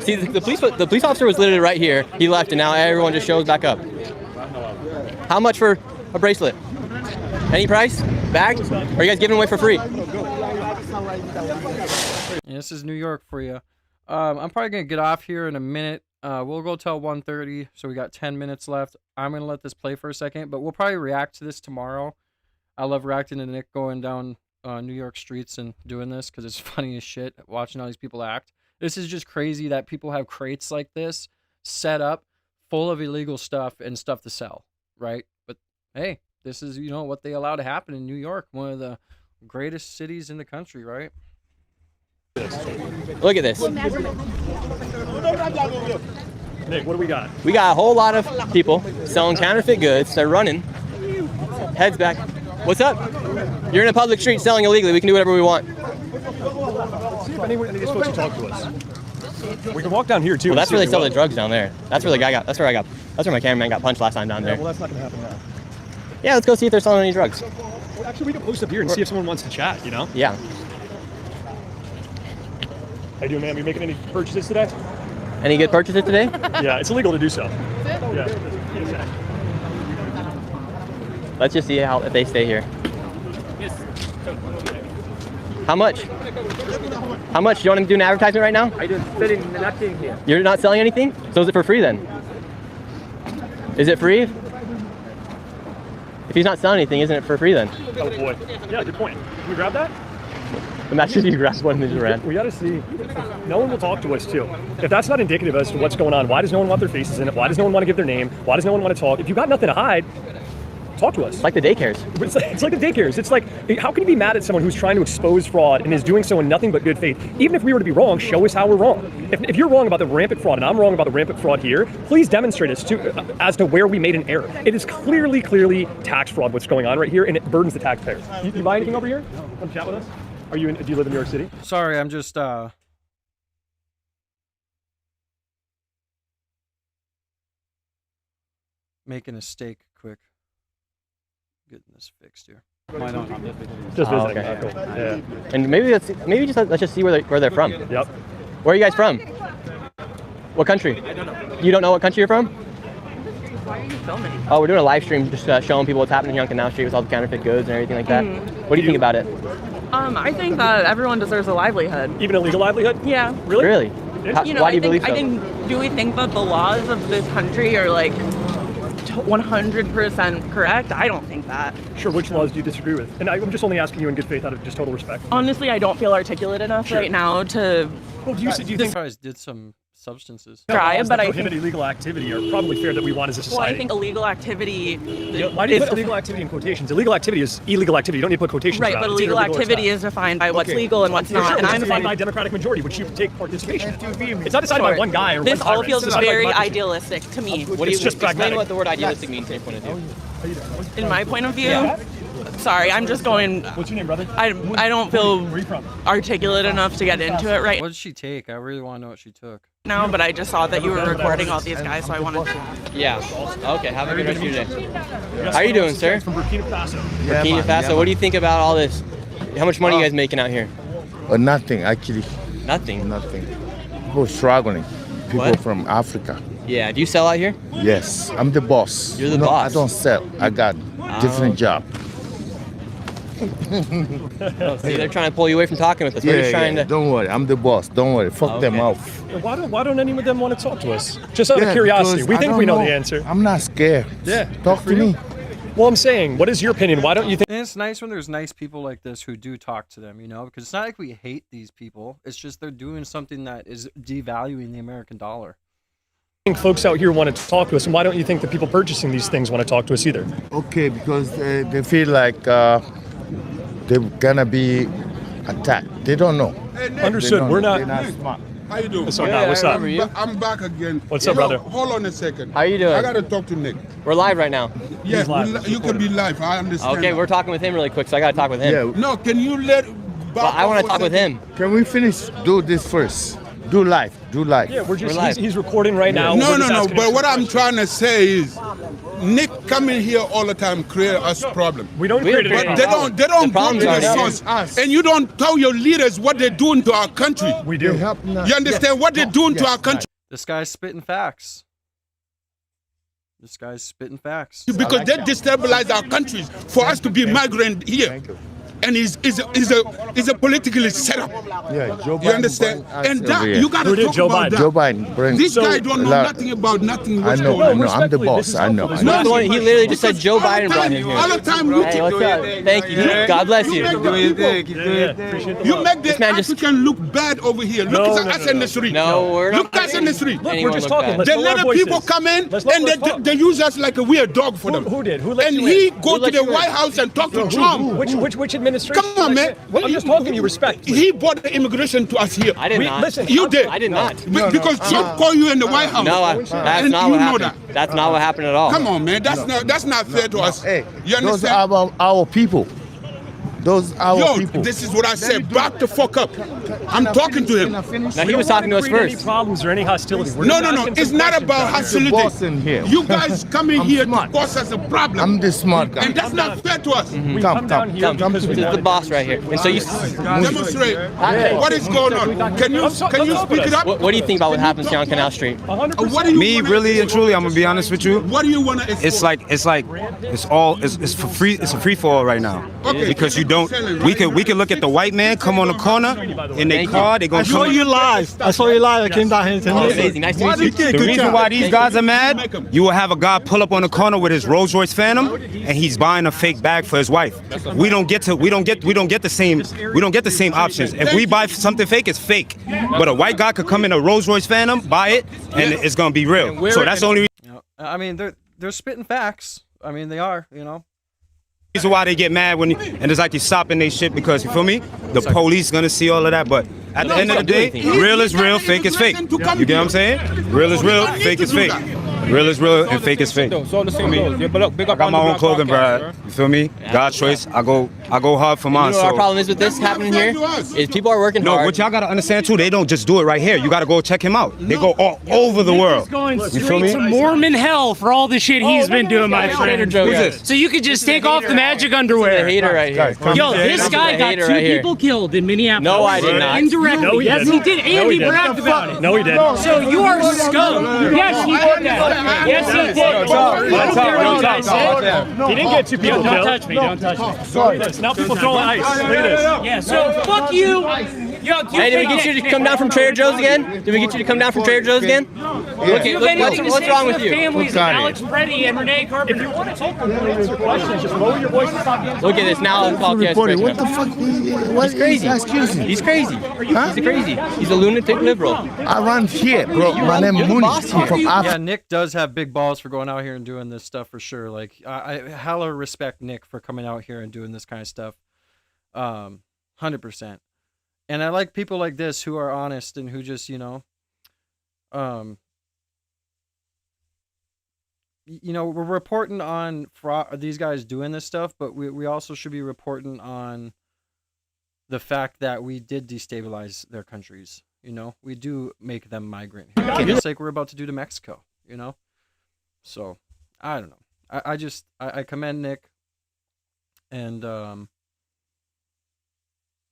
See, the police officer was literally right here. He left, and now everyone just shows back up. How much for a bracelet? Any price? Bag? Or are you guys giving away for free? Yeah, this is New York for you. I'm probably going to get off here in a minute. We'll go till 1:30, so we got 10 minutes left. I'm going to let this play for a second, but we'll probably react to this tomorrow. I love reacting to Nick going down New York streets and doing this because it's funny as shit watching all these people act. This is just crazy that people have crates like this set up full of illegal stuff and stuff to sell, right? But hey, this is, what they allow to happen in New York, one of the greatest cities in the country, right? Look at this. Nick, what do we got? We got a whole lot of people selling counterfeit goods. They're running. Heads back. What's up? You're in a public street selling illegally. We can do whatever we want. See if any of these folks will talk to us. We can walk down here too. Well, that's where they sell the drugs down there. That's where the guy got. That's where my cameraman got punched last time down there. Well, that's not gonna happen now. Yeah, let's go see if they're selling any drugs. Well, actually, we can post up here and see if someone wants to chat. Yeah. How you doing, ma'am? You making any purchases today? Any good purchases today? Yeah, it's illegal to do so. Yeah. Let's just see if they stay here. How much? How much? Do you want to do an advertisement right now? I don't selling nothing here. You're not selling anything? So is it for free then? Is it free? If he's not selling anything, isn't it for free then? Oh boy. Yeah, good point. Can we grab that? Imagine if you grabbed one and then just ran. We got to see. No one will talk to us, too. If that's not indicative as to what's going on, why does no one want their faces in it? Why does no one want to give their name? Why does no one want to talk? If you got nothing to hide, talk to us. Like the daycares. It's like the daycares. It's like, how can you be mad at someone who's trying to expose fraud and is doing so in nothing but good faith? Even if we were to be wrong, show us how we're wrong. If you're wrong about the rampant fraud and I'm wrong about the rampant fraud here, please demonstrate us as to where we made an error. It is clearly tax fraud what's going on right here, and it burdens the taxpayers. You buy anything over here? Come chat with us? Do you live in New York City? Sorry, I'm just making a steak quick. Getting this fixed here. Just visiting. Okay. Cool. Yeah. And maybe let's just see where they're from. Yep. Where are you guys from? What country? I don't know. You don't know what country you're from? Why are you filming? Oh, we're doing a live stream just showing people what's happening here on Canal Street with all the counterfeit goods and everything like that. What do you think about it? I think that everyone deserves a livelihood. Even a legal livelihood? Yeah. Really? Really? Why do you believe so? Do we think that the laws of this country are like 100% correct? I don't think that. Sure, which laws do you disagree with? And I'm just only asking you in good faith out of just total respect. Honestly, I don't feel articulate enough right now to... Well, do you think... guys did some substances. Try, but I prohibit illegal activity are probably fair that we want as a society. Well, I think illegal activity... Why do you put illegal activity in quotations? Illegal activity is illegal activity. You don't need to put quotations Right, around but it. illegal activity is defined by what's legal and what's not. And I'm defined by Democratic majority, which you take participation in. It's not decided by one guy or this one all tyrant. feels It's decided by very democracy. idealistic to me. What do you just explain pragmatic. what the word idealistic means from your point of view? In my point of view, sorry, I'm just going. What's your name, brother? I don't feel articulate enough to get into it right What did she take? I really want to know what she took. now, but I just saw that you were recording all these guys, so I wanted to. Yeah. Okay. Have a good rest of your day. How are you doing, sir? From Burkina Faso. Burkina Faso. What do you think about all this? How much money are you guys making out here? Nothing, actually. Nothing? Nothing. People struggling. People What? from Africa. Yeah. Do you sell out here? Yes, I'm the boss. You're the no, boss? I don't sell. I got different job. Oh, see, they're trying to pull you away from talking with us. We're just trying to... Don't worry, I'm the boss. Don't worry. Fuck them Okay. off. Why don't any of them want to talk to us? Just out of Yeah, curiosity. because We I think don't we know the answer. I'm not scared. Yeah. Talk to me. Well, I'm saying, what is your opinion? Why don't you think... And it's nice when there's nice people like this who do talk to them, you know, because it's not like we hate these people. It's just they're doing something that is devaluing the American dollar. Folks out here want to talk to us, and why don't you think the people purchasing these things want to talk to us either? Okay, because they feel like they're gonna be attacked. They don't know. Understood. We're not... They're not smart. How you doing? What's up, Nick? What's up? I'm back again. What's up, brother? Hold on a second. How you doing? I gotta talk to Nick. We're live right now. Yes, you can be live. I understand. Okay, that. we're talking with him really quick, so I got to talk with him. Yeah. No, can you let? Well, I want to talk with him. Can we finish? Do this first. Do live. Do live. Yeah, we're just... live. He's recording right now. No, We're no, just no. asking But him what some I'm trying to say is, Nick coming here all the time create us problem. We don't create But any they problem. don't The go problem's to the already source, and you don't tell your leaders what they're doing to our country. We do. You understand what they're doing to our country? This guy's spitting facts. This guy's spitting facts. Because they destabilize our countries for us to be migrant here. And is a politically set up. Yeah, Joe Biden. You understand? And that you gotta Who did talk Joe about Biden? that. Joe Biden. Bring This guy don't know la- nothing about nothing. I What's know. going I on. know. I'm the Respectfully, boss. this is I know. helpful. I know. He literally just said Joe Biden brought him All here. the time you Hey, what's up? Thank you. God bless you. You make the African look bad over here. Look at us in the street. No, we're not. Look at us in the street. Look, we're just talking. Let's They lower let our the people voices. come in Let's lower and our voice. they use us like a weird dog for them. Who did? Who let And you he in? go to the White House and talk to Trump. Which administration? Come on, man. I'm just talking to you respect. He brought the immigration to us here. I did not. Listen, You did. I did not. Because Trump called you in the White House. No, that's And not you what know happened. that. That's not what happened at all. Come on, man. That's not fair to us. Hey, You those understand? are our people. Those are our Yo, people. this is what I said. Back the fuck up. I'm talking to him. Now, he was talking to us Any first. problems or any hostility? We're No, just no, no. asking It's some not questions about out here. The boss in hostility. here. You guys coming I'm here smart. to cause us a problem. I'm the smart guy. And that's not fair to us. We come down here Come, because this we is want the boss right here. And so you... Demonstrate. What is going on? Can you speak it up? What do you think about what happens here on Canal Street? What do you Me, wanna really and expose? truly, I'm gonna be honest with you. What do you want to expose? It's for free. It's a free fall right now Okay. because you don't. We could look at the white man come on the corner in their car. They gonna. I saw you live. I saw you live. I came down here to meet you. Nice to meet you. The reason why these guys are mad, you will have a guy pull up on the corner with his Rolls Royce Phantom, and he's buying a fake bag for his wife. We don't get the same options. If we buy something fake, it's fake. But a white guy could come in a Rolls Royce Phantom, buy it, and it's gonna be real. So that's the only reason. I mean, they're spitting facts. I mean, they are. You know. Reason why they get mad and it's like you're stopping their shit because, you feel me? The police gonna see all of that, but at the end of the day, real is real, fake is fake. You get what I'm saying? Real is real, fake is fake. Real is real and fake is fake. I got my own clothing brand. You feel me? God's choice. I go hard for mine. You know what our problem is with this happening here? Is people are working hard. No, what y'all gotta understand too, they don't just do it right here. You gotta go check him out. They go all over the world. You feel me? Mormon hell for all the shit he's been doing, my friend. Who's this? So you could just take off the magic underwear. Hater right here. Yo, this guy got 2 people killed in Minneapolis. No, I did not. Indirectly. No, he yes, didn't. he did. And he bragged about it. No, he didn't. So you are scum. Yes, he did that. Yes, he did. He didn't get 2 people Don't killed. touch me. Don't touch me. Look at this. Now people throwing ice. Look at this. Yeah, so fuck you. Yo, Hey, did we get you to come down from Trader Joe's again? Did we get you to come down from Trader Joe's again? What's wrong with you? Families of Alex Preddy and Renee Carpenter. If you want to take them and answer questions, just lower your voice and stop answering. Look at this now. What the fuck? He's crazy. Excuse me. He's crazy. Huh? He's crazy. He's a lunatic liberal. I run here, bro. My name is Mooney. I'm from Africa. Yeah, Nick does have big balls for going out here and doing this stuff for sure. Like, I hella respect Nick for coming out here and doing this kind of stuff. 100%. And I like people like this who are honest and who just, we're reporting on these guys doing this stuff, but we also should be reporting on the fact that we did destabilize their countries. We do make them migrant, just like we're about to do to Mexico. So I don't know. I commend Nick, and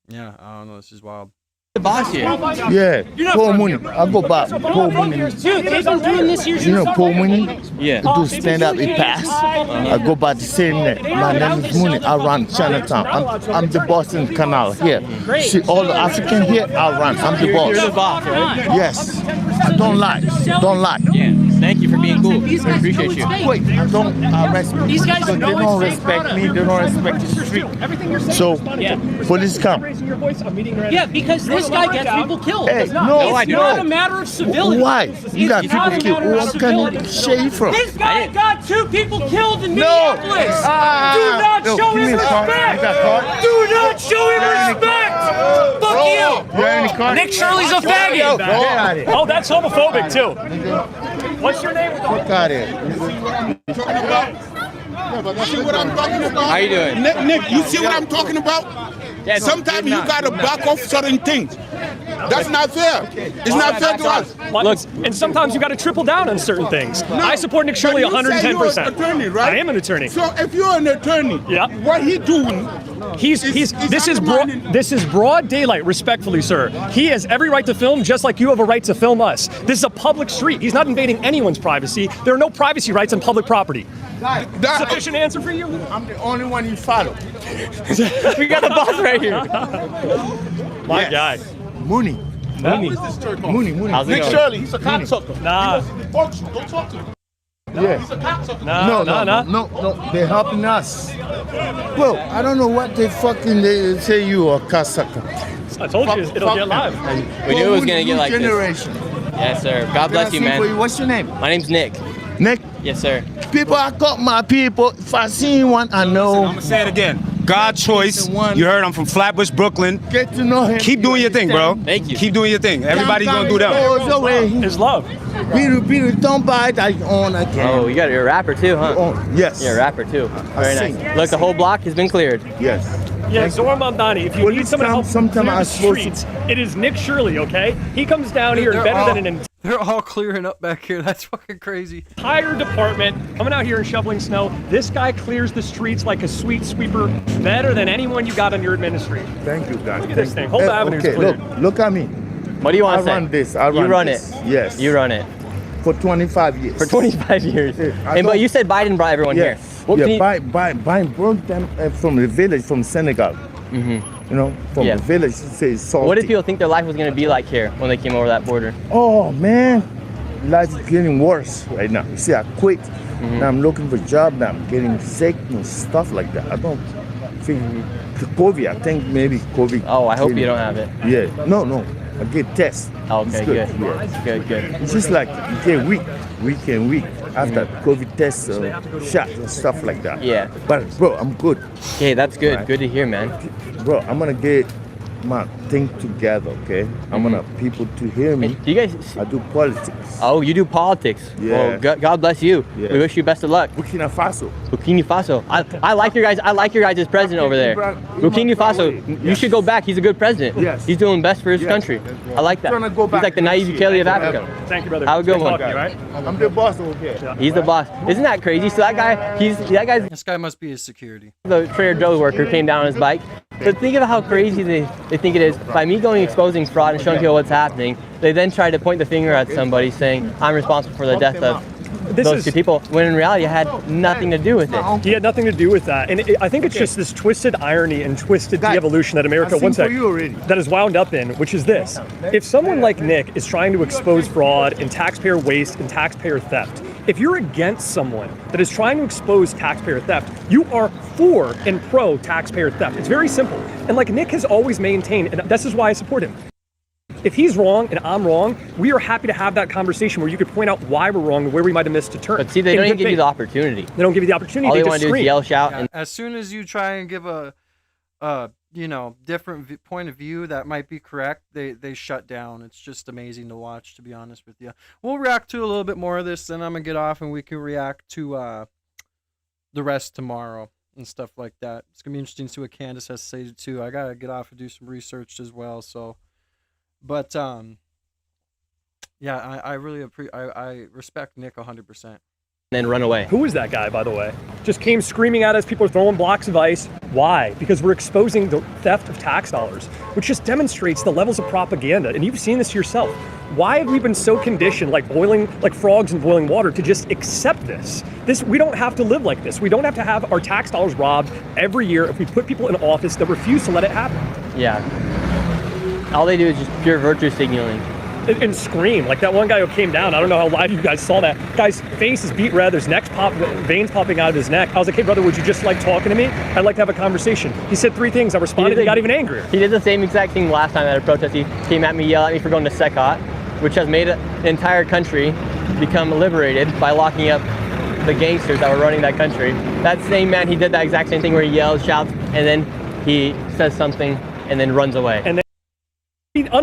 yeah, I don't know. This is wild. The boss here. Yeah, Paul Mooney. I go back. Paul Mooney. You know Paul Mooney? Yeah. To stand up, it pass. I go by the same name. My name is Mooney. I run Chinatown. I'm the boss in the canal here. See all the African here, I run. I'm the boss. You're the boss, right? Yes. I don't lie. Don't lie. Yeah. Thank you for being cool. I appreciate you. Wait, I don't respect. These guys so they know don't it's respect me. They don't respect the street. So police come. Yeah, because this guy gets people killed. Hey, it's no, not a matter of civility. Why? You got It's not people a killed. matter of What kind civility. of shade you from? This guy got 2 people killed in No. Minneapolis. Do not No, show give him me a card. respect. You got a card? Do not show him respect. Fuck you. You got any card? Nick Shirley's a faggot. Oh, that's homophobic too. What's your name? Fuck out of here. See what I'm talking about? How you doing? Nick, you see what I'm talking about? Yeah, Sometimes you gotta back off certain things. That's not fair. It's not fair to us. Look, and sometimes you got to triple down on certain things. I support Nick Shirley 110%. You're an attorney, right? I am an attorney. So if you're an attorney, yeah, what he doing? This is broad daylight, respectfully, sir. He has every right to film, just like you have a right to film us. This is a public street. He's not invading anyone's privacy. There are no privacy rights on public property. Sufficient answer for you? I'm the only one you follow. We got the boss right here. My guy. Mooney. Mooney. How's it Nick going? Shirley, he's a cocksucker. Nah. Don't talk to him. Yeah. He's a cocksucker. No. They're helping us. Well, I don't know what they say you are cocksucker. I told you it'll get live. We knew it was gonna get like generation. this. Yes, sir. God bless you, man. What's your name? My name's Nick. Nick? Yes, sir. People, I got my people. If I see one, I know. I'm gonna say it again. God choice. You heard I'm from Flatbush, Brooklyn. Get to know him. Keep doing your thing, bro. Thank you. Keep doing your thing. Everybody's gonna do that. It's love. People, don't buy that on again. Oh, you're a rapper too, huh? Yes. You're a rapper too. Very sing. nice. Look, the whole block has been cleared. Yes. Yeah, Zora Mamdani, if you need someone to help sometime clear I the suppose- streets, it is Nick Shirley, okay? He comes down here and better than an They're all clearing up back here. That's fucking crazy. entire department coming out here and shoveling snow. This guy clears the streets like a sweet sweeper, better than anyone you got on your administration. Thank you, guys. Look at this thing. Whole avenue's Okay, cleared. look at me. What do you want I to say? run this. You run this. it. Yes. You run it. For 25 years. For 25 years. I But don't- you said Biden brought everyone Yes. here. What can you- Biden brought them from the village, from Senegal. You know, from the village, you say it's salty. What did people think their life was going to be like here when they came over that border? Oh man, life is getting worse right now. You see, I quit. Now I'm looking for a job. Now I'm getting sick and stuff like that. I don't think the COVID. I think maybe COVID. Oh, I hope you don't have it. Yeah. No. I get tests. Okay, good. Yeah. Good. It's just like you get weak after COVID tests, shots and stuff like that. Yeah. But bro, I'm good. Okay, that's good. Right. Good to hear, man. Bro, I'm gonna get my thing together, okay? I'm gonna people to hear me. Do you guys? I do politics. Oh, you do politics. Yeah. Well, God bless you. Yeah. We wish you best of luck. Burkina Faso. Burkina Faso. I like your guys. I like your guys' president over there. Burkina Faso. You should go back. He's a good president. Yes. He's doing best for his country. I like that. Trying to go back. He's like the Nayib Bukele of Africa. Thank you, brother. Have a good Good one. talking to you, right? I'm the boss over here. He's the boss. Isn't that crazy? So that guy's This guy must be his security. the Trader Joe's worker came down on his bike. But think of how crazy they think it is. By me going exposing fraud and showing people what's happening, they then try to point the finger at somebody saying, I'm responsible for the death of those two people, when in reality it had nothing to do with it. He had nothing to do with that. And I think it's just this twisted irony and twisted de-evolution that America, that is wound up in, which is this. If someone like Nick is trying to expose fraud and taxpayer waste and taxpayer theft, if you're against someone that is trying to expose taxpayer theft, you are for and pro taxpayer theft. It's very simple. And like Nick has always maintained, and this is why I support him. If he's wrong and I'm wrong, we are happy to have that conversation where you could point out why we're wrong and where we might have missed a turn. But see, they don't even give you the opportunity. They don't give you the opportunity. All they just want to do is scream. yell, shout, and As soon as you try and give a different point of view that might be correct, they shut down. It's just amazing to watch, to be honest with you. We'll react to a little bit more of this, then I'm gonna get off and we can react to the rest tomorrow and stuff like that. It's gonna be interesting to see what Candace has to say too. I gotta get off and do some research as well. So, but yeah, I really I respect Nick 100%. then run away. Who is that guy, by the way? Just came screaming at us. People are throwing blocks of ice. Why? Because we're exposing the theft of tax dollars, which just demonstrates the levels of propaganda. And you've seen this yourself. Why have we been so conditioned, like frogs in boiling water, to just accept this? We don't have to live like this. We don't have to have our tax dollars robbed every year if we put people in office that refuse to let it happen. Yeah. All they do is just pure virtue signaling. And scream like that one guy who came down. I don't know how live you guys saw that. Guy's face is beat red. There's veins popping out of his neck. I was like, hey brother, would you just like talking to me? I'd like to have a conversation. He said 3 things. I responded. He got even angrier. He did the same exact thing last time at a protest. He came at me, yelled at me for going to Secot, which has made the entire country become liberated by locking up the gangsters that were running that country. That same man, he did that exact same thing where he yells, shouts, and then he says something and then runs away. And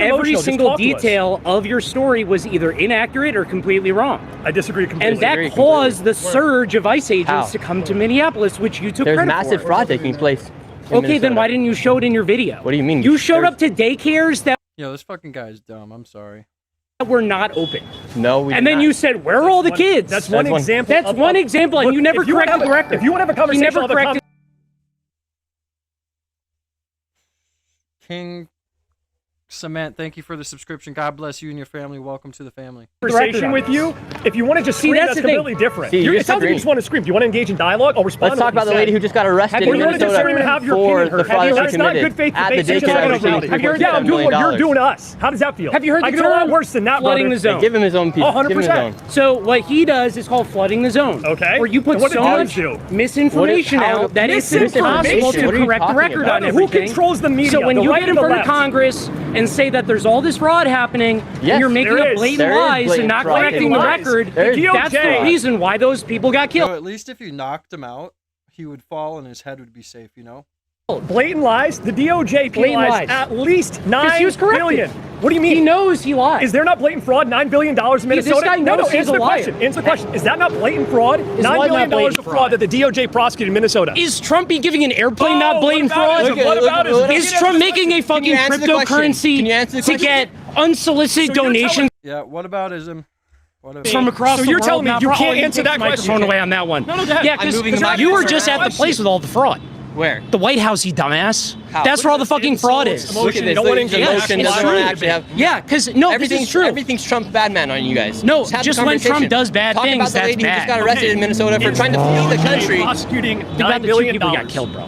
every single detail of your story was either inaccurate or completely wrong. I disagree completely. And that caused the surge of ICE agents to come to Minneapolis, which you took There's credit massive for. fraud taking place. Okay, then why didn't you show it in your video? What do you mean? You showed up to daycares that Yo, this fucking guy is dumb. I'm sorry. were not open. No, we And then you said, where are all the kids? That's one example. That's one example, and you never corrected the director. If you want to have a conversation, You never I'll have a corrected. King Cement, thank you for the subscription. God bless you and your family. Welcome to the family. Conversation with you. If you want to just scream, that's that's the thing. completely different. See, It sounds like you just want to scream. Do you want to engage in dialogue? I'll respond. Let's talk about the lady who just got arrested in you want to just scream and have Minnesota your for opinion the heard. fraud that That's she not committed good faith at the debate. daycare. Yeah, I'm doing what you're doing to us. How does that feel? Have you heard I the can do a lot term worse than that, flooding brother. the zone? Give him his own piece. 100%. Give him his own. So what he does is called flooding the zone. Okay. Where you put And what so did much you do? misinformation out that it's impossible to What are you correct the talking record about? on Who everything. controls the media? So when The you right get or in the front of left? Congress and say that there's all this fraud happening, Yes, and you're making there up is. blatant There is lies blatant and not fraud. correcting the Lies. record, There is that's the DOJ. reason why those people got killed. So at least if you knocked him out, he would fall and his head would be safe, you know? Blatant lies. The DOJ Blatant penalized lies. at least Because $9 he was corrected. billion. What do you mean? He knows he lied. Is there not blatant fraud? $9 billion in Minnesota? guy No, knows he's answer a the liar. question. Answer the question. Is that not blatant fraud? Is $9 what billion not blatant of fraud fraud? that the DOJ prosecuted in Minnesota. Is Trump be giving an airplane not Oh, blatant what about fraud? it? What about it? Is Trump making a fucking answer the question? cryptocurrency Can you answer the to question? get unsolicited So you're donations Yeah, what about ism? from across So the you're world? telling me Now, you for all can't you answer take that the microphone question? away on that one. No, Dad. Yeah, I'm moving the because mic you were over. just at the place with all the fraud. Where? The White House, you dumbass. How? That's where all the fucking fraud is. Emotion. Look at You this. don't want to Look, engage the in motion actual doesn't want to truth. actually have. Yeah, because this is true. Everything's Trump bad man on you guys. No, have the just when conversation. Trump does bad Talk things, about the that's lady who just bad. got arrested in Minnesota for trying to flee the country. Prosecuting Think about $9 the two billion. people who got killed, bro.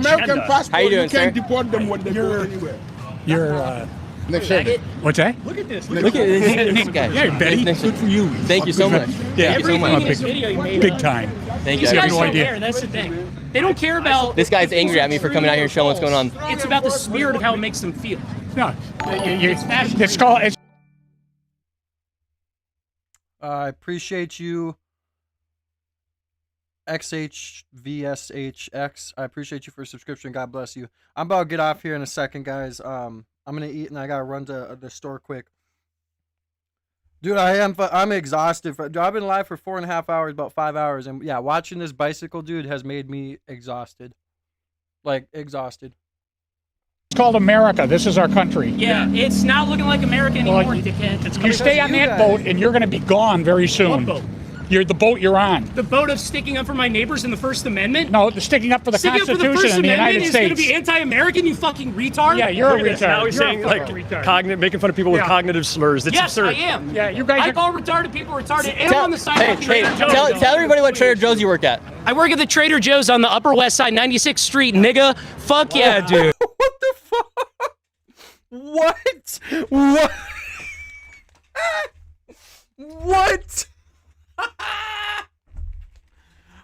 American agenda. passport. How you doing, can't sir? deport them when they go anywhere. You're Next year. what's that? Look at this. Look at this guy. Yeah, Betty. Good for you. Thank you so much. Yeah, Thank you so much. Everything in this video you made Big up. time. Thank you. These I guys have no don't idea. care. That's the thing. They don't care about. This guy's angry at me for coming out here and showing what's going on. It's about the spirit of how it makes them feel. No, It's passion. it's called. It's I appreciate you, XHVSHX. I appreciate you for a subscription. God bless you. I'm about to get off here in a second, guys. I'm gonna eat and I gotta run to the store quick. Dude, I'm exhausted. Dude, I've been live for 4.5 hours, about 5 hours, and yeah, watching this bicycle dude has made me exhausted. Like exhausted. It's called America. This is our country. Yeah, it's not looking like America anymore, dickhead. You stay on that boat, and you're going to be gone very soon. What boat? You're the boat you're on. The boat of sticking up for my neighbors in the First Amendment? No, the sticking up for the Constitution in the United States. Is going to be anti-American, you fucking retard? Yeah, you're a retard. Now he's You're saying a like retard. making fun of people with cognitive slurs. That's yes, absurd. I am. Yeah, you guys I are... call retarded people retarded, and I'm on the side of Hey, Trader Joe's. tell everybody what Trader Joe's you work at. I work at the Trader Joe's on the Upper West Side, 96th Street, nigga. Fuck yeah, dude. What the fuck? What? What? What?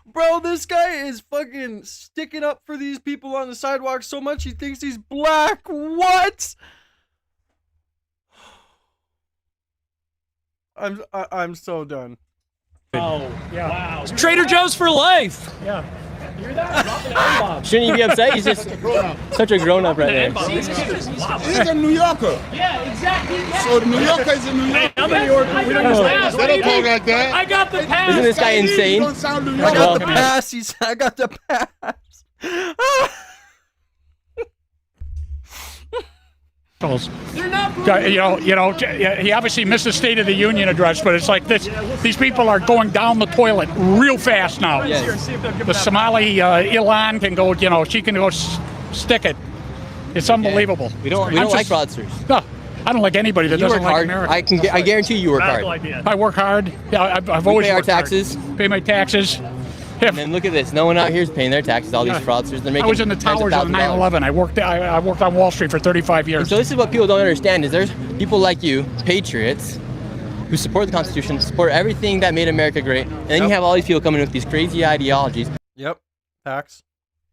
Bro, this guy is fucking sticking up for these people on the sidewalk so much he thinks he's black. What? I'm so done. Oh, yeah. Wow. Trader Joe's for life. Yeah. Shouldn't you be upset? He's just such a grown-up right there. He's a New Yorker. Yeah, exactly. Yeah. So New Yorker is a New Yorker. I'm a New Yorker. We don't They don't talk like that. I got the pass. Isn't this guy insane? Don't sound New I Yorker. got the pass. I got the pass. They're not. He obviously missed the State of the Union address, but it's like this. These people are going down the toilet real fast now. Yes. The Somali Ilan can go. She can go stick it. It's unbelievable. We don't like fraudsters. No, I don't like anybody that You doesn't work like hard. America. I guarantee you work hard. I work hard. Yeah, I've We always pay our worked hard. taxes. Pay my taxes. And then look at this. No one out here is paying their taxes. All these fraudsters. They're making. I was in the tens of towers on thousands of dollars. 9/11. I worked on Wall Street for 35 years. And so this is what people don't understand: is there's people like you, patriots, who support the Constitution, support everything that made America great, and then you have all these people coming with these crazy ideologies. Yep. Facts.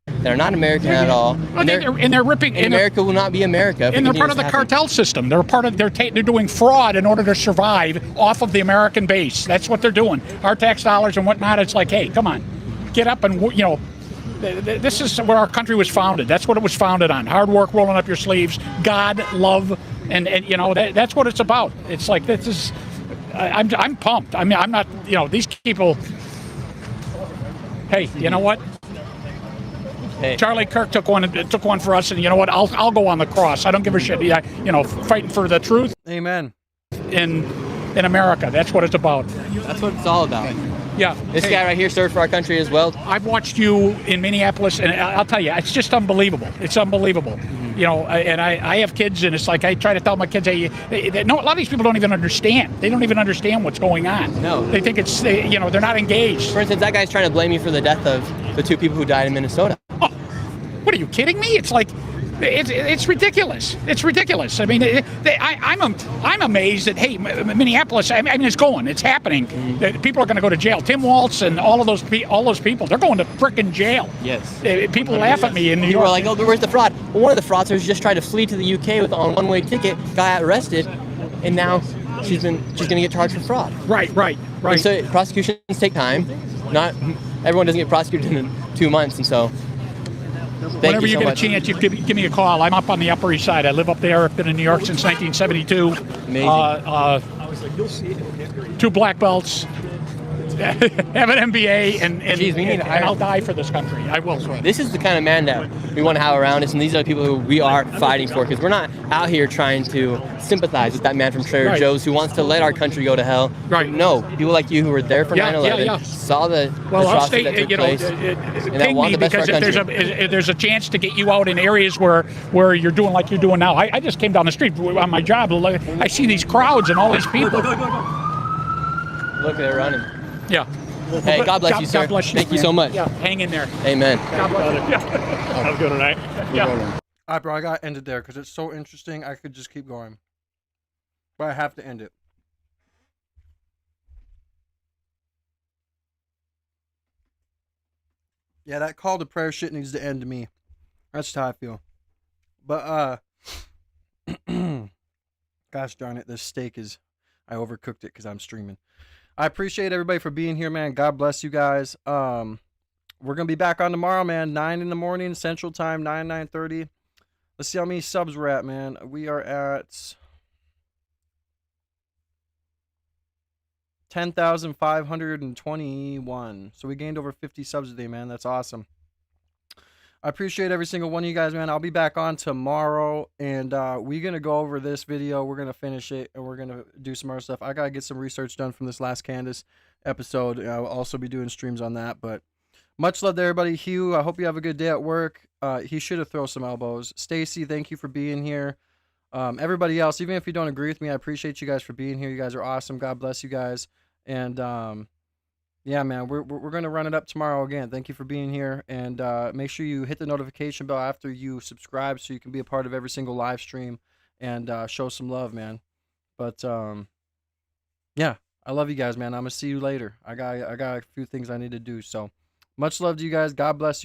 They're not American at all. And they're ripping. And America will not be America. And they're part of the cartel system. They're part of. They're doing fraud in order to survive off of the American base. That's what they're doing. Our tax dollars and whatnot. It's like, hey, come on, get up and this is where our country was founded. That's what it was founded on. Hard work, rolling up your sleeves, God, love, and that's what it's about. It's like this is. I'm pumped. I mean, I'm not. These people. Hey, you know what? Hey. Charlie Kirk took one for us, and you know what? I'll go on the cross. I don't give a shit. Fighting for the truth. Amen. In America, that's what it's about. That's what it's all about. Yeah. This guy right here served for our country as well. I've watched you in Minneapolis, and I'll tell you, it's just unbelievable. It's unbelievable. And I have kids, and it's like I try to tell my kids, hey, no, a lot of these people don't even understand. They don't even understand what's going on. No. They think they're not engaged. For instance, that guy's trying to blame me for the death of the 2 people who died in Minnesota. Oh, what are you kidding me? It's like, it's ridiculous. It's ridiculous. I mean, I'm amazed that Minneapolis. I mean, it's happening. People are going to go to jail. Tim Waltz and all those people, they're going to frickin' jail. Yes. People laugh at me in New People York. are like, oh, but where's the fraud? Well, one of the fraudsters just tried to flee to the UK on a one-way ticket, got arrested, and now she's going to get charged for fraud. Right. And so prosecutions take time. Not everyone doesn't get prosecuted in 2 months, and so. Whenever you get a chance, you give me a call. I'm up on the Upper East Side. I live up there. I've been in New York since 1972. Amazing. 2 black belts. Have an MBA, and Jeez, we need to hire. I'll die for this country. I will. This is the kind of man that we want to have around us, and these are the people who we are fighting for, because we're not out here trying to sympathize with that man from Trader Joe's who wants to let our country go to hell. Right. No, people like you who were there for 9/11, saw the atrocity that took place, and that want the best for our country. If there's a chance to get you out in areas where you're doing like you're doing now. I just came down the street on my job. I see these crowds and all these people. Look, they're running. Yeah. Hey, God bless you, sir. God bless you. Thank you so much. Yeah, hang in there. Amen. God bless you. Have a good night. Yeah. All right, bro. I got to end it there because it's so interesting. I could just keep going, but I have to end it. Yeah, that call to prayer shit needs to end to me. That's how I feel. But gosh darn it, this steak is. I overcooked it because I'm streaming. I appreciate everybody for being here, man. God bless you guys. We're gonna be back on tomorrow, man. 9 in the morning Central Time, 9:30. Let's see how many subs we're at, man. We are at 10,521. So we gained over 50 subs today, man. That's awesome. I appreciate every single one of you guys, man. I'll be back on tomorrow, and we're going to go over this video. We're going to finish it, and we're going to do some other stuff. I got to get some research done from this last Candace episode. I'll also be doing streams on that, but much love to everybody. Hugh, I hope you have a good day at work. He should have thrown some elbows. Stacy, thank you for being here. Everybody else, even if you don't agree with me, I appreciate you guys for being here. You guys are awesome. God bless you guys. And yeah, man, we're going to run it up tomorrow again. Thank you for being here. And make sure you hit the notification bell after you subscribe so you can be a part of every single live stream and show some love, man. But yeah, I love you guys, man. I'm going to see you later. I got a few things I need to do. So much love to you guys. God bless you.